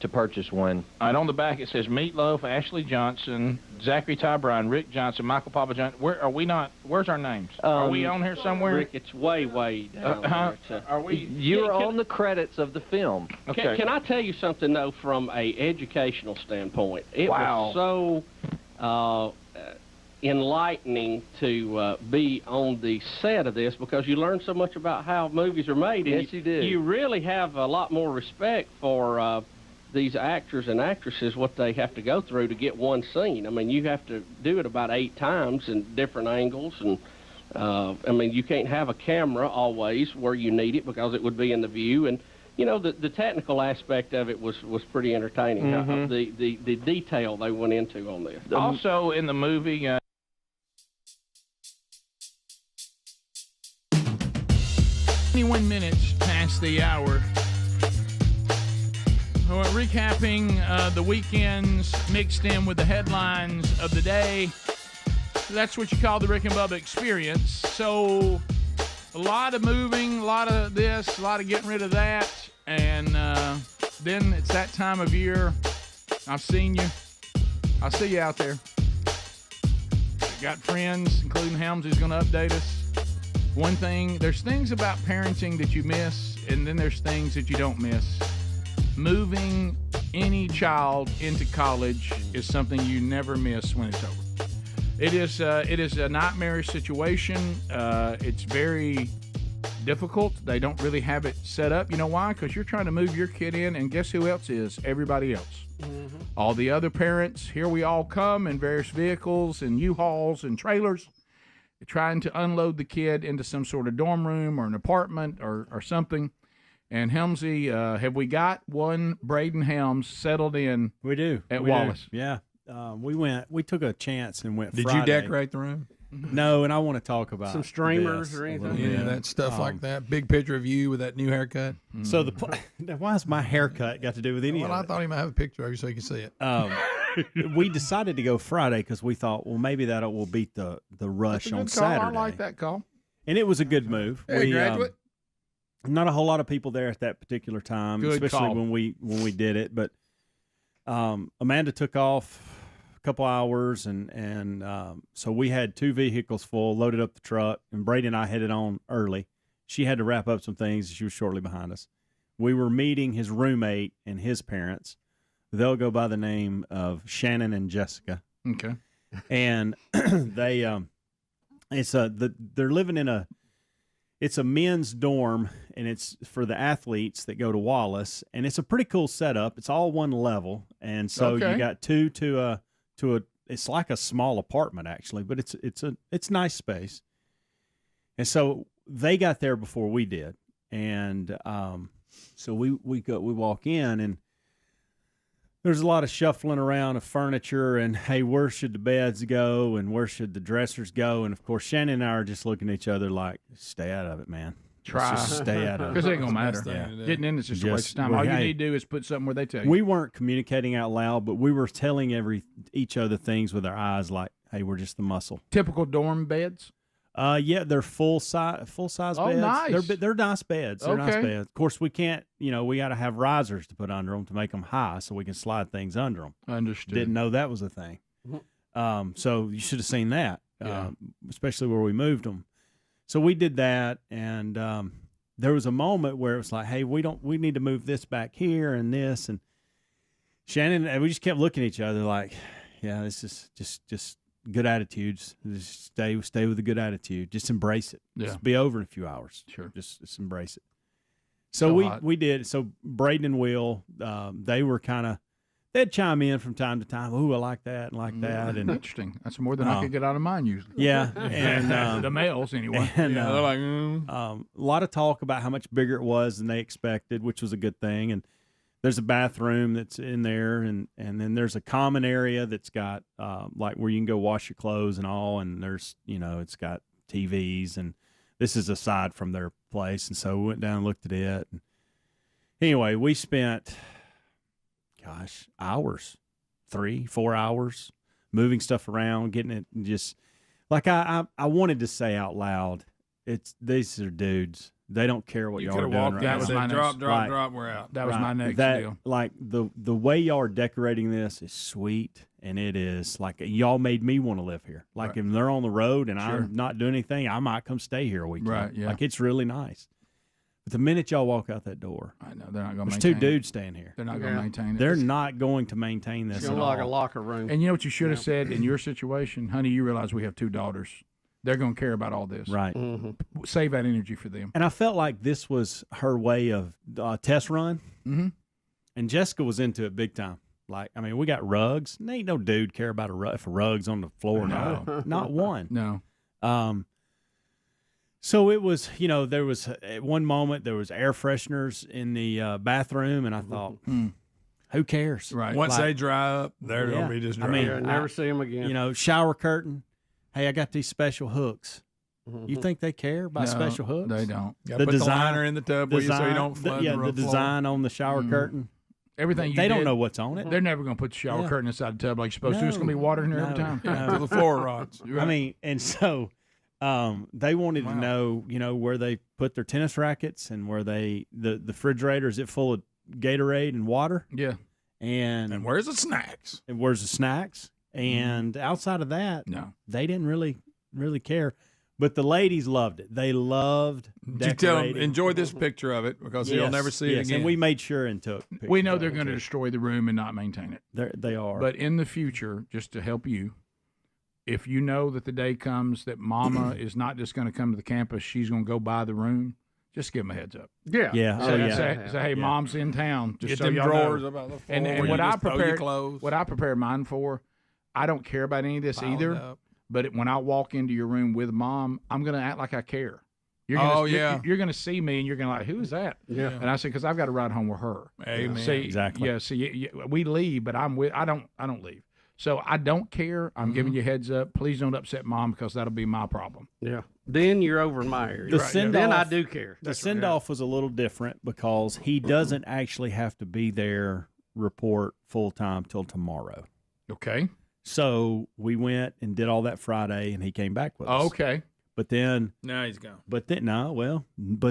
to purchase one. All right, on the back it says Meatloaf, Ashley Johnson, Zachary Ty Bryan, Rick Johnson, Michael Papajohn. Where are we not? Where's our names? Are we on here somewhere? Rick, it's way down there. Are we? You're on the credits of the film. Okay. Can I tell you something though, from a educational standpoint? It was so enlightening to be on the set of this, because you learn so much about how movies are made. And yes, you do. You really have a lot more respect for these actors and actresses, what they have to go through to get one scene. I mean, you have to do it about 8 times in different angles, and I mean, you can't have a camera always where you need it because it would be in the view. And the technical aspect of it was pretty entertaining. Mm-hmm. The detail they went into on this. Also in the movie. 21 minutes past the hour. We're recapping the weekends mixed in with the headlines of the day. That's what you call the Rick and Bubba experience. So a lot of moving, a lot of this, a lot of getting rid of that. And then it's that time of year. I've seen you. I'll see you out there. Got friends, including Helms, who's going to update us. One thing, there's things about parenting that you miss, and then there's things that you don't miss. Moving any child into college is something you never miss when it's over. It is a nightmarish situation. It's very difficult. They don't really have it set up. You know why? Because you're trying to move your kid in, and guess who else is? Everybody else. Mm-hmm. All the other parents. Here we all come in various vehicles and U-Hauls and trailers, trying to unload the kid into some sort of dorm room or an apartment or something. And Helmsy, have we got one Braden Helms settled in? We do. At we Wallace. Do. Yeah. We took a chance and went. Did Friday. you decorate the room? No, and I want to talk about some streamers this or a anything. little bit. Yeah, that stuff like that. Big picture of you with that new haircut. So why has my haircut got to do with any Well, of I it? thought he might have a picture of you so you can see it. We decided to go Friday because we thought, well, maybe that will beat the rush That's a on good call. Saturday. I like that call. And it was a good move. Hey, graduate. Not a whole lot of people there at that particular time, Good especially call. when we did it. But Amanda took off a couple hours, and so we had 2 vehicles full, loaded up the truck, and Brady and I headed on early. She had to wrap up some things. She was shortly behind us. We were meeting his roommate and his parents. They'll go by the name of Shannon and Jessica. Okay. And they they're living in it's a men's dorm, and it's for the athletes that go to Wallace, and it's a pretty cool setup. It's all one level, and so Okay. you got two to a it's like a small apartment actually, but it's nice space. And so they got there before we did, and so we walk in, and there's a lot of shuffling around of furniture, and hey, where should the beds go, and where should the dressers go? And of course, Shannon and I are just looking at each other like, stay out of it, man. Try. Let's just stay out of it. Because it ain't going to matter. Yeah. Getting in is just a waste of time. Well, All you hey, need to do is put something where they tell you. We weren't communicating out loud, but we were telling each other things with our eyes, like, hey, we're just the muscle. Typical dorm beds? Yeah, they're full size Oh, beds. nice. They're nice beds. They're nice Okay. beds. Of course, we can't. We got to have risers to put under them to make them high, so we can slide things under them. Understood. Didn't know that was a thing. So you should have seen that, especially where we moved them. So we did that, and there was a moment where it was like, hey, we need to move this back here and this, and Shannon and we just kept looking at each other like, yeah, this is just good attitudes. Just stay with a good attitude. Just embrace it. Yeah. Just be over in a few hours. Sure. Just embrace it. So hot. we did. So Braden and Will, they were they'd chime in from time to time. Ooh, I like that and like that. And Interesting. That's more than I could get out of mine usually. yeah, and the males anyway. And, yeah, they're like, a lot of talk about how much bigger it was than they expected, which was a good thing. And there's a bathroom that's in there, and then there's a common area that's got like where you can go wash your clothes and all. And there's it's got TVs, and this is aside from their place. And so we went down and looked at it. And anyway, we spent hours, 3-4 hours moving stuff around, getting it just like I wanted to say out loud, these are dudes. They don't care what y'all are doing right now. That was my next- drop, we're out. That was my next that, deal. Like the way y'all are decorating this is sweet, and it is like y'all made me want to live here. Like if they're on the road and Sure. I'm not doing anything, I might come stay here a weekend. Right, yeah. Like it's really nice. But the minute y'all walk out that door, I know they're not going to there's maintain two dudes staying here. They're not going to maintain it. They're not going to maintain this It's at gonna like a all. locker room. And you know what you should have said in your situation? Honey, you realize we have 2 daughters. They're going to care about all this. Right. Save that energy for them. And I felt like this was her way of test run. Mm-hmm. And Jessica was into it big time. Like, I mean, we got rugs. And ain't no dude care about if a rug's on the floor. No, not one. No. So it was, there was at one moment there was air fresheners in the bathroom, and I thought, who cares? Right. Once they dry up, they're going to be just dry. I mean, Yeah, never see them again. Shower curtain. Hey, I got these special hooks. You think they care about No, special hooks? they don't. Gotta put the liner in the tub with you so you don't flood the the rough floor. design on the shower curtain. Everything They you don't did, know what's on it. They're never going to put the shower Yeah. curtain inside the tub like you're supposed to. It's going to be water in there every time. To the floor rods. I mean, and so they wanted to know, where they put their tennis rackets and where the refrigerator, is it full of Gatorade and water? Yeah. And where's the snacks? And where's the snacks? And outside of that, no, they didn't really care. But the ladies loved it. They loved Did you tell them, decorating. enjoy this picture of it because you'll never see it again. And we made sure and took pictures. We know they're of it, going to too. destroy the room and not maintain it. They are. But in the future, just to help you, if you know that the day comes that Mama is not just going to come to the campus, she's going to go buy the room, just give them a heads up. Yeah. Yeah. So Oh, yeah. say, hey, Mom's in town. Just Get so them y'all drawers know. about the floor And where what you I just throw your prepared, clothes. what I prepared mine for, I don't care about any of this Pile it either. up. But when I walk into your room with Mom, I'm going to act like I care. You're gonna, You're going to see me and you're going to like, who is that? Yeah. And I said, because I've got to ride home with her. Amen. See, Exactly. Yeah. See, we leave, but I'm with. I don't leave. So I don't care. I'm giving you a heads up. Please don't upset Mom because that'll be my problem. Yeah. Then you're over in my area. The Right. send-off, Then I do care. The send-off was a little different because he doesn't actually have to be there, report full-time till tomorrow. Okay. So we went and did all that Friday, and he came back with us. Okay. But then... Now he's gone. But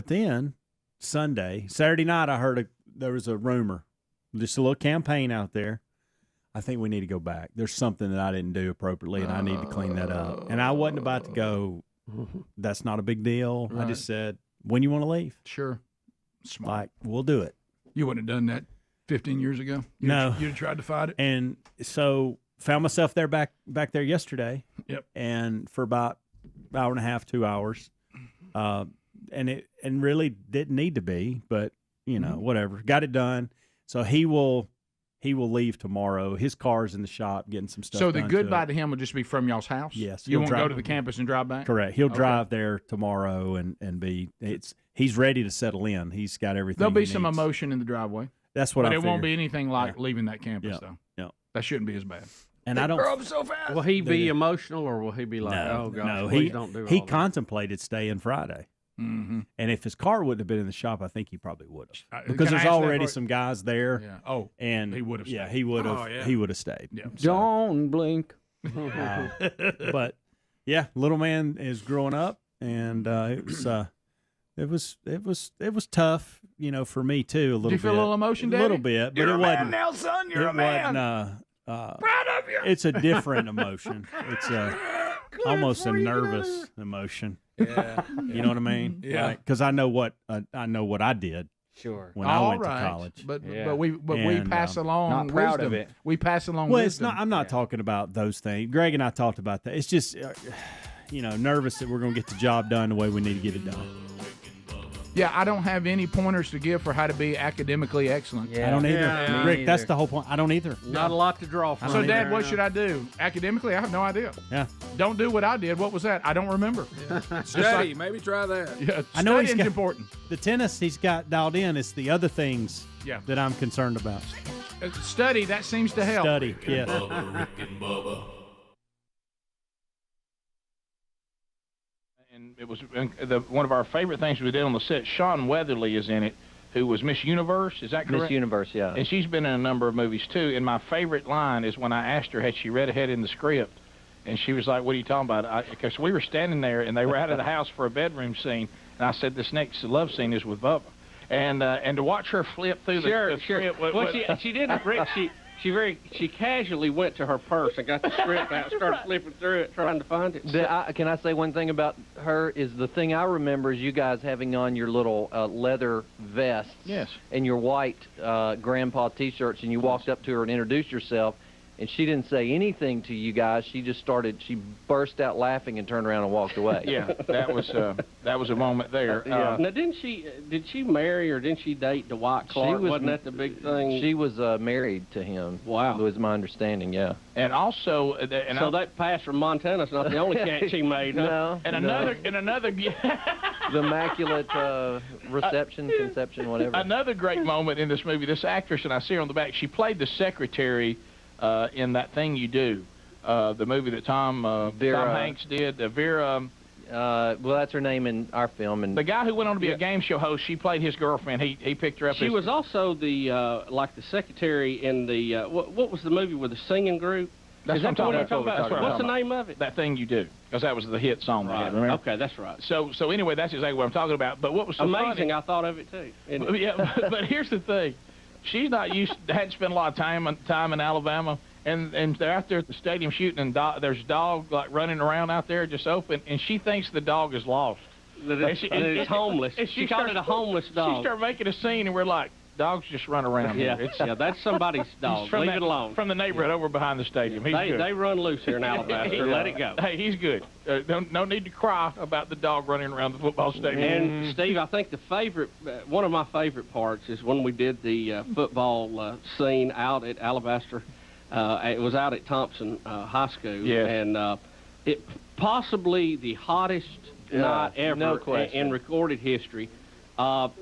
then Saturday night, I heard there was a rumor, just a little campaign out there. I think we need to go back. There's something that I didn't do appropriately, and I need to clean that up. And I wasn't about to go, that's not a big deal. Right. I just said, when you want to leave? Sure. Smart. Like, we'll do it. You wouldn't have done that 15 years ago? No. You'd have tried to fight it? And so found myself there back there yesterday. Yep. And for about an hour and a half, 2 hours. And really didn't need to be, but, whatever. Got it done. So he will leave tomorrow. His car's in the shop getting some stuff So the done goodbye to him will just be from y'all's house? Yes. You won't go to the campus and drive back? Correct. He'll drive there tomorrow and he's ready to settle in. He's got everything There'll be he some needs. emotion in the driveway. That's what But I it won't be figured. anything like leaving that campus, Yep. though. Yep. That shouldn't be as bad. And I don't. Grow up so fast. Will he be emotional, or will he be like, No, oh, gosh, no. please don't do all He that? contemplated staying Friday. Mm-hmm. And if his car wouldn't have been in the shop, I think he probably would have. Can Because I there's ask that already for- some guys there. Yeah. Oh, and he would have Yeah, stayed. he would have. Oh, yeah. He would have stayed. Yeah. Don't blink. But yeah, little man is growing up, and it was tough, for me too. A little. Did you feel bit. a little emotion, Daddy? A little bit, but You're it a wasn't. man now, son. You're it a man. Wasn't, Proud of you. It's a different emotion. It's almost a nervous emotion. Yeah. You know what I mean? Yeah. Because I know what I did. Sure. When I went to college. But Yeah. we pass along Not proud wisdom. of it. We pass along Well, wisdom. it's not. I'm not talking about those things. Greg and I talked about that. It's just, nervous that we're going to get the job done the way we need to get it done. Yeah, I don't have any pointers to give for how to be academically excellent. I don't either. Yeah, Rick, that's the whole point. I don't either. Not a lot to draw from. So, Dad, there. what should I do? Academically, I have no idea. Yeah. Don't do what I did. What was that? I don't remember. Study. Maybe try that. Yeah, I know he's studying's got important. the tennis he's got dialed in. It's the other things Yeah. that I'm concerned about. Study, that seems to help. Study, yes. Bubba, Rick and Bubba. And it was one of our favorite things we did on the set. Shawn Weatherly is in it, who was Miss Universe. Is that correct? Miss Universe, yeah. And she's been in a number of movies too. And my favorite line is when I asked her had she read ahead in the script, and she was like, "What are you talking about?" Because we were standing there and they were out of the house for a bedroom scene, and I said, "This next love scene is with Bubba," and to watch her flip through the script. Well, she didn't. Rick, she casually went to her purse and got the script out, and started flipping through it, trying to find it. Can I say one thing about her? Is the thing I remember is you guys having on your little leather vests, Yes. and your white grandpa T-shirts, and you walked up to her and introduced yourself, and she didn't say anything to you guys. She just she burst out laughing and turned around and walked away. Yeah, that was a moment there. Now, did she marry or didn't she date Dwight Clark? Wasn't that the big thing? She was married to him. Wow. Was my understanding, yeah. And also, so that pass from Montana's not the only catch she made, huh? No. And another The immaculate conception, whatever. Another great moment in this movie. This actress, and I see her on the back. She played the secretary in That Thing You Do, the movie that Tom Hanks did. Vera. Well, that's her name in our film. And the guy who went on to be a game show host, she played his girlfriend. He picked her up. She was also the secretary in the what was the movie with the singing group? That's Is that what I'm what talking about. What's the name of it? That Thing You Do, because that was the hit song they had. Remember? Okay, that's right. So anyway, that's exactly what I'm talking about. But what was so amazing? funny, I thought of it too. Yeah, but here's the thing: she's not hadn't spent a lot of time in Alabama. And they're out there at the stadium shooting, and there's a dog like running around out there just open, and she thinks the dog is lost. That it's homeless. She called it a homeless dog. She started making a scene, and we're like, dogs just run around yeah, here. Yeah, that's somebody's dog. Leave it alone. From the neighborhood over behind the stadium. He's good. They run loose here in Alabaster. Let it go. Hey, he's good. No need to cry about the dog running around the football stadium. And Steve, I think one of my favorite parts is when we did the football scene out at Alabaster. It was out at Thompson High School, and it possibly the hottest night ever in recorded history.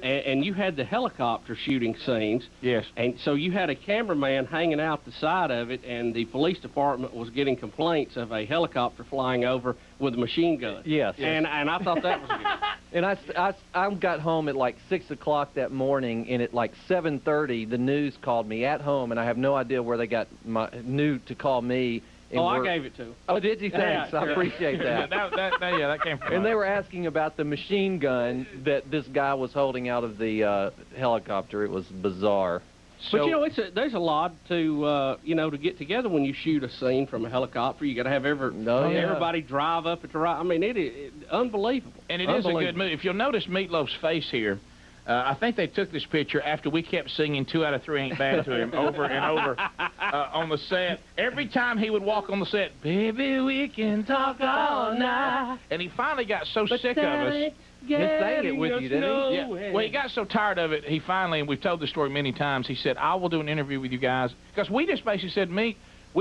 and you had the helicopter shooting scenes. Yes. And so you had a cameraman hanging out the side of it, and the police department was getting complaints of a helicopter flying over with a machine gun. Yes. And I thought that was good. And I got home at like 6 o'clock that morning, and at like 7:30, the news called me at home, and I have no idea where they knew to call me. Oh, I gave it to him. Oh, did you? Thanks. Yeah, I appreciate that. that came from. And they were asking about the machine gun that this guy was holding out of the helicopter. It was bizarre. But you know, there's a lot to to get together when you shoot a scene from a helicopter. You got to have everybody drive up at the right. I mean, it is unbelievable. And it is a good movie. If you'll notice Meatloaf's face here. I think they took this picture after we kept singing 2 Out of 3 Ain't Bad to him over and over on the set. Every time he would walk on the set, baby, we can talk all night. And he finally got so sick of us. He sang it with you, didn't he? Yeah. Well, he got so tired of it, he finally, and we've told this story many times, he said, I will do an interview with you guys. Because we just basically said, we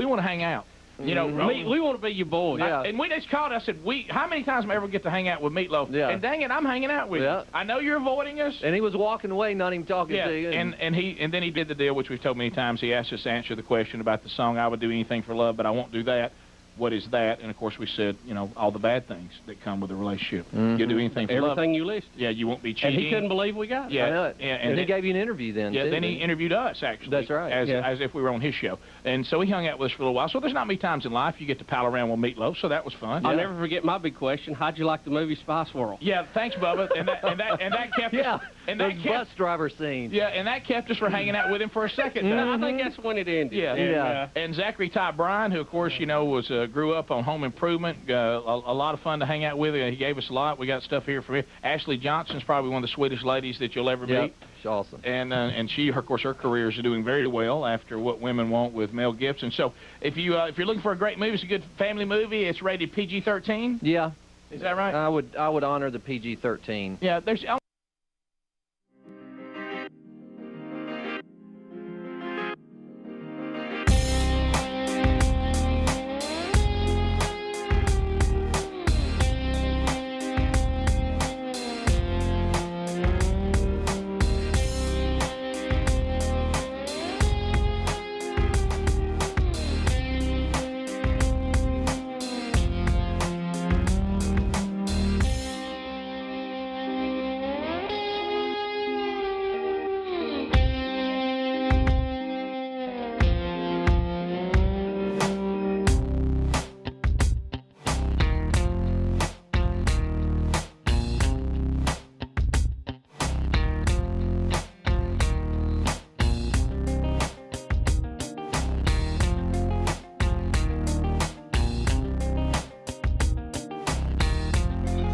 want to hang out. You know, we want to be your boys. Yeah. And we just called. I said, how many times am I ever get to hang out with Meatloaf? Yeah. And dang it, I'm hanging out with you. I know you're avoiding us. And he was walking away, not even talking to you. And then he did the deal, which we've told many times. He asked us to answer the question about the song, I Would Do Anything for Love, but I Won't Do That. What is that? And, of course, we said, all the bad things that come with a relationship. You'll do anything for love. Everything you listed. Yeah, you won't be cheating. And he couldn't believe we got it. Yeah. And he gave you an interview then, Yeah, too, then he interviewed us, actually. That's right. As if we were on his show. And so he hung out with us for a little while. So there's not many times in life you get to pal around with Meatloaf, so that was fun. I'll never forget my big question. How'd you like the movie Spice World? Yeah, thanks, Bubba. And that kept us. And that bus driver scene. Yeah, and that kept us from hanging out with him for a second. I think that's when it ended. Yeah. And Zachary Ty Bryan, who, of course, was grew up on Home Improvement, a lot of fun to hang out with. He gave us a lot. We got stuff here from him. Ashley Johnson's probably one of the sweetest ladies that you'll ever meet. She's awesome. And she, of course, her career is doing very well after What Women Want with Mel Gibson. So if you're looking for a great movie, it's a good family movie. It's rated PG-13. Yeah. Is that right? I would honor the PG-13. Yeah. There's.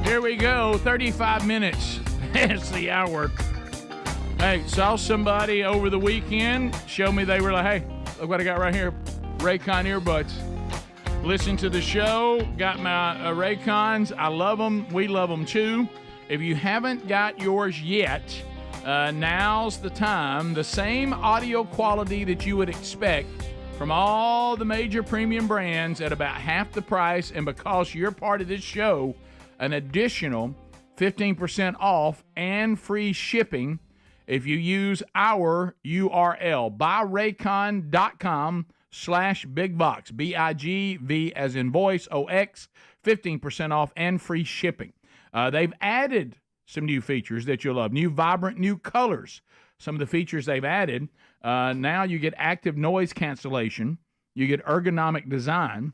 Here we go, 35 minutes past the hour. Hey, saw somebody over the weekend show me they were like, hey, look what I got right here, Raycon earbuds. Listen to the show, got my Raycons. I love them. We love them too. If you haven't got yours yet, now's the time. The same audio quality that you would expect from all the major premium brands at about half the price, and because you're part of this show, an additional 15% off and free shipping if you use our URL, buyraycon.com/bigvox, BIGV as in voice, OX, 15% off and free shipping. They've added some new features that you'll love, new vibrant new colors. Some of the features they've added, now you get active noise cancellation, you get ergonomic design,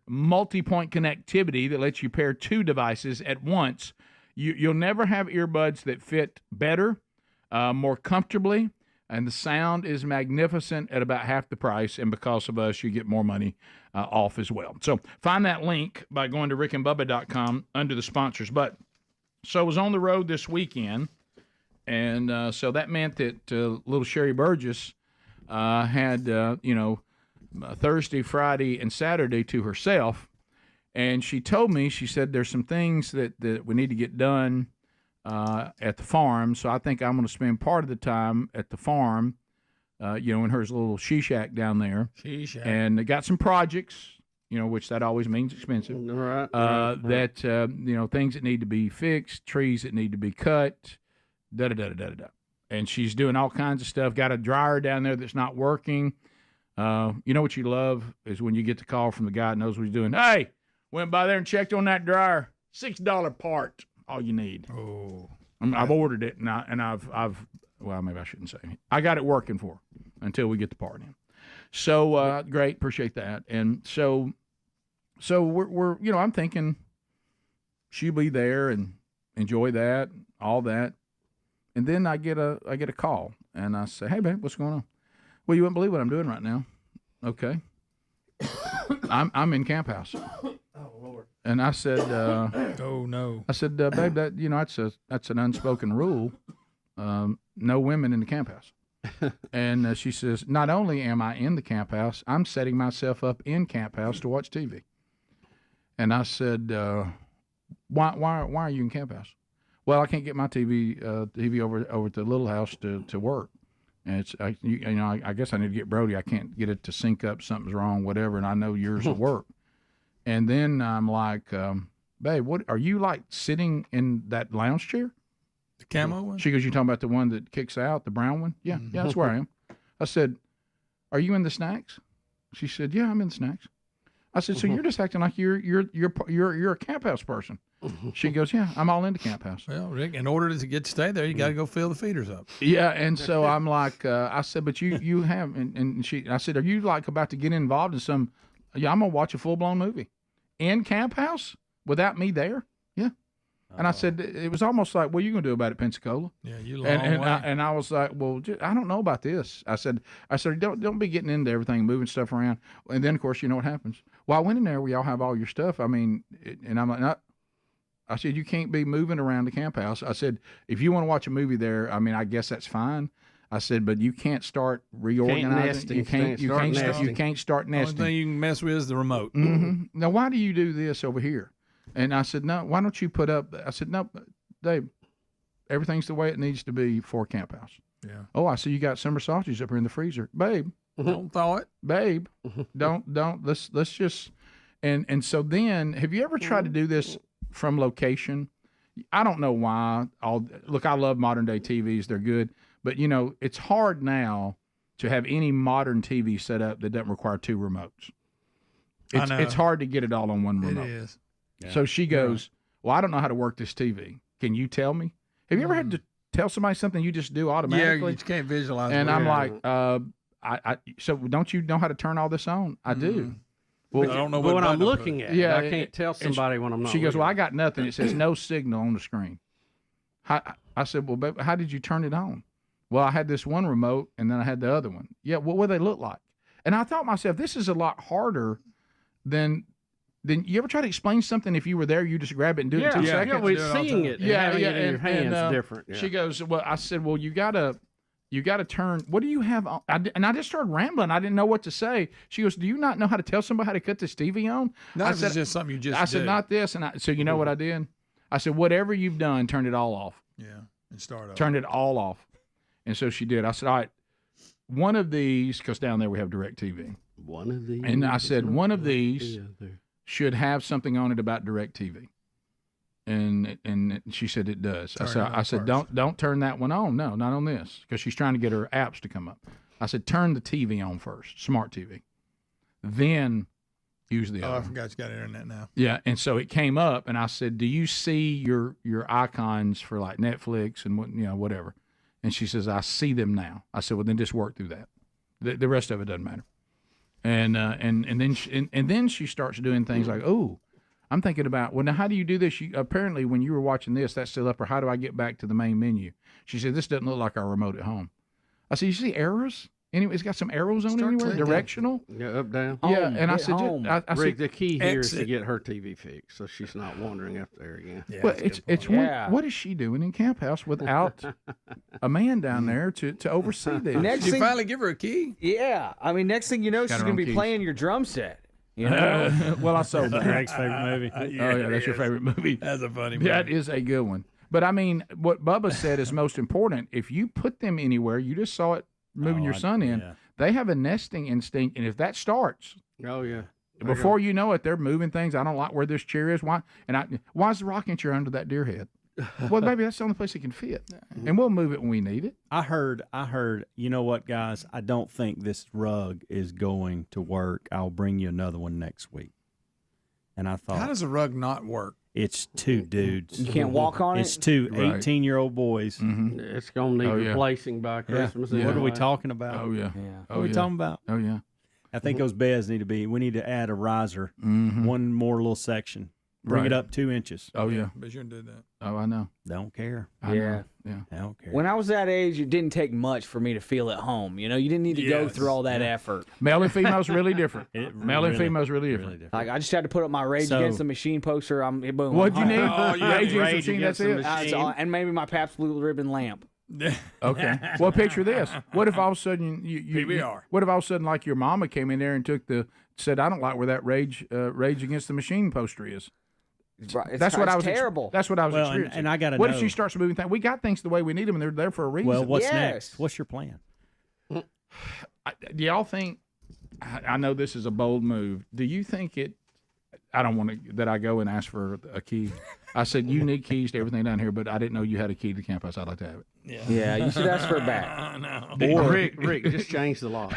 multi-point connectivity that lets you pair 2 devices at once. You'll never have earbuds that fit better, more comfortably, and the sound is magnificent at about half the price, and because of us, you get more money off as well. So find that link by going to rickandbubba.com under the sponsors. But so I was on the road this weekend, and so that meant that little Sherry Burgess had, Thursday, Friday, and Saturday to herself, and she told me, she said, there's some things that we need to get done at the farm, so I think I'm going to spend part of the time at the farm, in her little she-shack down there. She-shack. And got some projects, which that always means expensive. Right. That, things that need to be fixed, trees that need to be cut, da-da-da-da-da-da. And she's doing all kinds of stuff. Got a dryer down there that's not working. You know what you love is when you get the call from the guy that knows what he's doing. Hey, went by there and checked on that dryer. $6 part, all you need. Oh, I've ordered it, and I've well, maybe I shouldn't say. I got it working for her until we get the part in. So great, appreciate that. And so we're I'm thinking she'll be there and enjoy that, all that. And then I get a call, and I say, "Hey, babe, what's going on?" "Well, you wouldn't believe what I'm doing right now." "Okay." I'm in Camp House. Oh Lord. And I said, "Oh no." I said, "Babe, that's an unspoken rule. No women in the Camp House." And she says, "Not only am I in the Camp House, I'm setting myself up in Camp House to watch TV." And I said, "Why are you in Camp House?" "Well, I can't get my TV over at the little house to work, and I guess I need to get Brody. I can't get it to sync up. Something's wrong, whatever. And I know yours will work." And then I'm like, "Babe, what are you like sitting in that lounge chair?" The camo one? She goes, "You talking about the one that kicks out, the brown one?" Yeah, that's where I am. I said, "Are you in the snacks?" She said, "Yeah, I'm in the snacks." I said, "So you're just acting like you're a Camp House person?" She goes, "Yeah, I'm all into Camp House." Well, Rick, in order to stay there, you got to go fill the feeders up. Yeah, and so I'm like, I said, "But you have," and I said, "Are you like about to get involved in some? Yeah, I'm gonna watch a full blown movie in Camp House without me there." Yeah, and I said it was almost like, "What are you gonna do about it, Pensacola?" Yeah, you long and way. I was like, "Well, I don't know about this." I said, don't be getting into everything, moving stuff around. And then of course, you know what happens. Well, I went in there. We all have all your stuff. I mean, and I'm like, "Not." I said, "You can't be moving around the Camp House." I said, "If you want to watch a movie there, I mean, I guess that's fine." I said, "But you can't start reorganizing. You can't start nesting. The only thing you can mess with is the remote." Mm-hmm. Now, why do you do this over here? And I said, "No, why don't you put up?" I said, "No, Dave, everything's the way it needs to be for Camp House." Yeah. "Oh, I see you got summer sausage up here in the freezer, babe." Don't thaw it, babe. Don't. Let's just. And so then, have you ever tried to do this from location? I don't know why. Look, I love modern day TVs; they're good, but it's hard now to have any modern TV set up that doesn't require two remotes. It's hard to get it all on one remote. It is. Yeah. So she goes, "Well, I don't know how to work this TV. Can you tell me?" Have you ever had to tell somebody something you just do automatically? Yeah, you can't visualize. And I'm like, so don't you know how to turn all this on? I do. Well, I don't know what I'm looking at. Yeah, I can't tell somebody when I'm not. She goes, "Well, I got nothing. It says no signal on the screen." I said, "Well, babe, how did you turn it on?" "Well, I had this one remote, and then I had the other one." "Yeah, what do they look like?" And I thought to myself, this is a lot harder than you ever try to explain something. If you were there, you just grab it and do it in 2 seconds. Yeah, we're seeing it. Having it in your hands is different. Yeah. She goes, "Well," I said, "Well, you got to turn. What do you have on?" And I just started rambling. I didn't know what to say. She goes, "Do you not know how to tell somebody how to cut this TV on?" I said, just something you just I said, "Not this." And so you know what I did? I said, "Whatever you've done, turn it all off." Yeah, and start over. Turned it all off. And so she did. I said, "All right, one of these," because down there we have DirecTV. One of these. And I said, "One of these should have something on it about DirecTV." And she said it does. I said, don't turn that one on. No, not on this, because she's trying to get her apps to come up. I said, turn the TV on first, smart TV, then use the other. I forgot you got internet now. Yeah, and so it came up, and I said, "Do you see your icons for like Netflix and whatever?" And she says, "I see them now." I said, "Well, then just work through that. The rest of it doesn't matter." And then she starts doing things like, "Oh, I'm thinking about, well, now how do you do this? Apparently, when you were watching this, that's still up, or how do I get back to the main menu?" She said, "This doesn't look like our remote at home." I said, "You see arrows? Anyway, it's got some arrows on it anywhere, directional." Yeah, up, down. Yeah, and I said, I said, the key here is to get her TV fixed, so she's not wandering up there again. Yeah, well, what is she doing in Camp House without a man down there to oversee this? Did you finally give her a key? Yeah, I mean, next thing you know, she's going to be playing your drum set. Well, I saw that. Greg's favorite movie. Oh yeah, that's your favorite movie. That's a funny movie. That is a good one. But I mean, what Bubba said is most important. If you put them anywhere, you just saw it moving your son in. Yeah. They have a nesting instinct, and if that starts, oh yeah, before you know it, they're moving things. I don't like where this chair is. Why is the rocking chair under that deer head? Well, maybe that's the only place it can fit, and we'll move it when we need it. I heard. You know what, guys? I don't think this rug is going to work. I'll bring you another one next week. And I thought, how does a rug not work? It's two dudes. You can't walk on it? It's two 18-year-old boys. Mm-hmm. It's going to need replacing by Christmas. What are we talking about? Oh, yeah. What are we talking about? Oh, yeah. I think those beds need to be, we need to add a riser, one more little section. Bring it up 2 inches. Oh, yeah. But you did that. Oh, I know. Don't care. I know. Yeah. I don't care. When I was that age, it didn't take much for me to feel at home. You know, you didn't need to go through all that effort. Male and female's really different. Male and female's really different. Like, I just had to put up my Rage Against the Machine poster. Boom. What'd you need? Rage Against the Machine, that's it? And maybe my Pabst Blue Ribbon lamp. Okay. Well, picture this. What if all of a sudden PBR. What if all of a sudden, like, your mama came in there and said, I don't like where that Rage Against the Machine poster is. Right. That's what I was terrible. That's what I was experiencing. And I got to know. What if she starts moving things? We got things the way we need them, and they're there for a reason. Well, what's next? What's your plan? Do y'all think? I know this is a bold move. Do you think it? I don't want to that I go and ask for a key. I said you need keys to everything down here, but I didn't know you had a key to the campus. I'd like to have it. Yeah, you should ask for it back. Or Rick, just change the lock.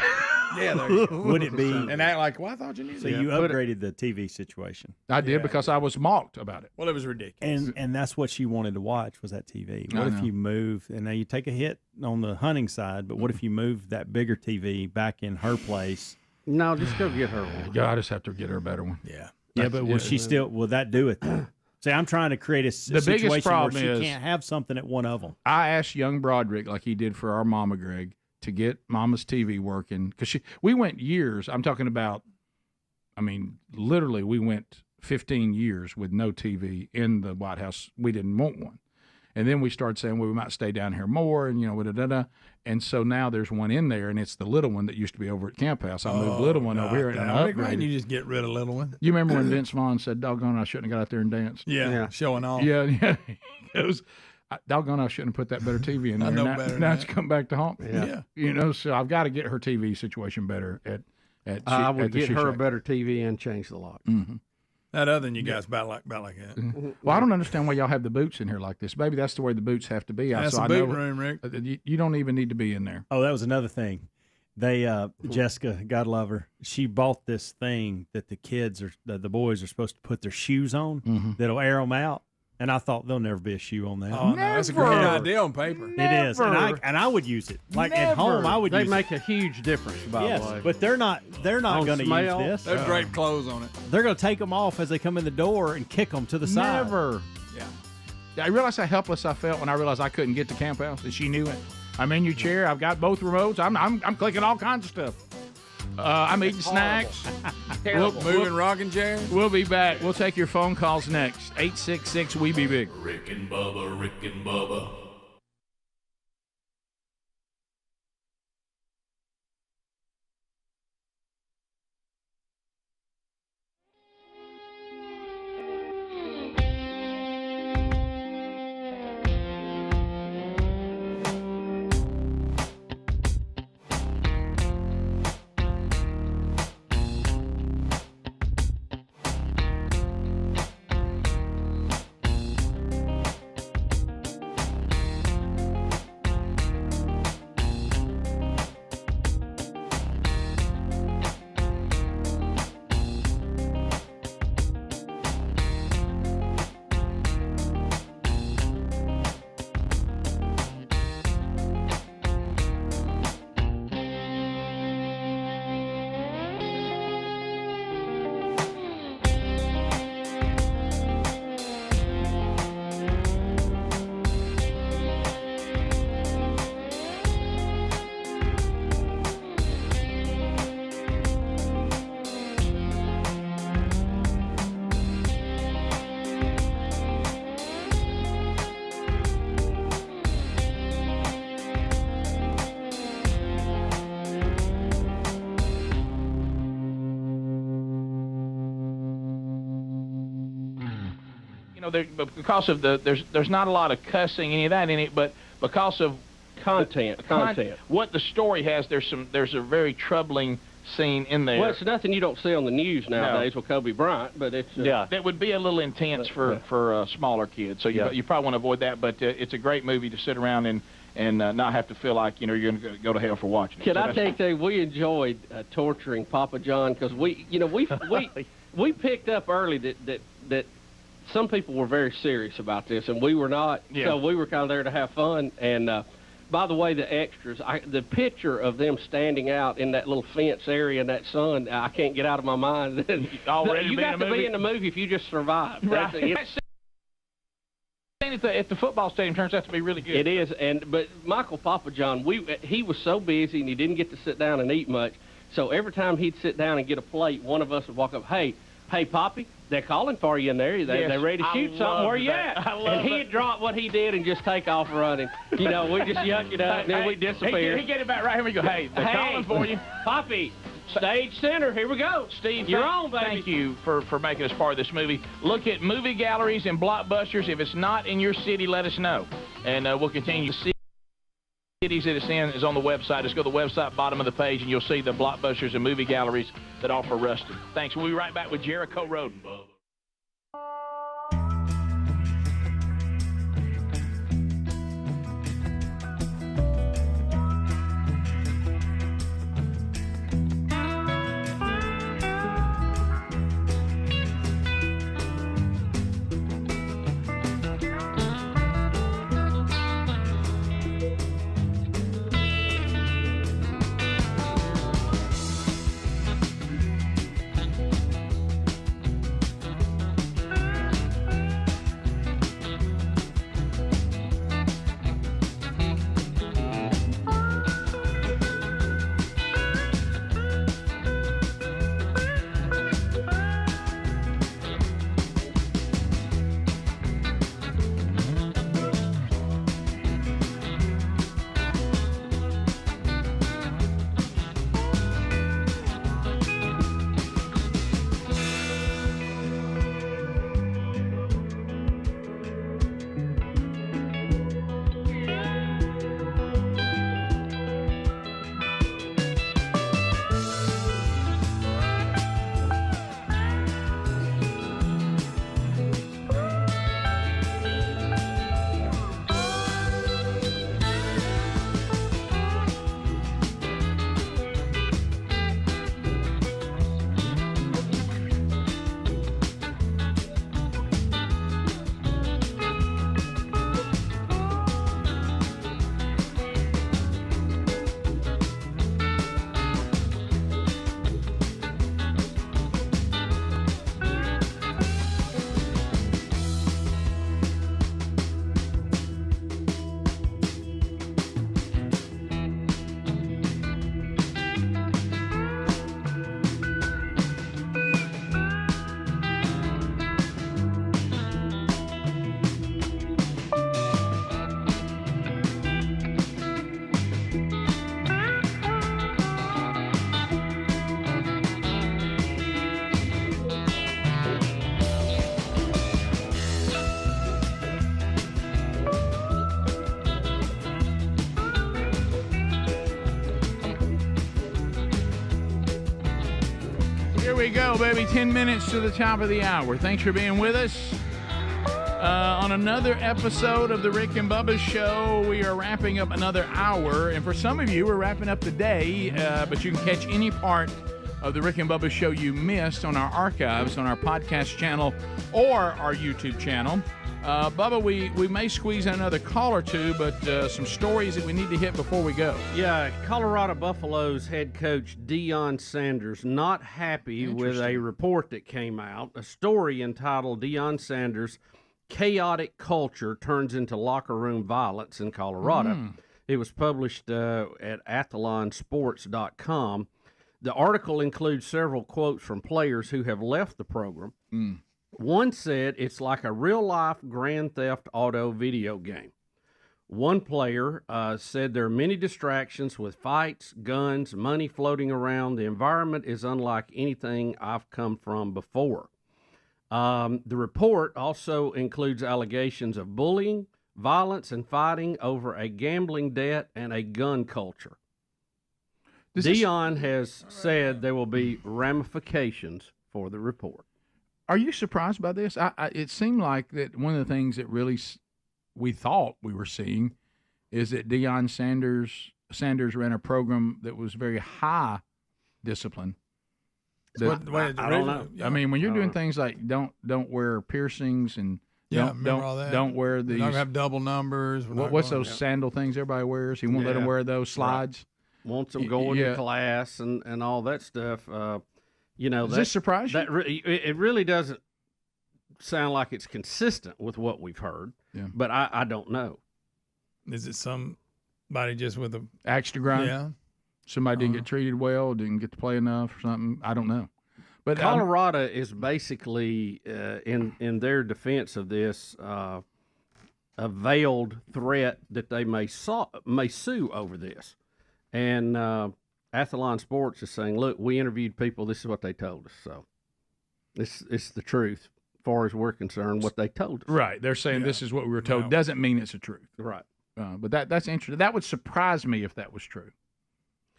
Yeah, there you go. Would it be and act like? Well, I thought you needed. So you upgraded the TV situation. I did because I was mocked about it. Well, it was ridiculous. And that's what she wanted to watch was that TV. What if you move and now you take a hit on the hunting side, but what if you move that bigger TV back in her place? No, just go get her one. Yeah, I just have to get her a better one. Yeah. Yeah, but will she still? Will that do it though? See, I'm trying to create a situation where she can't have something at one of them. I asked young Broderick, like he did for our mama, Greg, to get Mama's TV working because we went years. I'm talking about, I mean, literally, we went 15 years with no TV in the White House. We didn't want one, and then we started saying, well, we might stay down here more, and and so now there's one in there, and it's the little one that used to be over at Camp House. I moved the little one over here and upgraded. You just get rid of little one. You remember when Vince Vaughn said, "Doggone, I shouldn't have got out there and danced." Yeah. Showing off. Yeah. It was. Doggone, I shouldn't have put that better TV in there. I know better. Now it's come back to haunt me. Yeah. So I've got to get her TV situation better I would get her a better TV and change the lock. Mm-hmm. That other than you guys about like that. Mm-hmm. Well, I don't understand why y'all have the boots in here like this. Maybe that's the way the boots have to be. That's a boot room, Rick. You don't even need to be in there. Oh, that was another thing. They Jessica, God love her, she bought this thing that the boys are supposed to put their shoes on that'll air them out. And I thought there'll never be a shoe on that. Oh, no, that's a great idea on paper. It is, and I would use it. Like at home, I would. They use make a huge difference, by the way. But they're not going to use this. There's great clothes on it. They're going to take them off as they come in the door and kick them to the side. Never. Yeah. I realized how helpless I felt when I realized I couldn't get to Camp House, and she knew it. I'm in your chair. I've got both remotes. I'm clicking all kinds of stuff. I'm eating snacks. Moving rocking chairs. We'll be back. We'll take your phone calls next. 866 We Be Big. Rick and Bubba, Rick and Bubba. Because of there's not a lot of cussing, any of that in it, but because of content. What the story has, there's a very troubling scene in there. Well, it's nothing you don't see on the news nowadays with Kobe Bryant, but it's that would be a little intense for smaller kids. So you probably want to avoid that. But it's a great movie to sit around and not have to feel like you're going to go to hell for watching it. Can I tell you, we enjoyed torturing Papa John because we picked up early that some people were very serious about this, and we were not. Yeah. So we were kind of there to have fun. And by the way, the extras, the picture of them standing out in that little fence area in that sun, I can't get out of my mind. You got to be in the movie if you just survive. Right. At the football stadium turns out to be really good. It is, but Michael Papa John, he was so busy and he didn't get to sit down and eat much. So every time he'd sit down and get a plate, one of us would walk up, hey, Poppy, they're calling for you in there. They're ready to shoot something. Where you at? And he'd drop what he did and just take off running. We just yuck it up, and then we'd disappear. He get it back right here. We go, hey, they're calling for you. Poppy, stage center, here we go. Steve, you're on, baby. Thank you for making us part of this movie. Look at movie galleries and blockbusters. If it's not in your city, let us know. And we'll continue to see cities that it's in is on the website. Just go to the website, bottom of the page, and you'll see the blockbusters and movie galleries that offer Ruston. Thanks. We'll be right back with Jericho Roden. Here we go, baby. 10 minutes to the top of the hour. Thanks for being with us. On another episode of the Rick and Bubba Show, we are wrapping up another hour. And for some of you, we're wrapping up the day, but you can catch any part of the Rick and Bubba Show you missed on our archives, on our podcast channel, or our YouTube channel. Bubba, we may squeeze in another call or two, but some stories that we need to hit before we go. Yeah, Colorado Buffaloes head coach Deion Sanders not happy with a report that came out, a story entitled Deion Sanders' Chaotic Culture Turns into Locker Room Violence in Colorado. It was published at athlonsports.com. The article includes several quotes from players who have left the program. One said it's like a real-life Grand Theft Auto video game. One player said there are many distractions with fights, guns, money floating around. The environment is unlike anything I've come from before. The report also includes allegations of bullying, violence, and fighting over a gambling debt and a gun culture. Dion has said there will be ramifications for the report. Are you surprised by this? It seemed like that one of the things that really we thought we were seeing is that Deion Sanders ran a program that was very high discipline. I don't know. I mean, when you're doing things like don't wear piercings and don't wear these. We're not gonna have double numbers. What's those sandal things everybody wears? He won't let them wear those slides. Right. Wants them going to class and all that stuff. Does this surprise you? It really doesn't sound like it's consistent with what we've heard. Yeah. But I don't know. Is it somebody just with a axe to grind? Yeah. Somebody didn't get treated well, didn't get to play enough or something. I don't know. But Colorado is basically, in their defense of this, a veiled threat that they may sue over this. And Athlon Sports is saying, look, we interviewed people. This is what they told us. So it's the truth as far as we're concerned, what they told us. Right. They're saying this is what we were told. Doesn't mean it's the truth. Right. But that's interesting. That would surprise me if that was true.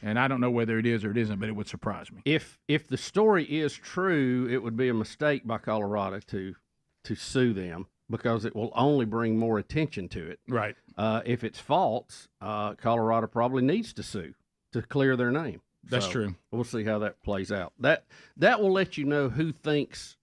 And I don't know whether it is or it isn't, but it would surprise me. If the story is true, it would be a mistake by Colorado to sue them because it will only bring more attention to it. Right. If it's false, Colorado probably needs to sue to clear their name. That's true. We'll see how that plays out. That will let you know who thinks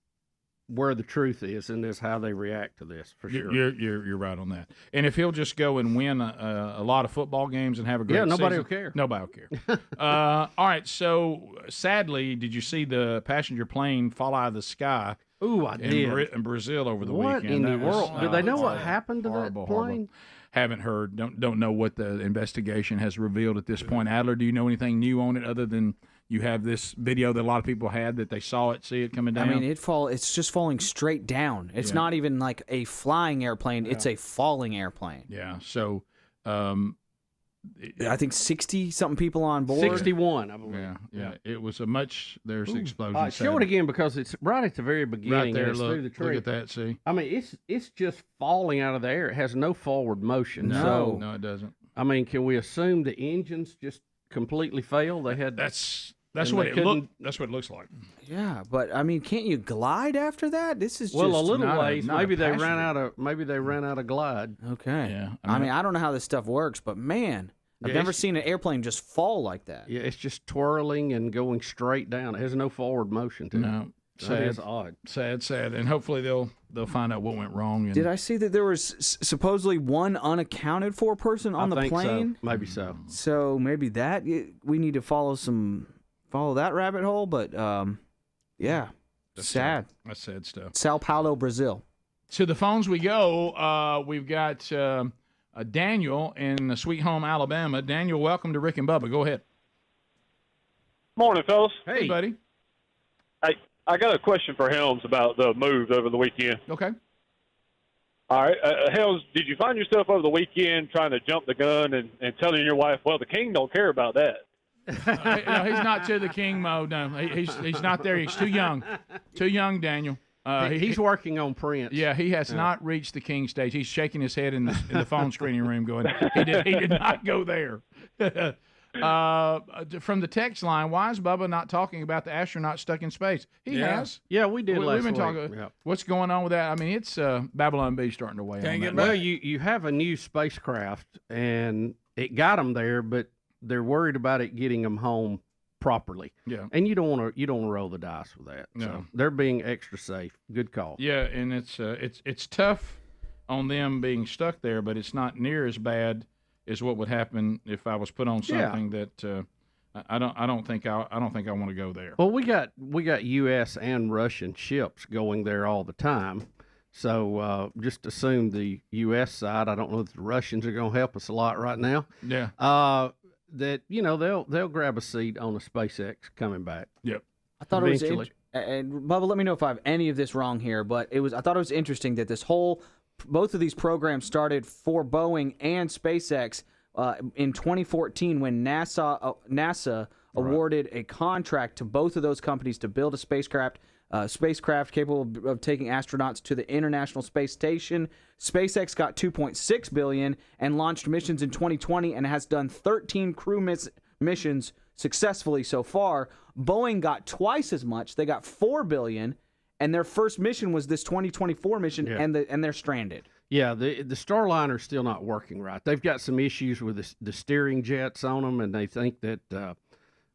where the truth is, and is how they react to this for sure. You're right on that. And if he'll just go and win a lot of football games and have a great season, nobody will care. Nobody will care. All right. So sadly, did you see the passenger plane fall out of the sky? Ooh, I did. In Brazil over the what weekend. What in the world? Do they know what happened to that plane? Horrible. Haven't heard. Don't know what the investigation has revealed at this point. Adler, do you know anything new on it other than you have this video that a lot of people had that they see it coming down? I mean, it's just falling straight down. It's not even like a flying airplane. It's a falling airplane. Yeah. So, I think 60-something people on board. 61, I believe. Yeah. It was there's an explosion. Show it again because it's right at the very beginning. Right there, and it's look, through the tree. look at that, see? I mean, it's just falling out of the air. It has no forward motion. No, it doesn't. I mean, can we assume the engines just completely failed? They had That's what it looked. That's what it looks like. Yeah, but I mean, can't you glide after that? This is a little not ways. Maybe they ran out of. of glide. Okay. Yeah. I mean, I don't know how this stuff works, but man, I've never seen an airplane just fall like that. Yeah, it's just twirling and going straight down. It has no forward motion to it. No. That is odd. Sad. And hopefully they'll find out what went wrong. Did I see that there was supposedly one unaccounted for person on the plane? So. Maybe so. So maybe that we need to follow that rabbit hole. But yeah, That's sad. That's sad stuff. Sao Paulo, Brazil. To the phones we go. We've got Daniel in Sweet Home, Alabama. Daniel, welcome to Rick and Bubba. Go ahead. Morning, fellas. Hey, buddy. Hey, I got a question for Helms about the moves over the weekend. Okay. All right. Helms, did you find yourself over the weekend trying to jump the gun and telling your wife, well, the king don't care about that? No, he's not to the king mode. No, he's not there. He's too young. Too young, Daniel. He's working on Prince. Yeah, he has not reached the king stage. He's shaking his head in the phone screening room going, he did not go there. From the text line, why is Bubba not talking about the astronaut stuck in space? He has. Yeah, we did last we've been week. talking. Yeah. What's going on with that? I mean, it's Babylon B starting to weigh on that. Well, you have a new spacecraft, and it got them there, but they're worried about it getting them home properly. Yeah. And you don't want to roll the dice with that. No. So they're being extra safe. Good call. Yeah, and it's tough on them being stuck there, but it's not near as bad as what would happen if I was put on something that I don't think I want to go there. Well, we got U.S. and Russian ships going there all the time. So just assume the U.S. side. I don't know if the Russians are going to help us a lot right now. Yeah. That they'll grab a seat on a SpaceX coming back. Yep. I thought eventually. it was and Bubba, let me know if I have any of this wrong here, but I thought it was interesting that both of these programs started for Boeing and SpaceX in 2014 when NASA awarded a contract to both of those companies to build a spacecraft capable of taking astronauts to the International Space Station. SpaceX got $2.6 billion and launched missions in 2020 and has done 13 crew missions successfully so far. Boeing got twice as much. They got $4 billion, and their first mission was this 2024 mission, and they're stranded. Yeah, the Starliner's still not working right. They've got some issues with the steering jets on them, and they think that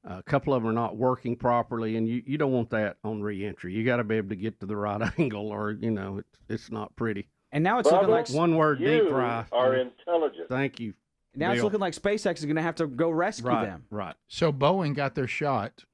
a couple of them are not working properly, and you don't want that on re-entry. You got to be able to get to the right angle, or it's not pretty. And now it's looking like one word: deep fry. Are intelligent. Thank you. Now it's looking like SpaceX is going to have to go rescue them. Right. So Boeing got their shot.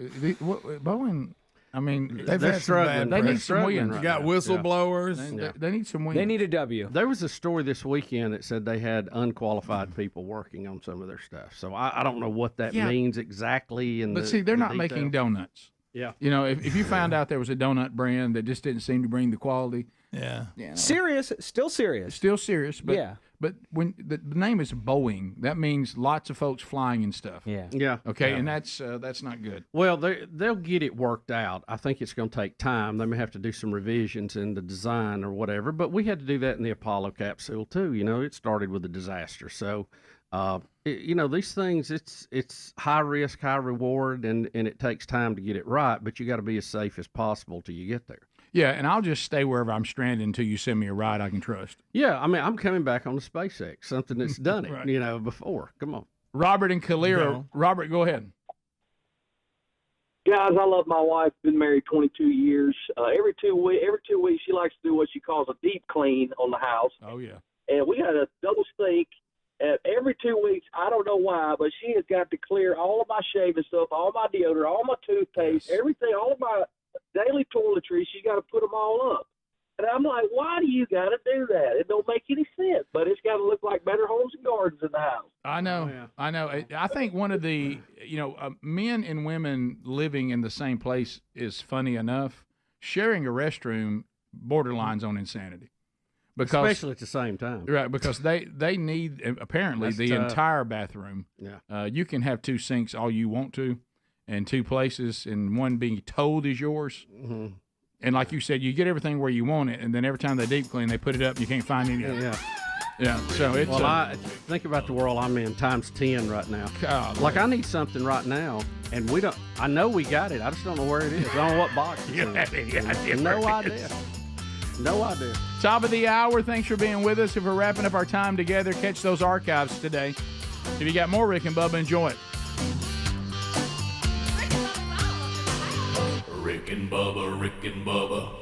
Boeing, I mean, they've had some bad they need press. some wins. You got whistleblowers. They need some wins. They need a W. There was a story this weekend that said they had unqualified people working on some of their stuff. So I don't know what that means exactly. But see, they're not making donuts. Yeah. If you found out there was a donut brand that just didn't seem to bring the quality. Yeah. Serious, still serious. Still serious, but yeah. But when the name is Boeing, that means lots of folks flying and stuff. Yeah. Yeah. Okay, yeah. and that's not good. Well, they'll get it worked out. I think it's going to take time. They may have to do some revisions in the design or whatever. But we had to do that in the Apollo capsule too. It started with a disaster. So, these things, it's high risk, high reward, and it takes time to get it right. But you got to be as safe as possible till you get there. Yeah, and I'll just stay wherever I'm stranded until you send me a ride I can trust. Yeah, I mean, I'm coming back on the SpaceX, something that's done it, Right. before. Come on. Robert and Calera. Robert, go ahead. Guys, I love my wife. Been married 22 years. Every two weeks, she likes to do what she calls a deep clean on the house. Oh yeah. And we got a double sink. And every 2 weeks, I don't know why, but she has got to clear all of my shaving stuff, all my deodorant, all my toothpaste, everything, all of my daily toiletries. She's got to put them all up. And I'm like, why do you got to do that? It don't make any sense. But it's got to look like Better Homes and Gardens in the house. I know. I know. I think one of the, men and women living in the same place is funny enough. Sharing a restroom borderlines on insanity. Because, especially at the same time. Right, because they need, apparently, That's the tough. entire bathroom. Yeah. You can have two sinks all you want to, and two places, and one being told is yours. Mm-hmm. And like you said, you get everything where you want it, and then every time they deep clean, they put it up, and you can't find any of it. Yeah. Yeah, so it's... Well, I think about the world I'm in times 10 right now. God, like, I need something right now, and I know we got it. I just don't know where it is. I don't know what box it's in. No idea. No idea. Top of the hour. Thanks for being with us. If we're wrapping up our time together, catch those archives today. If you got more Rick and Bubba, enjoy it. Rick and Bubba, Rick and Bubba.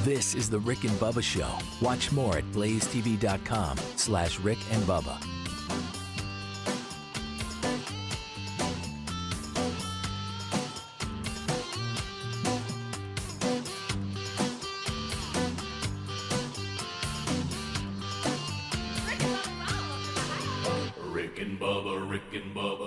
This is the Rick and Bubba Show. Watch more at blazetv.com/Rick and Bubba. Rick and Bubba, Rick and Bubba.